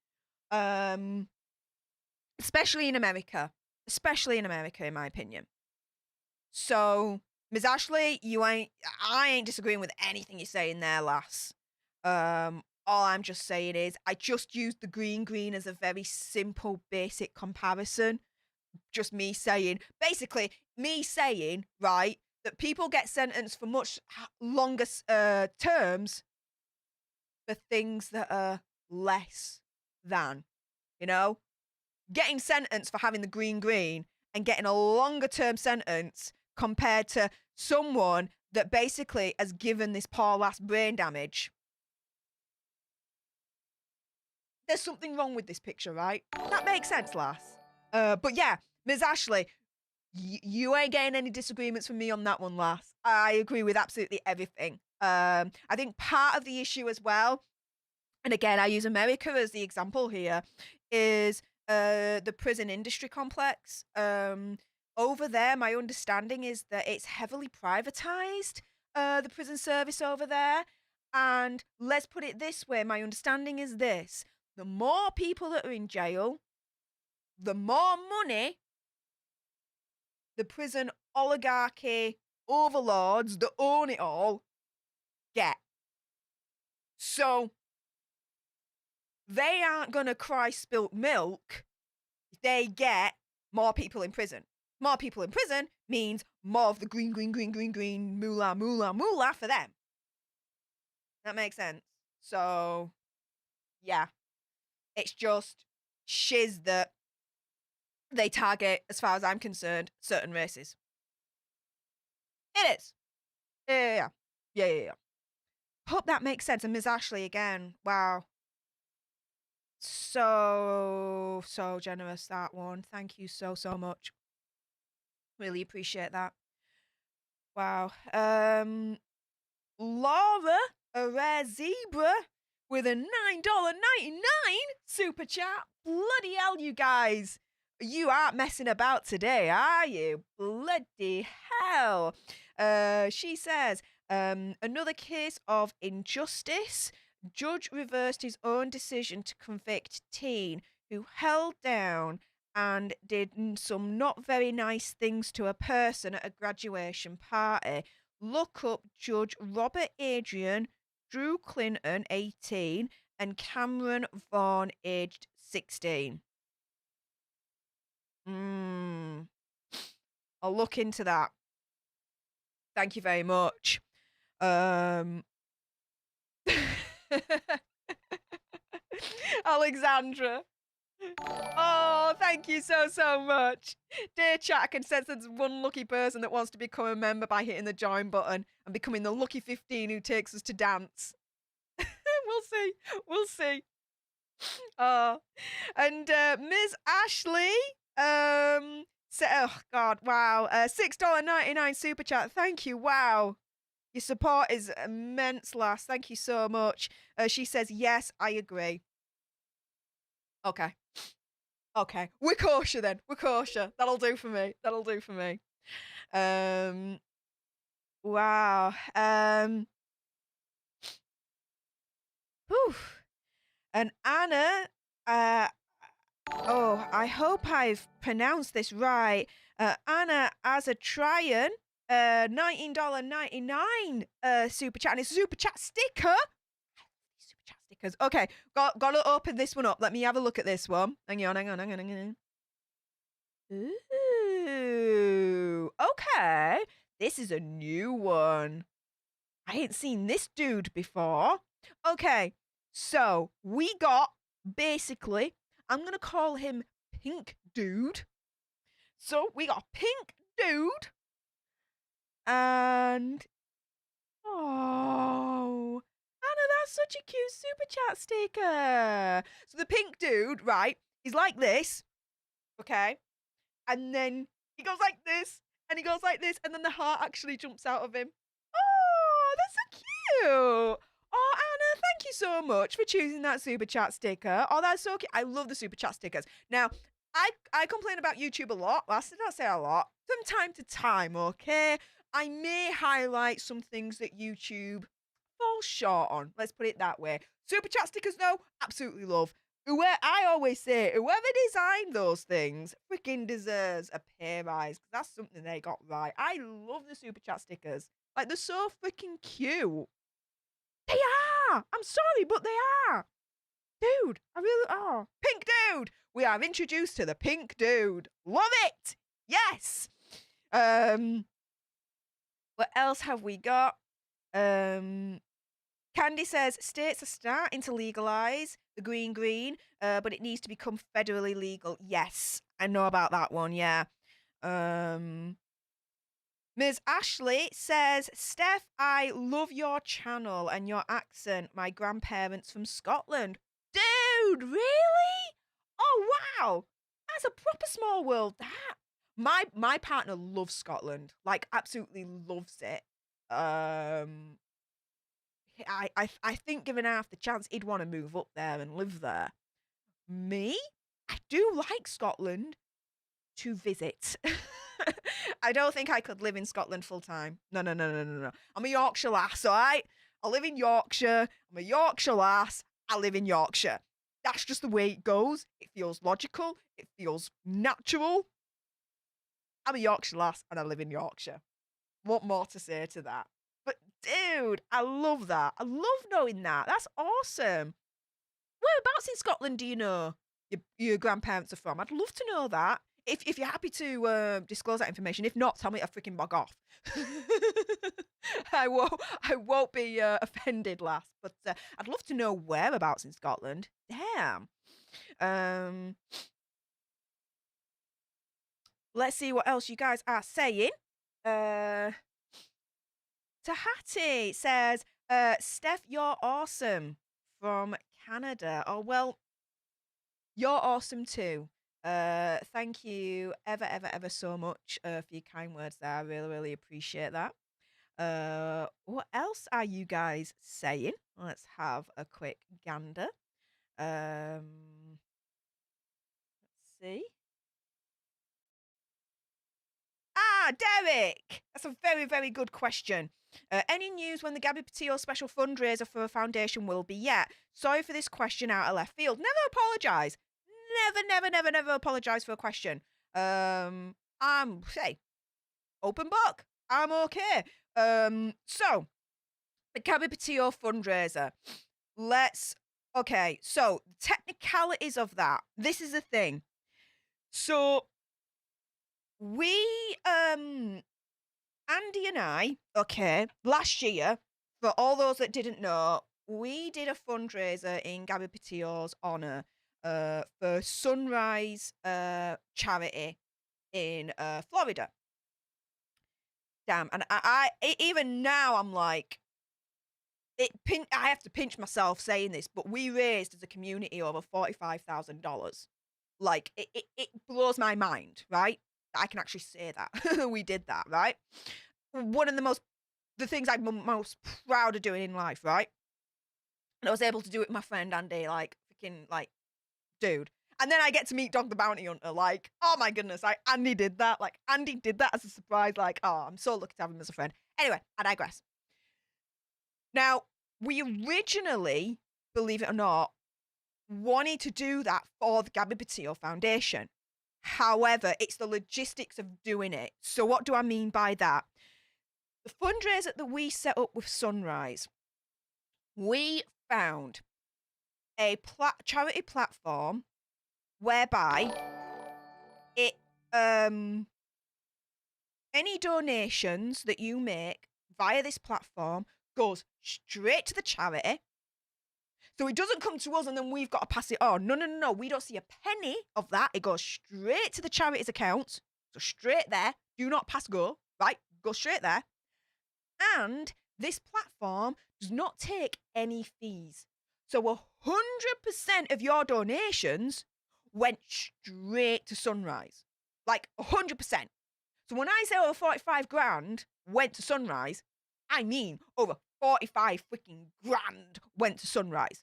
Especially in America, in my opinion. So, Ms. Ashley, I ain't disagreeing with anything you're saying there, lass. All I'm just saying is I just used the green as a very simple, basic comparison. Just me saying, right, that people get sentenced for much longer terms for things that are less than, you know? Getting sentenced for having the green and getting a longer term sentence compared to someone that basically has given this poor lass brain damage. There's something wrong with this picture, right? That makes sense, lass. But yeah, Ms. Ashley, you ain't getting any disagreements from me on that one, lass. I agree with absolutely everything. I think part of the issue as well, and again, I use America as the example here, is the prison industry complex. Over there, my understanding is that it's heavily privatized, the prison service over there. And let's put it this way, my understanding is this. The more people that are in jail, the more money the prison oligarchy overlords that own it all get. So they aren't going to cry spilt milk if they get more people in prison. More people in prison means more of the green, moolah for them. That makes sense. So, yeah. It's just shiz that they target, as far as I'm concerned, certain races. It is. Yeah. Yeah. Hope that makes sense. And Ms. Ashley again. Wow. So generous, that one. Thank you so much. Really appreciate that. Wow. Laura, a rare zebra, with a $9.99 super chat. Bloody hell, you guys. You aren't messing about today, are you? Bloody hell. She says, another case of injustice. Judge reversed his own decision to convict teen who held down and did some not very nice things to a person at a graduation party. Look up Judge Robert Adrian, Drew Clinton, 18, and Cameron Vaughan, aged 16. I'll look into that. Thank you very much. Alexandra. Oh, thank you so much. Dear chat, I can sense there's one lucky person that wants to become a member by hitting the join button and becoming the lucky 15 who takes us to dance. We'll see. Oh, and Ms. Ashley, oh God, wow, $6.99 super chat. Thank you. Wow. Your support is immense, lass. Thank you so much. She says, yes, I agree. Okay. We're kosher then. We're kosher. That'll do for me. Wow. Whew. And Anna, I hope I've pronounced this right. Anna Azatryan, $19.99 super chat, and it's a super chat sticker. Super chat stickers. Okay, gotta open this one up. Let me have a look at this one. Hang on. Ooh, okay. This is a new one. I ain't seen this dude before. Okay, so we got, basically, I'm gonna call him Pink Dude. So we got Pink Dude, and oh, Anna, that's such a cute super chat sticker. So the Pink Dude, right, he's like this, okay, and then he goes like this, and he goes like this, and then the heart actually jumps out of him. Oh, that's so cute. Oh, Anna, thank you so much for choosing that super chat sticker. Oh, that's so cute. I love the super chat stickers. Now, I complain about YouTube a lot. Well, I did not say a lot. From time to time, okay? I may highlight some things that YouTube falls short on. Let's put it that way. Super chat stickers, though, absolutely love. I always say, whoever designed those things freaking deserves a pay rise, because that's something they got right. I love the super chat stickers. Like, they're so freaking cute. They are! I'm sorry, but they are. Dude, I really are. Pink Dude! We are introduced to the Pink Dude. Love it! Yes! What else have we got? Candy says, states are starting to legalize the green, but it needs to become federally legal. Yes, I know about that one, yeah. Ms. Ashley says, Stef, I love your channel and your accent. My grandparents from Scotland. Dude, really? Oh, wow. That's a proper small world, that. My partner loves Scotland. Like, absolutely loves it. I think given half the chance, he'd want to move up there and live there. Me? I do like Scotland to visit. I don't think I could live in Scotland full time. No. I'm a Yorkshire lass, all right? I live in Yorkshire. I'm a Yorkshire lass. I live in Yorkshire. That's just the way it goes. It feels logical. It feels natural. I'm a Yorkshire lass and I live in Yorkshire. What more to say to that? But dude, I love that. I love knowing that. That's awesome. Whereabouts in Scotland do you know your grandparents are from? I'd love to know that. If you're happy to disclose that information, if not, tell me to freaking bog off. I won't be offended, lass. But I'd love to know whereabouts in Scotland. Damn. Let's see what else you guys are saying. Tell Tahati says, Stef, you're awesome from Canada. Oh, well, you're awesome too. Thank you ever so much for your kind words there. I really appreciate that. What else are you guys saying? Let's have a quick gander. Let's see. Derek! That's a very good question. Any news when the Gabby Petito special fundraiser for a foundation will be yet? Sorry for this question out of left field. Never apologise. Never apologise for a question. I'm, open book. I'm okay. So, the Gabby Petito fundraiser. Okay, so, technicalities of that. This is the thing. So, we, Andy and I, okay, last year, for all those that didn't know, we did a fundraiser in Gabby Petito's honour for Sunrise charity in Florida. Damn, and I even now I'm like, I have to pinch myself saying this, but we raised as a community over $45,000. Like, it blows my mind, right? I can actually say that. We did that, right? One of the things I'm most proud of doing in life, right? And I was able to do it with my friend Andy, like, freaking, like, dude. And then I get to meet Dog the Bounty Hunter, like, oh my goodness, like, Andy did that. Like, Andy did that as a surprise, like, oh, I'm so lucky to have him as a friend. Anyway, I digress. Now, we originally, believe it or not, wanted to do that for the Gabby Petito Foundation. However, it's the logistics of doing it. So what do I mean by that? The fundraiser that we set up with Sunrise, we found a charity platform whereby it any donations that you make via this platform goes straight to the charity. So it doesn't come to us and then we've got to pass it on. No. We don't see a penny of that. It goes straight to the charity's account. So straight there. Do not pass go, right? Go straight there. And this platform does not take any fees. So 100% of your donations went straight to Sunrise. Like 100%. So when I say over 45 grand went to Sunrise, I mean over 45 freaking grand went to Sunrise.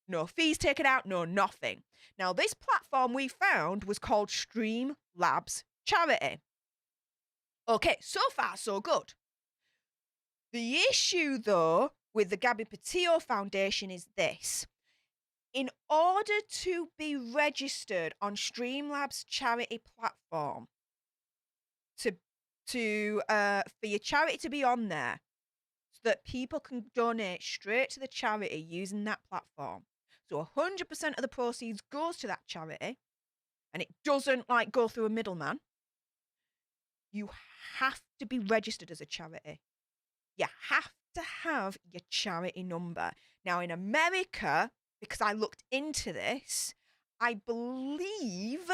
No fees taken out, no nothing. Now, this platform we found was called SLAMS Charity. Okay, so far, so good. The issue, though, with the Gabby Petito Foundation is this. In order to be registered on SLAMS charity platform, for your charity to be on there, so that people can donate straight to the charity using that platform. So 100% of the proceeds goes to that charity, and it doesn't like go through a middleman. You have to be registered as a charity. You have to have your charity number. Now in America, because I looked into this, I believe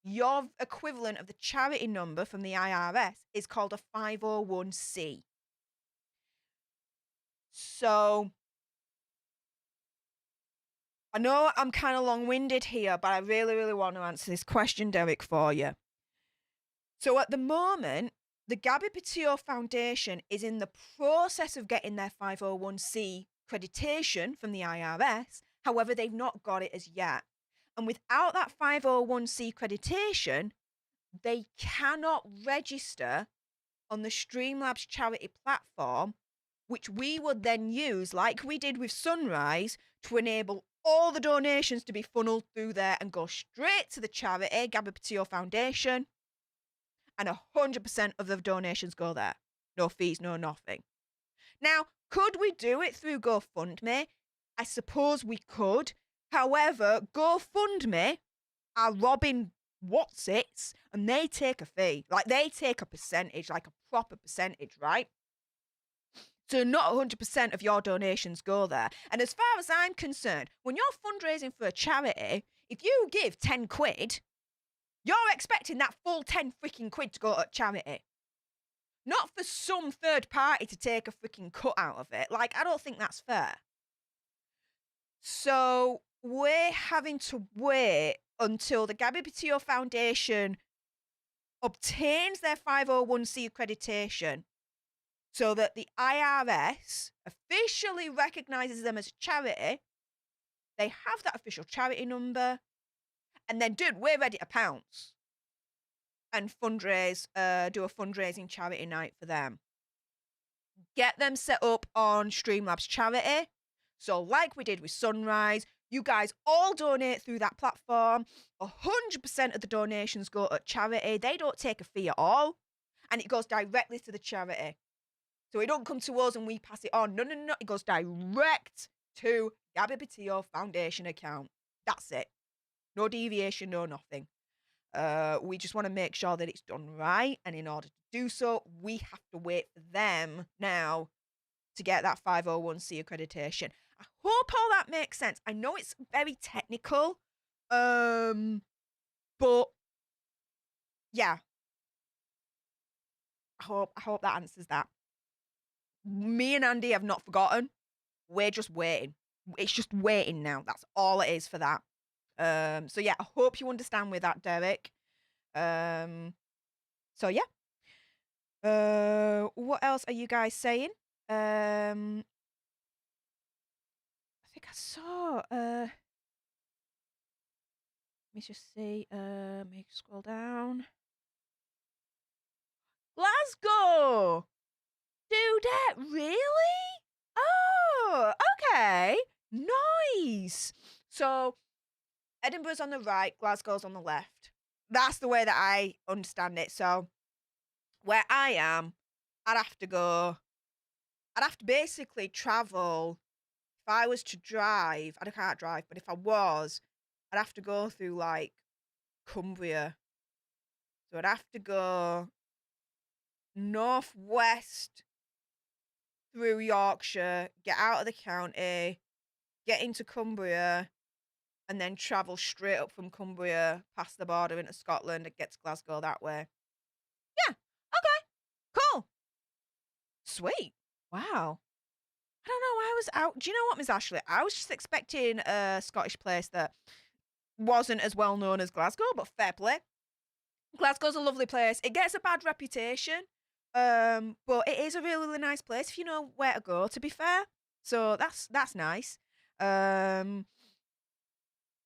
your equivalent of the charity number from the IRS is called a 501c. So I know I'm kind of long-winded here, but I really want to answer this question, Derek, for you. So at the moment, the Gabby Petito Foundation is in the process of getting their 501c accreditation from the IRS. However, they've not got it as yet. And without that 501c accreditation, they cannot register on the SLAMS charity platform, which we would then use, like we did with Sunrise, to enable all the donations to be funneled through there and go straight to the charity, Gabby Petito Foundation. And 100% of the donations go there. No fees, no nothing. Now, could we do it through GoFundMe? I suppose we could. However, GoFundMe are robbing what's-its, and they take a fee. Like, they take a percentage, like a proper percentage, right? So not 100% of your donations go there. And as far as I'm concerned, when you're fundraising for a charity, if you give 10 quid, you're expecting that full 10 freaking quid to go to charity. not for some third party to take a freaking cut out of it. Like, I don't think that's fair. So we're having to wait until the Gabby Petito Foundation obtains their 501c accreditation so that the IRS officially recognizes them as a charity. They have that official charity number. And then, dude, we're ready to pounce and fundraise, do a fundraising charity night for them. Get them set up on Streamlabs Charity. So like we did with Sunrise, you guys all donate through that platform. 100% of the donations go to charity. They don't take a fee at all. And it goes directly to the charity. So it don't come to us and we pass it on. No. It goes direct to Gabby Petito Foundation account. That's it. No deviation, no nothing. We just want to make sure that it's done right. And in order to do so, we have to wait for them now to get that 501c accreditation. I hope all that makes sense. I know it's very technical, but yeah, I hope that answers that. Me and Andy have not forgotten. We're just waiting. It's just waiting now. That's all it is for that. So yeah, I hope you understand with that, Derek. So yeah. What else are you guys saying? I think I saw, let me just see, let me scroll down. Glasgow! Dudette, really? Oh, okay. Nice. So, Edinburgh's on the right, Glasgow's on the left. That's the way that I understand it. So, where I am, I'd have to basically travel. If I was to drive, I can't drive, but if I was, I'd have to go through like Cumbria. So I'd have to go northwest through Yorkshire, get out of the county, get into Cumbria, and then travel straight up from Cumbria past the border into Scotland and get to Glasgow that way. Yeah. Okay. Cool. Sweet. Wow. I don't know why I was out. Do you know what, Miss Ashley? I was just expecting a Scottish place that wasn't as well known as Glasgow, but fair play. Glasgow's a lovely place. It gets a bad reputation, but it is a really, really nice place if you know where to go, to be fair. So that's nice.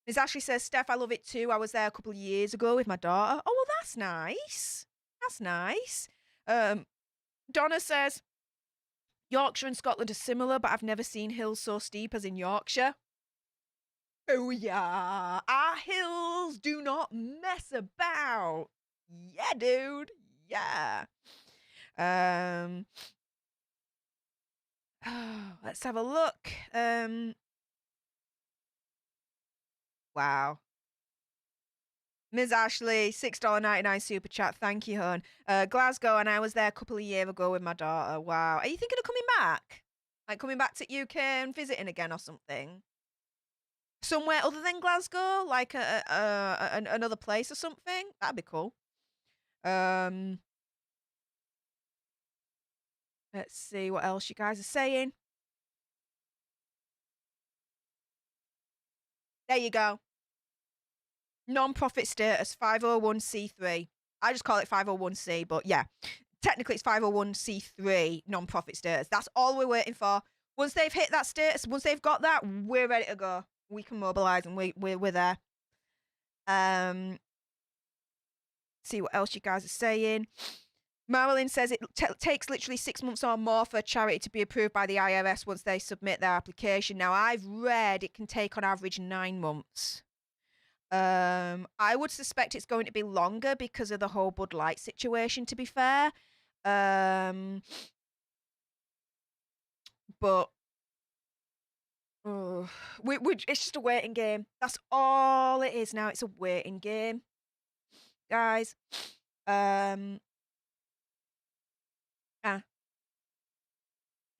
Miss Ashley says, Steph, I love it too. I was there a couple of years ago with my daughter. Oh, well, that's nice. That's nice. Donna says, Yorkshire and Scotland are similar, but I've never seen hills so steep as in Yorkshire. Oh, yeah. Our hills do not mess about. Yeah, dude. Yeah. Let's have a look. Wow. Ms. Ashley, $6.99 super chat. Thank you, hon. Glasgow, and I was there a couple of years ago with my daughter. Wow. Are you thinking of coming back? Like coming back to UK and visiting again or something? Somewhere other than Glasgow? Like another place or something? That'd be cool. Let's see what else you guys are saying. There you go. Non-profit status, 501c3. I just call it 501c, but yeah, technically it's 501c3 non-profit status. That's all we're waiting for. Once they've hit that status, once they've got that, we're ready to go. We can mobilize and we're there. See what else you guys are saying. Marilyn says it takes literally 6 months or more for a charity to be approved by the IRS once they submit their application. Now, I've read it can take on average 9 months. I would suspect it's going to be longer because of the whole Bud Light situation, to be fair. But it's just a waiting game. That's all it is now. It's a waiting game, guys.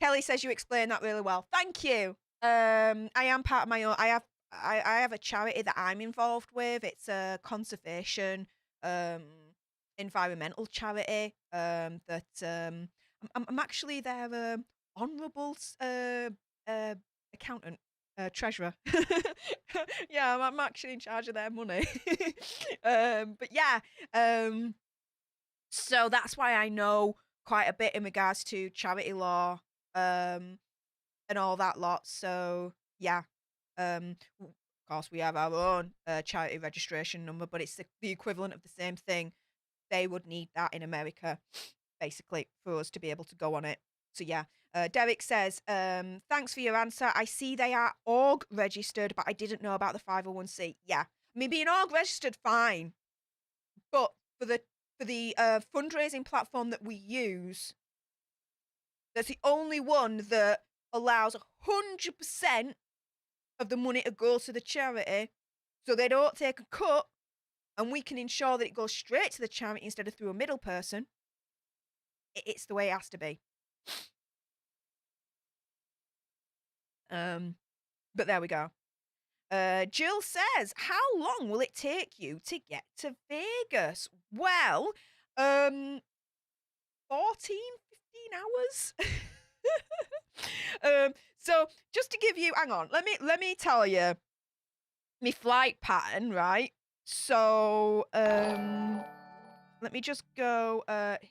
Kelly says you explained that really well. Thank you. I am part of my own. I have a charity that I'm involved with. It's a conservation environmental charity. That I'm actually their honourable accountant, treasurer. Yeah, I'm actually in charge of their money. But yeah, so that's why I know quite a bit in regards to charity law, and all that lot. So yeah, of course we have our own charity registration number, but it's the equivalent of the same thing. They would need that in America, basically, for us to be able to go on it. So yeah, Derek says, thanks for your answer. I see they are org registered, but I didn't know about the 501c. Yeah, I mean, being org registered, fine, but for the fundraising platform that we use, that's the only one that allows 100% of the money to go to the charity, so they don't take a cut, and we can ensure that it goes straight to the charity instead of through a middle person. It's the way it has to be. But there we go. Jill says, how long will it take you to get to Vegas? Well, 14, 15 hours. So just to give you, hang on, let me tell you my flight pattern, right? So, let me just go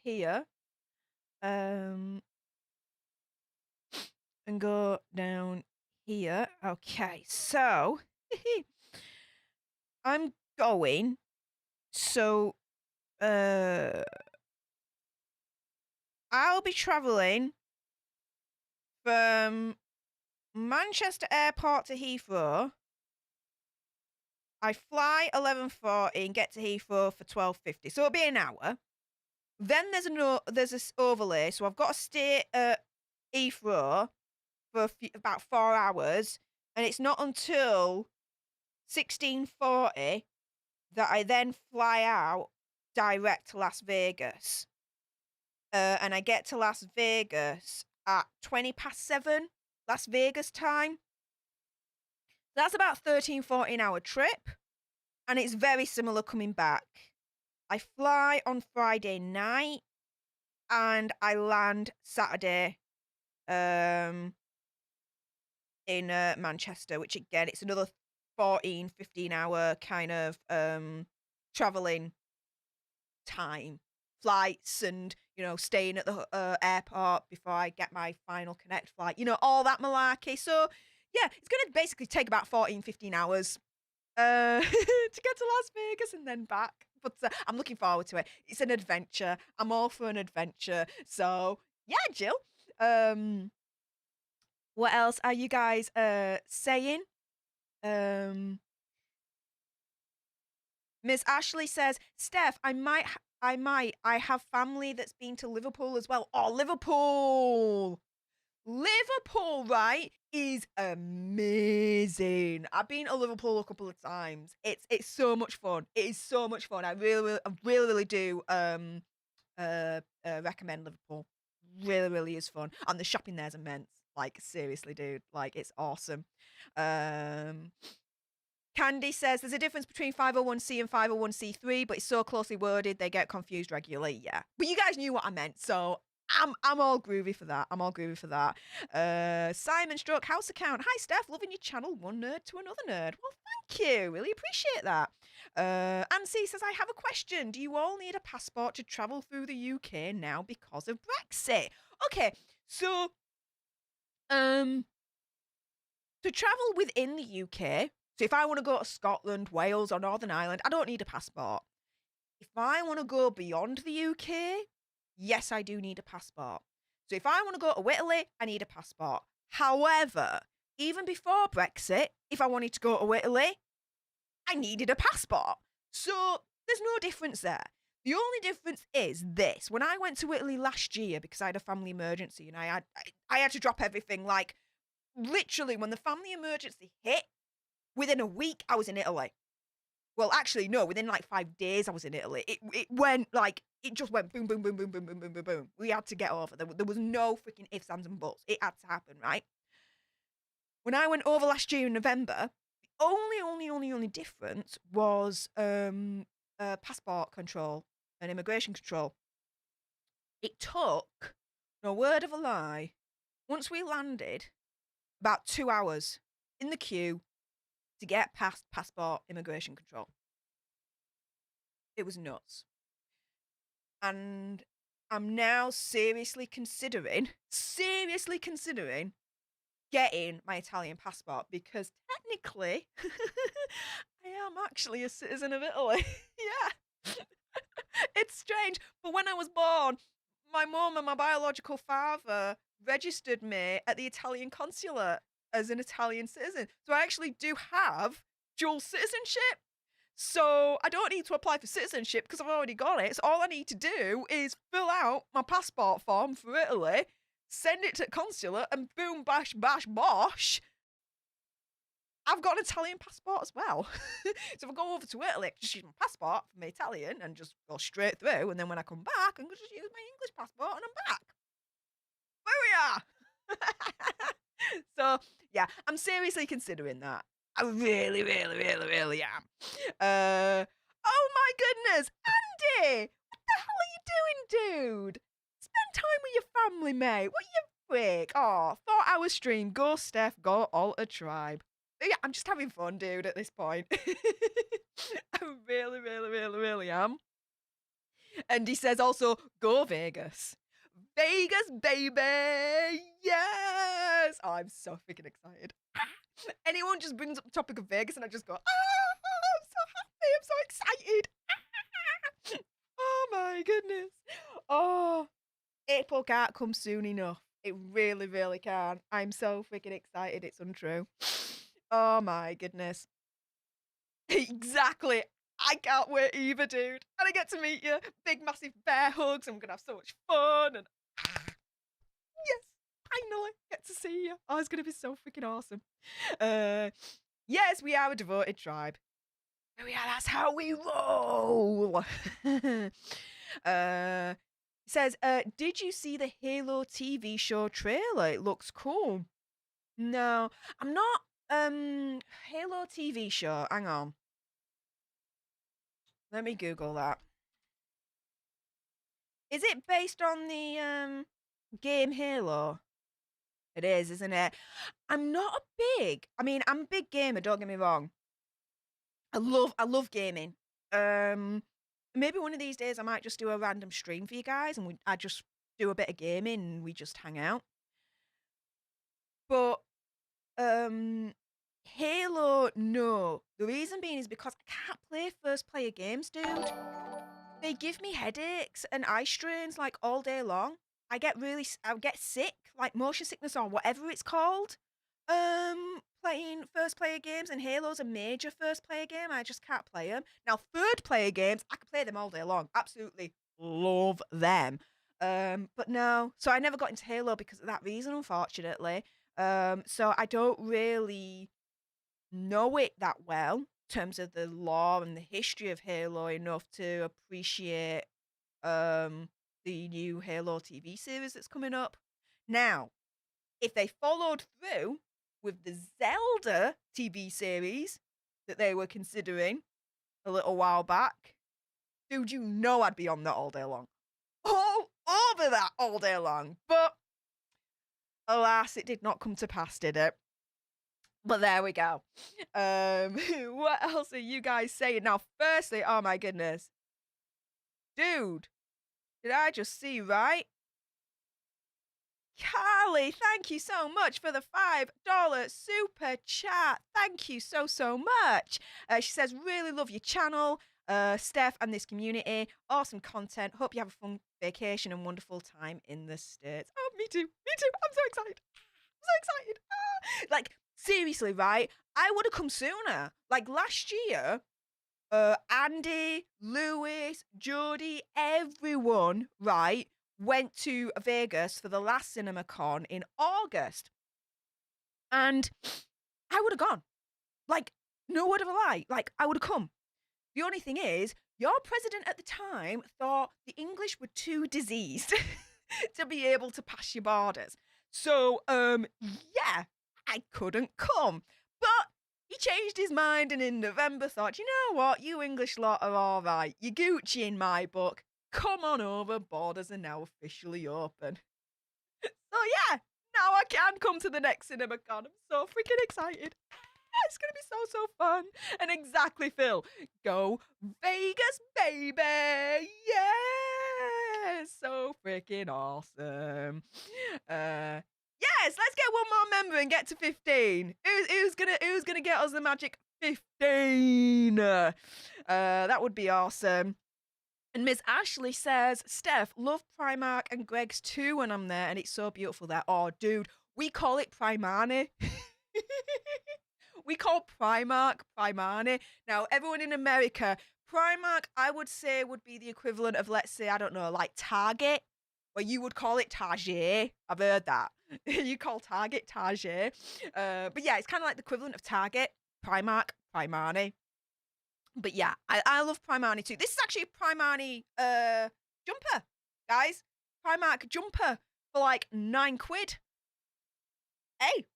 here, and go down here. Okay, so I'm going. So, I'll be traveling from Manchester Airport to Heathrow. I fly 11:40 and get to Heathrow for 12:50. So it'll be an hour. Then there's this overlay, so I've got to stay at Heathrow for about 4 hours, and it's not until 16:40 that I then fly out direct to Las Vegas. And I get to Las Vegas at 7:20 Las Vegas time. That's about 13, 14-hour trip, and it's very similar coming back. I fly on Friday night, and I land Saturday in Manchester, which again, it's another 14, 15-hour kind of traveling time, flights, and staying at the airport before I get my final connect flight, all that malarkey. So yeah, it's gonna basically take about 14, 15 hours to get to Las Vegas and then back. But I'm looking forward to it. It's an adventure. I'm all for an adventure. So yeah, Jill. What else are you guys saying? Miss Ashley says, Steph, I have family that's been to Liverpool as well. Oh, Liverpool, right, is amazing. I've been to Liverpool a couple of times. It's so much fun. It is so much fun. I really do recommend Liverpool. Really is fun. And the shopping there's immense. Like, seriously, dude. Like, it's awesome. Candy says there's a difference between 501c and 501c3, but it's so closely worded they get confused regularly. Yeah, but you guys knew what I meant, so I'm all groovy for that. Simon Stroke House Account. Hi Steph, loving your channel. One nerd to another nerd. Well, thank you. Really appreciate that. Ansi says, I have a question. Do you all need a passport to travel through the UK now because of Brexit? Okay, so to travel within the UK. So if I want to go to Scotland, Wales, or Northern Ireland, I don't need a passport. If I want to go beyond the UK, yes, I do need a passport. So if I want to go to Italy, I need a passport. However, even before Brexit, if I wanted to go to Italy, I needed a passport. So there's no difference there. The only difference is this. When I went to Italy last year, because I had a family emergency and I had to drop everything, like literally when the family emergency hit, within a week, I was in Italy. Well, actually, no, within like 5 days, I was in Italy. It went like, it just went boom, boom, boom, boom, boom, boom, boom, boom, boom. We had to get over. There was no freaking ifs, ands, and buts. It had to happen, right? When I went over last year in November, the only difference was passport control. and immigration control. It took, no word of a lie, once we landed, about 2 hours in the queue to get past passport immigration control. It was nuts. And I'm now seriously considering getting my Italian passport, because technically I am actually a citizen of Italy. Yeah. It's strange, but when I was born, my mum and my biological father registered me at the Italian consulate as an Italian citizen. So I actually do have dual citizenship. So I don't need to apply for citizenship because I've already got it. So all I need to do is fill out my passport form for Italy, send it to the consulate, and boom, bash, bash, bosh, I've got an Italian passport as well. So if I go over to Italy, I can just use my passport for my Italian and just go straight through. And then when I come back, I can just use my English passport and I'm back. There we are. So, yeah, I'm seriously considering that. I really, really, really, really am. Oh my goodness, Andy! What the hell are you doing, dude? Spend time with your family, mate. What you freak? Oh, 4-hour stream. Go, Stef. Go, alter tribe. Yeah, I'm just having fun, dude, at this point. I really, really, really, really am. And he says also, go Vegas. Vegas, baby! Yes! Oh, I'm so freaking excited. Anyone just brings up the topic of Vegas and I just go, I'm so happy, I'm so excited. Oh my goodness. Oh, April can't come soon enough. It really, really can. I'm so freaking excited, it's untrue. Oh my goodness. Exactly. I can't wait either, dude. And I get to meet you. Big, massive bear hugs. I'm going to have so much fun. And yes, finally get to see you. Oh, it's going to be so freaking awesome. Yes, we are a devoted tribe. Oh yeah, that's how we roll. It says, did you see the Halo TV show trailer? It looks cool. No, I'm not. Halo TV show. Hang on. Let me Google that. Is it based on the game Halo? It is, isn't it? I'm not I'm a big gamer, don't get me wrong. I love gaming. Maybe one of these days I might just do a random stream for you guys and I just do a bit of gaming and we just hang out. But Halo, no. The reason being is because I can't play first player games, dude. They give me headaches and eye strains like all day long. I get sick, like motion sickness or whatever it's called. Playing first player games, and Halo's a major first player game. I just can't play them. Now, third player games, I can play them all day long. Absolutely love them. But no, so I never got into Halo because of that reason, unfortunately. So I don't really know it that well in terms of the lore and the history of Halo enough to appreciate the new Halo TV series that's coming up. Now, if they followed through with the Zelda TV series that they were considering a little while back, dude, you know I'd be on that all day long. All over that all day long. But alas, it did not come to pass, did it? But there we go. What else are you guys saying? Now, firstly, oh my goodness. Dude, did I just see right? Carly, thank you so much for the $5 super chat. Thank you so much. She says, really love your channel, Stef, and this community. Awesome content. Hope you have a fun vacation and wonderful time in the States. Oh, me too. I'm so excited. Like, seriously, right? I would have come sooner. Like, last year, Andy, Lewis, Jodie, everyone, right, went to Vegas for the last CinemaCon in August. And I would have gone. Like, no word of a lie. Like, I would have come. The only thing is, your president at the time thought the English were too diseased to be able to pass your borders. So, yeah, I couldn't come. But he changed his mind and in November thought, you know what, you English lot are all right. You're Gucci in my book. Come on over, borders are now officially open. So yeah, now I can come to the next CinemaCon. I'm so freaking excited. It's gonna be so fun. And exactly, Phil. Go Vegas, baby! Yeah! So freaking awesome. Yes, let's get one more member and get to 15. Who's gonna get us the magic 15? That would be awesome. And Ms. Ashley says, Stef, love Primark and Greg's too when I'm there, and it's so beautiful there. Oh, dude, we call it Primani. We call Primark Primani. Now, everyone in America, Primark, I would say, would be the equivalent of, let's say, I don't know, like Target, or you would call it Target. I've heard that. You call Target Target. But yeah, it's kind of like the equivalent of Target, Primark, Primani. But yeah, I love Primani too. This is actually a Primani jumper, guys. Primark jumper for like £9. Hey,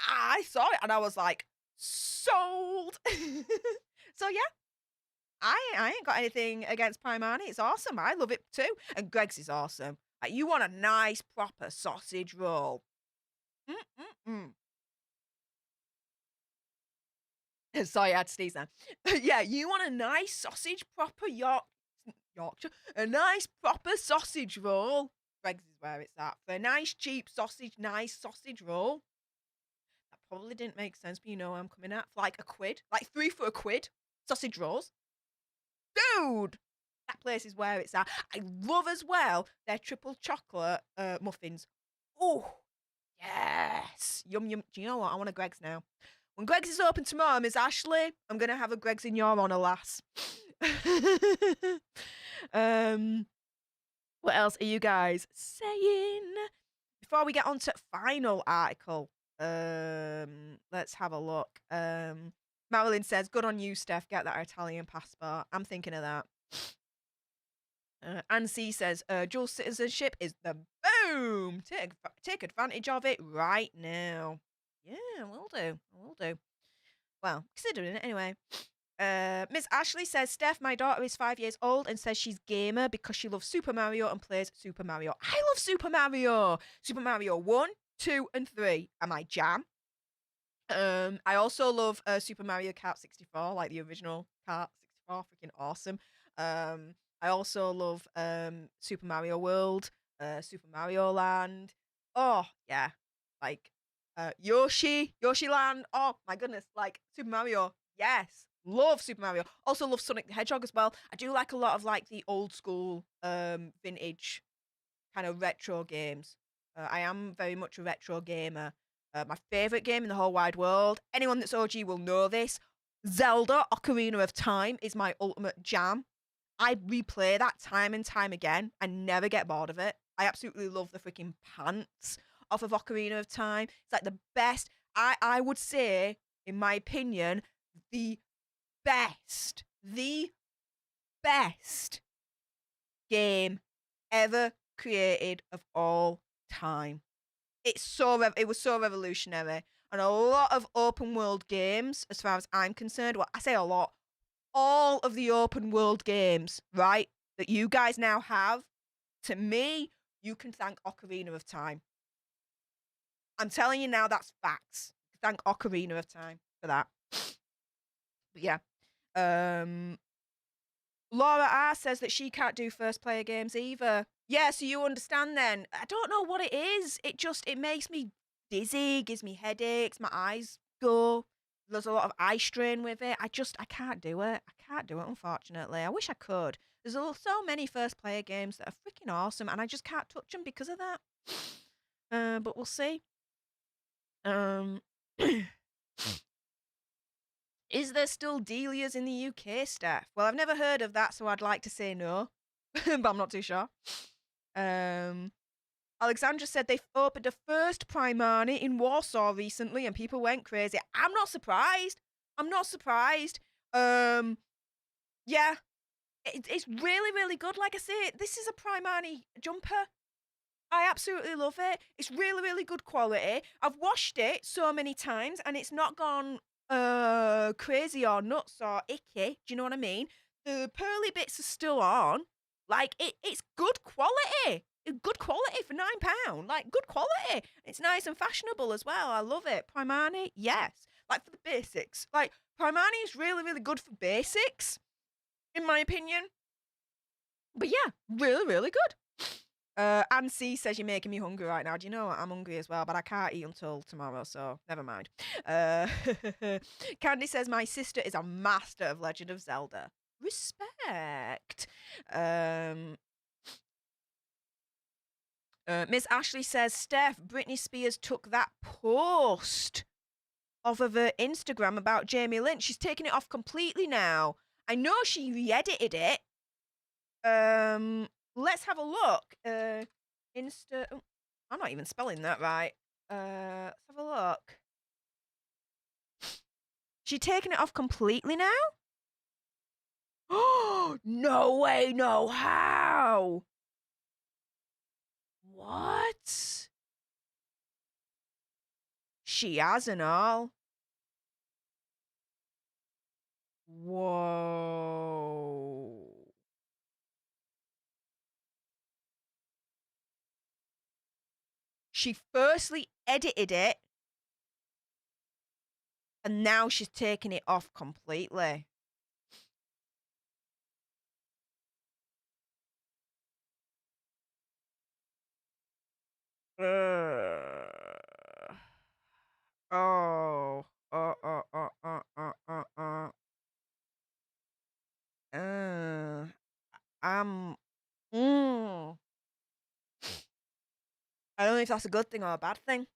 I saw it and I was like, sold. So yeah, I ain't got anything against Primani. It's awesome. I love it too. And Greg's is awesome. Like, you want a nice proper sausage roll. Sorry, I had to sneeze then. Yeah, you want a nice sausage, proper Yorkshire, a nice proper sausage roll. Greg's is where it's at. For a nice cheap sausage, nice sausage roll. That probably didn't make sense, but you know where I'm coming at. For like £1, like 3 for £1. Sausage rolls. Dude, that place is where it's at. I love as well their triple chocolate muffins. Oh, yes. Yum, yum. Do you know what? I want a Greg's now. When Greg's is open tomorrow, Miss Ashley, I'm going to have a Greg's in your honour, lass. What else are you guys saying? Before we get on to final article, let's have a look. Marilyn says, good on you, Steph. Get that Italian passport. I'm thinking of that. Anne C says, dual citizenship is the boom. Take advantage of it right now. Yeah, will do. Well, considering it anyway. Miss Ashley says, Steph, my daughter is 5 years old and says she's gamer because she loves Super Mario and plays Super Mario. I love Super Mario. Super Mario 1, 2, and 3 are my jam. I also love Super Mario Kart 64, like the original Kart 64, freaking awesome. I also love Super Mario World, Super Mario Land. Oh, yeah. Like Yoshi Land. Oh, my goodness. Like Super Mario. Yes. Love Super Mario. Also love Sonic the Hedgehog as well. I do like a lot of like the old school vintage kind of retro games. I am very much a retro gamer. My favorite game in the whole wide world. Anyone that's OG will know this. Zelda Ocarina of Time is my ultimate jam. I replay that time and time again. I never get bored of it. I absolutely love the freaking pants off of Ocarina of Time. It's like the best. I would say, in my opinion, the best game ever created of all time. It was so revolutionary. And a lot of open world games, as far as I'm concerned, well, I say a lot, all of the open world games, right, that you guys now have, to me, you can thank Ocarina of Time. I'm telling you now, that's facts. Thank Ocarina of Time for that. But yeah. Laura R says that she can't do first player games either. Yeah, so you understand then. I don't know what it is. It makes me dizzy, gives me headaches, my eyes go. There's a lot of eye strain with it. I can't do it. Unfortunately. I wish I could. There's so many first player games that are freaking awesome, and I just can't touch them because of that. But we'll see. Is there still Delias in the UK, Steph? Well, I've never heard of that, so I'd like to say no, but I'm not too sure. Alexandra said they opened a first Primani in Warsaw recently and people went crazy. I'm not surprised. Yeah, it's really, really good. Like I say, this is a Primani jumper. I absolutely love it. It's really, really good quality. I've washed it so many times and it's not gone crazy or nuts or icky. Do you know what I mean? The pearly bits are still on. Like, it's good quality. Good quality for £9. Like, good quality. It's nice and fashionable as well. I love it. Primani, yes. Like, for the basics. Like, Primani is really, really good for basics, in my opinion. But yeah, really, really good. Anne C says you're making me hungry right now. Do you know what? I'm hungry as well, but I can't eat until tomorrow, so never mind. Candy says my sister is a master of Legend of Zelda. Respect. Miss Ashley says, Steph, Britney Spears took that post off of her Instagram about Jamie Lynn. She's taken it off completely now. I know she re-edited it. Let's have a look. Oh, I'm not even spelling that right. Let's have a look. She taken it off completely now? Oh, no way, no how. What? She has and all. Whoa. She firstly edited it, and now she's taking it off completely. Oh. I'm. I don't know if that's a good thing or a bad thing.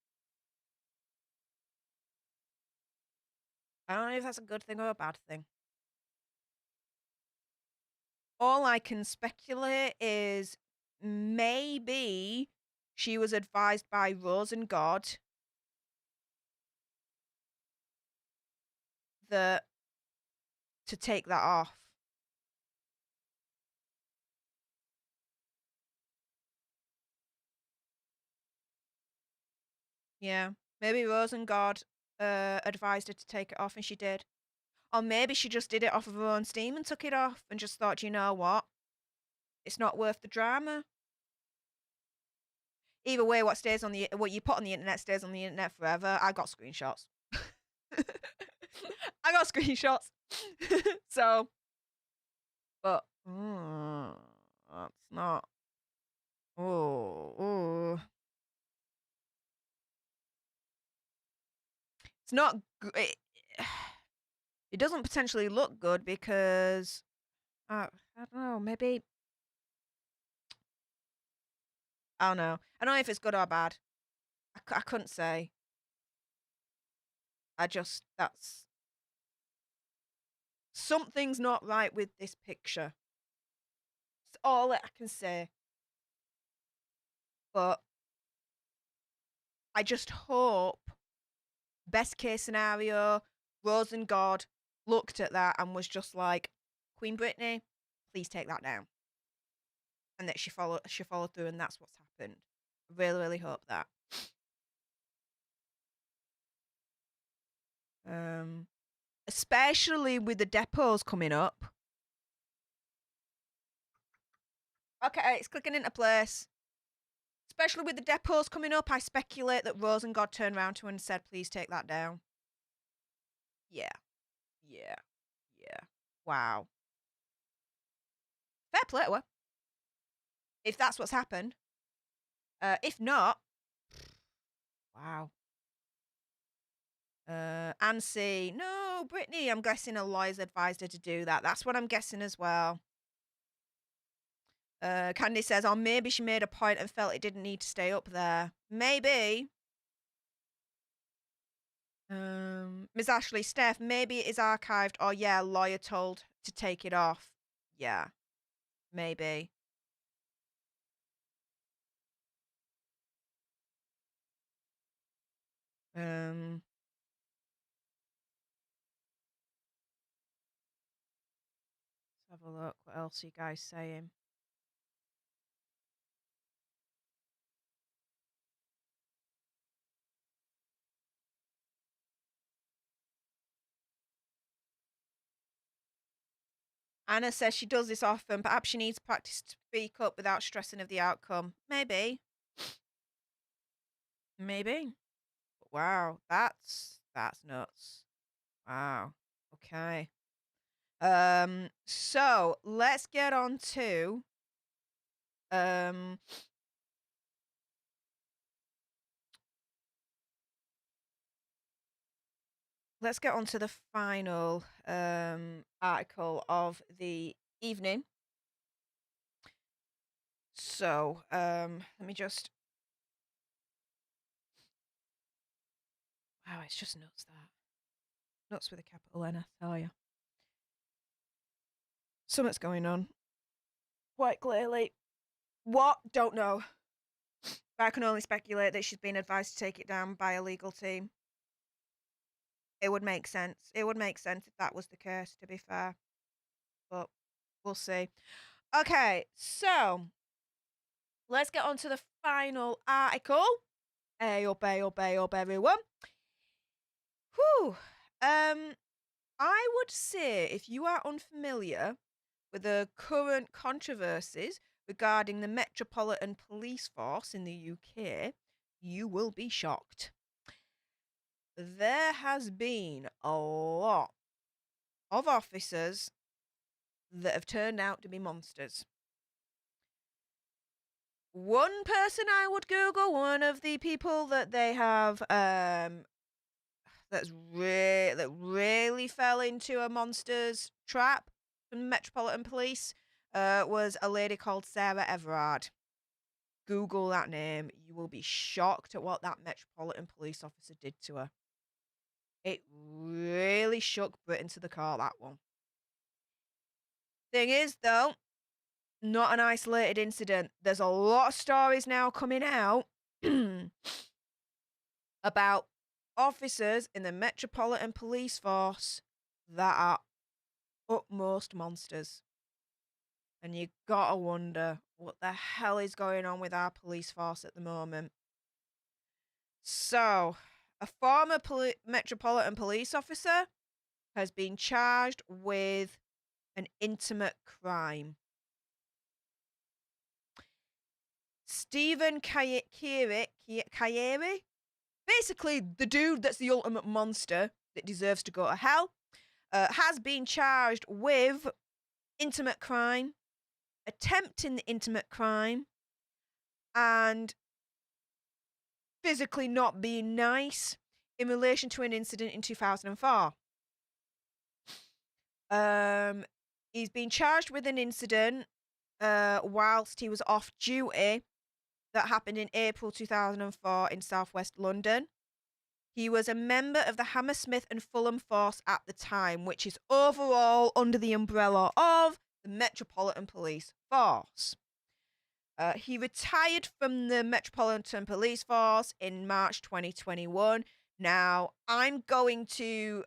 I don't know if that's a good thing or a bad thing. All I can speculate is maybe she was advised by Rose and God that to take that off. Yeah, maybe Rose and God advised her to take it off, and she did. Or maybe she just did it off of her own steam and took it off and just thought, you know what? It's not worth the drama. Either way, what you put on the internet stays on the internet forever. I got screenshots. I got screenshots. So, but that's not. Oh. It's not. It doesn't potentially look good because I don't know. Maybe I don't know. I don't know if it's good or bad. I couldn't say. That's something's not right with this picture. It's all that I can say. But I just hope, best case scenario, Rose and God looked at that and was just like, Queen Britney, please take that down. And that she followed through, and that's what's happened. I really, really hope that. Especially with the depots coming up. Okay, it's clicking into place. Especially with the depots coming up, I speculate that Rose and God turned around to her and said, please take that down. Yeah. Wow. Fair play to her. If that's what's happened. If not, wow. Ansi, no, Britney, I'm guessing a lawyer's advised her to do that. That's what I'm guessing as well. Candy says, oh, maybe she made a point and felt it didn't need to stay up there. Maybe. Ms. Ashley, Steph, maybe it is archived, or yeah, lawyer told to take it off. Yeah, maybe. Let's have a look. What else are you guys saying? Anna says she does this often. Perhaps she needs practice to speak up without stressing of the outcome. Maybe. Maybe. Wow, that's nuts. Wow. Okay. So let's get on to let's get on to the final article of the evening. So let me just. Wow, it's just nuts, that. Nuts with a capital N, I tell you. Something's going on. Quite clearly. What? Don't know. But I can only speculate that she's been advised to take it down by a legal team. It would make sense. It would make sense if that was the case, to be fair. But we'll see. Okay, so let's get on to the final article. Hey up, everyone. Whew. I would say if you are unfamiliar with the current controversies regarding the Metropolitan Police Force in the UK, you will be shocked. There has been a lot of officers that have turned out to be monsters. One person I would Google, one of the people that they have that really fell into a monster's trap from Metropolitan Police was a lady called Sarah Everard. Google that name. You will be shocked at what that Metropolitan Police officer did to her. It really shook Britain to the core, that one. Thing is, though, not an isolated incident. There's a lot of stories now coming out about officers in the Metropolitan Police Force that are utmost monsters. And you gotta wonder what the hell is going on with our police force at the moment. So, a former Metropolitan Police officer has been charged with an intimate crime. Stephen Kayeri, basically the dude that's the ultimate monster that deserves to go to hell, has been charged with intimate crime, attempting the intimate crime, and physically not being nice in relation to an incident in 2004. He's been charged with an incident whilst he was off duty that happened in April 2004 in southwest London. He was a member of the Hammersmith and Fulham force at the time, which is overall under the umbrella of the Metropolitan Police Force. He retired from the Metropolitan Police Force in March 2021. Now, I'm going to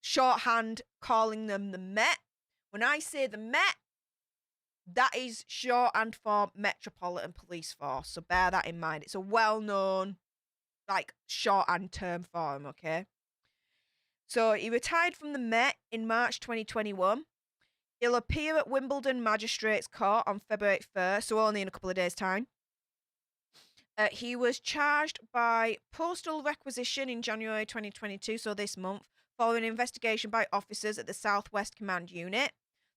shorthand calling them the Met. When I say the Met, that is shorthand for Metropolitan Police Force. So bear that in mind. It's a well-known, shorthand term for him, okay? So he retired from the Met in March 2021. He'll appear at Wimbledon Magistrates Court on February 1st, so only in a couple of days' time. He was charged by postal requisition in January 2022, so this month, following an investigation by officers at the Southwest Command Unit.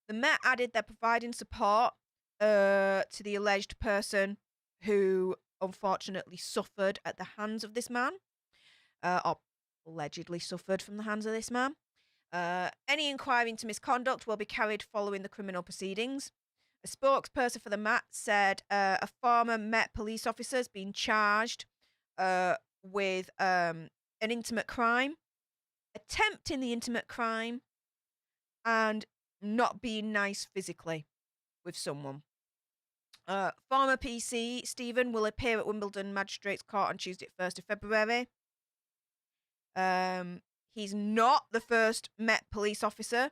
The Met added they're providing support to the alleged person who unfortunately suffered at the hands of this man, or allegedly suffered from the hands of this man. Any inquiry into misconduct will be carried following the criminal proceedings. A spokesperson for the Met said a former Met police officer has been charged with an intimate crime, attempting the intimate crime, and not being nice physically with someone. Former PC Stephen will appear at Wimbledon Magistrates Court on Tuesday, 1st of February. He's not the first Met police officer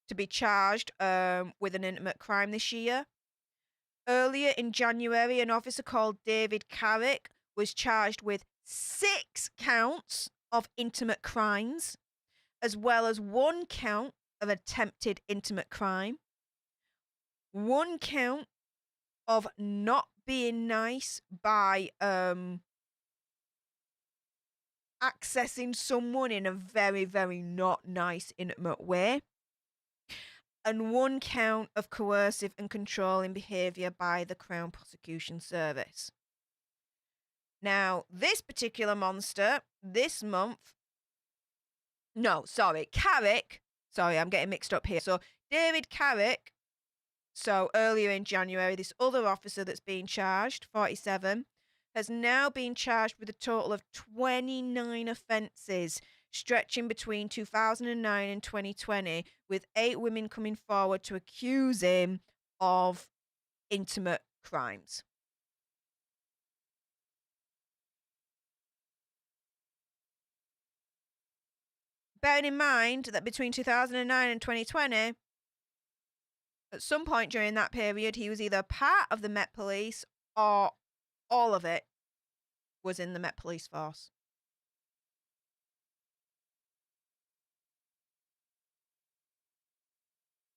to be charged with an intimate crime this year. Earlier in January, an officer called David Carrick was charged with 6 counts of intimate crimes, as well as 1 count of attempted intimate crime, 1 count of not being nice by accessing someone in a very, very not nice, intimate way, and 1 count of coercive and controlling behaviour by the Crown Prosecution Service. Now, this particular monster, this month... No, sorry, Carrick. Sorry, I'm getting mixed up here. So, David Carrick, so earlier in January, this other officer that's being charged, 47, has now been charged with a total of 29 offences, stretching between 2009 and 2020, with 8 women coming forward to accuse him of intimate crimes. Bearing in mind that between 2009 and 2020, at some point during that period, he was either part of the Met Police or all of it was in the Met Police force.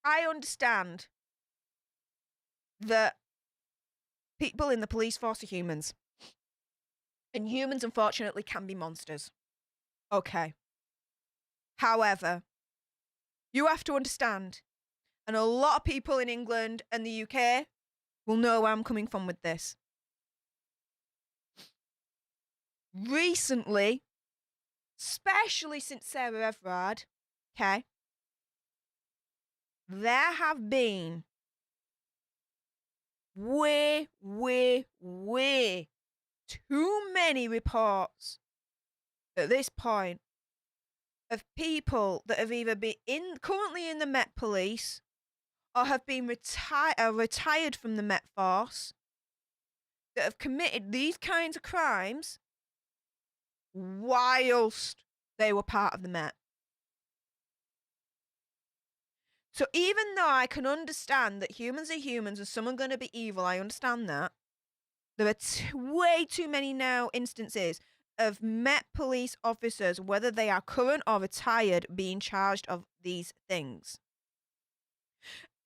I understand that people in the police force are humans. And humans, unfortunately, can be monsters. Okay. However, you have to understand, and a lot of people in England and the UK will know where I'm coming from with this. Recently, especially since Sarah Everard, okay, there have been way too many reports at this point of people that have either been currently in the Met Police or have been retired from the Met Force that have committed these kinds of crimes whilst they were part of the Met. So even though I can understand that humans are humans and some are going to be evil, I understand that, there are way too many now instances of Met Police officers, whether they are current or retired, being charged of these things.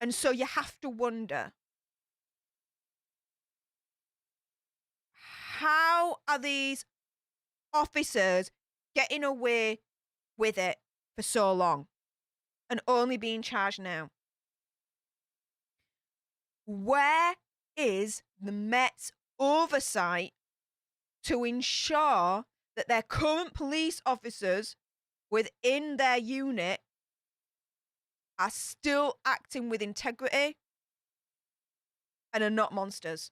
And so you have to wonder, how are these officers getting away with it for so long and only being charged now? Where is the Met's oversight to ensure that their current police officers within their unit are still acting with integrity and are not monsters?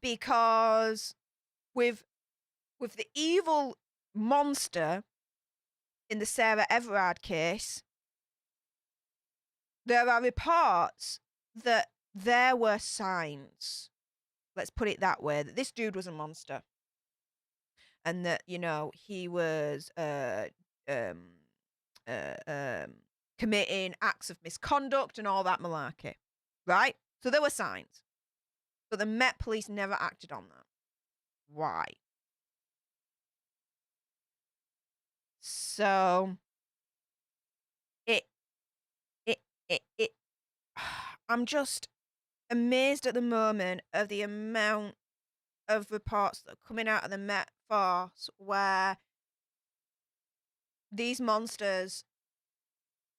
Because with the evil monster in the Sarah Everard case, there are reports that there were signs, let's put it that way, that this dude was a monster. And that, you know, he was committing acts of misconduct and all that malarkey, right? So there were signs. But the Met Police never acted on that. Why? So I'm just amazed at the moment of the amount of reports that are coming out of the Met Force where these monsters,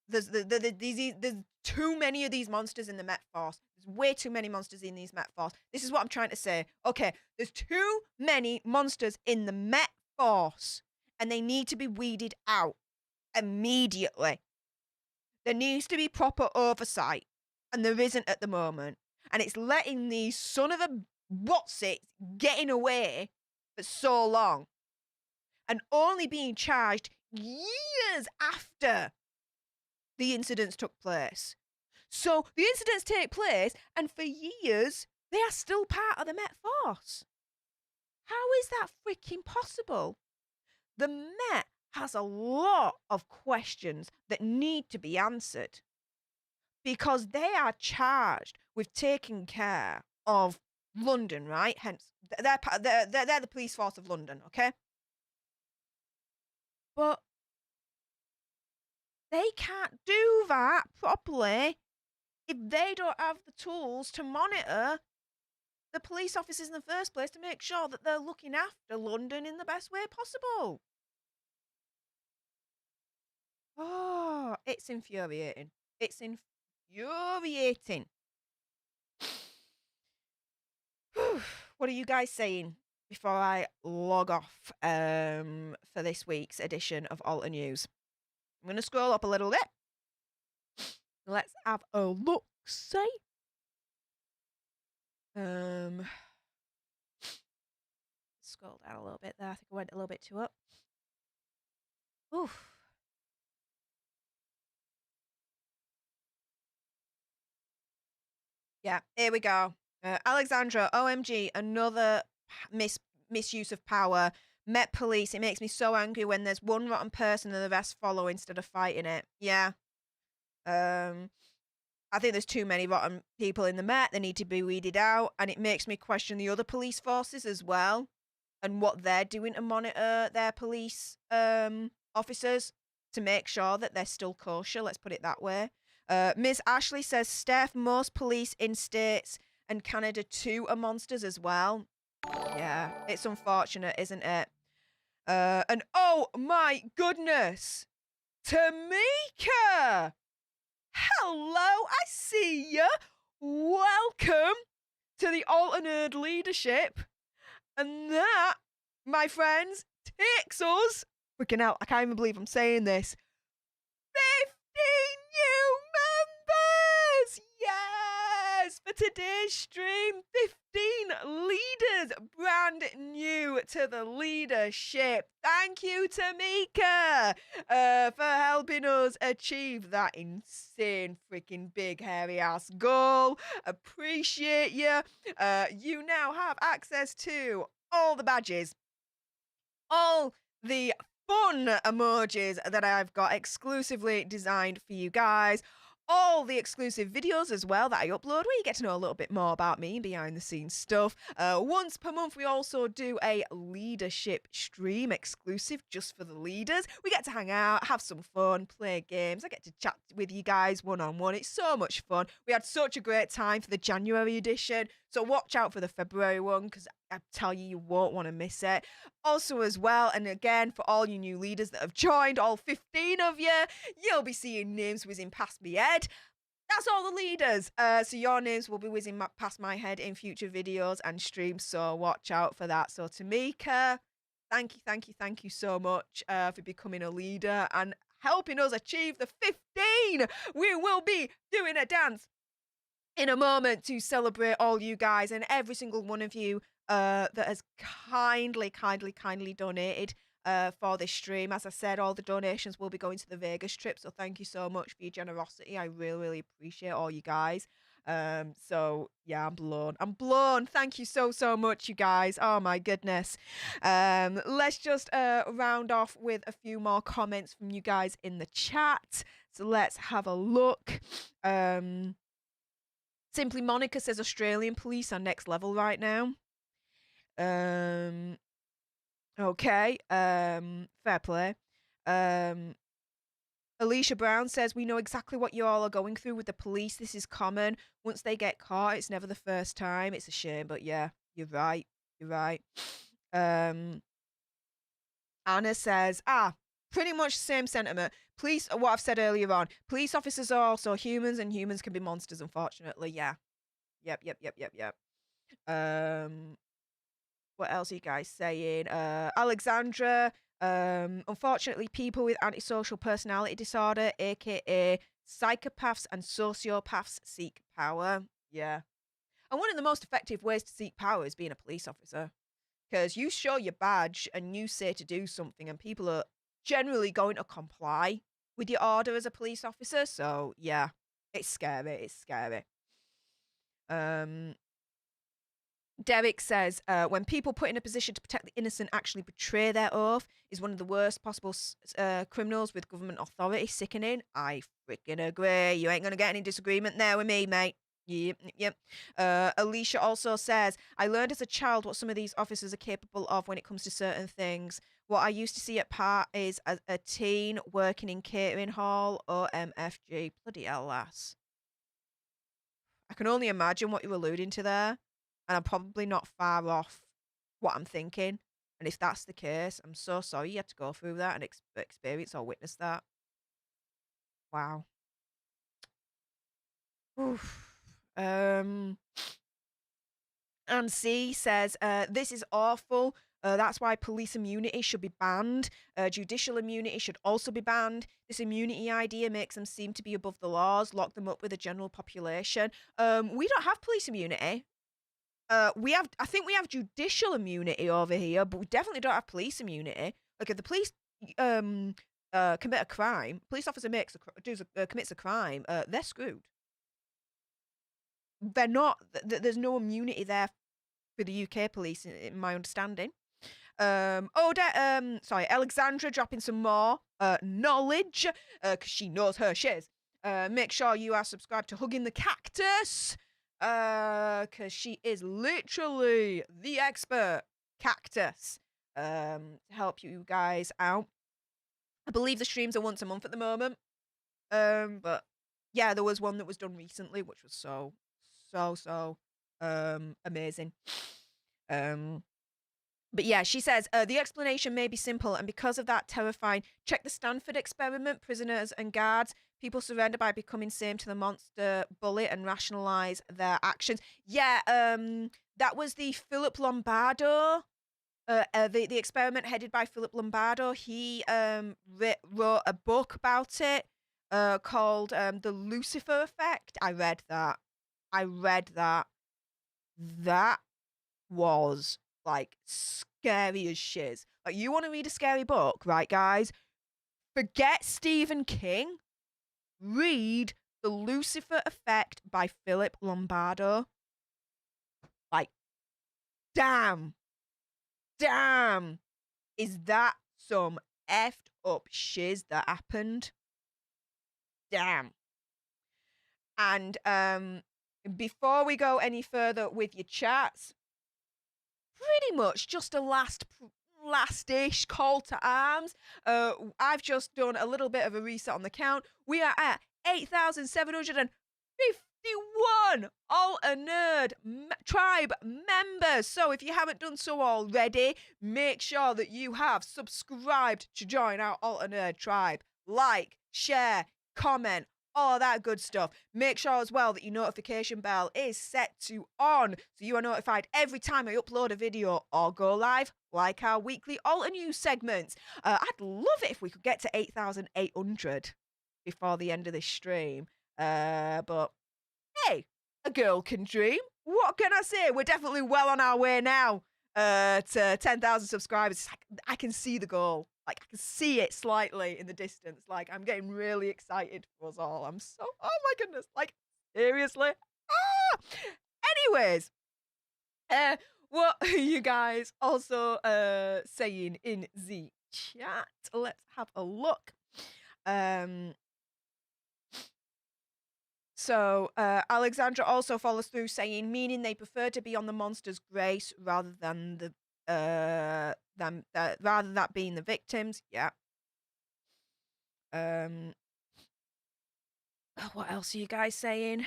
there's too many of these monsters in the Met Force. There's way too many monsters in these Met Force. This is what I'm trying to say. Okay, there's too many monsters in the Met Force, and they need to be weeded out immediately. There needs to be proper oversight, and there isn't at the moment. And it's letting these son of a what's-it getting away for so long and only being charged years after the incidents took place. So the incidents take place, and for years, they are still part of the Met Force. How is that freaking possible? The Met has a lot of questions that need to be answered because they are charged with taking care of London, right? Hence, they're the police force of London, okay? But they can't do that properly if they don't have the tools to monitor the police officers in the first place to make sure that they're looking after London in the best way possible. Oh, it's infuriating. It's infuriating. What are you guys saying before I log off for this week's edition of Alter News? I'm going to scroll up a little bit. Let's have a look, see. Scroll down a little bit there. I think I went a little bit too up. Oof. Yeah, here we go. Alexandra, OMG, another misuse of power. Met Police, it makes me so angry when there's one rotten person and the rest follow instead of fighting it. Yeah. I think there's too many rotten people in the Met. They need to be weeded out. And it makes me question the other police forces as well and what they're doing to monitor their police officers to make sure that they're still kosher. Let's put it that way. Miss Ashley says, Stef, most police in states and Canada too are monsters as well. Yeah, it's unfortunate, isn't it? And oh my goodness, Tamika! Hello, I see ya. Welcome to the Alternate Leadership. And that, my friends, takes us, freaking out, I can't even believe I'm saying this, 15 new members! Yes! For today's stream, 15 leaders, brand new to the leadership. Thank you, Tamika, for helping us achieve that insane freaking big hairy ass goal. Appreciate you. You now have access to all the badges, all the fun emojis that I've got exclusively designed for you guys, all the exclusive videos as well that I upload where you get to know a little bit more about me and behind the scenes stuff. Once per month we also do a leadership stream exclusive just for the leaders. We get to hang out, have some fun, play games. I get to chat with you guys one-on-one. It's so much fun. We had such a great time for the January edition, so watch out for the February one because I tell you, you won't want to miss it. Also as well, and again, for all you new leaders that have joined, all 15 of you, you'll be seeing names whizzing past my head. That's all the leaders. So your names will be whizzing past my head in future videos and streams, so watch out for that. So Tamika, thank you so much for becoming a leader and helping us achieve the 15. We will be doing a dance in a moment to celebrate all you guys and every single one of you that has kindly donated for this stream. As I said, all the donations will be going to the Vegas trip, so thank you so much for your generosity. I really appreciate all you guys. So yeah, I'm blown. Thank you so much, you guys. Oh my goodness. Let's just round off with a few more comments from you guys in the chat. So let's have a look. Simply Monica says Australian police are next level right now. Okay. Fair play. Alicia Brown says, we know exactly what you all are going through with the police. This is common. Once they get caught, it's never the first time. It's a shame, but yeah, you're right. Anna says, pretty much the same sentiment. Police, what I've said earlier on, police officers are also humans and humans can be monsters, unfortunately. Yeah. Yep. What else are you guys saying? Alexandra, unfortunately, people with antisocial personality disorder, aka psychopaths and sociopaths, seek power. Yeah. And one of the most effective ways to seek power is being a police officer. Because you show your badge and you say to do something, and people are generally going to comply with your order as a police officer. So, yeah, it's scary. Derek says, when people put in a position to protect the innocent actually betray their oath is one of the worst possible criminals with government authority. Sickening. I freaking agree. You ain't going to get any disagreement there with me, mate. Yep. Alicia also says, I learned as a child what some of these officers are capable of when it comes to certain things. What I used to see at parties as a teen working in catering hall or MFG. Bloody hell, lass. I can only imagine what you're alluding to there, and I'm probably not far off what I'm thinking. And if that's the case, I'm so sorry you had to go through that and experience or witness that. Wow. Oof. And C says, this is awful. That's why police immunity should be banned. Judicial immunity should also be banned. This immunity idea makes them seem to be above the laws, lock them up with the general population. We don't have police immunity. I think we have judicial immunity over here, but we definitely don't have police immunity. Like if the police commit a crime, police officer commits a crime, they're screwed. They're not. There's no immunity there for the UK police, in my understanding. Alexandra dropping some more knowledge because she knows her shiz. Make sure you are subscribed to Hugging the Cactus because she is literally the expert cactus to help you guys out. I believe the streams are once a month at the moment. But yeah, there was one that was done recently, which was so amazing. But yeah, she says, the explanation may be simple and because of that terrifying. Check the Stanford experiment, prisoners and guards. People surrender by becoming same to the monster bully and rationalize their actions. Yeah, that was the Philip Lombardo, the experiment headed by Philip Lombardo. He wrote a book about it called The Lucifer Effect. I read that. That was like scary as shiz. Like, you want to read a scary book, right, guys? Forget Stephen King. Read The Lucifer Effect by Philip Lombardo. Like, damn. Is that some effed up shiz that happened? Damn. And before we go any further with your chats, pretty much just a last-ish call to arms. I've just done a little bit of a reset on the count. We are at 8,751 Alt a Nerd tribe members. So if you haven't done so already, make sure that you have subscribed to join our Alt a Nerd tribe. Like, share, comment, all that good stuff. Make sure as well that your notification bell is set to on so you are notified every time I upload a video or go live, like our weekly Alter News segments. I'd love it if we could get to 8,800 before the end of this stream. But hey, a girl can dream. What can I say? We're definitely well on our way now to 10,000 subscribers. It's like, I can see the goal. Like, I can see it slightly in the distance. Like, I'm getting really excited for us all. Oh my goodness. Like, seriously? Ah! Anyways, what are you guys also saying in the chat? Let's have a look. So Alexandra also follows through saying, meaning they prefer to be on the monster's grace rather than the rather that being the victims. Yeah. What else are you guys saying?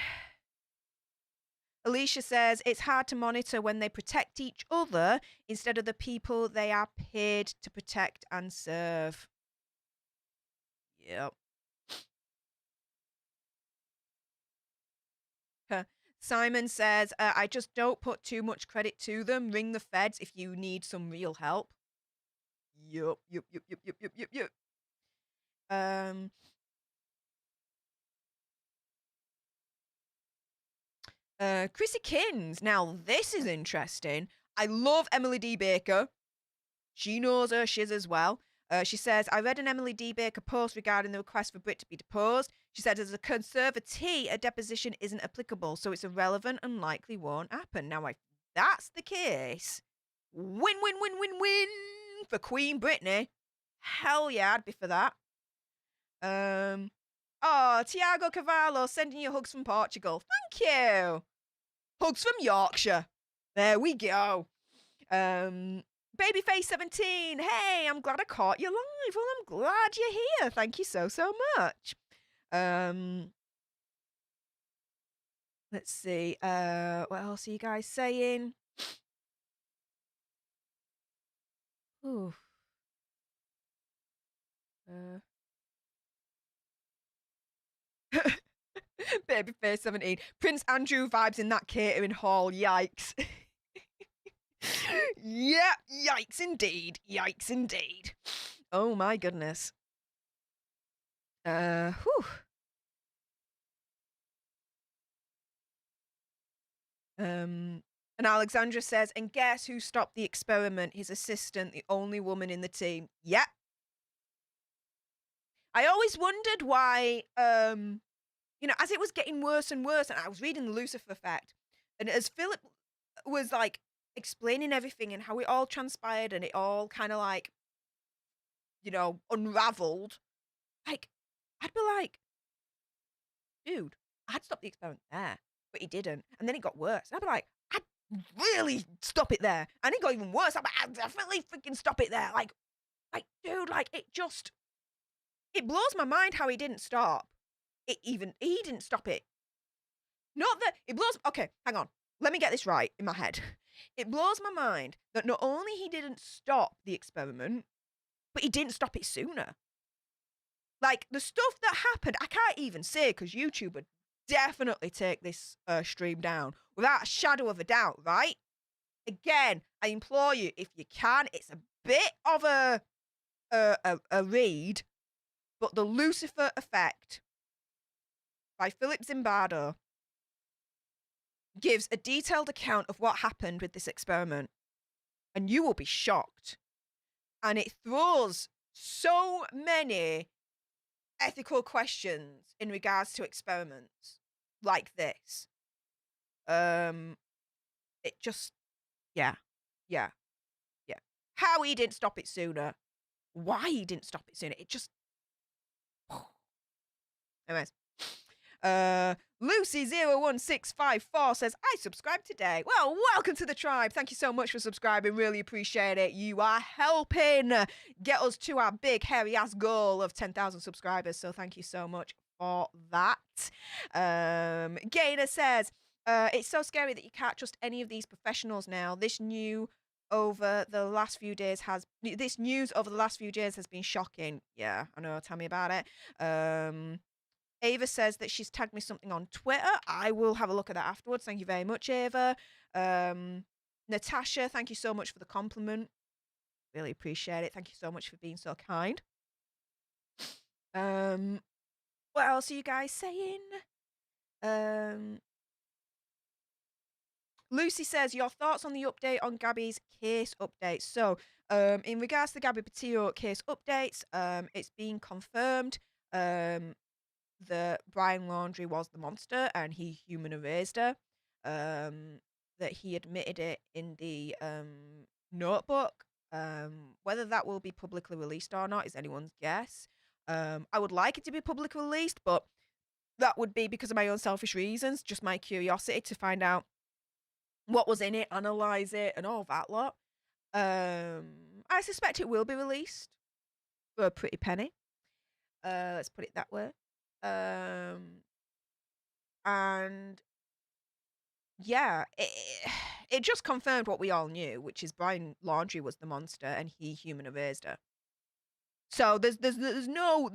Alicia says it's hard to monitor when they protect each other instead of the people they are paid to protect and serve. Yep. Simon says, I just don't put too much credit to them. Ring the feds if you need some real help. Yup. Chrissy Kins. Now, this is interesting. I love Emily D. Baker. She knows her shiz as well. She says, I read an Emily D. Baker post regarding the request for Brit to be deposed. She said, as a conservatee, a deposition isn't applicable, so it's irrelevant and likely won't happen. Now, if that's the case, win for Queen Britney. Hell yeah, I'd be for that. Oh, Tiago Cavallo sending you hugs from Portugal. Thank you. Hugs from Yorkshire. There we go. Babyface17, hey, I'm glad I caught you live. Well, I'm glad you're here. Thank you so much. Let's see. What else are you guys saying? Ooh. Babyface17. Prince Andrew vibes in that catering hall. Yikes. Yeah, yikes indeed. Yikes indeed. Oh my goodness. Whew. And Alexandra says, and guess who stopped the experiment? His assistant, the only woman in the team. Yep. I always wondered why, you know, as it was getting worse and worse, and I was reading the Lucifer Effect, and as Philip was like explaining everything and how it all transpired and it all kind of like, you know, unraveled, like, I'd be like, dude, I'd stop the experiment there, but he didn't. And then it got worse. I'd be like, I'd really stop it there. And it got even worse. I'd definitely freaking stop it there. Like, dude, like, it blows my mind how he didn't stop. He didn't stop it. Not that, it blows, okay, hang on. Let me get this right in my head. It blows my mind that not only he didn't stop the experiment, but he didn't stop it sooner. Like, the stuff that happened, I can't even say because YouTube would definitely take this stream down without a shadow of a doubt, right? Again, I implore you, if you can, it's a bit of a read, but The Lucifer Effect by Philip Zimbardo gives a detailed account of what happened with this experiment, and you will be shocked. And it throws so many ethical questions in regards to experiments like this. It just, yeah. How he didn't stop it sooner, why he didn't stop it sooner, it just. Anyways, Lucy01654 says, I subscribed today. Well, welcome to the tribe. Thank you so much for subscribing. Really appreciate it. You are helping get us to our big, hairy-ass goal of 10,000 subscribers. So thank you so much for that. Gaynor says, it's so scary that you can't trust any of these professionals now. This news over the last few days has been shocking. Yeah, I know. Tell me about it. Ava says that she's tagged me something on Twitter. I will have a look at that afterwards. Thank you very much, Ava. Natasha, thank you so much for the compliment. Really appreciate it. Thank you so much for being so kind. What else are you guys saying? Lucy says, your thoughts on the update on Gabby's case updates. So, in regards to the Gabby Petito case updates, it's been confirmed that Brian Laundrie was the monster and he human erased her. That he admitted it in the notebook. Whether that will be publicly released or not is anyone's guess. I would like it to be publicly released, but that would be because of my own selfish reasons, just my curiosity to find out what was in it, analyze it, and all that lot. I suspect it will be released for a pretty penny. Let's put it that way. And yeah, it just confirmed what we all knew, which is Brian Laundrie was the monster and he human erased her. So there's no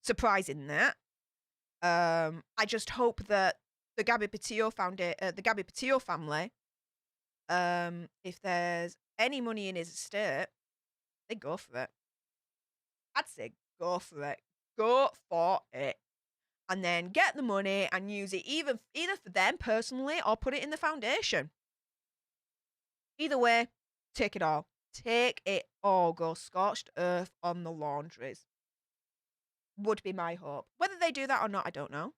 surprise in that. I just hope that the Gabby Petito family, if there's any money in his estate, they go for it. I'd say go for it. Go for it. And then get the money and use it either for them personally or put it in the foundation. Either way, take it all. Take it all. Go scorched earth on the Laundries. Would be my hope. Whether they do that or not, I don't know.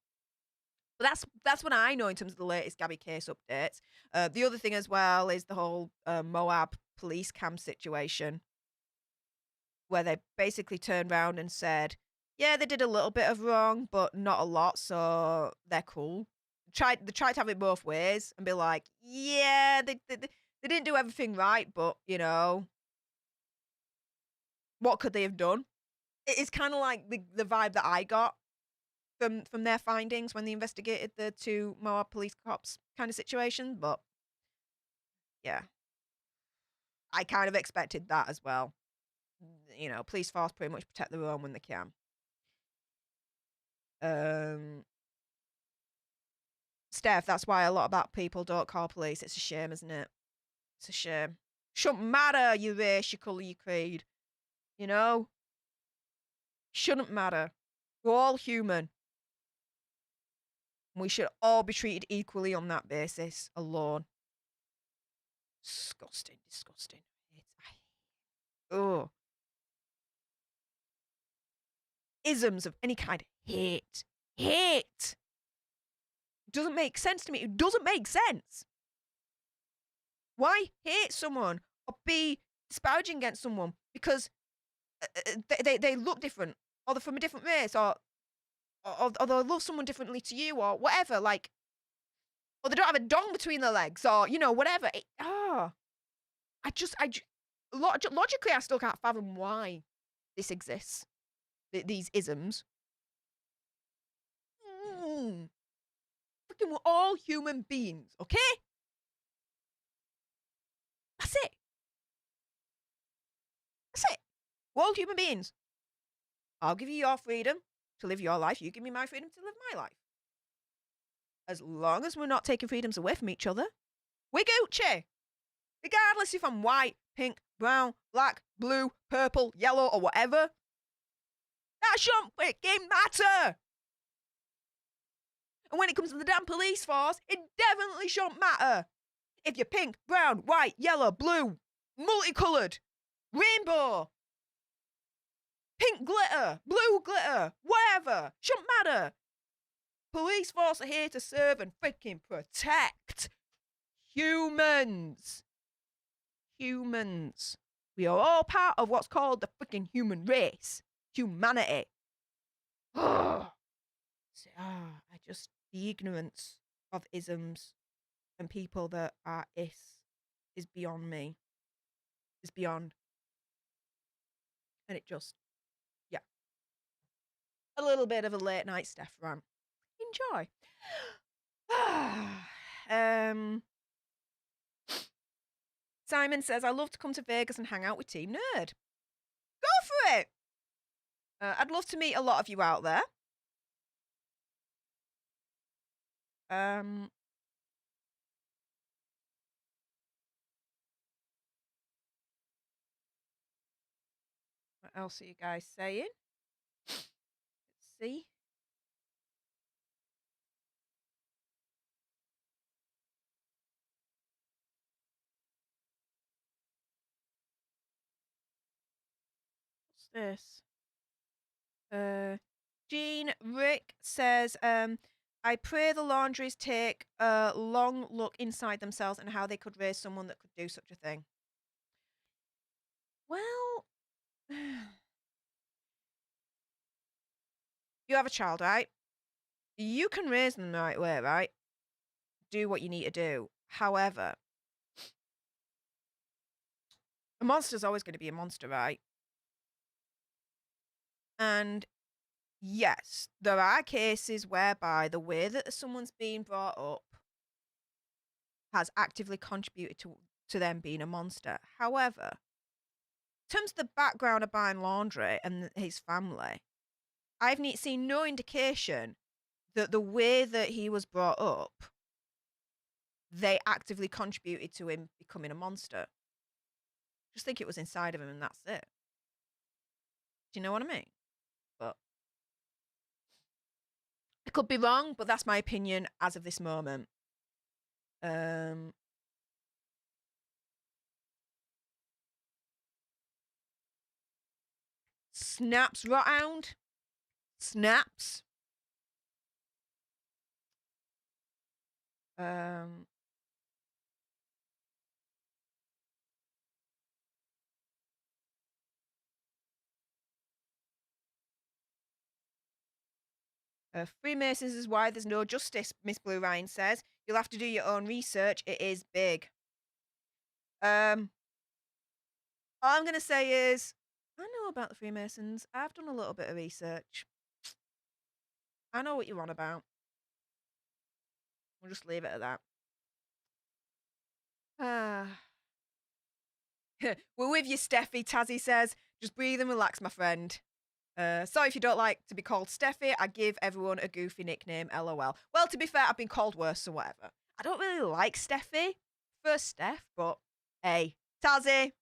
But that's what I know in terms of the latest Gabby case updates. The other thing as well is the whole Moab police camp situation, where they basically turned around and said, yeah, they did a little bit of wrong, but not a lot, so they're cool. They tried to have it both ways and be like, yeah, They didn't do everything right, but, you know, what could they have done? It's kind of like the vibe that I got from their findings when they investigated the two Moab police cops kind of situation, but yeah, I kind of expected that as well. You know, police force pretty much protect their own when they can. Steph, that's why a lot about people don't call police. It's a shame, isn't it? It's a shame. Shouldn't matter your race, your colour, your creed. You know? Shouldn't matter. We're all human. We should all be treated equally on that basis alone. Disgusting, disgusting. Oh. Isms of any kind. Hate. Hate. It doesn't make sense to me. It doesn't make sense. Why hate someone or be disparaging against someone because they look different, or they're from a different race, or they love someone differently to you, or whatever, like, or they don't have a dong between their legs, or, you know, whatever. Logically, I still can't fathom why this exists. These isms. Fucking, we're all human beings, okay? That's it. That's it. We're all human beings. I'll give you your freedom to live your life. You give me my freedom to live my life. As long as we're not taking freedoms away from each other, we're Gucci. Regardless if I'm white, pink, brown, black, blue, purple, yellow, or whatever. That shouldn't freaking matter. And when it comes to the damn police force, it definitely shouldn't matter. If you're pink, brown, white, yellow, blue, multicoloured, rainbow, pink glitter, blue glitter, whatever, shouldn't matter. Police force are here to serve and freaking protect humans. Humans. We are all part of what's called the freaking human race. Humanity. The ignorance of isms and people that are is beyond me. Is beyond. And it just, yeah. A little bit of a late night Stef rant. Enjoy. Simon says, I love to come to Vegas and hang out with Team Nerd. Go for it. I'd love to meet a lot of you out there. What else are you guys saying? Let's see. What's this? Jean Rick says, I pray the laundries take a long look inside themselves and how they could raise someone that could do such a thing. Well, you have a child, right? You can raise them the right way, right? Do what you need to do. However, a monster's always going to be a monster, right? And yes, there are cases whereby the way that someone's being brought up has actively contributed to them being a monster. However, in terms of the background of buying laundry and his family, I've seen no indication that the way that he was brought up, they actively contributed to him becoming a monster. Just think it was inside of him and that's it. Do you know what I mean? But I could be wrong, but that's my opinion as of this moment. Snaps Rothound. Snaps. Freemasons is why there's no justice, Miss Blue Ryan says. You'll have to do your own research. It is big. All I'm going to say is, I know about the Freemasons. I've done a little bit of research. I know what you're on about. We'll just leave it at that. We're with you, Steffi, Tazzy says. Just breathe and relax, my friend. Sorry if you don't like to be called Steffi. I give everyone a goofy nickname, LOL. Well, to be fair, I've been called worse, so whatever. I don't really like Steffi. First Steph, but hey, Tazzy,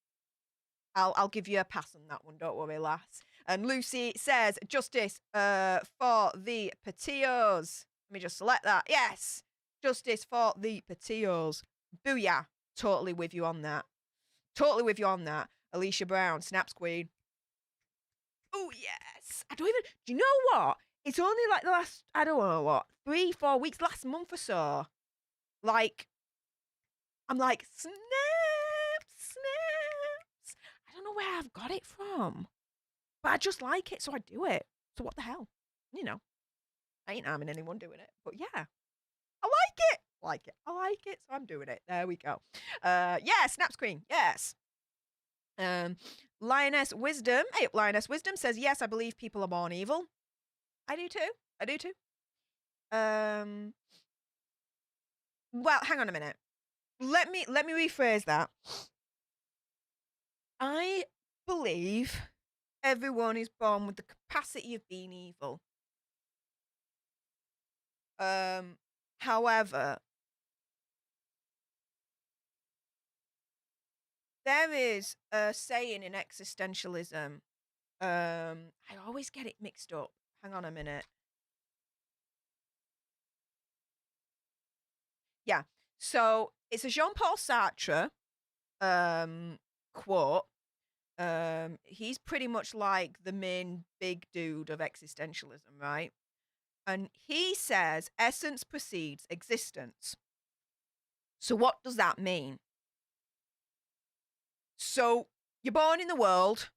I'll give you a pass on that one. Don't worry, lass. And Lucy says, justice for the Petitos. Let me just select that. Yes, justice for the Petitos. Booyah. Totally with you on that. Totally with you on that. Alicia Brown, Snaps Queen. Oh, yes. I don't even... Do you know what? It's only like the last, I don't know what, 3-4 weeks, last month or so. Like, I'm like, snaps. I don't know where I've got it from. But I just like it, so I do it. So what the hell? You know, I ain't harming anyone doing it. But yeah, I like it. I like it, so I'm doing it. There we go. Yeah, Snaps Queen. Yes. Lioness Wisdom. Hey, Lioness Wisdom says, yes, I believe people are born evil. I do too. Well, hang on a minute. Let me rephrase that. I believe everyone is born with the capacity of being evil. However, there is a saying in existentialism. I always get it mixed up. Hang on a minute. Yeah. So it's a Jean-Paul Sartre quote. He's pretty much like the main big dude of existentialism, right? And he says essence precedes existence. So what does that mean? So you're born in the world,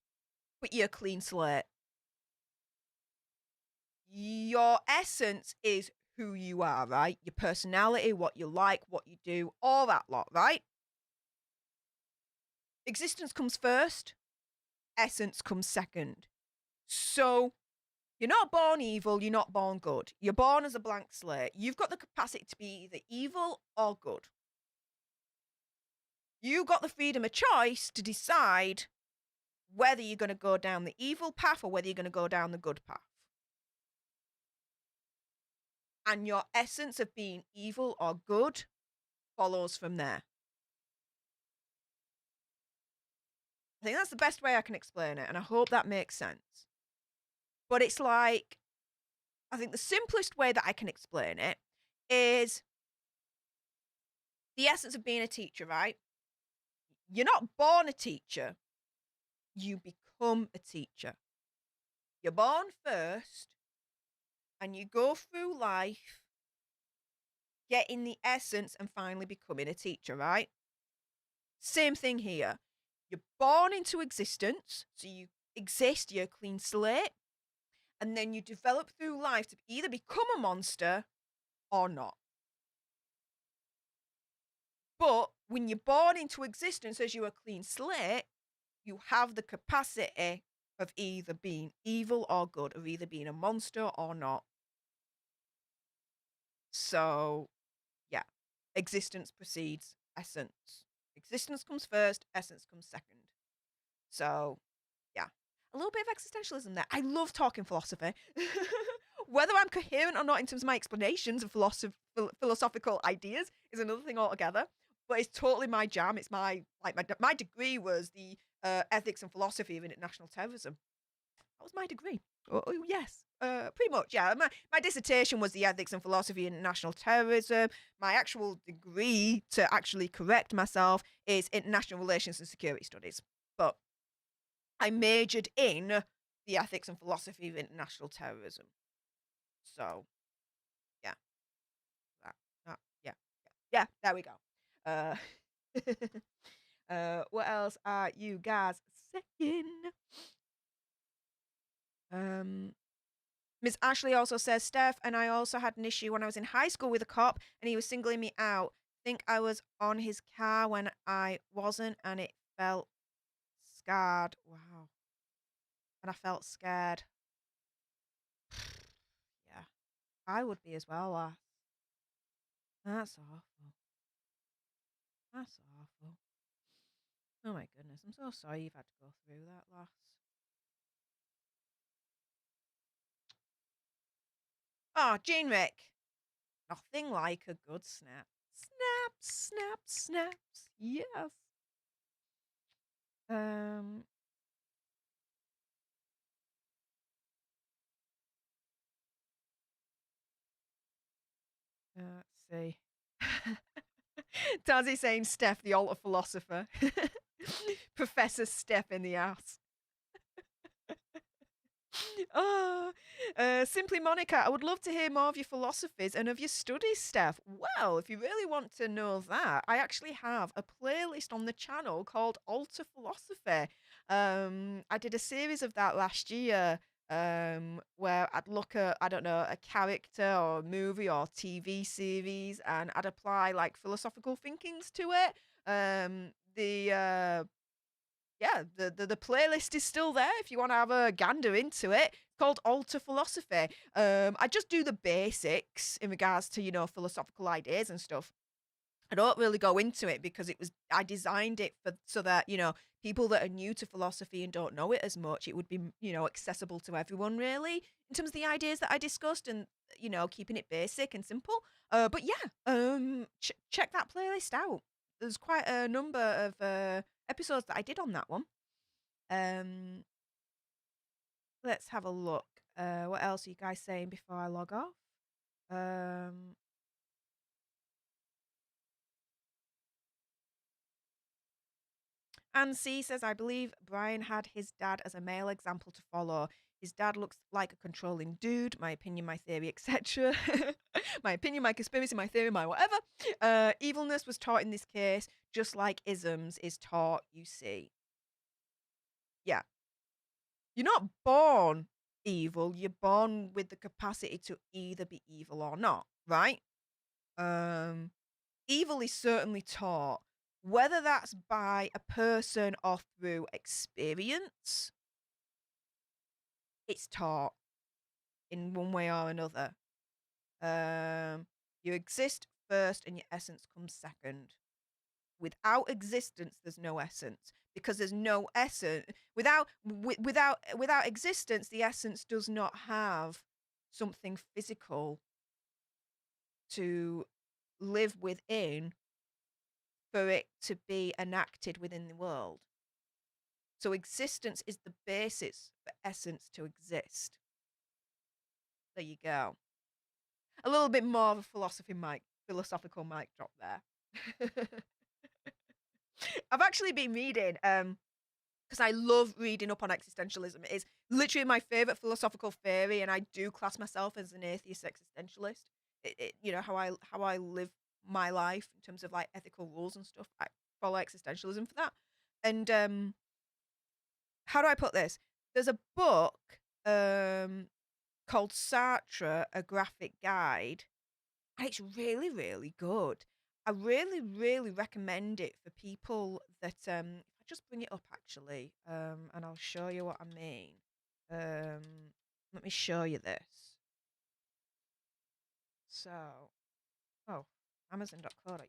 but you're a clean slate. Your essence is who you are, right? Your personality, what you like, what you do, all that lot, right? Existence comes first, essence comes second. So you're not born evil, you're not born good. You're born as a blank slate. You've got the capacity to be either evil or good. You got the freedom of choice to decide whether you're going to go down the evil path or whether you're going to go down the good path. And your essence of being evil or good follows from there. I think that's the best way I can explain it, and I hope that makes sense. But it's like, I think the simplest way that I can explain it is the essence of being a teacher, right? You're not born a teacher, you become a teacher. You're born first, and you go through life getting the essence and finally becoming a teacher, right? Same thing here. You're born into existence, so you exist, you're a clean slate, and then you develop through life to either become a monster or not. But when you're born into existence as you're a clean slate, you have the capacity of either being evil or good, of either being a monster or not. So, yeah, existence precedes essence. Existence comes first, essence comes second. So, yeah, a little bit of existentialism there. I love talking philosophy. Whether I'm coherent or not in terms of my explanations of philosophical ideas is another thing altogether. But it's totally my jam. It's my degree was the ethics and philosophy of international terrorism. That was my degree. Oh yes, pretty much. Yeah, my dissertation was the ethics and philosophy of international terrorism. My actual degree, to actually correct myself, is international relations and security studies. But I majored in the ethics and philosophy of international terrorism. So, yeah, yeah. There we go. What else are you guys saying? Miss Ashley also says, Steph, and I also had an issue when I was in high school with a cop, and he was singling me out think I was on his car when I wasn't, and it felt scarred. Wow. And I felt scared. Yeah, I would be as well, lass. That's awful. That's awful. Oh my goodness, I'm so sorry you've had to go through that, lass. Oh, Gene Rick. Nothing like a good snap. Snap, snap, snaps. Yes. Let's see. Tazzy saying Stef, the altar philosopher. Professor Stef in the ass. Oh, Simply Monica, I would love to hear more of your philosophies and of your studies, Steph. Well, if you really want to know that, I actually have a playlist on the channel called Alter Philosophy. I did a series of that last year, where I'd look at, I don't know, a character or a movie or TV series, and I'd apply like philosophical thinkings to it. Yeah, the playlist is still there if you want to have a gander into it. It's called Alter Philosophy. I just do the basics in regards to, philosophical ideas and stuff. I don't really go into it because I designed it so that, people that are new to philosophy and don't know it as much, it would be, accessible to everyone really in terms of the ideas that I discussed and, keeping it basic and simple. But yeah, check that playlist out. There's quite a number of episodes that I did on that one. Let's have a look. What else are you guys saying before I log off? Anne C says, I believe Brian had his dad as a male example to follow. His dad looks like a controlling dude. My opinion, my theory, etc. My opinion, my conspiracy, my theory, my whatever. Evilness was taught in this case, just like isms is taught, you see. Yeah. You're not born evil. You're born with the capacity to either be evil or not, right? Evil is certainly taught, whether that's by a person or through experience. It's taught in one way or another. You exist first and your essence comes second. Without existence, there's no essence, because there's no essence. Without existence, the essence does not have something physical to live within for it to be enacted within the world. So existence is the basis for essence to exist. There you go. A little bit more of a philosophical mic drop there. I've actually been reading, because I love reading up on existentialism. It is literally my favorite philosophical theory, and I do class myself as an atheist existentialist. How I live my life in terms of like ethical rules and stuff. I follow existentialism for that. And how do I put this? There's a book called Sartre, A Graphic Guide, and it's really, really good. I really, really recommend it for people that if I just bring it up actually, and I'll show you what I mean. Let me show you this. So, oh, Amazon.co.uk.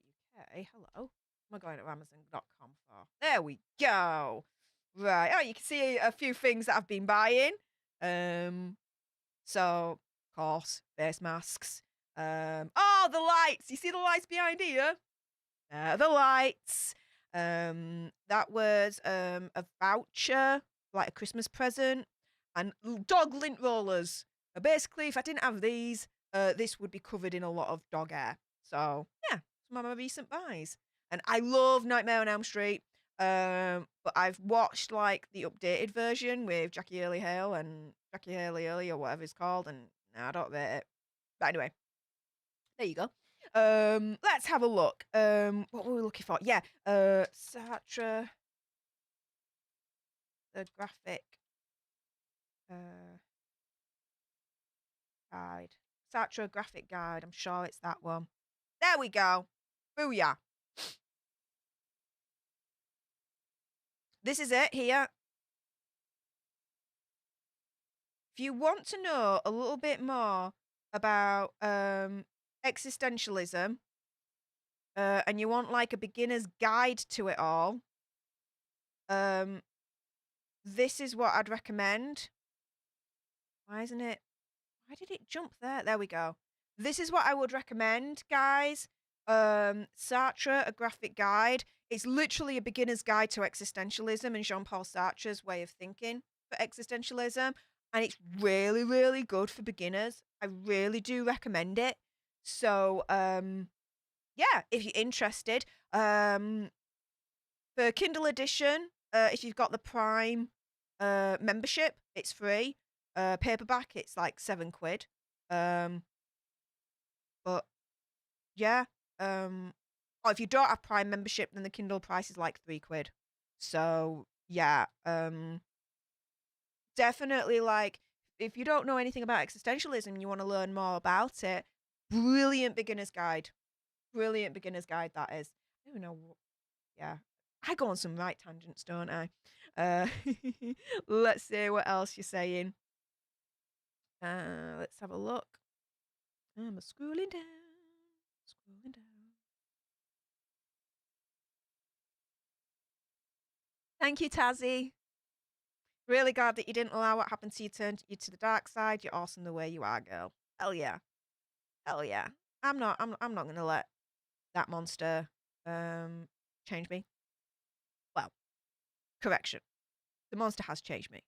Hello. What am I going to Amazon.com for? There we go. Right. Oh, you can see a few things that I've been buying. So, of course, face masks. Oh, the lights. You see the lights behind here? The lights. That was a voucher, like a Christmas present, and dog lint rollers. Basically, if I didn't have these, this would be covered in a lot of dog hair. So yeah, some of my recent buys. And I love Nightmare on Elm Street. But I've watched like the updated version with Jackie Early Hale and Jackie Haley Early or whatever it's called, and I don't rate it. But anyway, there you go. Let's have a look. What were we looking for? Yeah, Sartre, the graphic guide. Sartre graphic guide. I'm sure it's that one. There we go. Booyah. This is it here. If you want to know a little bit more about existentialism, and you want like a beginner's guide to it all, this is what I'd recommend. Why isn't it? Why did it jump there? There we go. This is what I would recommend, guys. Sartre, A Graphic Guide. It's literally a beginner's guide to existentialism and Jean-Paul Sartre's way of thinking for existentialism. And it's really, really good for beginners. I really do recommend it. So, yeah, if you're interested. For Kindle edition, if you've got the Prime membership, it's free. Paperback, it's like £7. But yeah, or if you don't have Prime membership, then the Kindle price is like £3. So yeah, definitely, like, if you don't know anything about existentialism and you want to learn more about it, brilliant beginner's guide. Brilliant beginner's guide, that is. I don't even know what, yeah. I go on some right tangents, don't I? Let's see what else you're saying. Let's have a look. I'm scrolling down. Scrolling down. Thank you, Tazzy. Really glad that you didn't allow what happened to you turn you to the dark side. You're awesome the way you are, girl. Hell yeah. Hell yeah. I'm not gonna let that monster change me. Well, correction. The monster has changed me.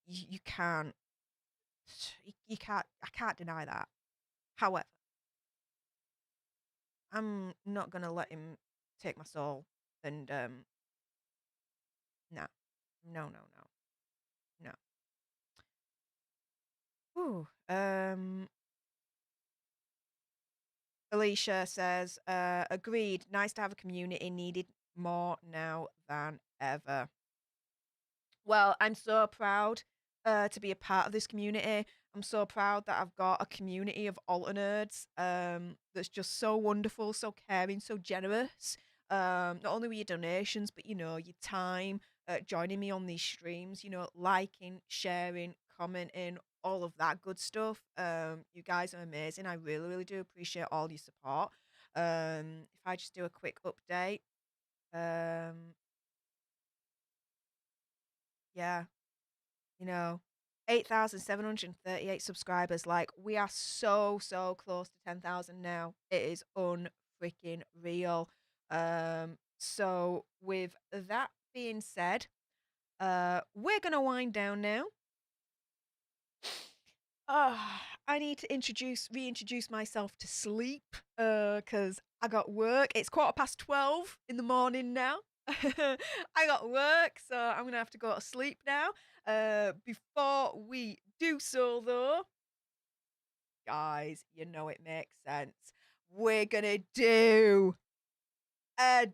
You can't I can't deny that. However, I'm not gonna let him take my soul and no. No, no, no. No. Ooh. Alicia says, agreed. Nice to have a community, needed more now than ever. Well, I'm so proud to be a part of this community. I'm so proud that I've got a community of alternerds that's just so wonderful, so caring, so generous. Not only with your donations, but, you know, your time, joining me on these streams, you know, liking, sharing, commenting, all of that good stuff. You guys are amazing. I really, really do appreciate all your support. If I just do a quick update. Yeah, you know, 8,738 subscribers. Like, we are so, so close to 10,000 now. It is unfreaking real. So with that being said, we're gonna wind down now. I need to reintroduce myself to sleep, because I got work. It's 12:15 in the morning now. I got work, so I'm gonna have to go to sleep now. Before we do so, though, guys, you know it makes sense. We're gonna do a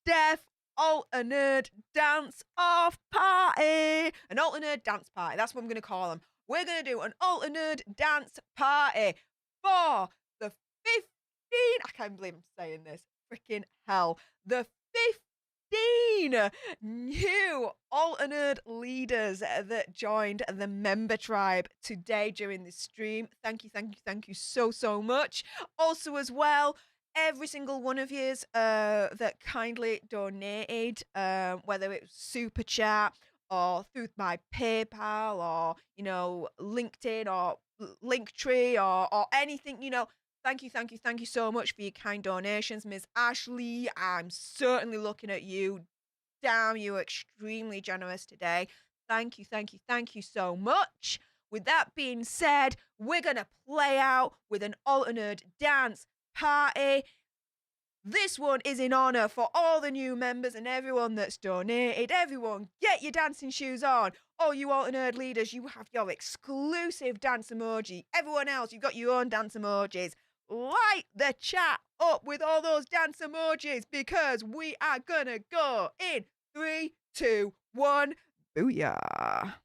Stef alternate dance off party. An alternate dance party. That's what I'm gonna call them. We're gonna do an alternate dance party for the 15. I can't believe I'm saying this. Freaking hell. The 15 new alternate leaders that joined the member tribe today during this stream. Thank you so, so much. Also, as well, every single one of yous that kindly donated, whether it was Super Chat or through my PayPal or, you know, LinkedIn or Linktree or anything, you know, thank you so much for your kind donations. Ms. Ashley, I'm certainly looking at you. Damn, you were extremely generous today. Thank you so much. With that being said, we're going to play out with an alternate dance party. This one is in honor for all the new members and everyone that's donated. Everyone, get your dancing shoes on. All you alternate leaders, you have your exclusive dance emoji. Everyone else, you've got your own dance emojis. Light the chat up with all those dance emojis, because we are gonna go in 3, 2, 1. Booyah.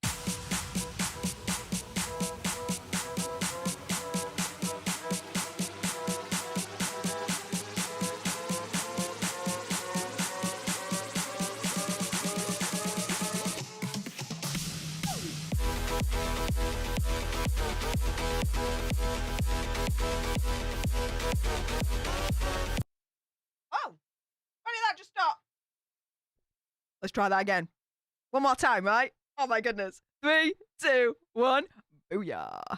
Let's try that again. One more time, right? Oh my goodness. 3, 2, 1. Booyah.